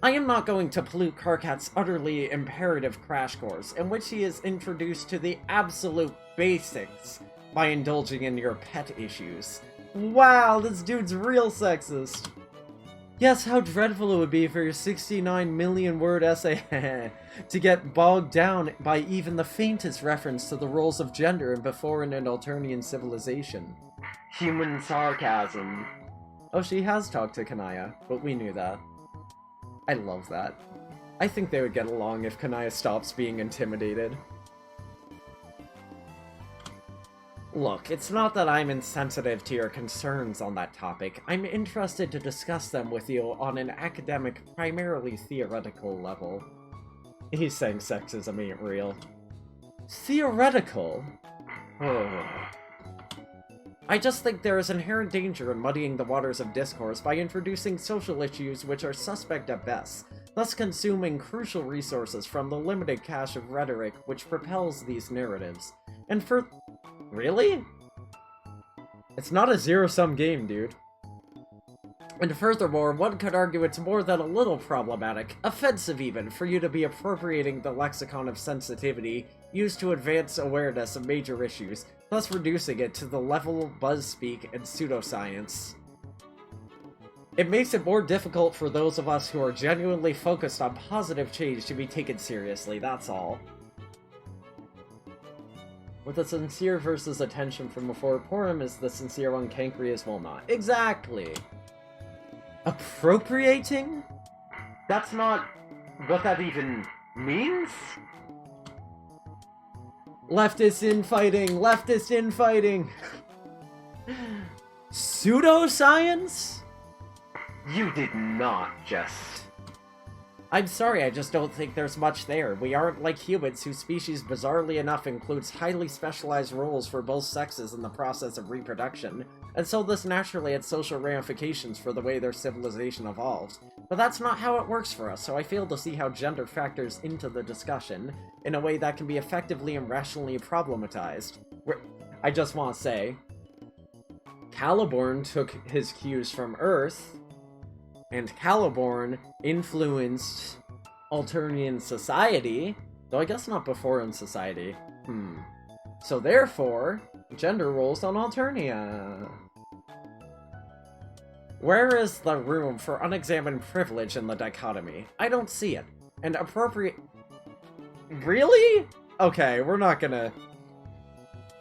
S1: I am not going to pollute Karkat's utterly imperative crash course, in which he is introduced to the absolute basics by indulging in your pet issues. Wow, this dude's real sexist. Yes, how dreadful it would be for your 69 million word essay to get bogged down by even the faintest reference to the roles of gender in Beforean and Alternian civilization.
S2: Human sarcasm.
S1: Oh, she has talked to Kanaya, but we knew that. I love that. I think they would get along if Kanaya stops being intimidated. Look, it's not that I'm insensitive to your concerns on that topic. I'm interested to discuss them with you on an academic, primarily theoretical level. He's saying sexism ain't real. Theoretical? I just think there is inherent danger in muddying the waters of discourse by introducing social issues which are suspect at best, thus consuming crucial resources from the limited cache of rhetoric which propels these narratives. And for... Really? It's not a zero-sum game, dude. And furthermore, one could argue it's more than a little problematic, offensive even, for you to be appropriating the lexicon of sensitivity used to advance awareness of major issues, thus reducing it to the level of buzzspeak and pseudoscience. It makes it more difficult for those of us who are genuinely focused on positive change to be taken seriously, that's all. With a sincere versus attention from before, Porim is the sincere one, Cancri will not. Exactly! Appropriating?
S2: That's not what that even means?
S1: Leftist infighting! Leftist infighting! Pseudoscience?
S2: You did not just...
S1: I'm sorry, I just don't think there's much there. We aren't like humans, whose species bizarrely enough includes highly specialized roles for both sexes in the process of reproduction, and so this naturally had social ramifications for the way their civilization evolved. But that's not how it works for us, so I fail to see how gender factors into the discussion in a way that can be effectively and rationally problematized. I just want to say, Caliborn took his cues from Earth, and Caliborn influenced Alternian society, though I guess not Beforean society. So therefore, gender roles on Alternia. Where is the room for unexamined privilege in the dichotomy? I don't see it. And appropriate... Really? Okay, we're not gonna...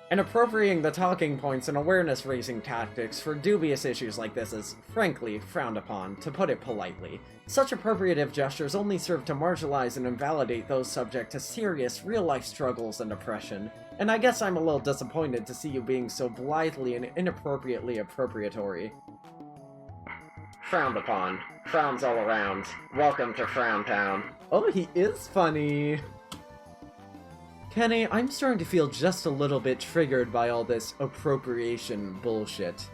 S1: And appropriating the talking points and awareness-raising tactics for dubious issues like this is, frankly, frowned upon, to put it politely. Such appropriative gestures only serve to marginalize and invalidate those subject to serious, real-life struggles and oppression, and I guess I'm a little disappointed to see you being so blithely and inappropriately appropriatory.
S2: Frowned upon. Frowns all around. Welcome to Frown Town.
S1: Oh, he is funny! Kenny, I'm starting to feel just a little bit triggered by all this appropriation bullshit.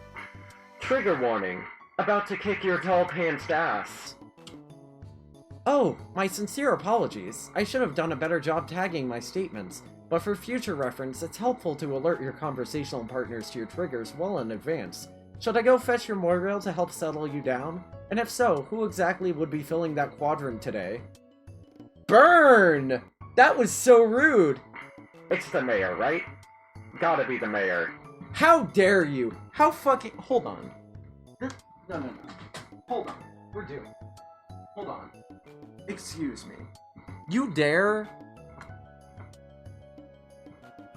S2: Trigger warning. About to kick your tall pants ass.
S1: Oh, my sincere apologies. I should have done a better job tagging my statements, but for future reference, it's helpful to alert your conversational partners to your triggers well in advance. Should I go fetch your Moirail to help settle you down? And if so, who exactly would be filling that quadrant today? Burn! That was so rude!
S2: It's the mayor, right? Gotta be the mayor.
S1: How dare you? How fucking... Hold on. No. Hold on. We're due. Hold on. Excuse me. You dare?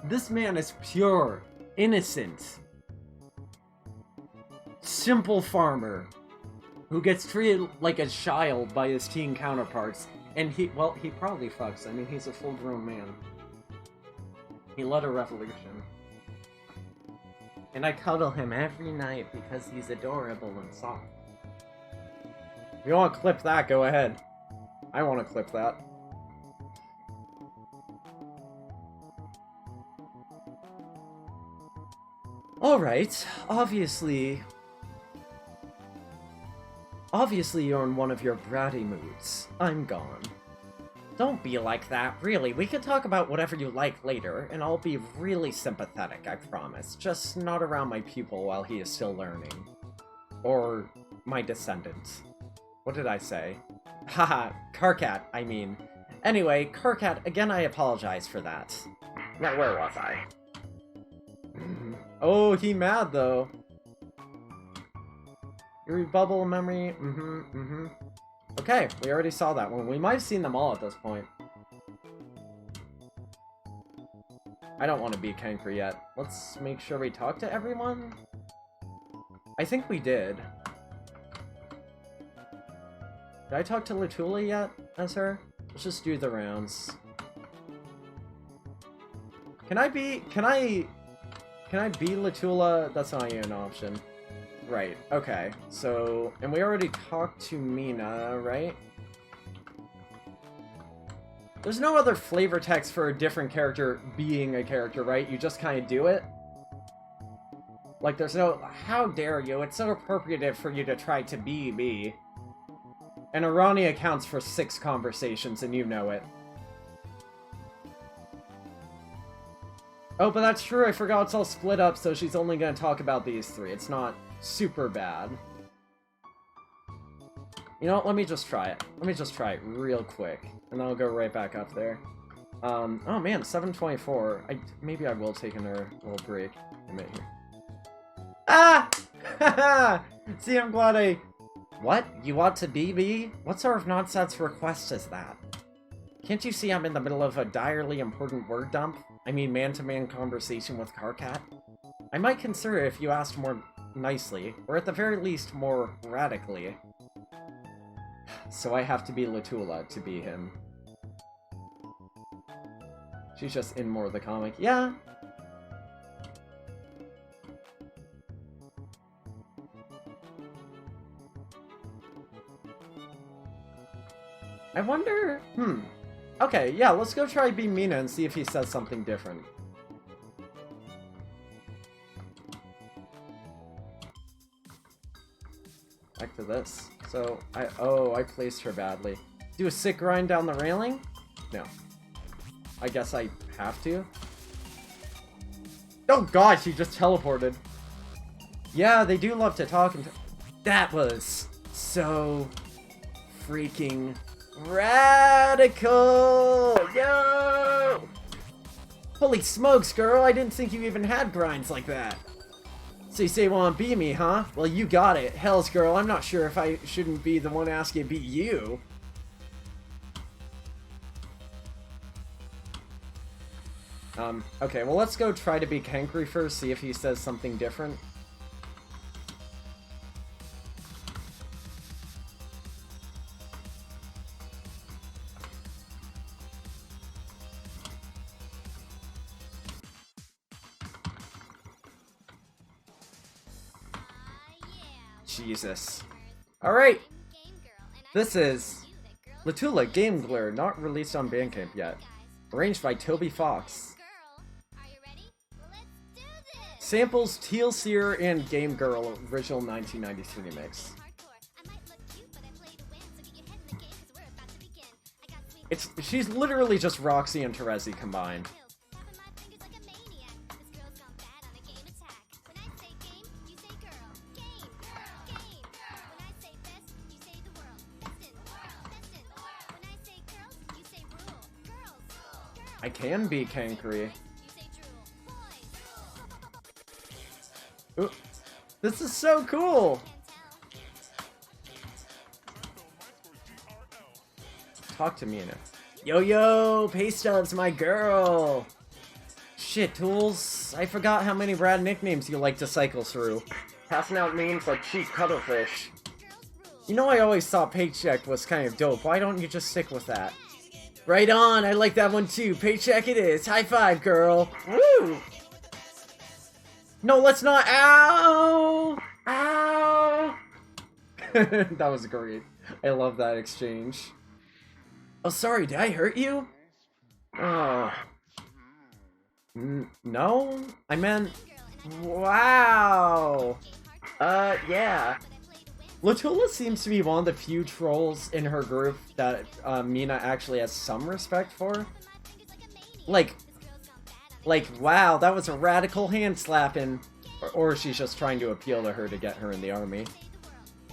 S1: This man is pure, innocent, simple farmer who gets treated like a child by his teen counterparts, and he probably fucks. I mean, he's a full-grown man. He led a revolution. And I cuddle him every night because he's adorable and soft. If you want to clip that, go ahead. I want to clip that. Alright, obviously you're in one of your bratty moods. I'm gone. Don't be like that, really. We can talk about whatever you like later, and I'll be really sympathetic, I promise. Just not around my pupil while he is still learning. Or my descendants. What did I say? Haha, Karkat, I mean. Anyway, Karkat, again I apologize for that.
S2: Now, where was I?
S1: Oh, he mad, though. Eerie bubble memory, Okay, we already saw that one. We might have seen them all at this point. I don't want to be Kankra yet. Let's make sure we talk to everyone. I think we did. Did I talk to Lutula yet as her? Let's just do the rounds. Can I be Lutula? That's not even an option. Right, okay. So, and we already talked to Mina, right? There's no other flavor text for a different character being a character, right? You just kind of do it. Like, there's no, how dare you? It's so appropriative for you to try to be me. And Arani accounts for 6 conversations, and you know it. Oh, but that's true, I forgot it's all split up, so she's only gonna talk about these 3. It's not super bad. You know what, let me just try it. Let me just try it real quick, and then I'll go right back up there. Oh man, 7:24. Maybe I will take another little break. A minute here. Ah! See, I'm glad I... What? You want to be me? What sort of nonsense request is that? Can't you see I'm in the middle of a direly important word dump? I mean, man-to-man conversation with Karkat? I might consider it if you asked more nicely, or at the very least, more radically. So I have to be Lutula to be him. She's just in more of the comic. Yeah! I wonder... Okay, yeah, let's go try be Mina and see if he says something different. Back to this. So, I placed her badly. Do a sick grind down the railing? No. I guess I have to. Oh god, she just teleported. Yeah, they do love to talk and... That was so freaking radical! Yo! Holy smokes, girl, I didn't think you even had grinds like that. So you say you want to be me, huh? Well, you got it. Hells, girl, I'm not sure if I shouldn't be the one asking to be you. Okay, well, let's go try to be Kankri first, see if he says something different. Jesus. Alright! This is Lutula Game-Glare, not released on Bandcamp yet. Arranged by Toby Fox. Samples Teal Seer and Game Girl original 1993 mix. She's literally just Roxy and Terezi combined. I can be Kankri. Ooh, this is so cool! Talk to Mina. Yo yo, Paystub's my girl! Shit, Tools, I forgot how many rad nicknames you like to cycle through.
S2: Passing out memes like cheap cuttlefish.
S1: You know I always thought Paycheck was kind of dope, why don't you just stick with that? Right on, I like that one too. Paycheck it is. High five, girl. Woo! No, let's not. Ow! Ow! That was great. I love that exchange. Oh, sorry, did I hurt you?
S2: Oh,
S1: No? I meant... Wow!
S2: yeah.
S1: Latula seems to be one of the few trolls in her group that Mina actually has some respect for. Like, wow, that was a radical hand slapping. Or she's just trying to appeal to her to get her in the army.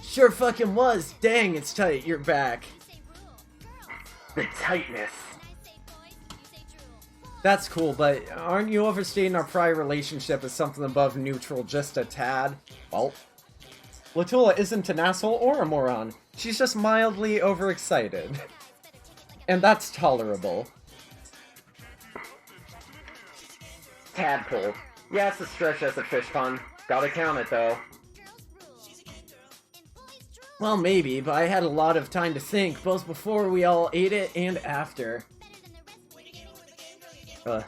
S1: Sure fucking was. Dang, it's tight. You're back.
S2: The tightness.
S1: That's cool, but aren't you overstating our prior relationship as something above neutral just a tad? Well, Latula isn't an asshole or a moron. She's just mildly overexcited. And that's tolerable.
S2: Tadpole. Yeah, it's a stretch as a fish pun. Gotta count it, though.
S1: Well, maybe, but I had a lot of time to think, both before we all ate it and after.
S2: The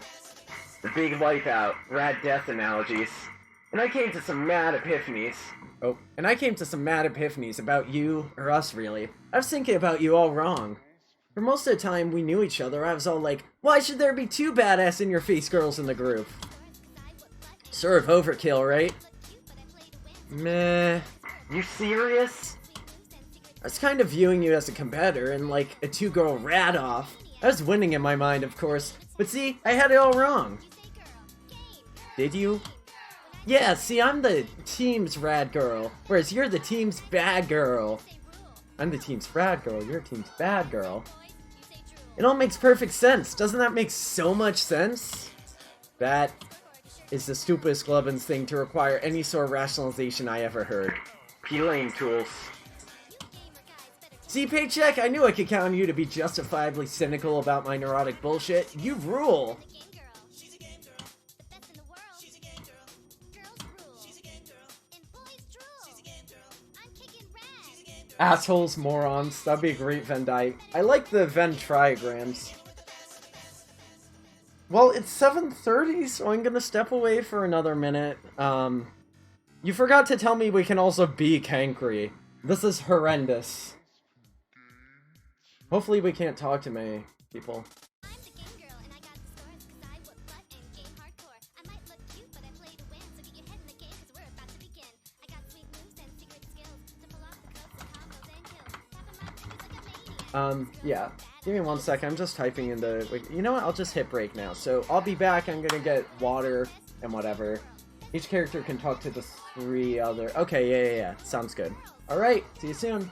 S2: big wipeout, rad death analogies. And I came to some mad epiphanies.
S1: Oh, and I came to some mad epiphanies about you, or us really. I was thinking about you all wrong. For most of the time we knew each other, I was all like, why should there be two badass in-your-face girls in the group? Sort of overkill, right? Meh.
S2: You serious?
S1: I was kind of viewing you as a competitor and like a two-girl rad-off. I was winning in my mind, of course. But see, I had it all wrong. Did you? Yeah, see, I'm the team's rad girl, whereas you're the team's bad girl. I'm the team's rad girl, you're the team's bad girl. It all makes perfect sense. Doesn't that make so much sense? That is the stupidest Glubbins thing to require any sort of rationalization I ever heard.
S2: P-Lane tools.
S1: See, Paycheck, I knew I could count on you to be justifiably cynical about my neurotic bullshit. You rule! Assholes, morons. That'd be a great Venn diagram. I like the Venn trigrams. Well, it's 7:30, so I'm gonna step away for another minute. You forgot to tell me we can also be Cankry. This is horrendous. Hopefully we can't talk to many people. Yeah. Give me 1 second, I'm just typing in the... Wait, you know what, I'll just hit break now. So, I'll be back, I'm gonna get water and whatever. Each character can talk to the 3 other... Okay, yeah. Sounds good. Alright, see you soon.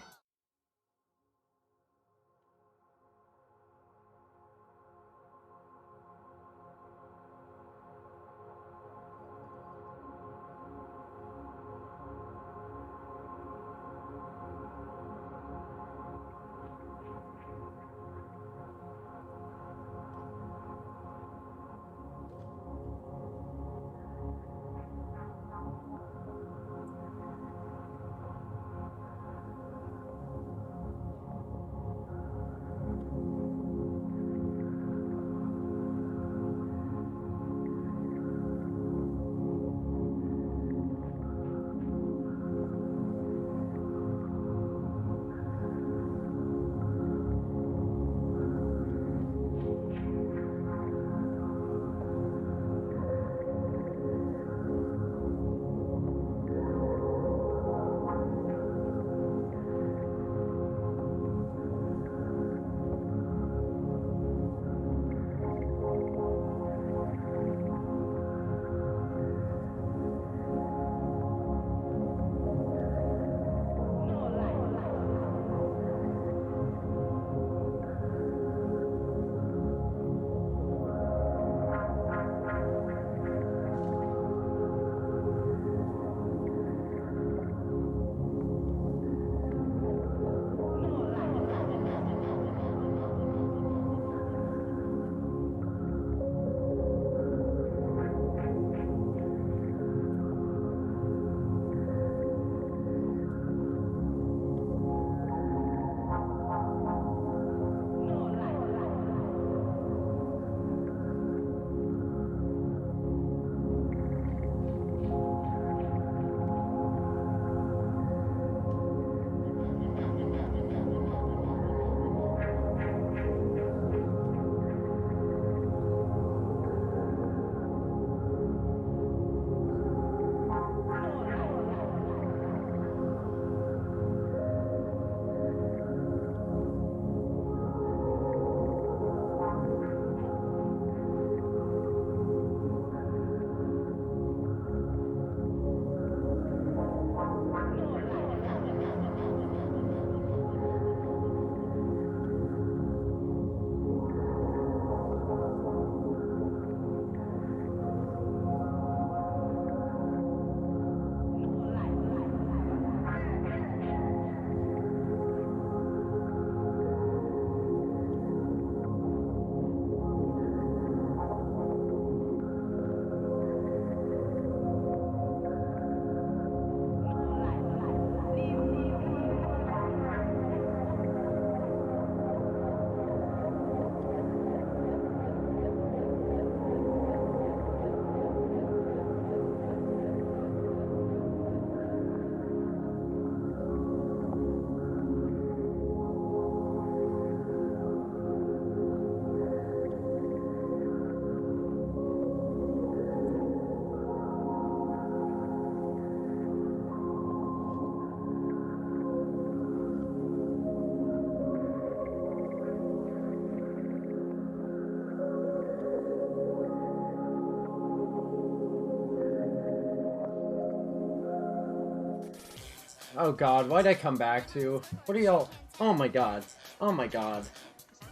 S1: Oh god, why'd I come back to? What are y'all? Oh my god. Oh my god.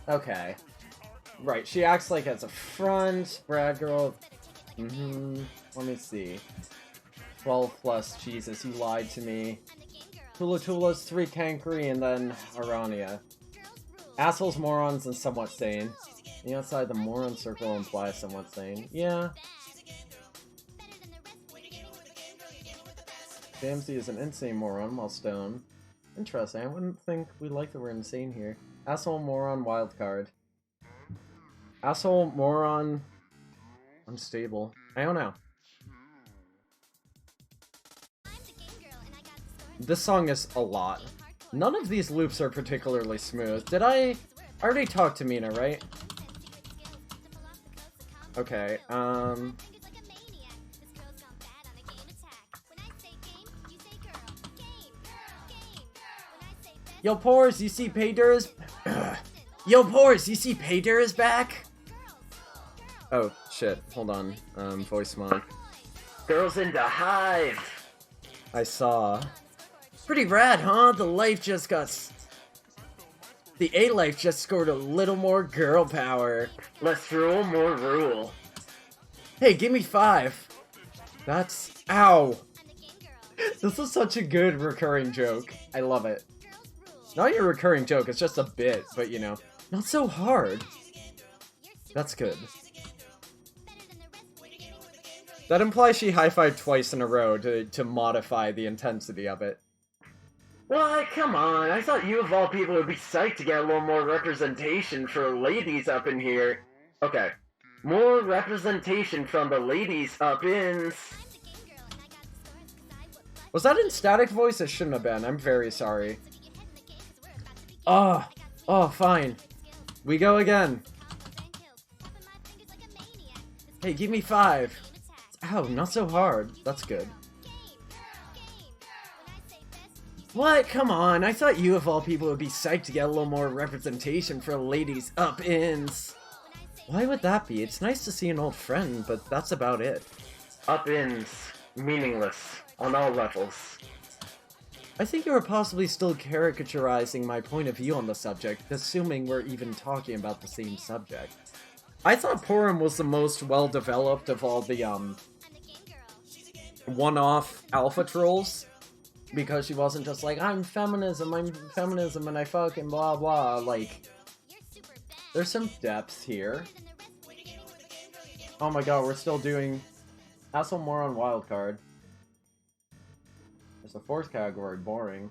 S1: Okay. Right, she acts like as a front, Brad girl. Let me see. 12 plus, Jesus, you lied to me. Tula Tula's 3 Kankri, and then Arania. Assholes, morons, and somewhat sane. The outside the moron circle implies somewhat sane. Yeah. Damsey is an insane moron, while Stone. Interesting, I wouldn't think we like the word insane here. Asshole, moron, wildcard. Asshole, moron, unstable. I don't know. This song is a lot. None of these loops are particularly smooth. Did I already talk to Mina, right? Okay, Yo, Pores, you see Paydur is... Yo, Pores, you see Paydur is back? Oh, shit. Hold on. Voice mod.
S2: Girls into Hive!
S1: I saw. Pretty rad, huh? The A-Life just scored a little more girl power.
S2: Less rule, more rule.
S1: Hey, give me 5. That's... Ow! This is such a good recurring joke. I love it. Not your recurring joke, it's just a bit, but you know, not so hard. That's good. That implies she high-fived twice in a row to modify the intensity of it.
S2: What? Come on, I thought you of all people would be psyched to get a little more representation for ladies up in here. Okay. More representation from the ladies up in...
S1: Was that in static voice? It shouldn't have been. I'm very sorry. Oh, fine. We go again. Hey, give me 5. Ow, not so hard. That's good. What? Come on. I thought you of all people would be psyched to get a little more representation for ladies up-ins. Why would that be? It's nice to see an old friend, but that's about it.
S2: Up-ins. Meaningless. On all levels.
S1: I think you are possibly still caricaturizing my point of view on the subject, assuming we're even talking about the same subject. I thought Porum was the most well-developed of all the, one-off alpha trolls, because she wasn't just like, I'm feminism, and I fucking blah blah, like, there's some depth here. Oh my god, we're still doing Asshole Moron Wildcard. There's a 4th category, boring.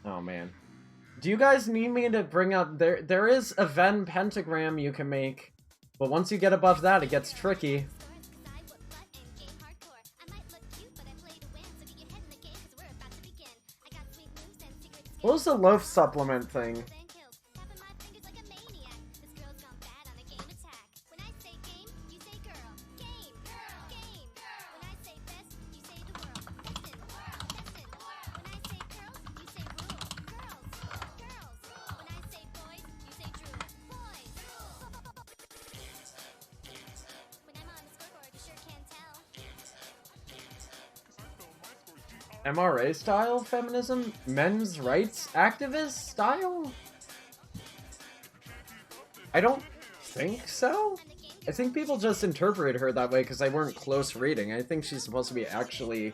S1: Oh man. Do you guys need me to bring up... There is a Venn pentagram you can make, but once you get above that, it gets tricky. What was the loaf supplement thing? MRA style feminism? Men's rights activist style? I don't think so. I think people just interpreted her that way because they weren't close reading. I think she's supposed to be actually,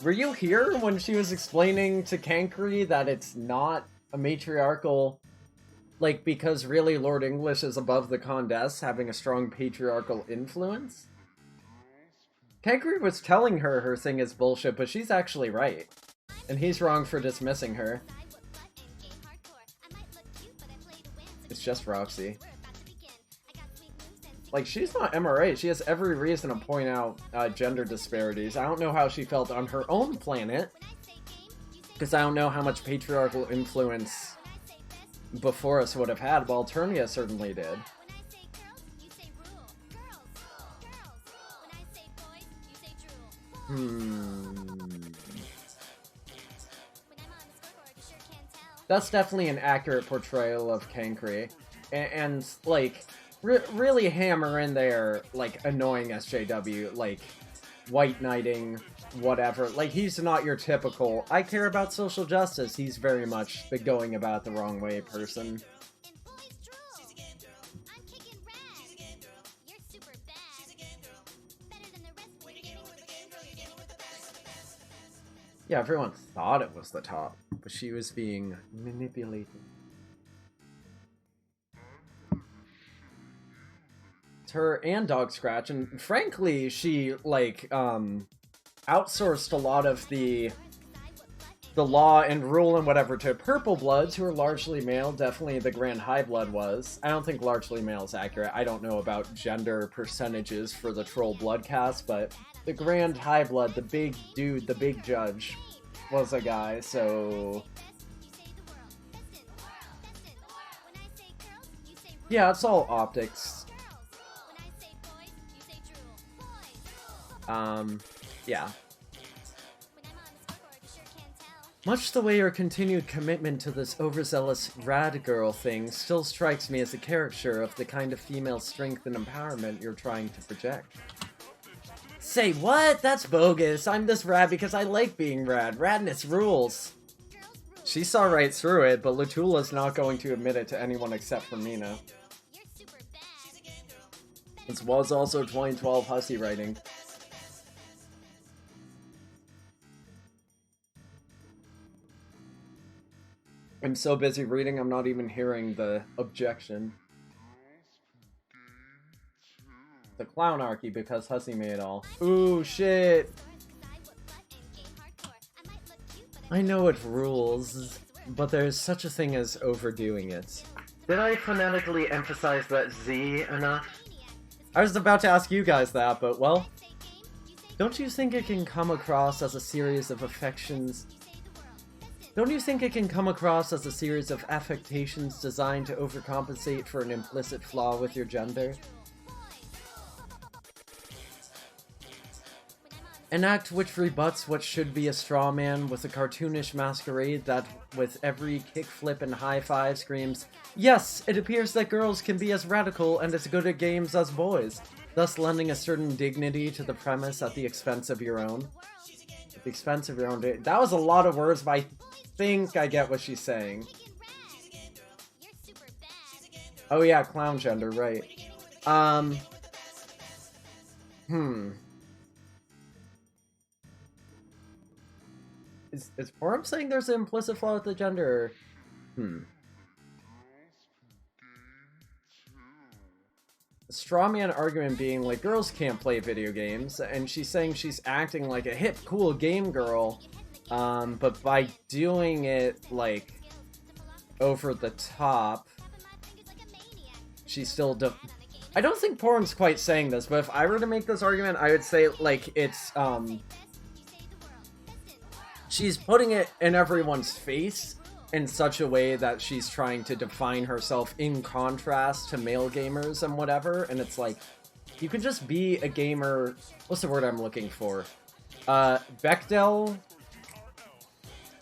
S1: Were you here when she was explaining to Kankri that it's not a matriarchal... Like, because really Lord English is above the Condesce, having a strong patriarchal influence? Kankri was telling her her thing is bullshit, but she's actually right. And he's wrong for dismissing her. It's just Roxy. Like, she's not MRA. She has every reason to point out gender disparities. I don't know how she felt on her own planet. Because I don't know how much patriarchal influence before us would have had, but Alternia certainly did. That's definitely an accurate portrayal of Kankri. And like, really hammer in there, like, annoying SJW, like, white knighting, whatever. Like, he's not your typical, I care about social justice. He's very much the going about the wrong way person. Yeah, everyone thought it was the top, but she was being manipulated. It's her and Dog Scratch, and frankly, she, like, outsourced a lot of the law and rule and whatever to Purple Bloods, who are largely male. Definitely the Grand High Blood was. I don't think largely male is accurate. I don't know about gender percentages for the Troll Blood cast, but the Grand High Blood, the big dude, the big judge, was a guy, so... Yeah, it's all optics. Yeah. Much the way your continued commitment to this overzealous rad girl thing still strikes me as a caricature of the kind of female strength and empowerment you're trying to project. Say what? That's bogus. I'm this rad because I like being rad. Radness rules. She saw right through it, but Lutula's not going to admit it to anyone except for Mina. This was also 2012 hussy writing. I'm so busy reading, I'm not even hearing the objection. The clownarchy because hussy made all. Ooh, shit! I know it rules, but there's such a thing as overdoing it.
S2: Did I phonetically emphasize that Z enough?
S1: I was about to ask you guys that, but well... Don't you think it can come across as a series of affections... Don't you think it can come across as a series of affectations designed to overcompensate for an implicit flaw with your gender? An act which rebuts what should be a straw man with a cartoonish masquerade that, with every kickflip and high five, screams, "Yes, it appears that girls can be as radical and as good at games as boys," thus lending a certain dignity to the premise at the expense of your own. At the expense of your own... That was a lot of words, but I think I get what she's saying. Oh yeah, clown gender, right. Is Forum saying there's an implicit flaw with the gender? A straw man argument being like, girls can't play video games, and she's saying she's acting like a hip, cool game girl, but by doing it, like, over the top, she's still I don't think Porum's quite saying this, but if I were to make this argument, I would say, like, it's, she's putting it in everyone's face in such a way that she's trying to define herself in contrast to male gamers and whatever, and it's like, you can just be a gamer... What's the word I'm looking for? Bechdel?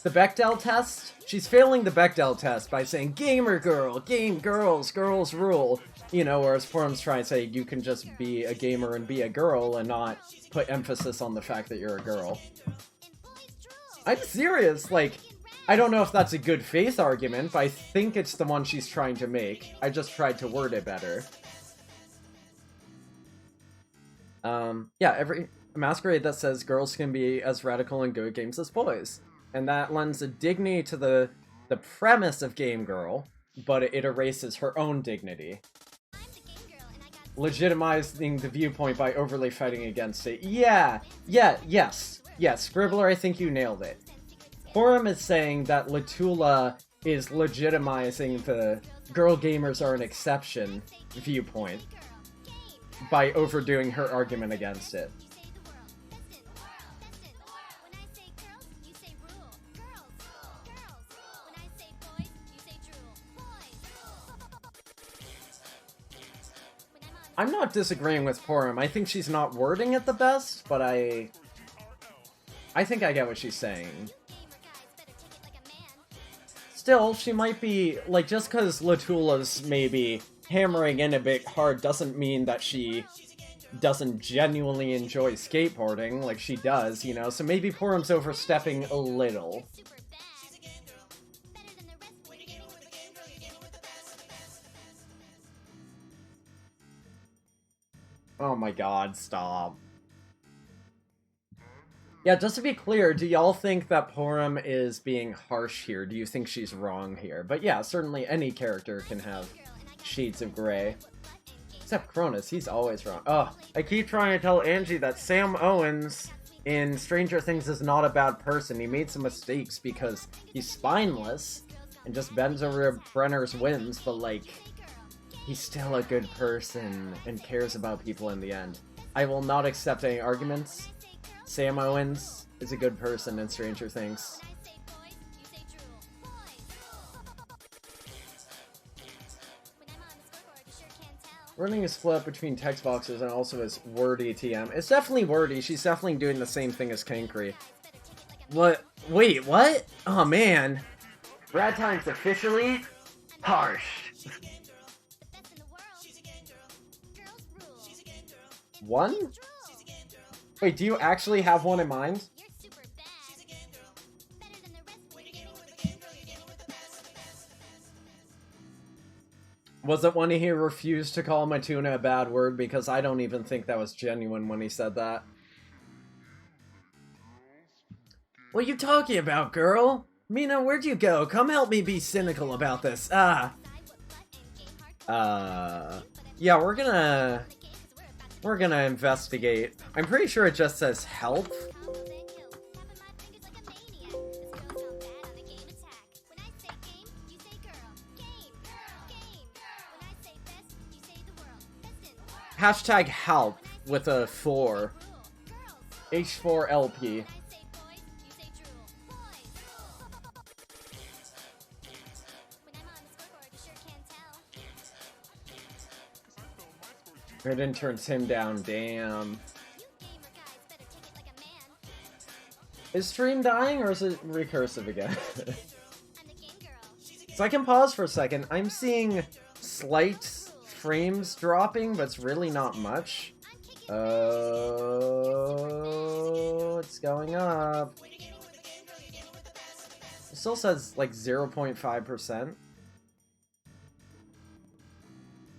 S1: The Bechdel test? She's failing the Bechdel test by saying, gamer girl, game girls, girls rule. You know, whereas Porum's trying to say, you can just be a gamer and be a girl and not put emphasis on the fact that you're a girl. I'm serious, like... I don't know if that's a good faith argument, but I think it's the one she's trying to make. I just tried to word it better. Yeah, every masquerade that says girls can be as radical and good at games as boys. And that lends a dignity to the premise of Game Girl, but it erases her own dignity. Legitimizing the viewpoint by overly fighting against it. Yes, Scribbler, I think you nailed it. Porum is saying that Lutula is legitimizing the girl gamers are an exception viewpoint by overdoing her argument against it. I'm not disagreeing with Porum. I think she's not wording it the best, but I think I get what she's saying. Still, she might be, like, just because Lutula's maybe hammering in a bit hard doesn't mean that she doesn't genuinely enjoy skateboarding, like she does, you know, so maybe Porum's overstepping a little. Oh my god, stop. Yeah, just to be clear, do y'all think that Porum is being harsh here? Do you think she's wrong here? But yeah, certainly any character can have shades of gray. Except Cronus, he's always wrong. Oh, I keep trying to tell Angie that Sam Owens in Stranger Things is not a bad person. He made some mistakes because he's spineless and just bends over Brenner's whims, but like, he's still a good person and cares about people in the end. I will not accept any arguments. Sam Owens is a good person in Stranger Things. Running is split between text boxes and also as wordy TM. It's definitely wordy. She's definitely doing the same thing as Kankry. What? Wait, what? Oh, man.
S2: Rad Time's officially harsh.
S1: One? Wait, do you actually have one in mind? Was it when he refused to call Matuna a bad word? Because I don't even think that was genuine when he said that. What are you talking about, girl? Mina, where'd you go? Come help me be cynical about this. Yeah, we're gonna investigate. I'm pretty sure it just says help. Hashtag help with a 4. H4LP. Raiden turns him down, damn. Is stream dying or is it recursive again? So I can pause for a second. I'm seeing slight frames dropping, but it's really not much. Oh, it's going up. It still says like 0.5%.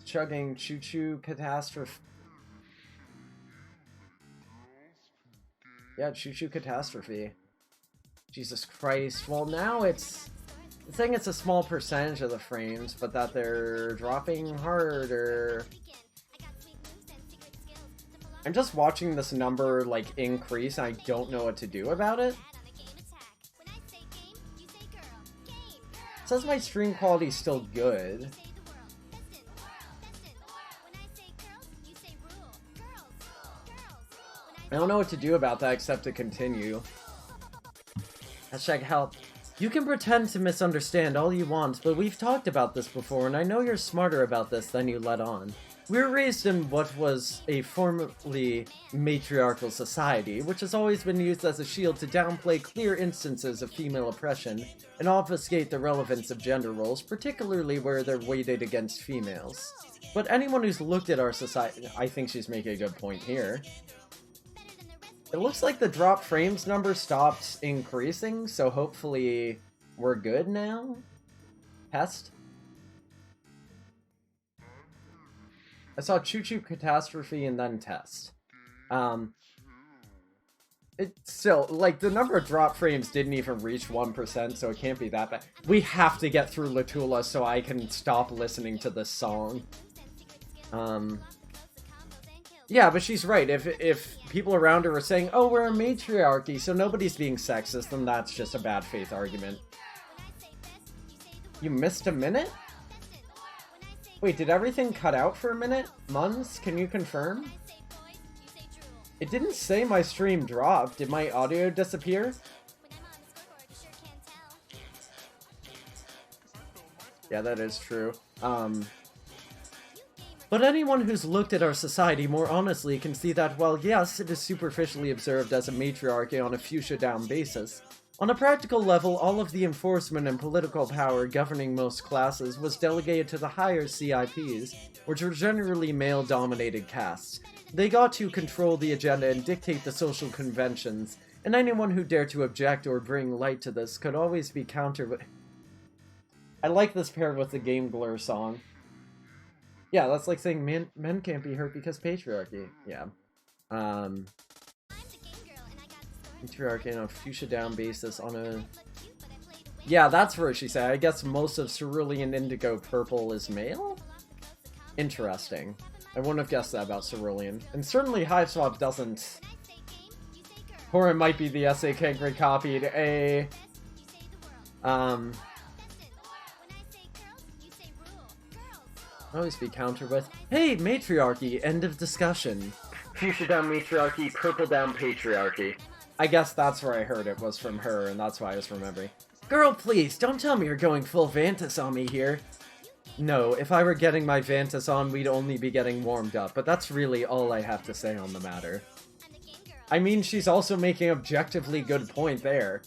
S1: Chugging choo-choo catastrophe. Yeah, choo-choo catastrophe. Jesus Christ. Well, now it's saying it's a small percentage of the frames, but that they're dropping harder. I'm just watching this number, like, increase, and I don't know what to do about it. It says my stream quality is still good. I don't know what to do about that except to continue. Hashtag help. You can pretend to misunderstand all you want, but we've talked about this before, and I know you're smarter about this than you let on. We were raised in what was a formerly matriarchal society, which has always been used as a shield to downplay clear instances of female oppression and obfuscate the relevance of gender roles, particularly where they're weighted against females. But anyone who's looked at our society, I think she's making a good point here. It looks like the drop frames number stopped increasing, so hopefully we're good now? Test? I saw choo-choo catastrophe and then test. It's still, like, the number of drop frames didn't even reach 1%, so it can't be that bad. We have to get through Latula so I can stop listening to this song. Yeah, but she's right. If people around her are saying, oh, we're a matriarchy, so nobody's being sexist, then that's just a bad faith argument. You missed a minute? Wait, did everything cut out for a minute? Muns, can you confirm? It didn't say my stream dropped. Did my audio disappear? Yeah, that is true. But anyone who's looked at our society more honestly can see that, while yes, it is superficially observed as a matriarchy on a fuchsia-down basis, On a practical level, all of the enforcement and political power governing most classes was delegated to the higher CIPs, which were generally male-dominated castes. They got to control the agenda and dictate the social conventions, and anyone who dared to object or bring light to this could always be countered. I like this paired with the Game Blur song. Yeah, that's like saying men can't be hurt because patriarchy. Yeah. Patriarchy on a fuchsia down basis on a... Yeah, that's where she said. I guess most of cerulean indigo purple is male? Interesting. I wouldn't have guessed that about cerulean. And certainly Hive Swap doesn't... Or it might be the SA Kangri copied a... Always be countered with, hey, matriarchy, end of discussion.
S2: Fuchsia down matriarchy, purple down patriarchy.
S1: I guess that's where I heard it was from her, and that's why I was remembering.
S4: Girl, please, don't tell me you're going full Vantis on me here.
S1: No, if I were getting my Vantis on, we'd only be getting warmed up, but that's really all I have to say on the matter. I mean, she's also making an objectively good point there.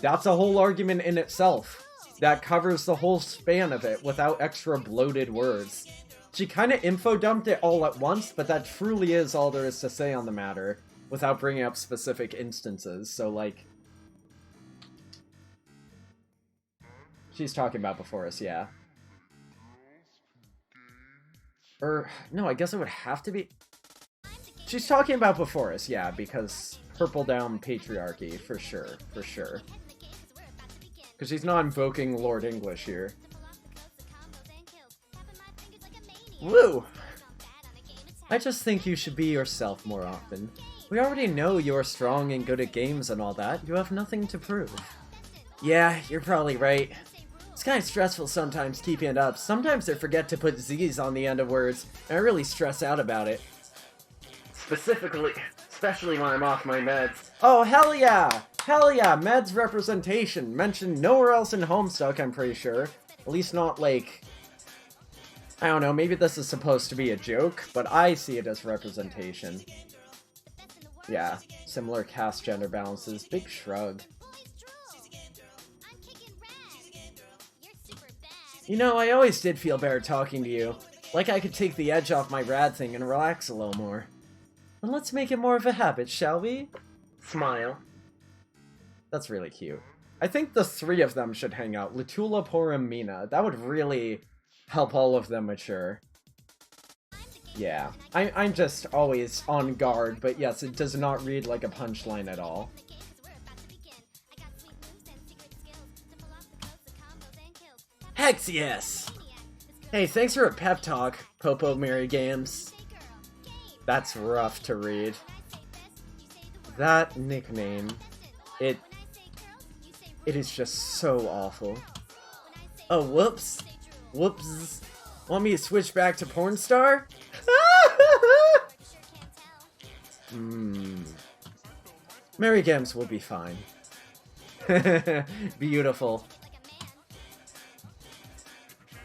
S1: That's a whole argument in itself. That covers the whole span of it without extra bloated words. She kinda info-dumped it all at once, but that truly is all there is to say on the matter, without bringing up specific instances, so like... She's talking about before us, yeah. No, I guess it would have to be... She's talking about before us, yeah, because purple down patriarchy, for sure, for sure. Because she's not invoking Lord English here. Woo! I just think you should be yourself more often. We already know you're strong and good at games and all that. You have nothing to prove.
S4: Yeah, you're probably right. It's kind of stressful sometimes keeping it up. Sometimes I forget to put Z's on the end of words, and I really stress out about it.
S2: Especially when I'm off my meds.
S1: Oh, hell yeah! Hell yeah, meds representation. Mentioned nowhere else in Homestuck, I'm pretty sure. At least not, like... I don't know, maybe this is supposed to be a joke, but I see it as representation. Yeah, similar caste gender balances. Big shrug.
S4: You know, I always did feel better talking to you. Like I could take the edge off my rad thing and relax a little more.
S1: Then let's make it more of a habit, shall we?
S2: Smile.
S1: That's really cute. I think the three of them should hang out. Latula, Porum, Mina. That would really help all of them mature. Yeah. I'm just always on guard, but yes, it does not read like a punchline at all.
S4: Hex yes! Hey, thanks for a pep talk, Popo Mary Games.
S1: That's rough to read. That nickname, it is just so awful.
S4: Oh, whoops. Whoops. Want me to switch back to porn star?
S1: Mary Games will be fine. Beautiful.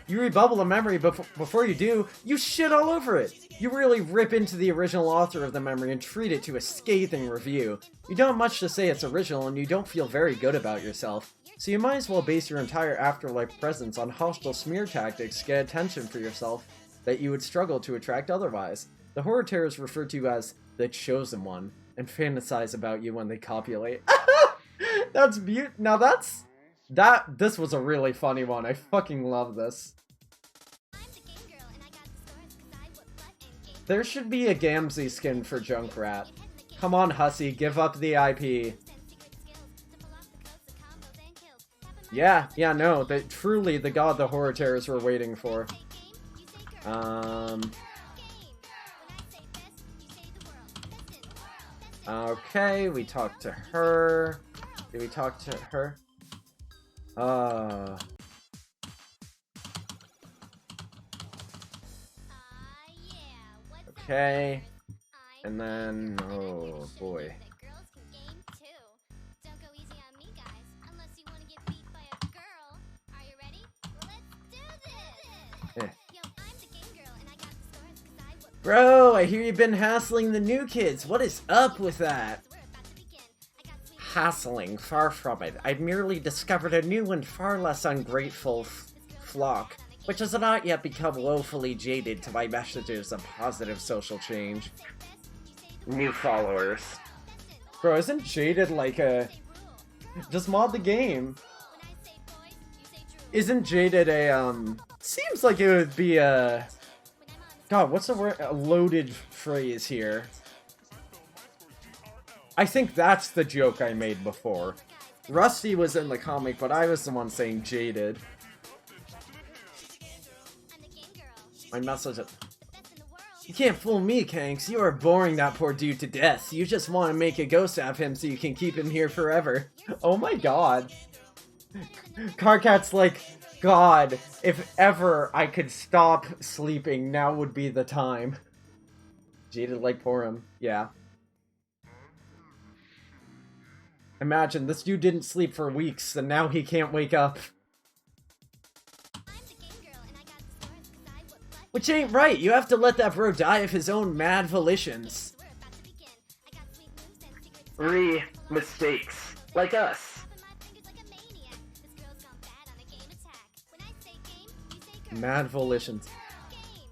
S1: You rebubble a memory before you do, you shit all over it! You really rip into the original author of the memory and treat it to a scathing review. You don't have much to say it's original and you don't feel very good about yourself. So you might as well base your entire afterlife presence on hostile smear tactics to get attention for yourself that you would struggle to attract otherwise. The horror terrors refer to you as the chosen one and fantasize about you when they copulate. That's Now this was a really funny one. I fucking love this. There should be a Gamzee skin for Junkrat. Come on, Hussy, give up the IP. Yeah, no, truly the god the horror terrors were waiting for. Okay, we talked to her. Did we talk to her? Okay. And then, oh boy.
S4: Bro, I hear you've been hassling the new kids. What is up with that? hassling, far from it. I've merely discovered a new and far less ungrateful flock, which has not yet become woefully jaded to my messages of positive social change.
S2: New followers.
S1: Bro, isn't jaded like a... Just mod the game. Isn't jaded a, Seems like it would be a... God, what's the word? A loaded phrase here. I think that's the joke I made before. Rusty was in the comic, but I was the one saying jaded. My message... You can't fool me, Kanks. You are boring that poor dude to death. You just want to make a ghost out of him so you can keep him here forever. Oh my god. Carcat's like, God, if ever I could stop sleeping, now would be the time. Jaded like Porum. Yeah. Imagine, this dude didn't sleep for weeks, and now he can't wake up. Which ain't right, you have to let that bro die of his own mad volitions.
S2: Mistakes. Like us.
S1: Mad volitions.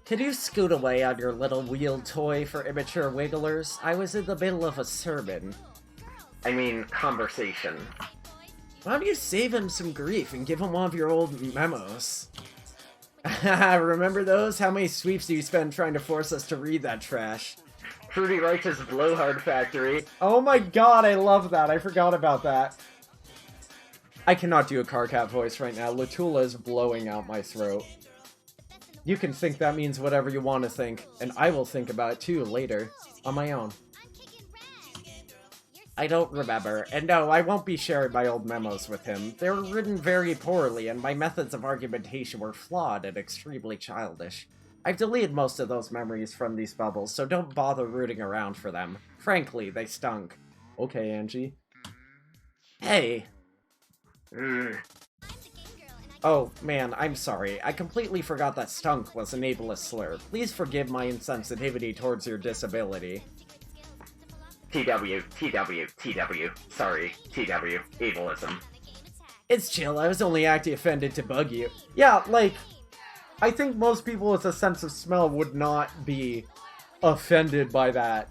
S4: Could you scoot away on your little wheeled toy for immature wigglers? I was in the middle of a sermon.
S2: I mean, conversation.
S4: Why don't you save him some grief and give him one of your old memos? Remember those? How many sweeps do you spend trying to force us to read that trash?
S2: Fruity Righteous Blowhard Factory.
S1: Oh my god, I love that. I forgot about that. I cannot do a Carcat voice right now. Latula is blowing out my throat. You can think that means whatever you want to think, and I will think about it too later, on my own.
S4: I don't remember, and no, I won't be sharing my old memos with him. They were written very poorly, and my methods of argumentation were flawed and extremely childish. I've deleted most of those memories from these bubbles, so don't bother rooting around for them. Frankly, they stunk.
S1: Okay, Angie.
S4: Hey!
S1: Oh, man, I'm sorry. I completely forgot that stunk was an ableist slur. Please forgive my insensitivity towards your disability.
S2: TW. Sorry, TW. Ableism.
S1: It's chill, I was only acting offended to bug you. Yeah, like, I think most people with a sense of smell would not be offended by that.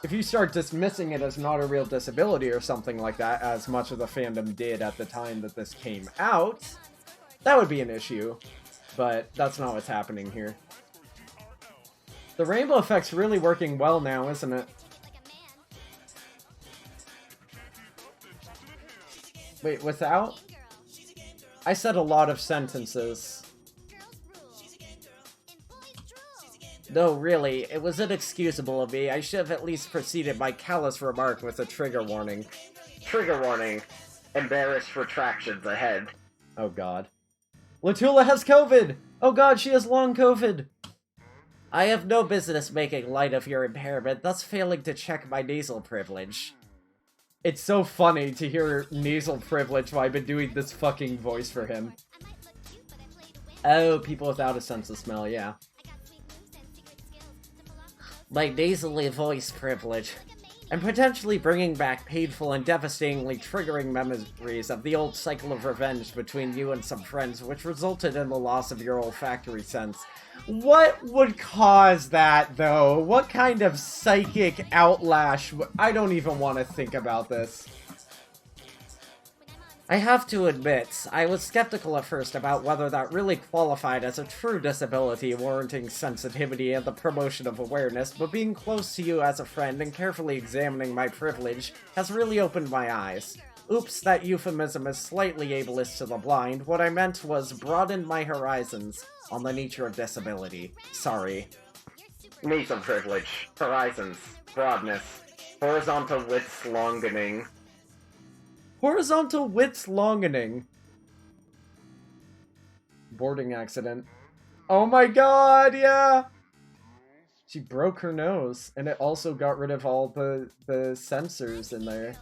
S1: If you start dismissing it as not a real disability or something like that, as much of the fandom did at the time that this came out, that would be an issue. But that's not what's happening here. The rainbow effect's really working well now, isn't it? Wait, without? I said a lot of sentences.
S4: No, really, it was inexcusable of me. I should have at least preceded my callous remark with a trigger warning.
S2: Trigger warning. Embarrassed retractions ahead.
S1: Oh god. Latula has COVID! Oh god, she has long COVID!
S4: I have no business making light of your impairment, thus failing to check my nasal privilege.
S1: It's so funny to hear nasal privilege while I've been doing this fucking voice for him. Oh, people without a sense of smell, yeah.
S4: My nasally voice privilege. I'm potentially bringing back painful and devastatingly triggering memories of the old cycle of revenge between you and some friends, which resulted in the loss of your olfactory sense.
S1: What would cause that, though? What kind of psychic outlash? I don't even want to think about this.
S4: I have to admit, I was skeptical at first about whether that really qualified as a true disability warranting sensitivity and the promotion of awareness, but being close to you as a friend and carefully examining my privilege has really opened my eyes. Oops, that euphemism is slightly ableist to the blind. What I meant was broadened my horizons on the nature of disability. Sorry.
S2: Nasal privilege. Horizons. Broadness. Horizontal width longening.
S1: Horizontal width longening. Boarding accident. Oh my god, yeah! She broke her nose, and it also got rid of all the sensors in there.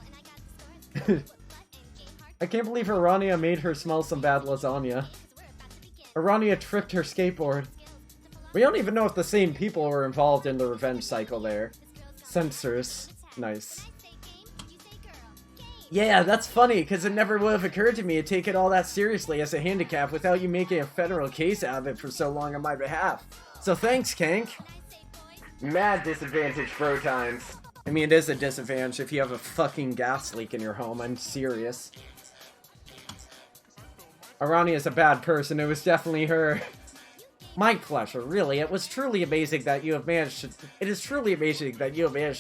S1: I can't believe Arania made her smell some bad lasagna. Arania tripped her skateboard. We don't even know if the same people were involved in the revenge cycle there. Sensors. Nice. Yeah, that's funny, because it never would have occurred to me to take it all that seriously as a handicap without you making a federal case out of it for so long on my behalf. So thanks, Kank.
S2: Mad disadvantage bro times.
S1: I mean, it is a disadvantage if you have a fucking gas leak in your home, I'm serious. Arani is a bad person, it was definitely her. My pleasure, really. It is truly amazing that you have managed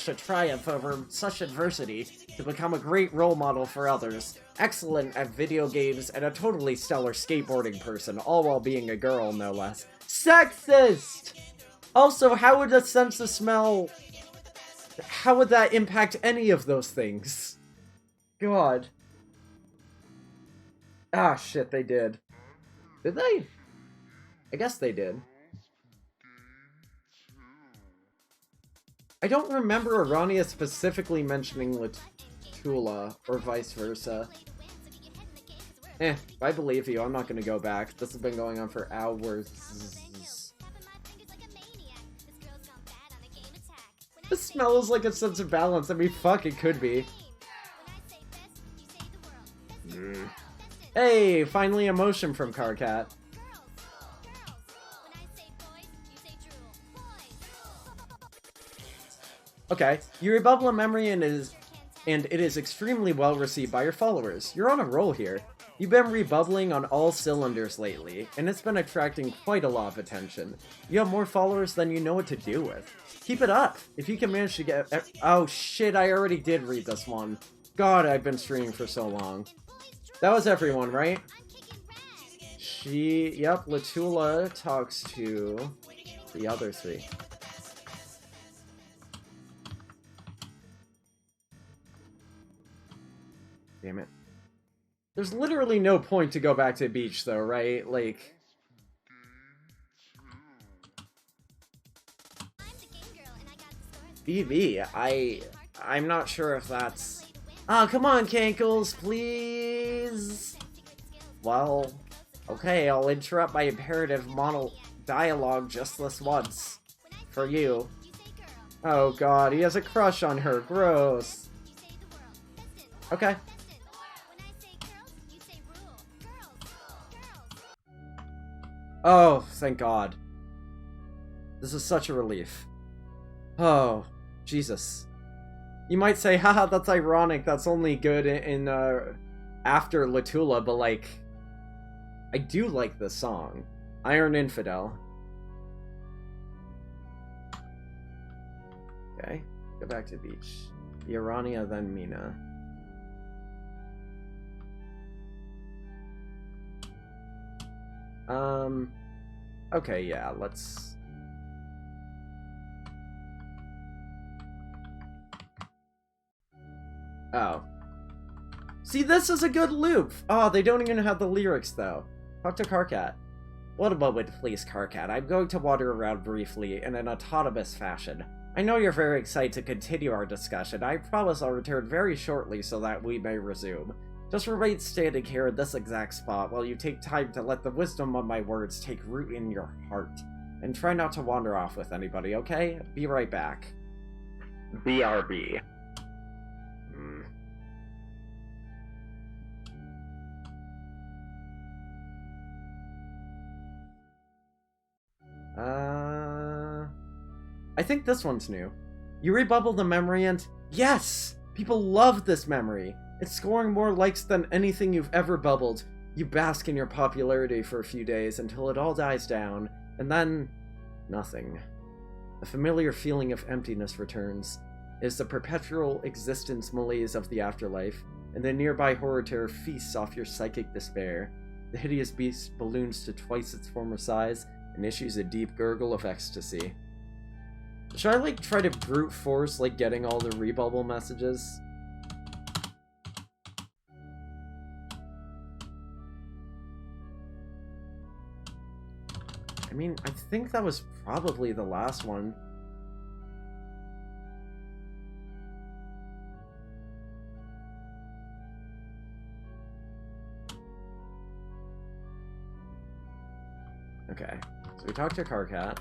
S1: to triumph over such adversity to become a great role model for others, excellent at video games, and a totally stellar skateboarding person, all while being a girl, no less. Sexist! Also, how would a sense of smell... How would that impact any of those things? God. Ah, shit, they did. Did they? I guess they did. I don't remember Arania specifically mentioning Latula, or vice versa. I believe you. I'm not gonna go back. This has been going on for hours. This smells like a sense of balance. I mean, fuck, it could be. Hey, finally emotion from Carcat. Okay, you rebubble a memory and it is extremely well received by your followers. You're on a roll here. You've been rebubbling on all cylinders lately, and it's been attracting quite a lot of attention. You have more followers than you know what to do with. Keep it up! If you can manage to get... Oh shit, I already did read this one. God, I've been streaming for so long. That was everyone, right? Yep, Latula talks to the other three. Damn it. There's literally no point to go back to the beach, though, right? Like... BB, I'm not sure if that's... Ah, come on, Cankles, please! Well, okay, I'll interrupt my imperative dialogue just this once. For you. Oh god, he has a crush on her, gross. Okay. Oh, thank God. This is such a relief. Oh, Jesus. You might say, haha, that's ironic, that's only good in after Latula, but like, I do like this song. Iron Infidel. Okay, go back to the beach. The Irania, then Mina. Okay, yeah, let's... Oh. See, this is a good loop! Oh, they don't even have the lyrics, though. Talk to Carcat. What a moment, please, Carcat. I'm going to wander around briefly in an autonomous fashion. I know you're very excited to continue our discussion. I promise I'll return very shortly so that we may resume. Just remain standing here in this exact spot while you take time to let the wisdom of my words take root in your heart. And try not to wander off with anybody, okay? Be right back.
S2: BRB.
S1: I think this one's new. You rebubble the memory and... Yes! People love this memory! It's scoring more likes than anything you've ever bubbled. You bask in your popularity for a few days until it all dies down, and then... nothing. A familiar feeling of emptiness returns. It is the perpetual existence malaise of the afterlife, and the nearby horror terror feasts off your psychic despair. The hideous beast balloons to twice its former size, and issues a deep gurgle of ecstasy. Should I, like, try to brute force, like, getting all the rebubble messages? I mean, I think that was probably the last one. Okay, so we talked to Carcat.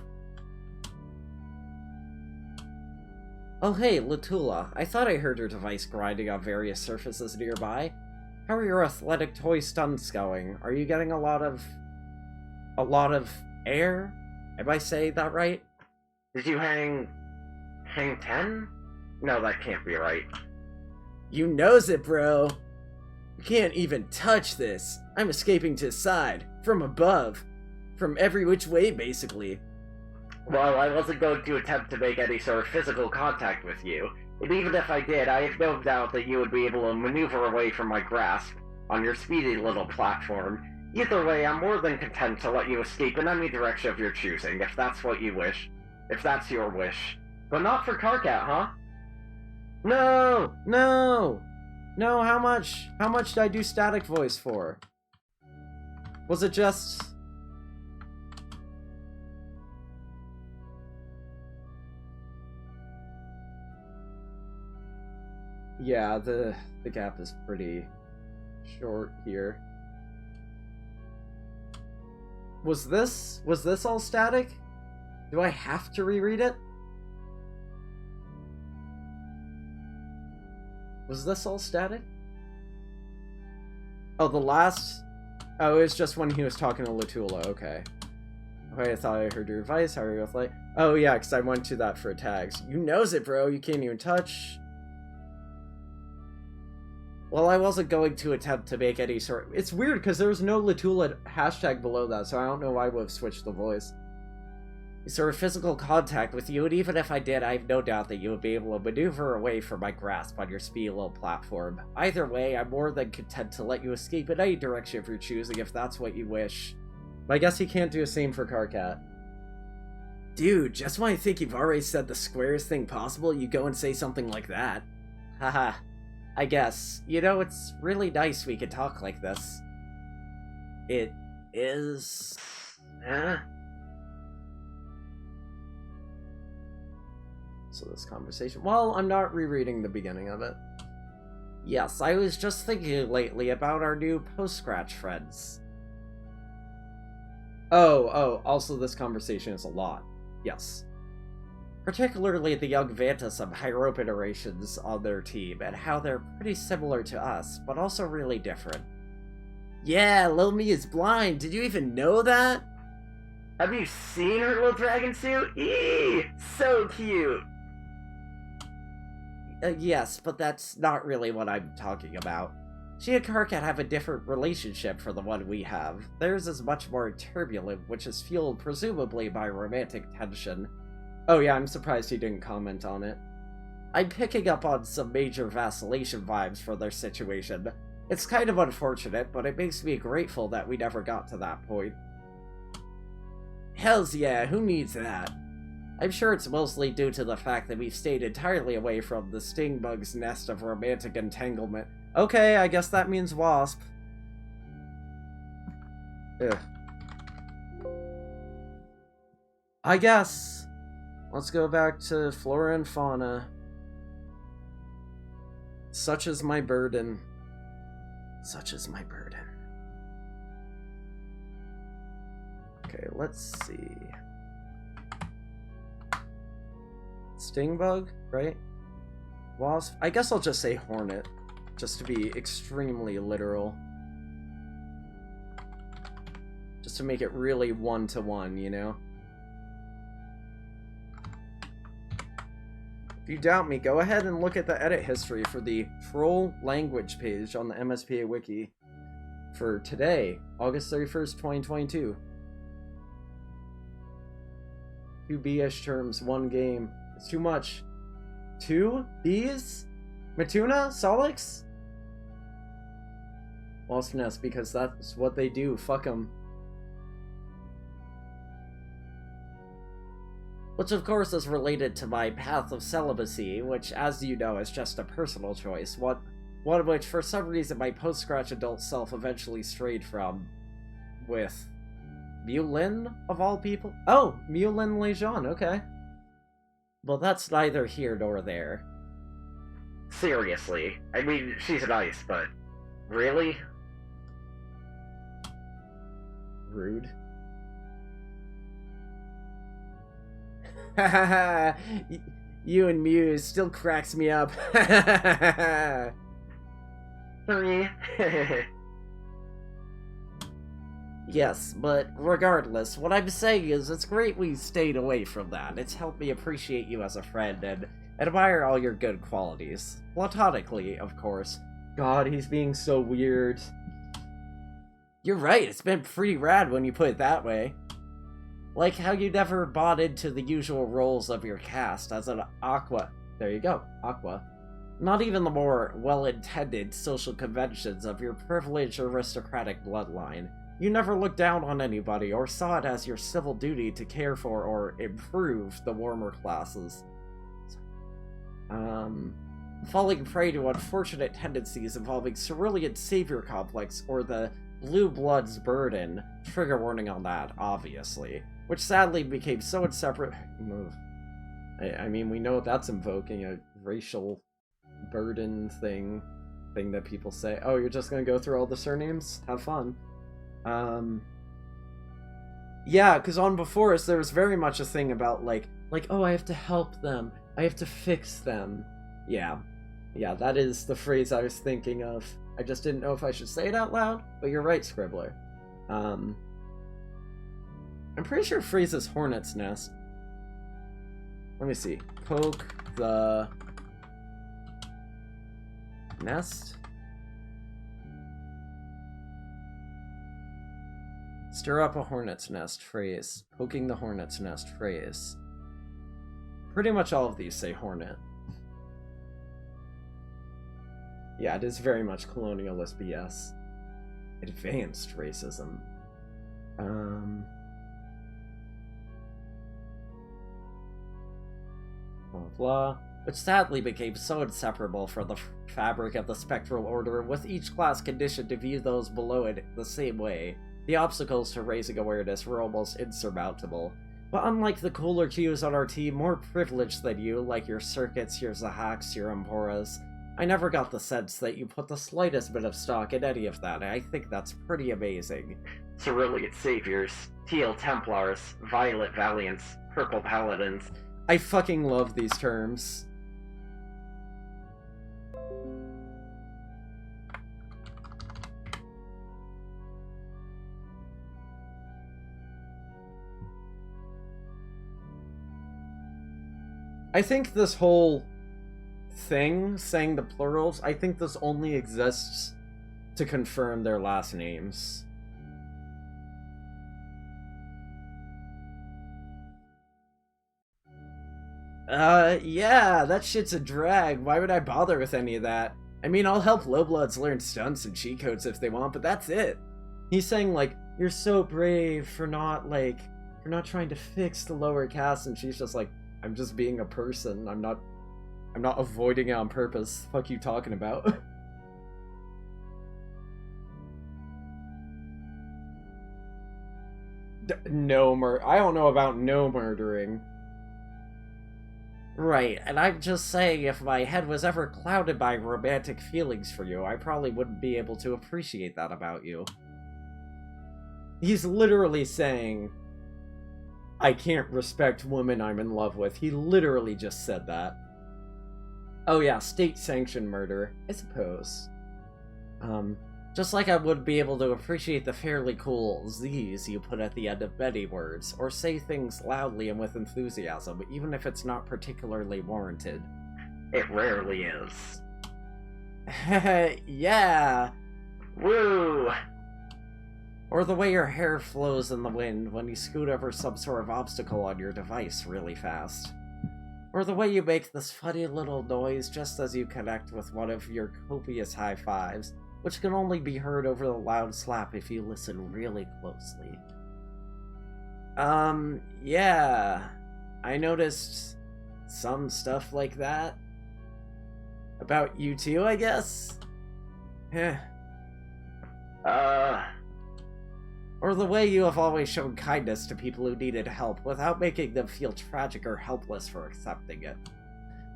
S4: Oh hey, Latula. I thought I heard your device grinding on various surfaces nearby. How are your athletic toy stunts going? Are you getting a lot of air? Am I saying that right?
S2: Did you hang 10? No, that can't be right.
S4: You knows it, bro. You can't even touch this. I'm escaping to the side, from above, from every which way, basically.
S2: Well, I wasn't going to attempt to make any sort of physical contact with you, and even if I did, I have no doubt that you would be able to maneuver away from my grasp on your speedy little platform. Either way, I'm more than content to let you escape in any direction of your choosing, if that's what you wish. If that's your wish. But not for Karkat, huh?
S1: No! No! No, how much? How much did I do static voice for? Was it just... Yeah, the gap is pretty short here. Was this all static? Do I have to reread it? Was this all static? Oh, the last... Oh, it was just when he was talking to Latula, okay. Okay, I thought I heard your advice, how are you with light? Oh yeah, because I went to that for tags. You knows it, bro, you can't even touch... Well, I wasn't going to attempt to make any sort... It's weird, because there was no Latula hashtag below that, so I don't know why I would have switched the voice. Sort of physical contact with you, and even if I did, I have no doubt that you would be able to maneuver away from my grasp on your speedy little platform. Either way, I'm more than content to let you escape in any direction of your choosing, if that's what you wish. But I guess he can't do the same for Karkat. Dude, just when I think you've already said the squarest thing possible, you go and say something like that. Haha. I guess. You know, it's really nice we can talk like this. It is...
S2: Huh?
S1: So this conversation... Well, I'm not rereading the beginning of it.
S4: Yes, I was just thinking lately about our new post-scratch friends.
S1: Oh, also this conversation is a lot. Yes.
S4: Particularly the young Vantasum higher-up iterations on their team, and how they're pretty similar to us, but also really different. Yeah, Lil Me is blind, did you even know that?
S2: Have you seen her little dragon suit? Eee! So cute!
S4: Yes, but that's not really what I'm talking about. She and Karkat have a different relationship from the one we have. Theirs is much more turbulent, which is fueled presumably by romantic tension.
S1: Oh yeah, I'm surprised he didn't comment on it.
S4: I'm picking up on some major vacillation vibes for their situation. It's kind of unfortunate, but it makes me grateful that we never got to that point. Hells yeah, who needs that? I'm sure it's mostly due to the fact that we've stayed entirely away from the sting bug's nest of romantic entanglement.
S1: Okay, I guess that means wasp. Ugh. I guess. Let's go back to flora and fauna. Such is my burden. Such is my burden. Okay, let's see. Sting bug, right? Wasp? I guess I'll just say hornet, just to be extremely literal. Just to make it really one-to-one, you know? If you doubt me, go ahead and look at the edit history for the Troll language page on the MSPA wiki for today, August 31st, 2022. 2 B-ish terms, 1 game. It's too much. 2 B's? Matuna? Solix? Wasp Nest, because that's what they do. Fuck them.
S4: Which of course is related to my path of celibacy, which as you know is just a personal choice, one of which for some reason my post-scratch adult self eventually strayed from, with Mulin, of all people?
S1: Oh, Mulin Lejean, okay.
S4: Well, that's neither here nor there.
S2: Seriously. I mean, she's nice, but... Really?
S1: Rude. You and Muse still cracks me up.
S2: 3.
S1: Yes, but regardless, what I'm saying is it's great we stayed away from that. It's helped me appreciate you as a friend and admire all your good qualities. Platonically, of course. God, he's being so weird. You're right, it's been pretty rad when you put it that way. Like how you never bought into the usual roles of your cast as an Aqua. There you go, Aqua. Not even the more well-intended social conventions of your privileged aristocratic bloodline. You never looked down on anybody or saw it as your civil duty to care for or improve the warmer classes. Falling prey to unfortunate tendencies involving cerulean savior complex or the blue blood's burden. Trigger warning on that, obviously. Which sadly became so inseparable. I mean, we know that's invoking a racial burden thing that people say. Oh, you're just gonna go through all the surnames? Have fun. Yeah, because on Before Us, there was very much a thing about, like, oh, I have to help them. I have to fix them. Yeah, that is the phrase I was thinking of. I just didn't know if I should say it out loud, but you're right, Scribbler. I'm pretty sure phrase is Hornet's Nest. Let me see. Poke the nest? Stir up a hornet's nest, phrase. Poking the hornet's nest, phrase. Pretty much all of these say hornet. Yeah, it is very much colonialist BS. Advanced racism. Blah blah. Which sadly became so inseparable from the fabric of the spectral order, with each class conditioned to view those below it the same way. The obstacles to raising awareness were almost insurmountable. But unlike the cooler Qs on our team, more privileged than you, like your Circuits, your Zahaks, your Emporas, I never got the sense that you put the slightest bit of stock in any of that, and I think that's pretty amazing.
S2: Cerulean Saviors, Teal Templars, Violet Valiants, Purple Paladins.
S1: I fucking love these terms. I think this whole thing, saying the plurals, I think this only exists to confirm their last names. Yeah, that shit's a drag. Why would I bother with any of that? I mean, I'll help lowbloods learn stunts and cheat codes if they want, but that's it. He's saying, like, you're so brave for not trying to fix the lower caste, and she's just like, I'm just being a person. I'm not avoiding it on purpose. Fuck you talking about? I don't know about no murdering. Right, and I'm just saying if my head was ever clouded by romantic feelings for you, I probably wouldn't be able to appreciate that about you. He's literally saying, I can't respect women I'm in love with. He literally just said that. Oh yeah, state-sanctioned murder, I suppose. Just like I would be able to appreciate the fairly cool Z's you put at the end of many words, or say things loudly and with enthusiasm, even if it's not particularly warranted.
S2: It rarely is.
S1: Yeah!
S2: Woo!
S1: Or the way your hair flows in the wind when you scoot over some sort of obstacle on your device really fast. Or the way you make this funny little noise just as you connect with one of your copious high fives, which can only be heard over the loud slap if you listen really closely. Yeah. I noticed some stuff like that. About you too, I guess? Heh. Or the way you have always shown kindness to people who needed help without making them feel tragic or helpless for accepting it.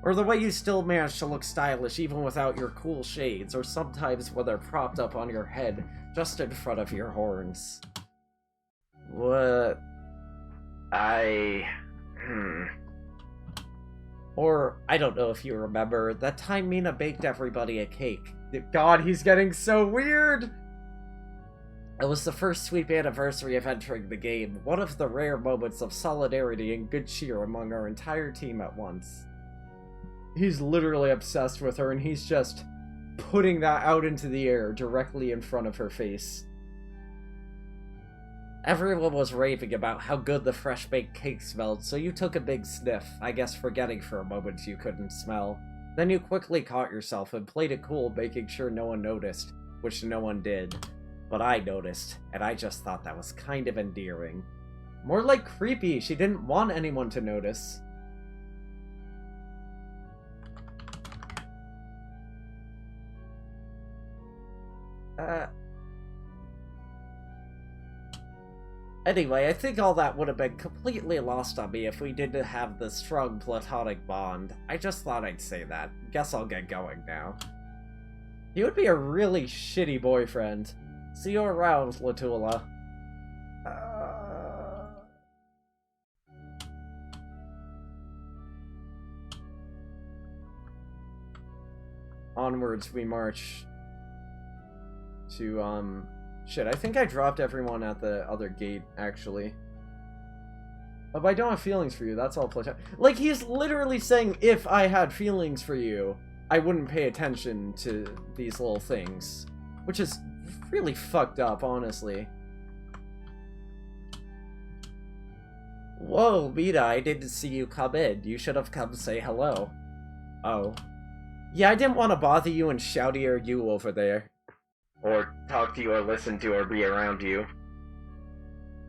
S1: Or the way you still manage to look stylish even without your cool shades, or sometimes when they're propped up on your head, just in front of your horns. What?
S4: Or, I don't know if you remember, that time Mina baked everybody a cake. God, he's getting so weird! It was the first sweep anniversary of entering the game, one of the rare moments of solidarity and good cheer among our entire team at once. He's literally obsessed with her, and he's just putting that out into the air directly in front of her face. Everyone was raving about how good the fresh-baked cake smelled, so you took a big sniff, I guess forgetting for a moment you couldn't smell. Then you quickly caught yourself and played it cool, making sure no one noticed, which no one did. But I noticed, and I just thought that was kind of endearing. More like creepy, she didn't want anyone to notice. Anyway, I think all that would have been completely lost on me if we didn't have this strong platonic bond. I just thought I'd say that. Guess I'll get going now. He would be a really shitty boyfriend. See you around, Latula. Onwards we march to, shit, I think I dropped everyone at the other gate, actually. Oh, but I don't have feelings for you, that's all platonic. Like, he's literally saying, if I had feelings for you, I wouldn't pay attention to these little things. Which is really fucked up, honestly. Whoa, Mita, I didn't see you come in. You should have come say hello. Oh. Yeah, I didn't want to bother you and shoutier you over there.
S2: Or talk to you or listen to or be around you.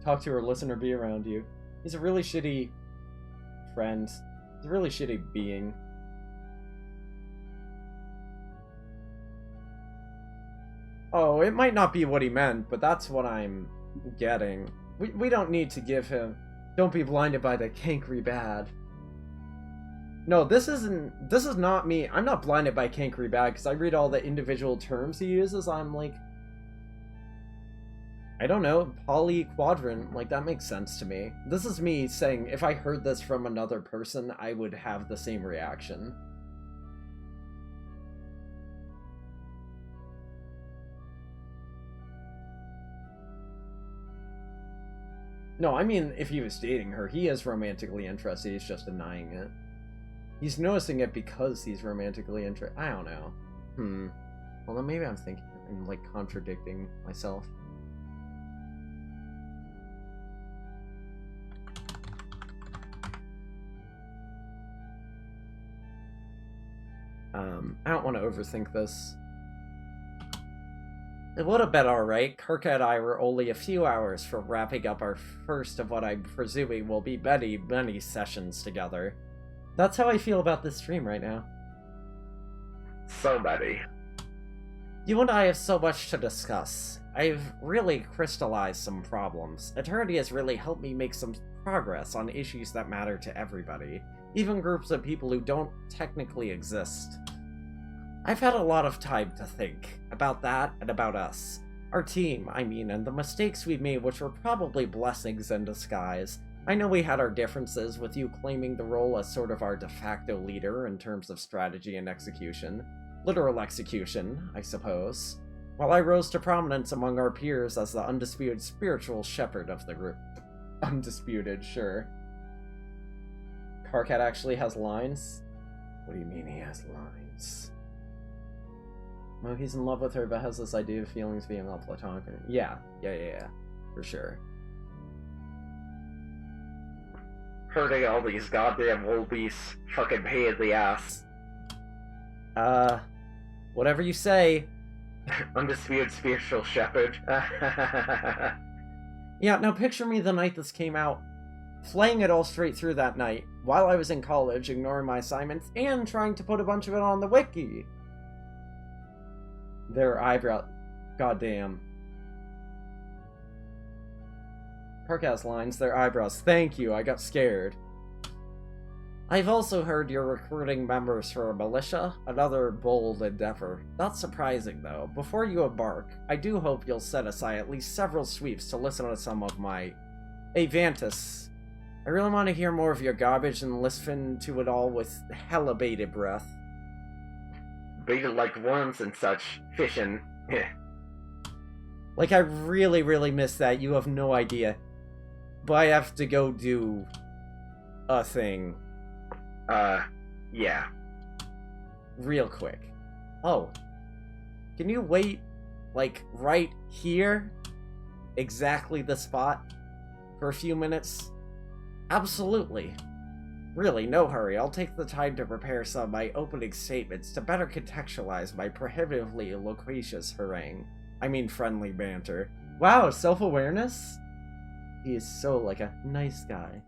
S1: Talk to or listen or be around you. He's a really shitty friend. He's a really shitty being. Oh, it might not be what he meant, but that's what I'm getting. We don't need to give him... Don't be blinded by the cankry bad. No, this is not me. I'm not blinded by cankry bad, because I read all the individual terms he uses. I'm like... I don't know, polyquadrant, like, that makes sense to me. This is me saying, if I heard this from another person, I would have the same reaction. No, I mean, if he was dating her, he is romantically interested, he's just denying it. He's noticing it because he's romantically interested. I don't know. Well, then maybe I'm thinking, I'm, like, contradicting myself. I don't want to overthink this. It would have been alright. Kirka and I were only a few hours from wrapping up our first of what I'm presuming will be many, many sessions together. That's how I feel about this stream right now.
S2: So many.
S4: You and I have so much to discuss. I've really crystallized some problems. Eternity has really helped me make some progress on issues that matter to everybody, even groups of people who don't technically exist. I've had a lot of time to think about that and about us. Our team, I mean, and the mistakes we made, which were probably blessings in disguise. I know we had our differences, with you claiming the role as sort of our de facto leader in terms of strategy and execution. Literal execution, I suppose. While I rose to prominence among our peers as the undisputed spiritual shepherd of the group. Undisputed, sure. Karkat actually has lines? What do you mean he has lines? Well, he's in love with her, but has this idea of feelings being all platonic. Yeah, for sure.
S2: Hurting all these goddamn wolbies. Fucking pain in the ass.
S4: Whatever you say.
S2: Undisputed spiritual shepherd.
S4: Yeah, now picture me the night this came out, playing it all straight through that night, while I was in college, ignoring my assignments, and trying to put a bunch of it on the wiki. Their eyebrow... Goddamn. Karkat's lines, their eyebrows. Thank you, I got scared. I've also heard you're recruiting members for a militia, another bold endeavor. Not surprising, though. Before you embark, I do hope you'll set aside at least several sweeps to listen to some of my Avantis
S1: I really want to hear more of your garbage and listen to it all with hella bated breath.
S2: Baited like worms and such, fishing.
S1: Like, I really, really miss that. You have no idea. But I have to go do a thing.
S2: Yeah.
S1: Real quick. Oh. Can you wait, like, right here? Exactly the spot? For a few minutes? Absolutely. Really, no hurry. I'll take the time to prepare some of my opening statements to better contextualize my prohibitively loquacious harangue. I mean friendly banter. Wow, self-awareness? He is so, like, a nice guy.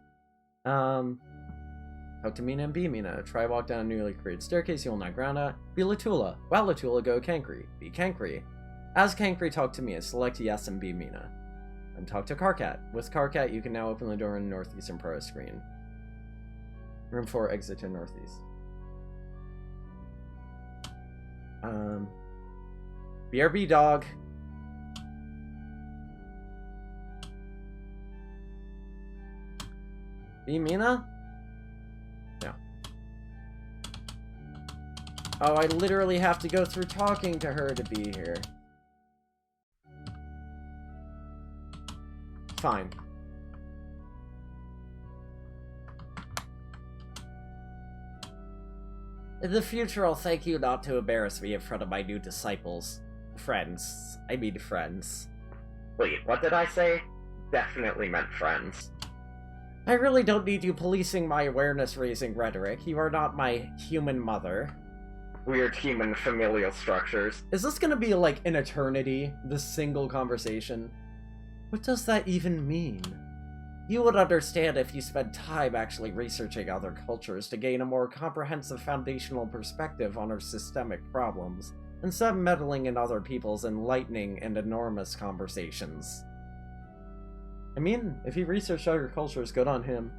S1: Talk to Mina and be Mina. Try walk down a newly created staircase you will not ground at. Be Latula. Wow, Latula, go Kankri. Be Kankri. As Kankri, talk to Mina. Select yes and be Mina. And talk to Karkat. With Karkat, you can now open the door in the northeastern part of the screen. Room 4, exit to northeast. BRB dog. Be Mina? No. Oh, I literally have to go through talking to her to be here. Fine. In the future, I'll thank you not to embarrass me in front of my new disciples. Friends. I mean friends.
S2: Wait, what did I say? Definitely meant friends.
S1: I really don't need you policing my awareness-raising rhetoric. You are not my human mother.
S2: Weird human familial structures.
S1: Is this gonna be like an eternity? This single conversation? What does that even mean? You would understand if you spent time actually researching other cultures to gain a more comprehensive foundational perspective on our systemic problems, instead of meddling in other people's enlightening and enormous conversations. I mean, if he researched other cultures, good on him.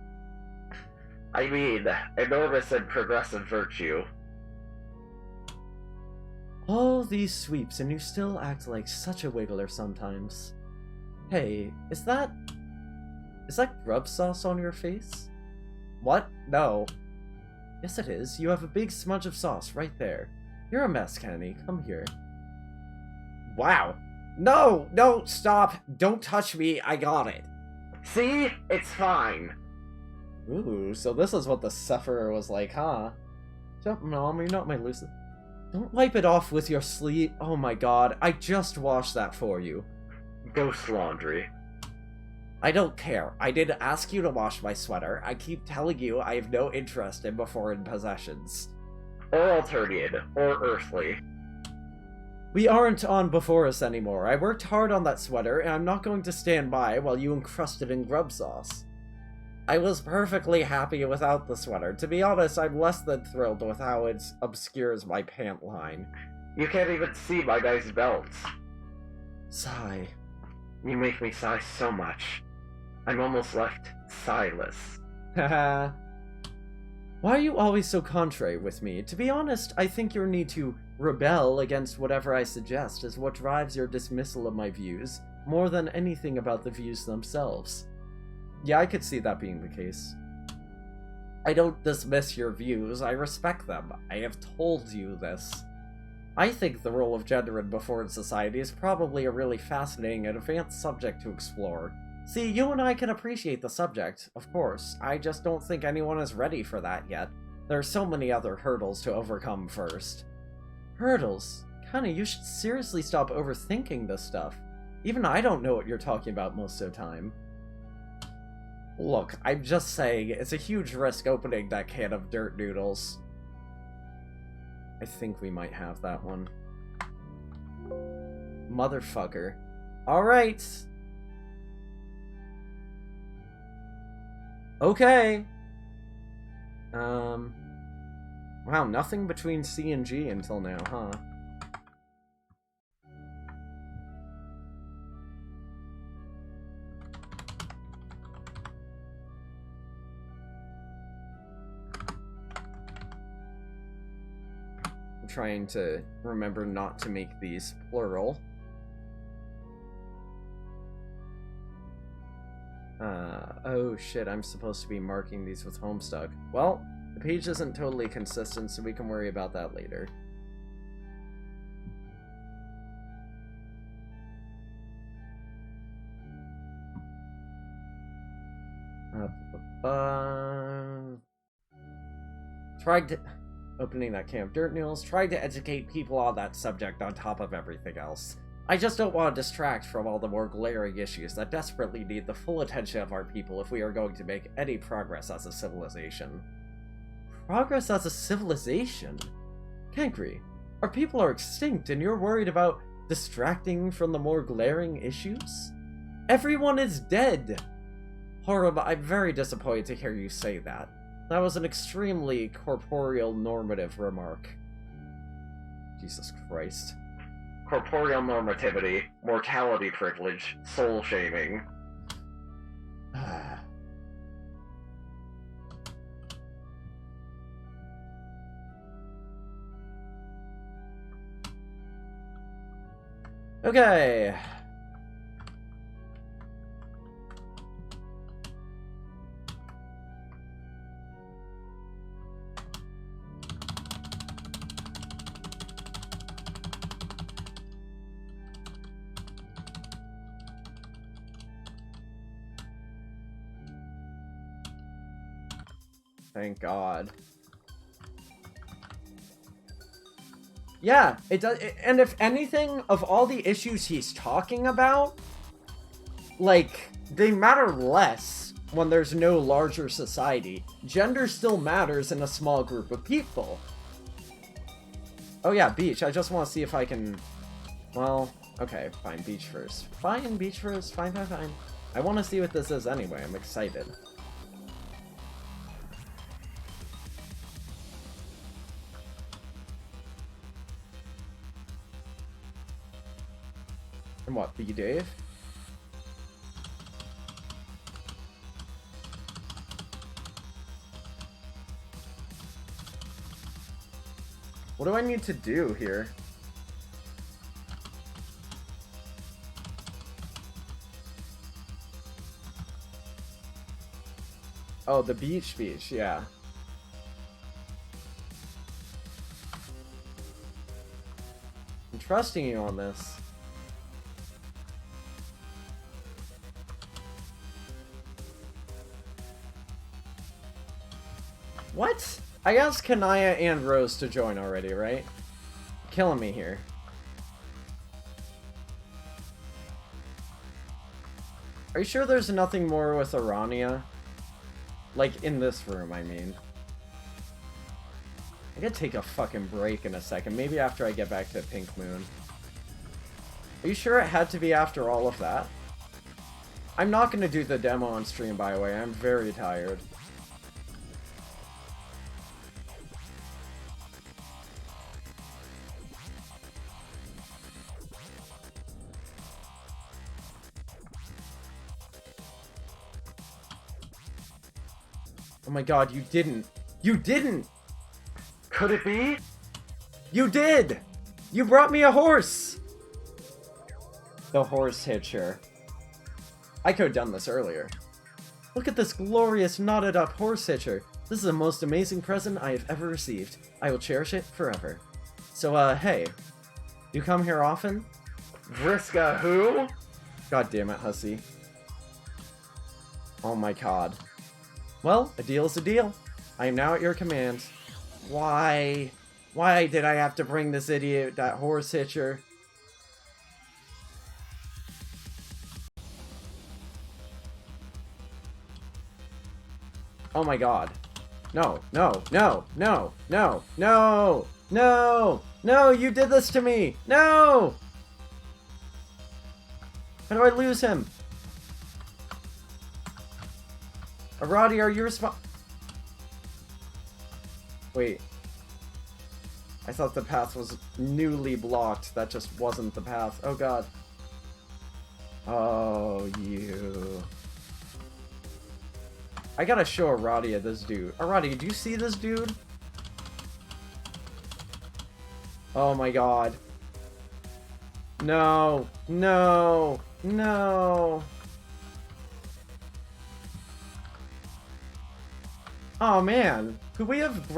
S2: I mean, enormous and progressive virtue.
S1: All these sweeps, and you still act like such a wiggler sometimes. Hey, is that grub sauce on your face? What? No. Yes it is. You have a big smudge of sauce right there. You're a mess, Kenny. Come here. Wow. No! No! Stop! Don't touch me! I got it!
S2: See? It's fine.
S1: Ooh, so this is what the sufferer was like, huh? Jump, Mom, you're not my Lucy. Don't wipe it off with your sleeve. Oh my god, I just washed that for you.
S2: Ghost laundry.
S1: I don't care. I didn't ask you to wash my sweater. I keep telling you I have no interest in foreign possessions.
S2: Or alternated. Or earthly.
S1: We aren't on before us anymore. I worked hard on that sweater, and I'm not going to stand by while you encrust it in grub sauce. I was perfectly happy without the sweater. To be honest, I'm less than thrilled with how it obscures my pant line.
S2: You can't even see my nice belts.
S1: Sigh.
S2: You make me sigh so much. I'm almost left sightless.
S1: Haha. Why are you always so contrary with me? To be honest, I think your need to rebel against whatever I suggest is what drives your dismissal of my views, more than anything about the views themselves. Yeah, I could see that being the case. I don't dismiss your views, I respect them. I have told you this. I think the role of gender in before society is probably a really fascinating and advanced subject to explore. See, you and I can appreciate the subject, of course. I just don't think anyone is ready for that yet. There are so many other hurdles to overcome first. Hurdles? Connie, you should seriously stop overthinking this stuff. Even I don't know what you're talking about most of the time. Look, I'm just saying, it's a huge risk opening that can of dirt noodles. I think we might have that one. Motherfucker. Alright! Okay! Wow, nothing between C and G until now, huh? I'm trying to remember not to make these plural. Oh shit, I'm supposed to be marking these with Homestuck. Well, the page isn't totally consistent, so we can worry about that later. Tried to... Opening that can of dirt noodles, tried to educate people on that subject on top of everything else. I just don't want to distract from all the more glaring issues that desperately need the full attention of our people if we are going to make any progress as a civilization. Progress as a civilization? Kankri, our people are extinct and you're worried about distracting from the more glaring issues? Everyone is dead! Horrible, I'm very disappointed to hear you say that. That was an extremely corporeal normative remark. Jesus Christ.
S2: Corporeal normativity, mortality privilege, soul shaming.
S1: Okay. Thank God. Yeah, it does. And if anything, of all the issues he's talking about, like, they matter less when there's no larger society. Gender still matters in a small group of people. Oh yeah, beach. I just want to see if I can... Well, okay, fine, beach first. Fine, beach first. Fine, fine, fine. I want to see what this is anyway. I'm excited. And what, B Dave? What do I need to do here? Oh, the beach, yeah. I'm trusting you on this. What? I asked Kanaya and Rose to join already, right? Killing me here. Are you sure there's nothing more with Arania? Like, in this room, I mean. I gotta take a fucking break in a second. Maybe after I get back to Pink Moon. Are you sure it had to be after all of that? I'm not gonna do the demo on stream, by the way. I'm very tired. Oh my god, you didn't! You didn't!
S2: Could it be?
S1: You did! You brought me a horse! The horse hitcher. I could have done this earlier. Look at this glorious knotted up horse hitcher. This is the most amazing present I have ever received. I will cherish it forever. So, hey. You come here often?
S2: Vriska who?
S1: God damn it, hussy. Oh my god. Well, a deal is a deal. I am now at your command. Why? Why did I have to bring this idiot, that horse hitcher? Oh my god. No, no, no, no, no, no, no, no, you did this to me! No! How do I lose him? Arati, are you Wait. I thought the path was newly blocked. That just wasn't the path. Oh god. Oh, you. I gotta show Aradia this dude. Aradia, do you see this dude? Oh my god. No. No. No. Oh man, could we have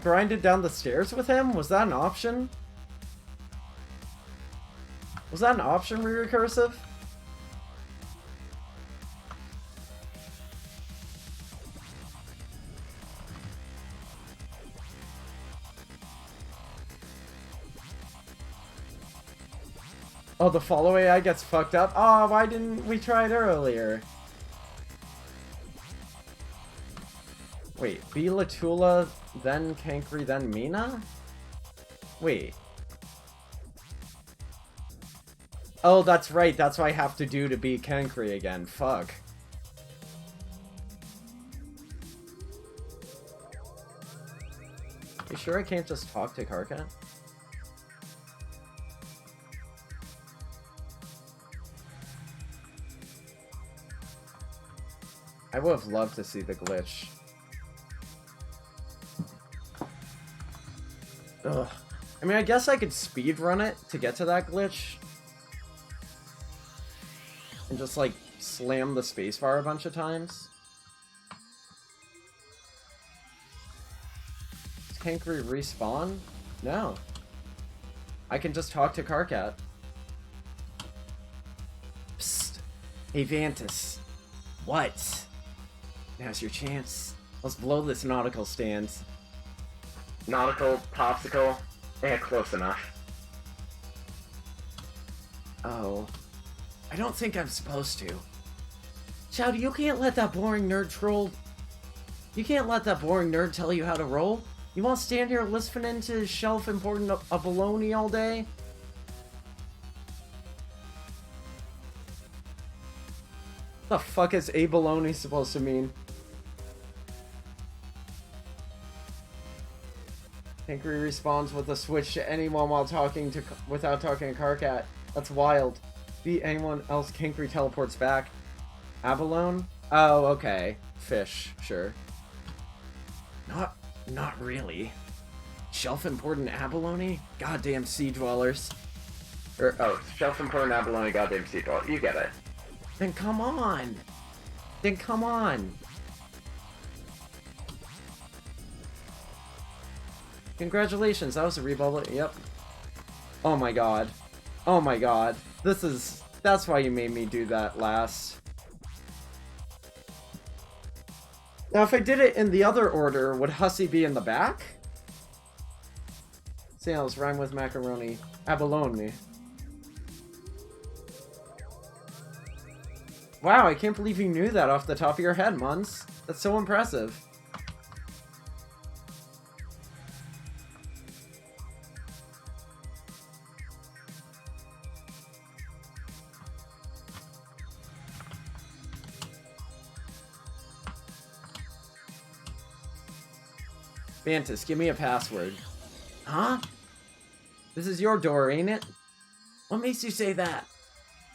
S1: grinded down the stairs with him? Was that an option? Was that an option, recursive? Oh, the follow AI gets fucked up? Oh, why didn't we try it earlier? Wait, be Latula, then Kankri, then Mina? Wait. Oh, that's right. That's what I have to do to beat Kankri again. Fuck. You sure I can't just talk to Karkat? I would have loved to see the glitch. Ugh. I mean, I guess I could speedrun it to get to that glitch. And just, like, slam the spacebar a bunch of times. Does Kankri respawn? No. I can just talk to Karkat. Psst. Hey, Vantus. What? Now's your chance. Let's blow this nautical stand.
S2: Nautical, popsicle, close enough.
S1: Oh. I don't think I'm supposed to. Chowdy, you can't let that boring nerd troll... You can't let that boring nerd tell you how to roll? You want to stand here listening to his shelf-important baloney all day? What the fuck is a baloney supposed to mean? Kankri responds with a switch to anyone while without talking to Karkat. That's wild. Beat anyone else, Kankri teleports back. Abalone? Oh, okay. Fish, sure. Not really. Shelf-important abalone? Goddamn sea dwellers.
S2: Shelf-important abalone, goddamn sea dweller. You get it.
S1: Then come on! Then come on! Congratulations, that was a rebubble. Yep. Oh my god. Oh my god. That's why you made me do that last. Now, if I did it in the other order, would Hussy be in the back? Sales rhyme with macaroni. Abalone. Wow, I can't believe you knew that off the top of your head, Muns. That's so impressive. Vantus, give me a password. Huh? This is your door, ain't it? What makes you say that?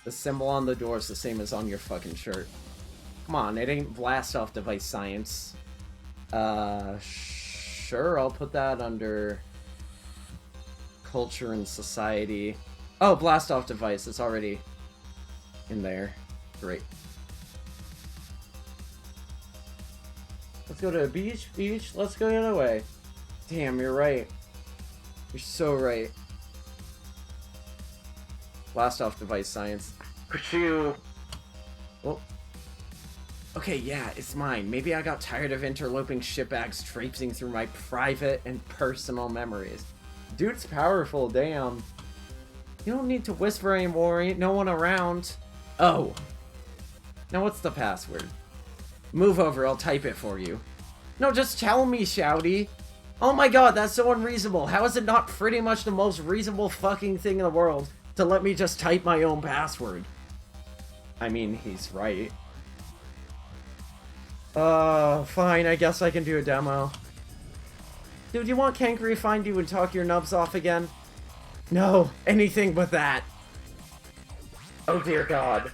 S1: The symbol on the door is the same as on your fucking shirt. Come on, it ain't blast off device science. Sure, I'll put that under culture and society. Oh, blast off device, it's already in there. Great. Let's go to the beach, let's go the other way. Damn, you're right. You're so right. Blast off device science.
S2: Could you...
S1: Oh. Okay, yeah, it's mine. Maybe I got tired of interloping shitbags traipsing through my private and personal memories. Dude's powerful, damn. You don't need to whisper anymore, ain't no one around. Oh. Now what's the password? Move over, I'll type it for you. No, just tell me, Shouty. Oh my god, that's so unreasonable. How is it not pretty much the most reasonable fucking thing in the world to let me just type my own password? I mean, he's right. Fine, I guess I can do a demo. Dude, you want Kankri to find you and talk your nubs off again? No, anything but that.
S2: Oh dear god.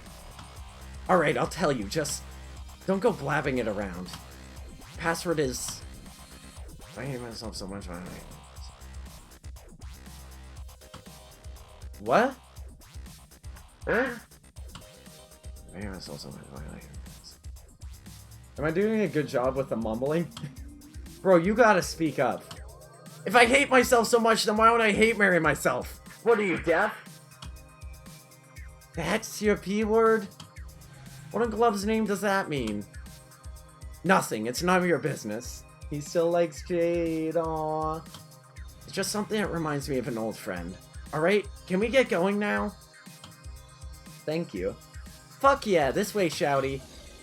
S1: Alright, I'll tell you, just don't go blabbing it around. Password is... I hate myself so much. What?
S2: Huh?
S1: I hate myself so much. Am I doing a good job with the mumbling? Bro, you gotta speak up. If I hate myself so much, then why would I hate marry myself?
S2: What are you, deaf?
S1: That's your P word? What in Glove's name does that mean? Nothing, it's none of your business. He still likes Jade, aww. It's just something that reminds me of an old friend. Alright, can we get going now? Thank you. Fuck yeah, this way, Shouty.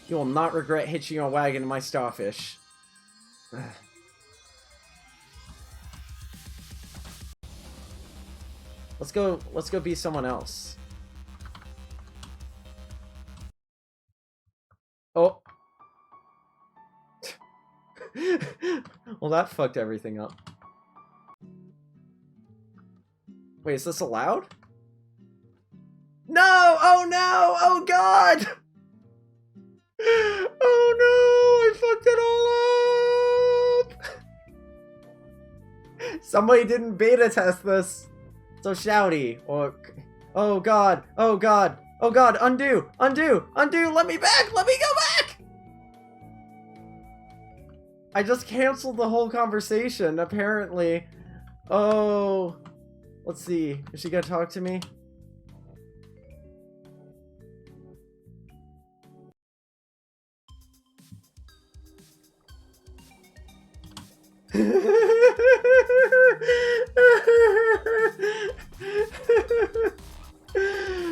S1: You will not regret hitching your wagon to my starfish. Let's go be someone else. Oh. Well, that fucked everything up. Wait, is this allowed? No! Oh no! Oh god! Oh no! I fucked it all up! Somebody didn't beta test this. So Shouty, or... Oh god! Oh god! Oh god! Undo! Undo! Undo! Let me back! Let me go back! I just canceled the whole conversation, apparently. Oh... Let's see. Is she gonna talk to me?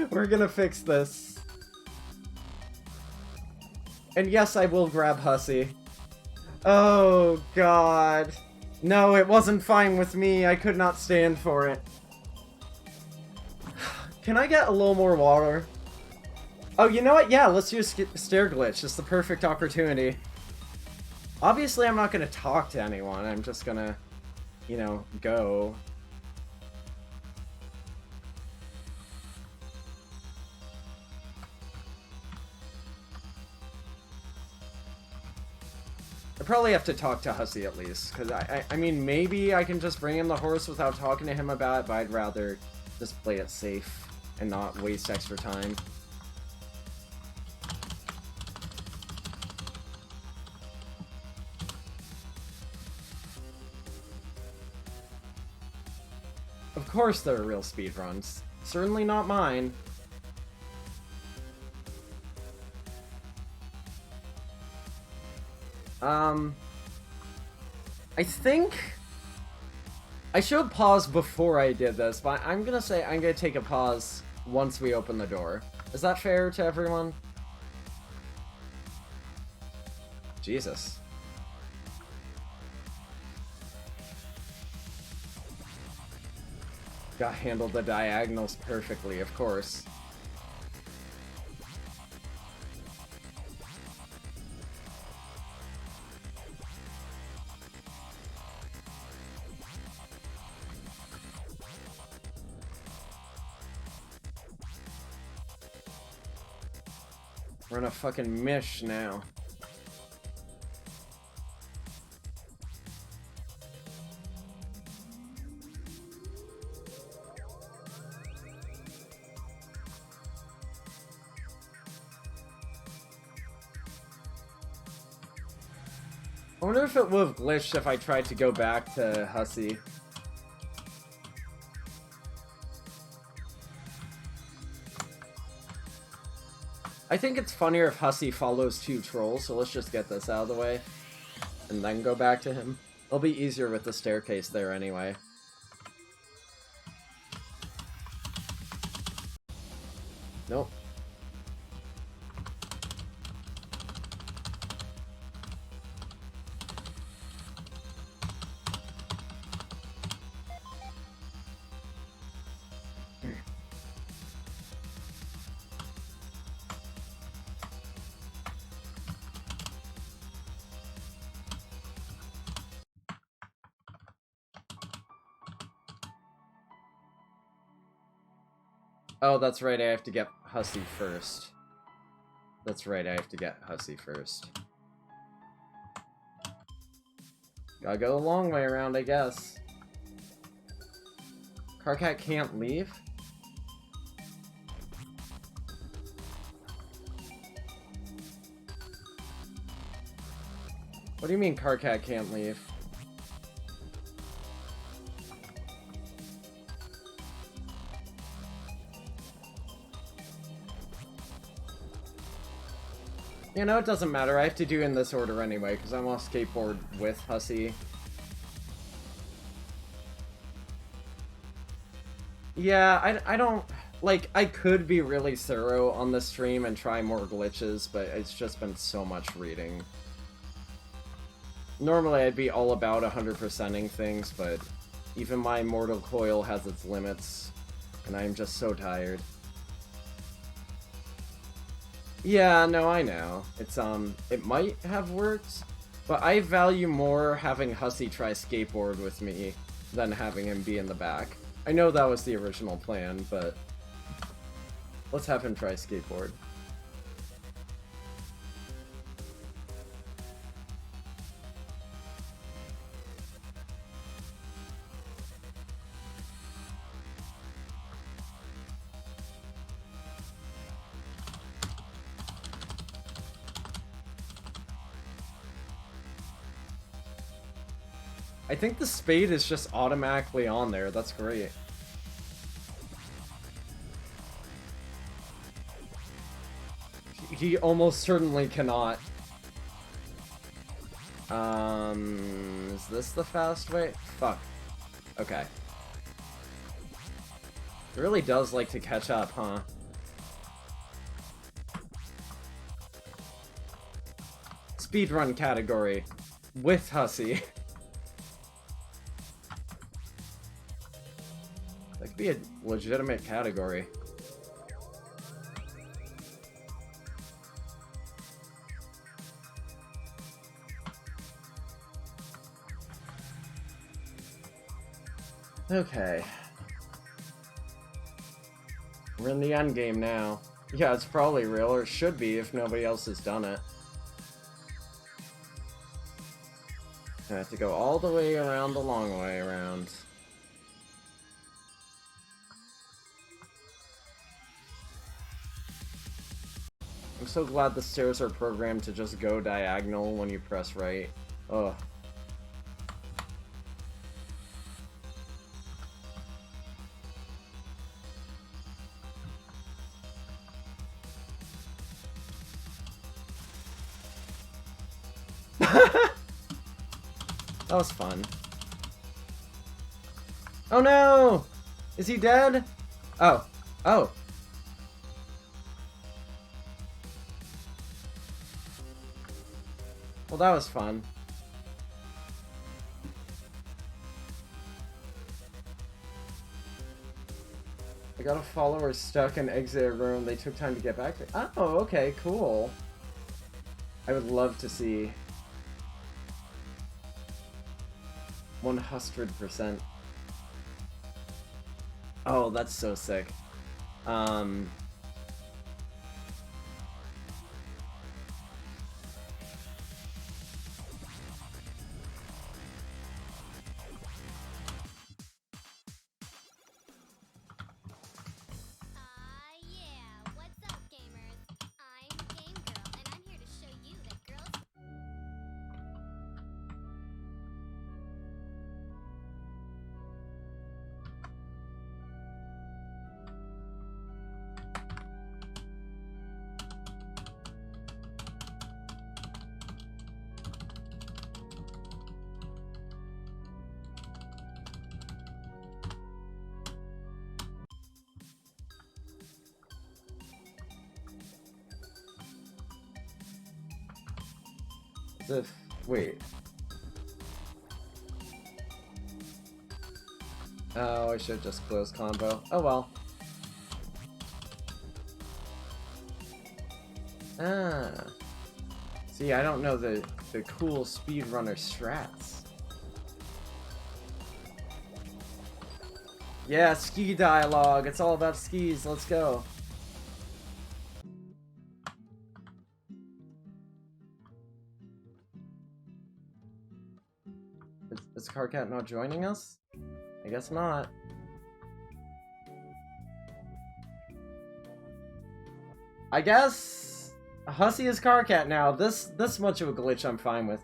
S1: We're gonna fix this. And yes, I will grab Hussy. Oh, God. No, it wasn't fine with me. I could not stand for it. Can I get a little more water? Oh, you know what? Yeah, let's use stair glitch. It's the perfect opportunity. Obviously, I'm not going to talk to anyone. I'm just going to, you know, go. I probably have to talk to Hussy at least, because I mean, maybe I can just bring him the horse without talking to him about it, but I'd rather just play it safe and not waste extra time. Of course there are real speedruns. Certainly not mine. I think I should pause before I did this, but I'm gonna say I'm gonna take a pause once we open the door. Is that fair to everyone? Jesus. Got handled the diagonals perfectly, of course. We're in a fucking mish now. I wonder if it would have glitched if I tried to go back to Hussy. I think it's funnier if Hussy follows two trolls, so let's just get this out of the way. And then go back to him. It'll be easier with the staircase there anyway. Nope. Oh, that's right, I have to get Hussy first. That's right, I have to get Hussy first. Gotta go the long way around, I guess. Carcat can't leave? What do you mean Carcat can't leave? You know, it doesn't matter. I have to do in this order anyway, because I want to skateboard with Hussy. Yeah, I don't... Like, I could be really thorough on the stream and try more glitches, but it's just been so much reading. Normally, I'd be all about 100%ing things, but even my mortal coil has its limits, and I'm just so tired. Yeah, no, I know. It's, it might have worked, but I value more having Hussy try skateboard with me than having him be in the back. I know that was the original plan, but let's have him try skateboard. I think the spade is just automatically on there. That's great. He almost certainly cannot. Is this the fast way? Fuck. Okay. It really does like to catch up, huh? Speedrun category. With Hussy. That could be a legitimate category. Okay. We're in the end game now. Yeah, it's probably real, or it should be if nobody else has done it. I have to go all the way around the long way around. I'm so glad the stairs are programmed to just go diagonal when you press right. Ugh. That was fun. Oh no! Is he dead? Oh. Oh. Well, that was fun. I got a follower stuck and exited a room. They took time to get back to. Oh, okay, cool. I would love to see 100%. Oh, that's so sick.
S6: Yeah, what's up, gamers? I'm Game Girl, and I'm here to show you that girls.
S1: Wait. Oh, I should just close combo. Oh well. Ah. See, I don't know the cool speedrunner strats. Yeah, ski dialogue. It's all about skis. Let's go. Is Carcat not joining us? I guess not. I guess Hussy is Carcat now. This much of a glitch I'm fine with.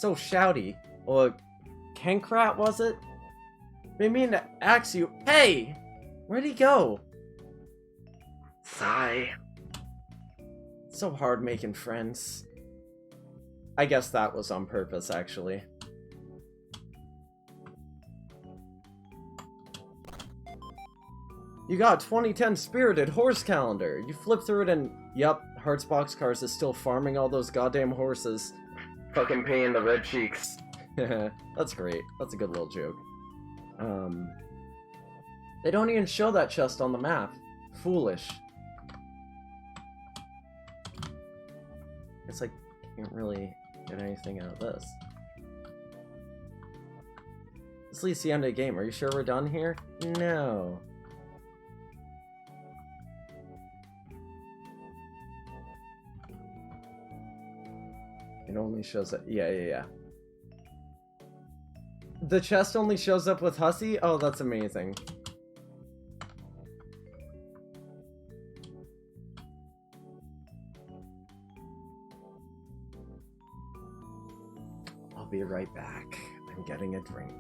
S1: So shouty. Or Kankrat, was it? They mean to ask you. Hey! Where'd he go?
S2: Sigh.
S1: It's so hard making friends. I guess that was on purpose, actually. You got 2010 Spirited Horse Calendar. You flip through it and, yup, Hearts Boxcars is still farming all those goddamn horses.
S2: Fucking paying the red cheeks.
S1: That's great. That's a good little joke. They don't even show that chest on the map. Foolish. It's like, can't really get anything out of this. This is at least the end of the game. Are you sure we're done here? No. It only shows up. Yeah. The chest only shows up with Hussy? Oh, that's amazing. I'll be right back. I'm getting a drink.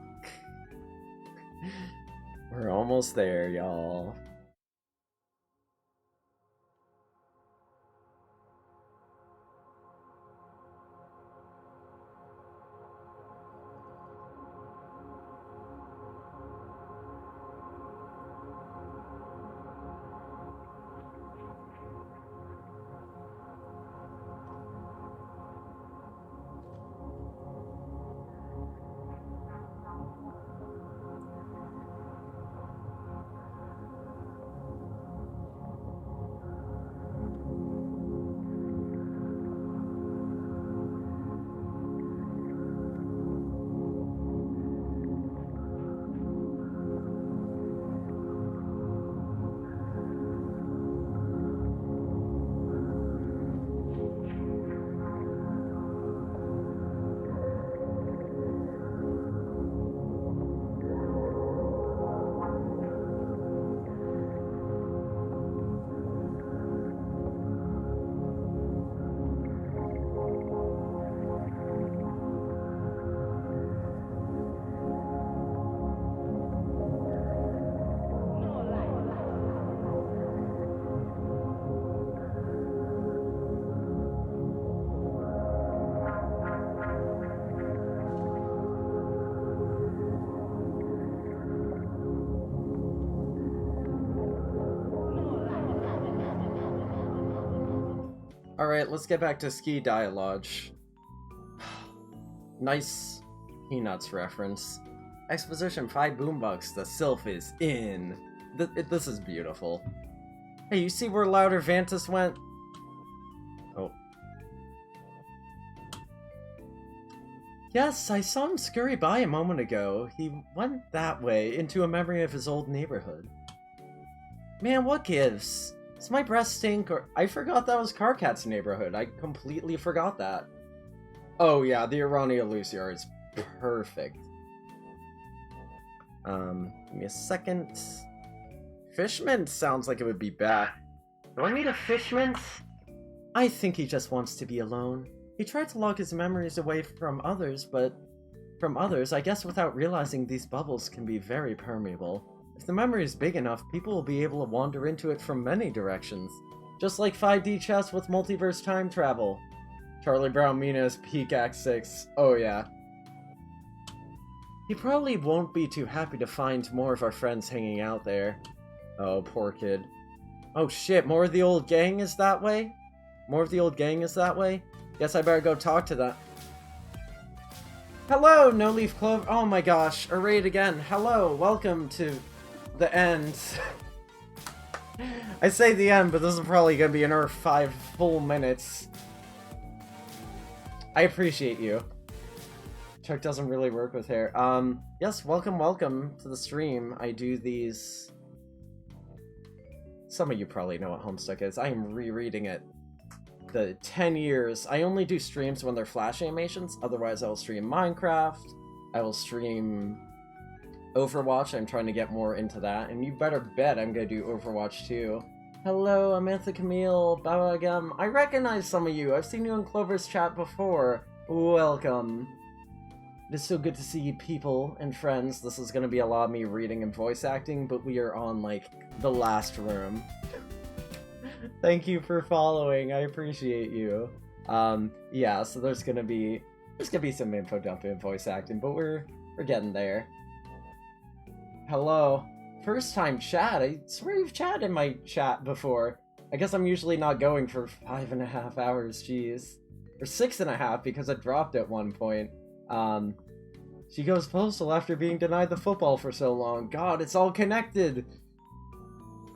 S1: We're almost there, y'all. Alright, let's get back to Ski Dialogue. Nice Peanuts reference. Exposition 5 boombox, the sylph is in. This is beautiful. Hey, you see where Louder Vantus went? Oh. Yes, I saw him scurry by a moment ago. He went that way, into a memory of his old neighborhood. Man, what gives? Does my breath stink, or... I forgot that was Carcat's neighborhood. I completely forgot that. Oh yeah, the Irania Luciar is perfect. Give me a second. Fishman sounds like it would be bad.
S2: Do I need a fishman's?
S1: I think he just wants to be alone. He tried to lock his memories away from others, but... From others, I guess without realizing these bubbles can be very permeable. If the memory is big enough, people will be able to wander into it from many directions. Just like 5D chess with multiverse time travel. Charlie Brown Mina's Peak Act 6. Oh yeah. He probably won't be too happy to find more of our friends hanging out there. Oh, poor kid. Oh shit, more of the old gang is that way? More of the old gang is that way? Guess I better go talk to them. Hello, No Leaf Clover. Oh my gosh, Reread again. Hello, welcome to the end. I say the end, but this is probably gonna be another 5 full minutes. I appreciate you. Chuck doesn't really work with hair. Yes, welcome to the stream. I do these... Some of you probably know what Homestuck is. I am rereading it. The 10 years. I only do streams when they're flash animations. Otherwise, I will stream Minecraft. I will stream Overwatch. I'm trying to get more into that. And you better bet I'm gonna do Overwatch too. Hello, Amantha Camille, Babagam. I recognize some of you. I've seen you in Clover's chat before. Welcome. It is so good to see people and friends. This is gonna be a lot of me reading and voice acting, but we are on, like, the last room. Thank you for following, I appreciate you. Yeah, so there's gonna be some info dumping and voice acting, but we're getting there. Hello. First time chat. I swear you've chatted in my chat before. I guess I'm usually not going for 5.5 hours, jeez. Or 6.5 because I dropped at one point. She goes postal after being denied the football for so long. God, it's all connected!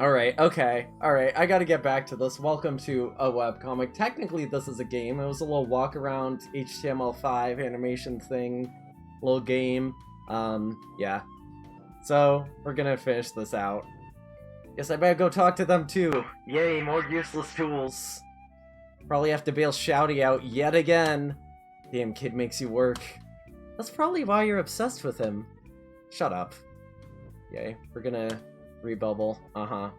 S1: Alright, okay. Alright, I gotta get back to this. Welcome to a webcomic. Technically, this is a game. It was a little walk-around HTML5 animation thing. Little game. Yeah. So, we're gonna finish this out. Guess I better go talk to them too.
S2: Yay, more useless tools.
S1: Probably have to bail Shouty out yet again. Damn kid makes you work. That's probably why you're obsessed with him. Shut up. Yay, we're gonna rebubble. Uh-huh.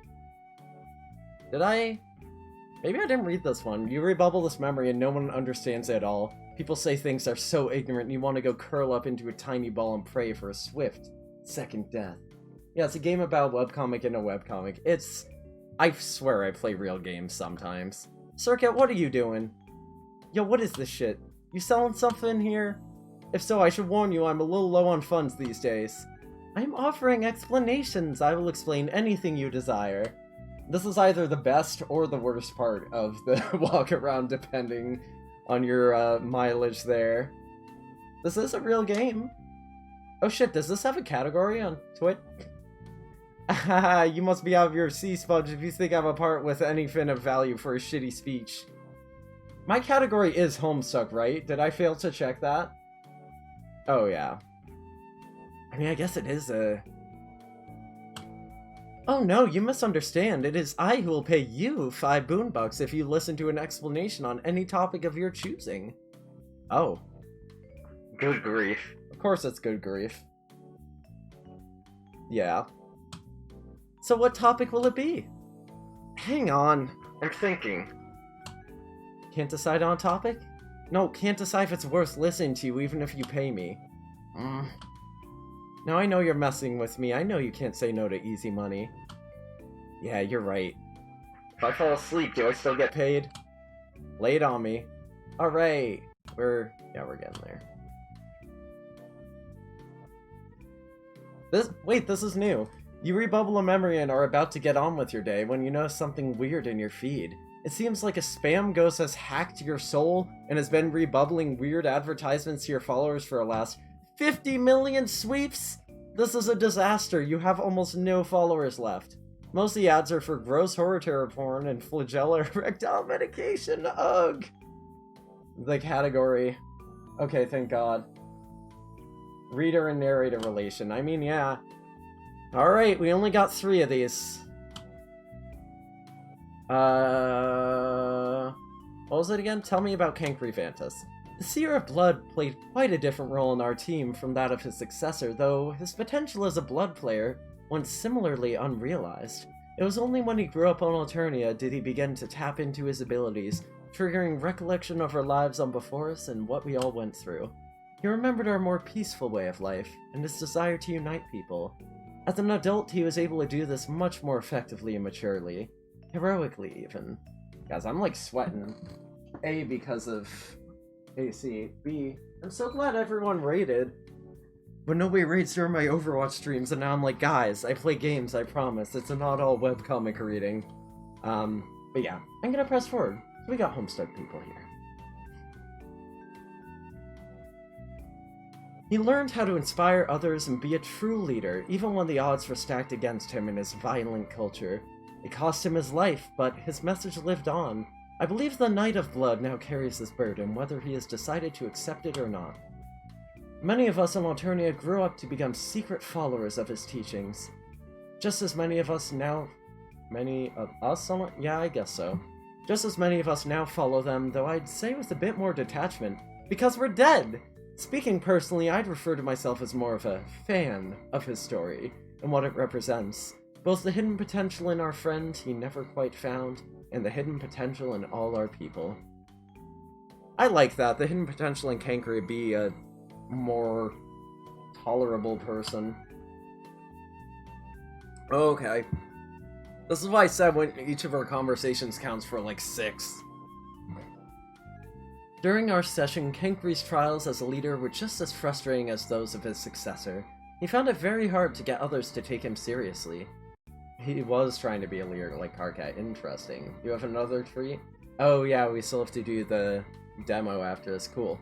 S1: Did I? Maybe I didn't read this one. You rebubble this memory and no one understands it at all. People say things are so ignorant and you want to go curl up into a tiny ball and pray for a swift second death. Yeah, it's a game about webcomic in a webcomic. I swear I play real games sometimes. Circuit, what are you doing? Yo, what is this shit? You selling something here? If so, I should warn you I'm a little low on funds these days. I am offering explanations. I will explain anything you desire. This is either the best or the worst part of the walk around depending on your mileage there. This is a real game. Oh shit, does this have a category on Twit? Haha, you must be out of your sea sponge if you think I'm a part with anything of value for a shitty speech. My category is Homestuck, right? Did I fail to check that? Oh yeah. I mean, I guess it is a... Oh no, you misunderstand. It is I who will pay you 5 boonbucks if you listen to an explanation on any topic of your choosing. Oh.
S2: Good grief.
S1: Of course it's good grief. Yeah. So what topic will it be? Hang on.
S2: I'm thinking.
S1: Can't decide on a topic? No, can't decide if it's worth listening to you even if you pay me. Now I know you're messing with me. I know you can't say no to easy money. Yeah, you're right.
S2: If I fall asleep, do I still get paid?
S1: Paid. Lay it on me. Alright. We're getting there. This is new. You rebubble a memory and are about to get on with your day when you notice something weird in your feed. It seems like a spam ghost has hacked your soul and has been rebubbling weird advertisements to your followers for the last 50 million sweeps? This is a disaster. You have almost no followers left. Most of the ads are for gross horror terror porn and flagella erectile medication. Ugh. The category. Okay, thank God. Reader and narrator relation. I mean, yeah. Alright, we only got 3 of these. What was it again? Tell me about Cankry Vantus. The Seer of Blood played quite a different role in our team from that of his successor, though his potential as a blood player went similarly unrealized. It was only when he grew up on Alternia did he begin to tap into his abilities, triggering recollection of our lives on before us and what we all went through. He remembered our more peaceful way of life, and his desire to unite people. As an adult, he was able to do this much more effectively and maturely. Heroically, even. Guys, I'm like sweating. A, because of AC. B, I'm so glad everyone raided. But nobody raids during my Overwatch streams, and now I'm like, guys, I play games, I promise. It's not all webcomic reading. But yeah, I'm gonna press forward. We got Homestuck people here. He learned how to inspire others and be a true leader, even when the odds were stacked against him in his violent culture. It cost him his life, but his message lived on. I believe the Knight of Blood now carries this burden, whether he has decided to accept it or not. Many of us in Alternia grew up to become secret followers of his teachings. Just as many of us now... Yeah, I guess so. Just as many of us now follow them, though I'd say with a bit more detachment, because we're dead! Speaking personally, I'd refer to myself as more of a fan of his story, and what it represents. Both the hidden potential in our friend he never quite found, and the hidden potential in all our people. I like that, the hidden potential in Cankry be a more tolerable person. Okay. This is why I said when each of our conversations counts for like 6. During our session, Kankri's trials as a leader were just as frustrating as those of his successor. He found it very hard to get others to take him seriously. He was trying to be a leader like Karkat. Interesting. You have another treat? Oh yeah, we still have to do the demo after this. Cool.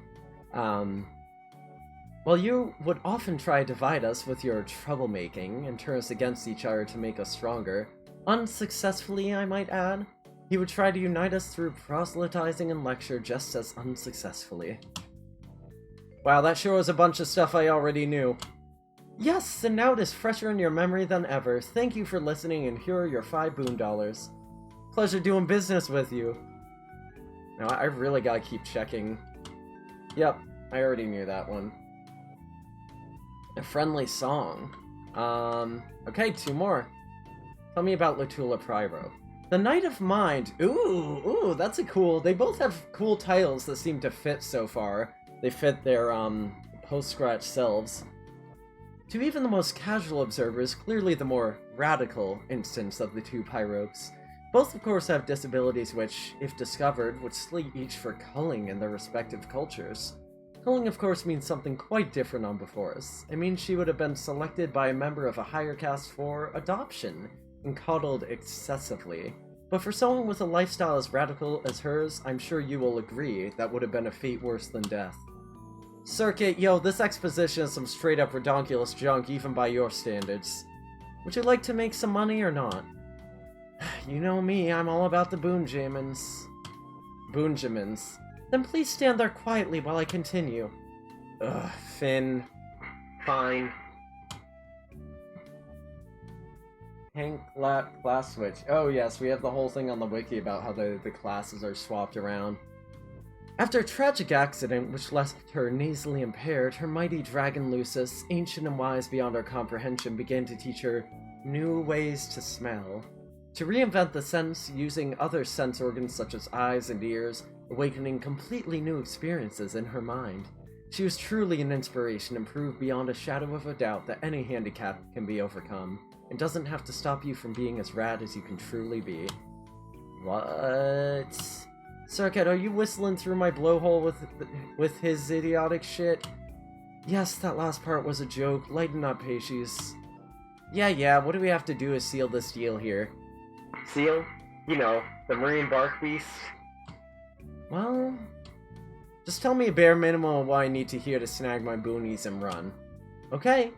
S1: Well, you would often try to divide us with your troublemaking and turn us against each other to make us stronger. Unsuccessfully, I might add. He would try to unite us through proselytizing and lecture just as unsuccessfully. Wow, that sure was a bunch of stuff I already knew. Yes, and now it is fresher in your memory than ever. Thank you for listening, and here are your 5 boon dollars. Pleasure doing business with you. Now, I really gotta keep checking. Yep, I already knew that one. A friendly song. Okay, 2 more. Tell me about Latula Pryro. The Knight of Mind. Ooh, that's a cool... They both have cool titles that seem to fit so far. They fit their, post-scratch selves. To even the most casual observers, clearly the more radical instance of the 2 Pyroques. Both, of course, have disabilities which, if discovered, would slate each for culling in their respective cultures. Culling, of course, means something quite different on Beforus. It means she would have been selected by a member of a higher caste for adoption, and coddled excessively. But for someone with a lifestyle as radical as hers, I'm sure you will agree that would have been a fate worse than death. Circuit, yo, this exposition is some straight-up redonkulous junk even by your standards. Would you like to make some money or not? You know me, I'm all about the boonjamins. Boonjamins. Then please stand there quietly while I continue. Ugh, Finn.
S2: Fine.
S1: Hank class switch. Oh yes, we have the whole thing on the wiki about how the classes are swapped around. After a tragic accident which left her nasally impaired, her mighty dragon Lucis, ancient and wise beyond our comprehension, began to teach her new ways to smell. To reinvent the sense using other sense organs such as eyes and ears, awakening completely new experiences in her mind. She was truly an inspiration and proved beyond a shadow of a doubt that any handicap can be overcome. It doesn't have to stop you from being as rad as you can truly be. What? Circuit, are you whistling through my blowhole with his idiotic shit? Yes, that last part was a joke. Lighten up, Paces. Yeah, what do we have to do to seal this deal here?
S2: Seal? You know, the marine bark beast.
S1: Well, just tell me a bare minimum of what I need to hear to snag my boonies and run. Okay?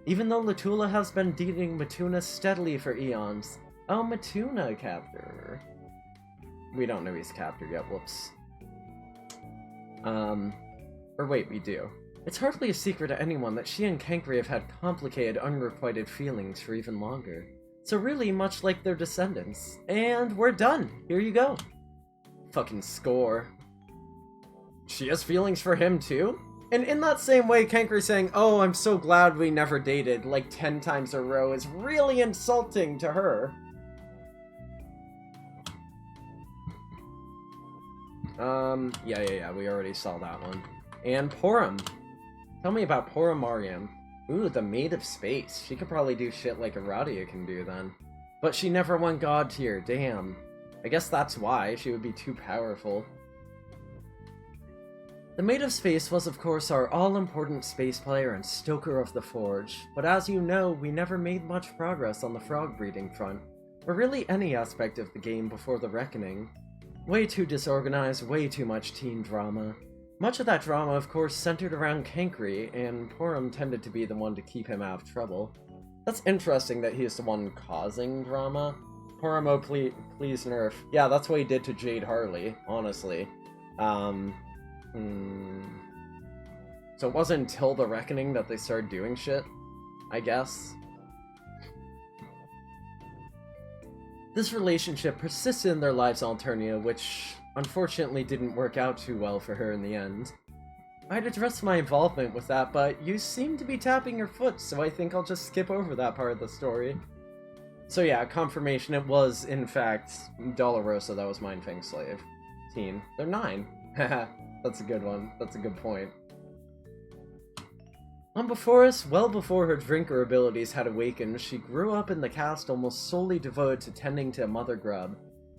S1: Even though Latula has been dating Matuna steadily for eons. Oh, Matuna, captor. We don't know he's captured yet, whoops. Or wait, we do. It's hardly a secret to anyone that she and Kankri have had complicated, unrequited feelings for even longer. So really, much like their descendants. And we're done! Here you go! Fucking score. She has feelings for him too? And in that same way, Kankri saying, "Oh, I'm so glad we never dated," like 10 times in a row is really insulting to her. Yeah, we already saw that one. And Porum. Tell me about Porum Mariam. Ooh, the Maid of Space. She could probably do shit like Aradia can do then. But she never won God tier, damn. I guess that's why, she would be too powerful. The Maid of Space was of course our all-important space player and stoker of the Forge, but as you know, we never made much progress on the frog breeding front, or really any aspect of the game before the Reckoning. Way too disorganized, way too much teen drama. Much of that drama, of course, centered around Kankri, and Porum tended to be the one to keep him out of trouble. That's interesting that he is the one causing drama. Porum, oh, please nerf. Yeah, that's what he did to Jade Harley, honestly. So it wasn't until the Reckoning that they started doing shit, I guess. This relationship persisted in their lives on Alternia, which unfortunately didn't work out too well for her in the end. I'd address my involvement with that, but you seem to be tapping your foot, so I think I'll just skip over that part of the story. So yeah, confirmation, it was, in fact, Dolorosa that was Mindfang Slave. Teen. They're 9. Haha, that's a good one. That's a good point. Before us, well before her drinker abilities had awakened, she grew up in the caste almost solely devoted to tending to a mother grub,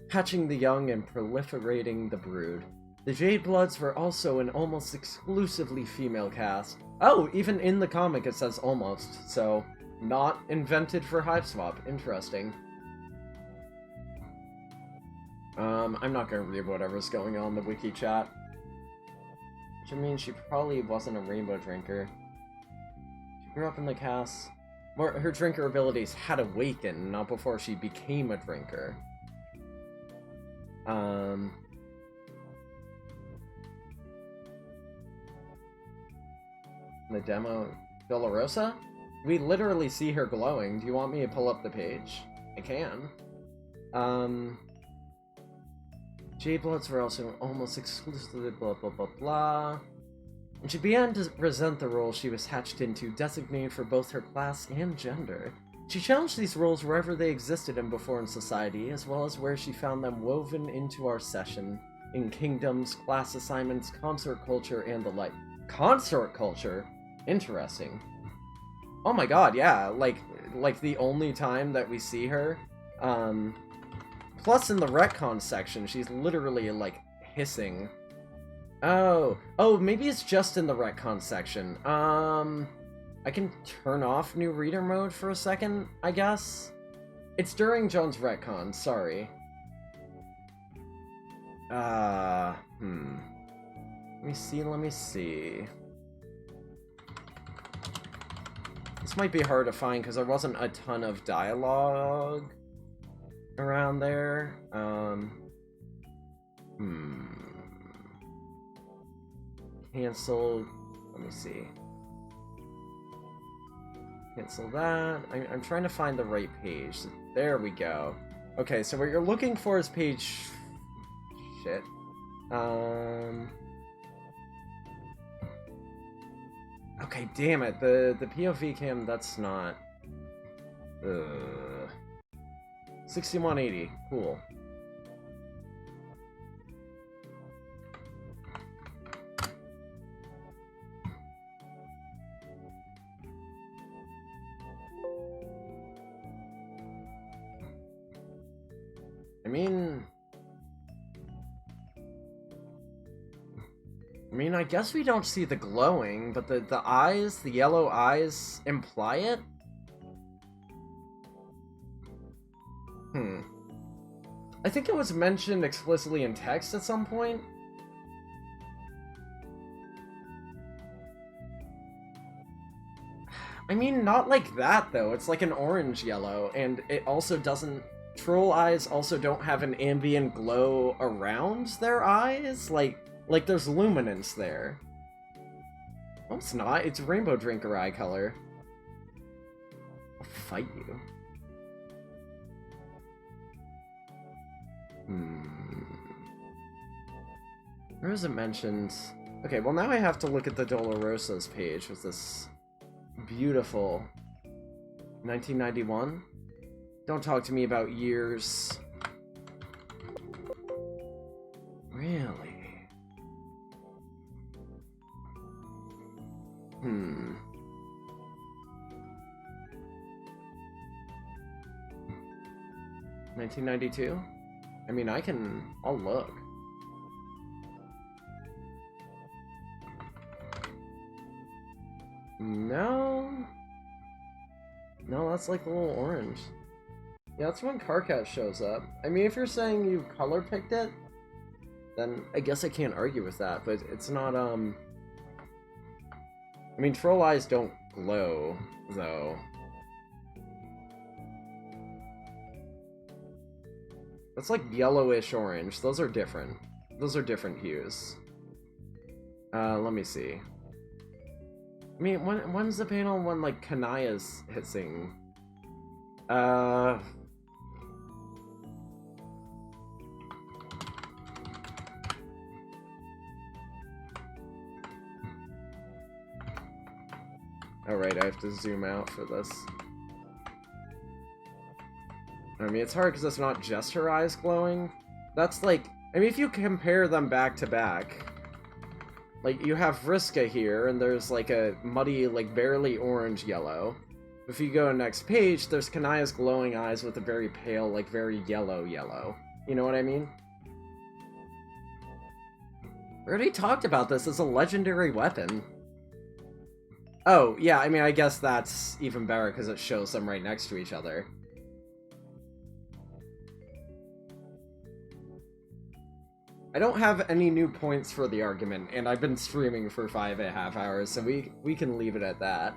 S1: hatching the young and proliferating the brood. The Jade Bloods were also an almost exclusively female caste. Oh, even in the comic it says almost, so not invented for Hive Swap. Interesting. I'm not gonna read whatever's going on in the wiki chat. Which means she probably wasn't a rainbow drinker. She grew up in the caste. Well, her drinker abilities had awakened, not before she became a drinker. The demo... Dolorosa? We literally see her glowing. Do you want me to pull up the page? I can. Jade Bloods were also almost exclusively blah blah blah blah. And she began to resent the role she was hatched into, designated for both her class and gender. She challenged these roles wherever they existed in before in society, as well as where she found them woven into our session, in kingdoms, class assignments, consort culture, and the like. Consort culture? Interesting. Oh my god, yeah, like the only time that we see her. Plus in the retcon section, she's literally, like, hissing. Oh, maybe it's just in the retcon section. I can turn off new reader mode for a second, I guess? It's during Joan's retcon, sorry. Let me see. This might be hard to find because there wasn't a ton of dialogue around there. Cancel. Let me see. Cancel that. I'm trying to find the right page. There we go. Okay, so what you're looking for is page... Shit. Okay, damn it. The POV cam, that's not... 6180. Cool. I mean, I guess we don't see the glowing, but the eyes, the yellow eyes, imply it? I think it was mentioned explicitly in text at some point. I mean, not like that, though. It's like an orange yellow, and it also doesn't... Troll eyes also don't have an ambient glow around their eyes? Like there's luminance there. No, it's not. It's rainbow drinker eye color. I'll fight you. Where is it mentioned? Okay, well now I have to look at the Dolorosa's page with this beautiful 1991. Don't talk to me about years. Really? 1992? I mean, I'll look. No, that's like a little orange. Yeah, that's when Carcat shows up. I mean, if you're saying you color picked it, then I guess I can't argue with that, but it's not, I mean, troll eyes don't glow, though. That's like yellowish orange. Those are different. Those are different hues. Let me see. I mean, when's the panel when, like, Kanaya's hissing? Alright, I have to zoom out for this. I mean, it's hard because it's not just her eyes glowing. That's like... I mean, if you compare them back to back... Like, you have Vriska here, and there's, like, a muddy, like, barely orange-yellow. If you go to the next page, there's Kanaya's glowing eyes with a very pale, like, very yellow. You know what I mean? We already talked about this as a legendary weapon. Oh, yeah, I mean, I guess that's even better because it shows them right next to each other. I don't have any new points for the argument, and I've been streaming for 5.5 hours, so we can leave it at that.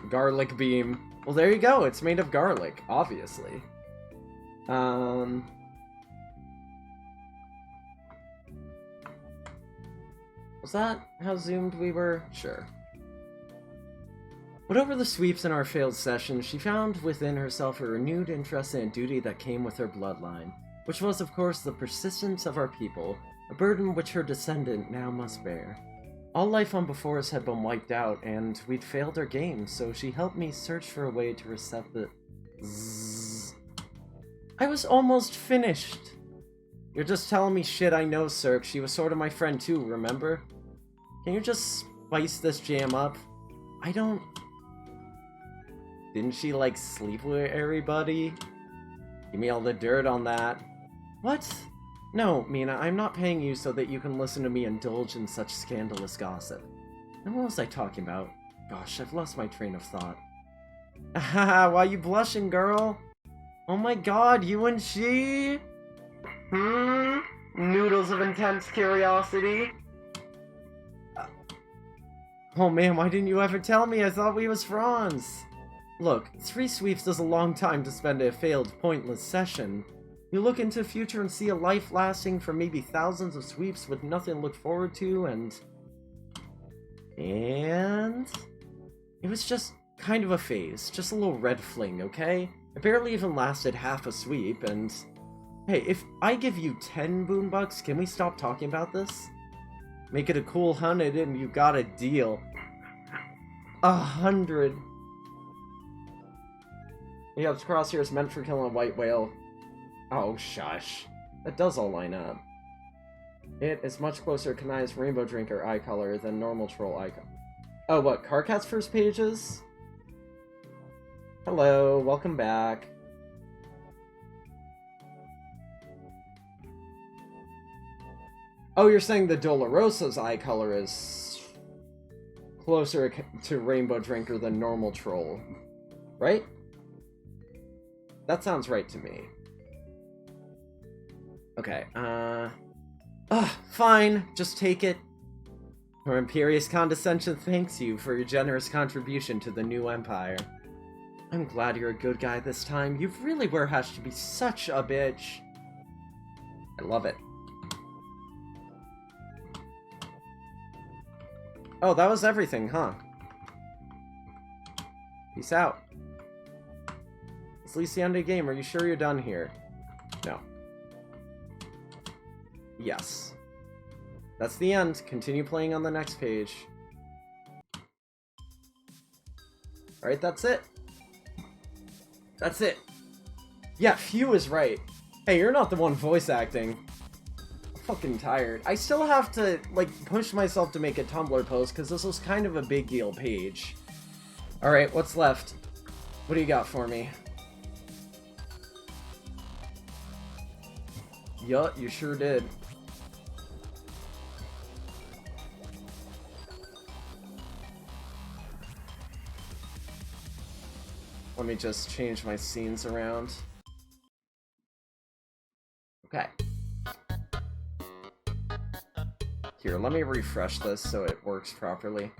S1: Garlic beam. Well, there you go. It's made of garlic, obviously. Was that how zoomed we were? Sure. Whatever the sweeps in our failed session, she found within herself a renewed interest in a duty that came with her bloodline, which was, of course, the persistence of our people, a burden which her descendant now must bear. All life on before us had been wiped out, and we'd failed our game, so she helped me search for a way to reset the zzz. I was almost finished. You're just telling me shit I know, Cirque. She was sort of my friend too, remember? Can you just spice this jam up? I don't... Didn't she, like, sleep with everybody? Give me all the dirt on that. What? No, Mina, I'm not paying you so that you can listen to me indulge in such scandalous gossip. And what was I talking about? Gosh, I've lost my train of thought. Haha, why you blushing, girl? Oh my god, you and she?
S2: Noodles of intense curiosity.
S1: Oh man, why didn't you ever tell me? I thought we was friends. Look, 3 sweeps is a long time to spend a failed, pointless session. You look into the future and see a life lasting for maybe thousands of sweeps with nothing to look forward to, and it was just kind of a phase, just a little red fling, okay? It barely even lasted half a sweep, and hey, if I give you 10 boonbucks, can we stop talking about this? Make it a cool 100 and you got a deal. 100. Yeah, this crosshair is meant for killing a white whale. Oh, shush. That does all line up. It is much closer to Kanaya's rainbow drinker eye color than normal troll eye color. Oh, what, Karkat's first pages? Hello, welcome back. Oh, you're saying the Dolorosa's eye color is closer to rainbow drinker than normal troll, right? That sounds right to me. Okay, fine, just take it. Her imperious condescension thanks you for your generous contribution to the new empire. I'm glad you're a good guy this time. You've really were hatched to be such a bitch. I love it. Oh, that was everything, huh? Peace out. It's at least the end of the game. Are you sure you're done here? No. Yes. That's the end. Continue playing on the next page. Alright, that's it. That's it. Yeah, Few is right. Hey, you're not the one voice acting. I'm fucking tired. I still have to, like, push myself to make a Tumblr post, because this was kind of a big deal page. Alright, what's left? What do you got for me? Yuh, you sure did. Let me just change my scenes around. Okay. Here, let me refresh this so it works properly.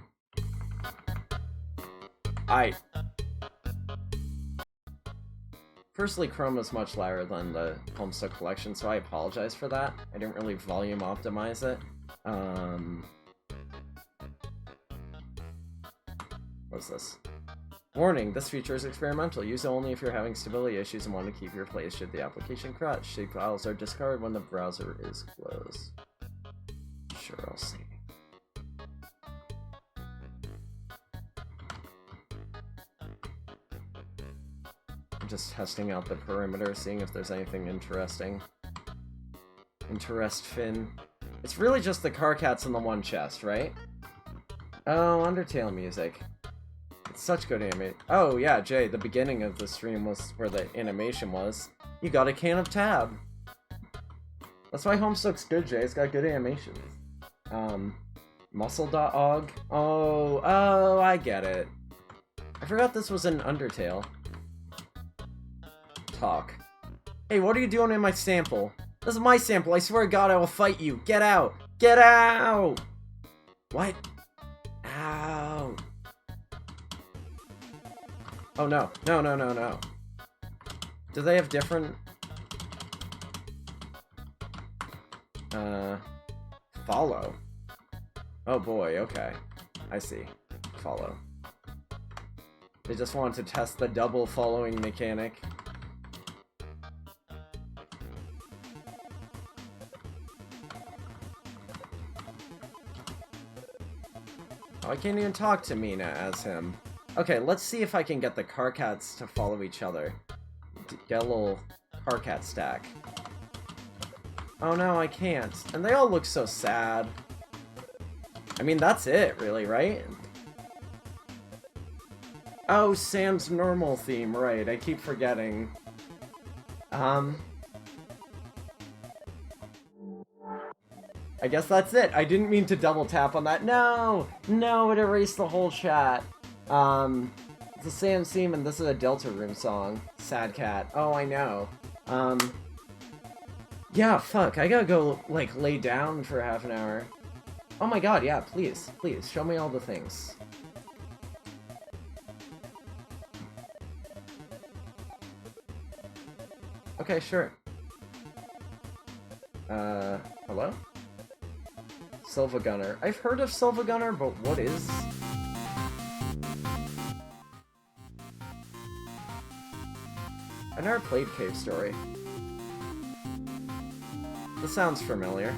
S1: Firstly, Chrome is much louder than the Homestuck collection, so I apologize for that. I didn't really volume optimize it. What's this? Warning, this feature is experimental. Use it only if you're having stability issues and want to keep your place should the application crash. Shape files are discarded when the browser is closed. Sure, I'll see. I'm just testing out the perimeter, seeing if there's anything interesting. Fin. It's really just the car cats in the one chest, right? Oh, Undertale music. It's such good anime. Oh yeah, Jay, the beginning of the stream was where the animation was. You got a can of Tab. That's why Homestuck's good, Jay. It's got good animations. Muscle.og. Oh, I get it. I forgot this was an Undertale. Talk. Hey, what are you doing in my sample? This is my sample. I swear to God, I will fight you. Get out. Get out. What? Ow. Oh, no. No, no, no, no. Do they have different... Follow. Oh boy, okay. I see. Follow. They just wanted to test the double following mechanic. Oh, I can't even talk to Mina as him. Okay, let's see if I can get the car cats to follow each other. Get a little car cat stack. Oh no, I can't. And they all look so sad. I mean, that's it, really, right? Oh, Sam's normal theme, right. I keep forgetting. I guess that's it. I didn't mean to double tap on that. No! No, it erased the whole chat. It's a Sam theme, and this is a Delta Room song. Sad Cat. Oh, I know. Yeah, fuck. I gotta go, like, lay down for half an hour. Oh my god, yeah, please. Please, show me all the things. Okay, sure. Hello? Silva Gunner. I've heard of Silva Gunner, but what is... I never played Cave Story. This sounds familiar.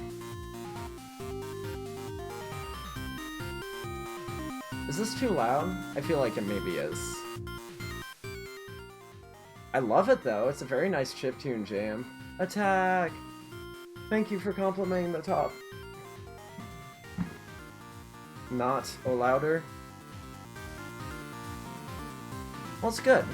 S1: Is this too loud? I feel like it maybe is. I love it though, it's a very nice chiptune jam. Attack! Thank you for complimenting the top. Not louder. Well, it's good.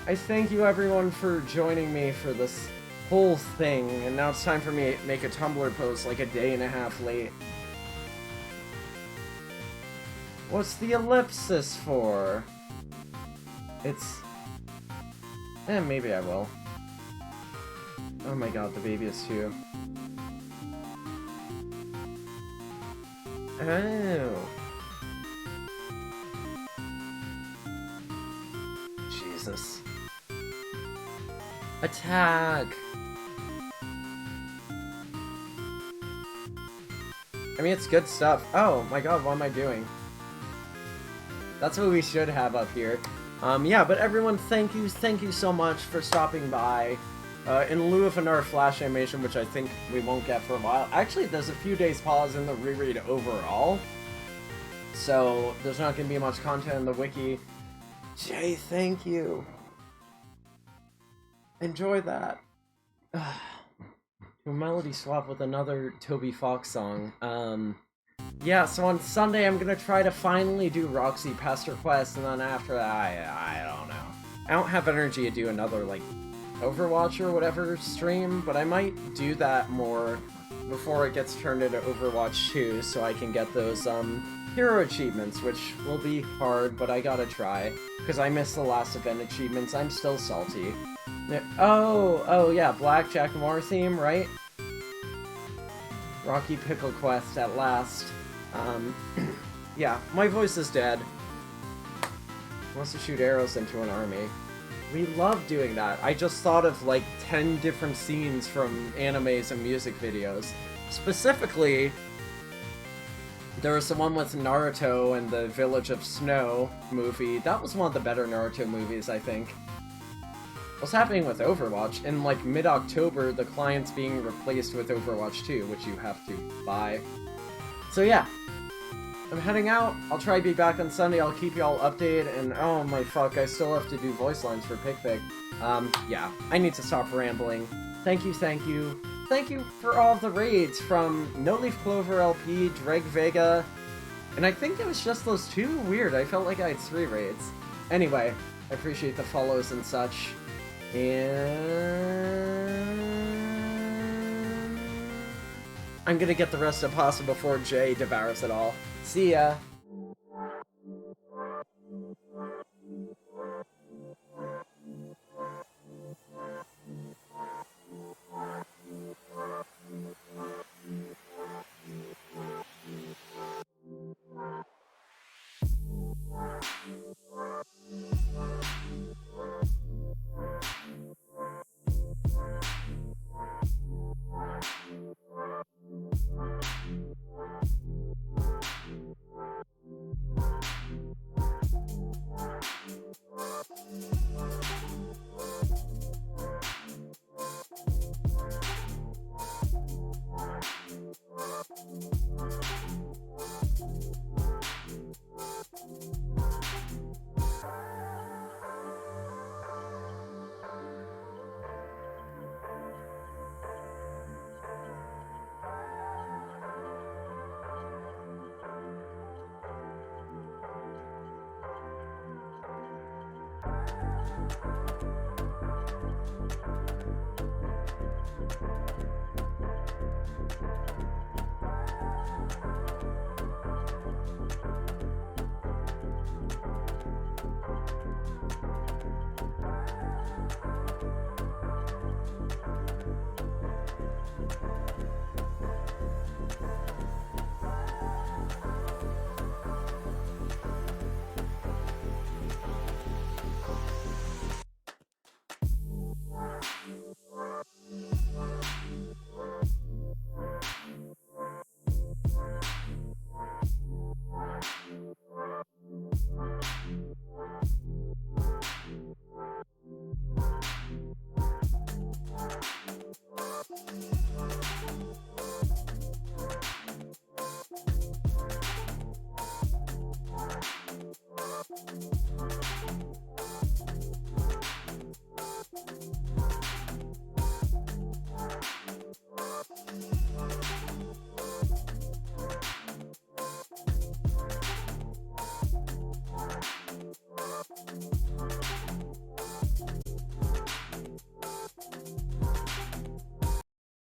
S1: I thank you everyone for joining me for this whole thing, and now it's time for me to make a Tumblr post like a day and a half late. What's the ellipsis for? It's... maybe I will. Oh my god, the baby is too. Oh. Jesus. Attack! I mean, it's good stuff. Oh my god, what am I doing? That's what we should have up here. Yeah, but everyone, thank you so much for stopping by. In lieu of another Flash animation, which I think we won't get for a while. Actually, there's a few days pause in the reread overall. So, there's not going to be much content in the wiki. Jay, thank you. Enjoy that. A melody swap with another Toby Fox song. Yeah, so on Sunday I'm gonna try to finally do Roxy past her quest, and then after that, I don't know. I don't have energy to do another, like, Overwatch or whatever stream, but I might do that more before it gets turned into Overwatch 2, so I can get those, hero achievements, which will be hard, but I gotta try. Because I missed the last event achievements, I'm still salty. Oh, yeah, Blackjack Moore theme, right? Rocky Pickle Quest at last. Yeah, my voice is dead. Wants to shoot arrows into an army. We love doing that. I just thought of like 10 different scenes from animes and music videos. Specifically, there was the one with Naruto and the Village of Snow movie. That was one of the better Naruto movies, I think. What's happening with Overwatch? In like mid-October, the client's being replaced with Overwatch 2, which you have to buy. So yeah. I'm heading out. I'll try to be back on Sunday. I'll keep y'all updated. And oh my fuck, I still have to do voice lines for Pick Pick. Yeah, I need to stop rambling. Thank you, thank you. Thank you for all of the raids from No Leaf Clover LP, Dreg Vega, and I think it was just those two. Weird, I felt like I had 3 raids. Anyway, I appreciate the follows and such. And I'm gonna get the rest of pasta before Jay devours it all. See ya!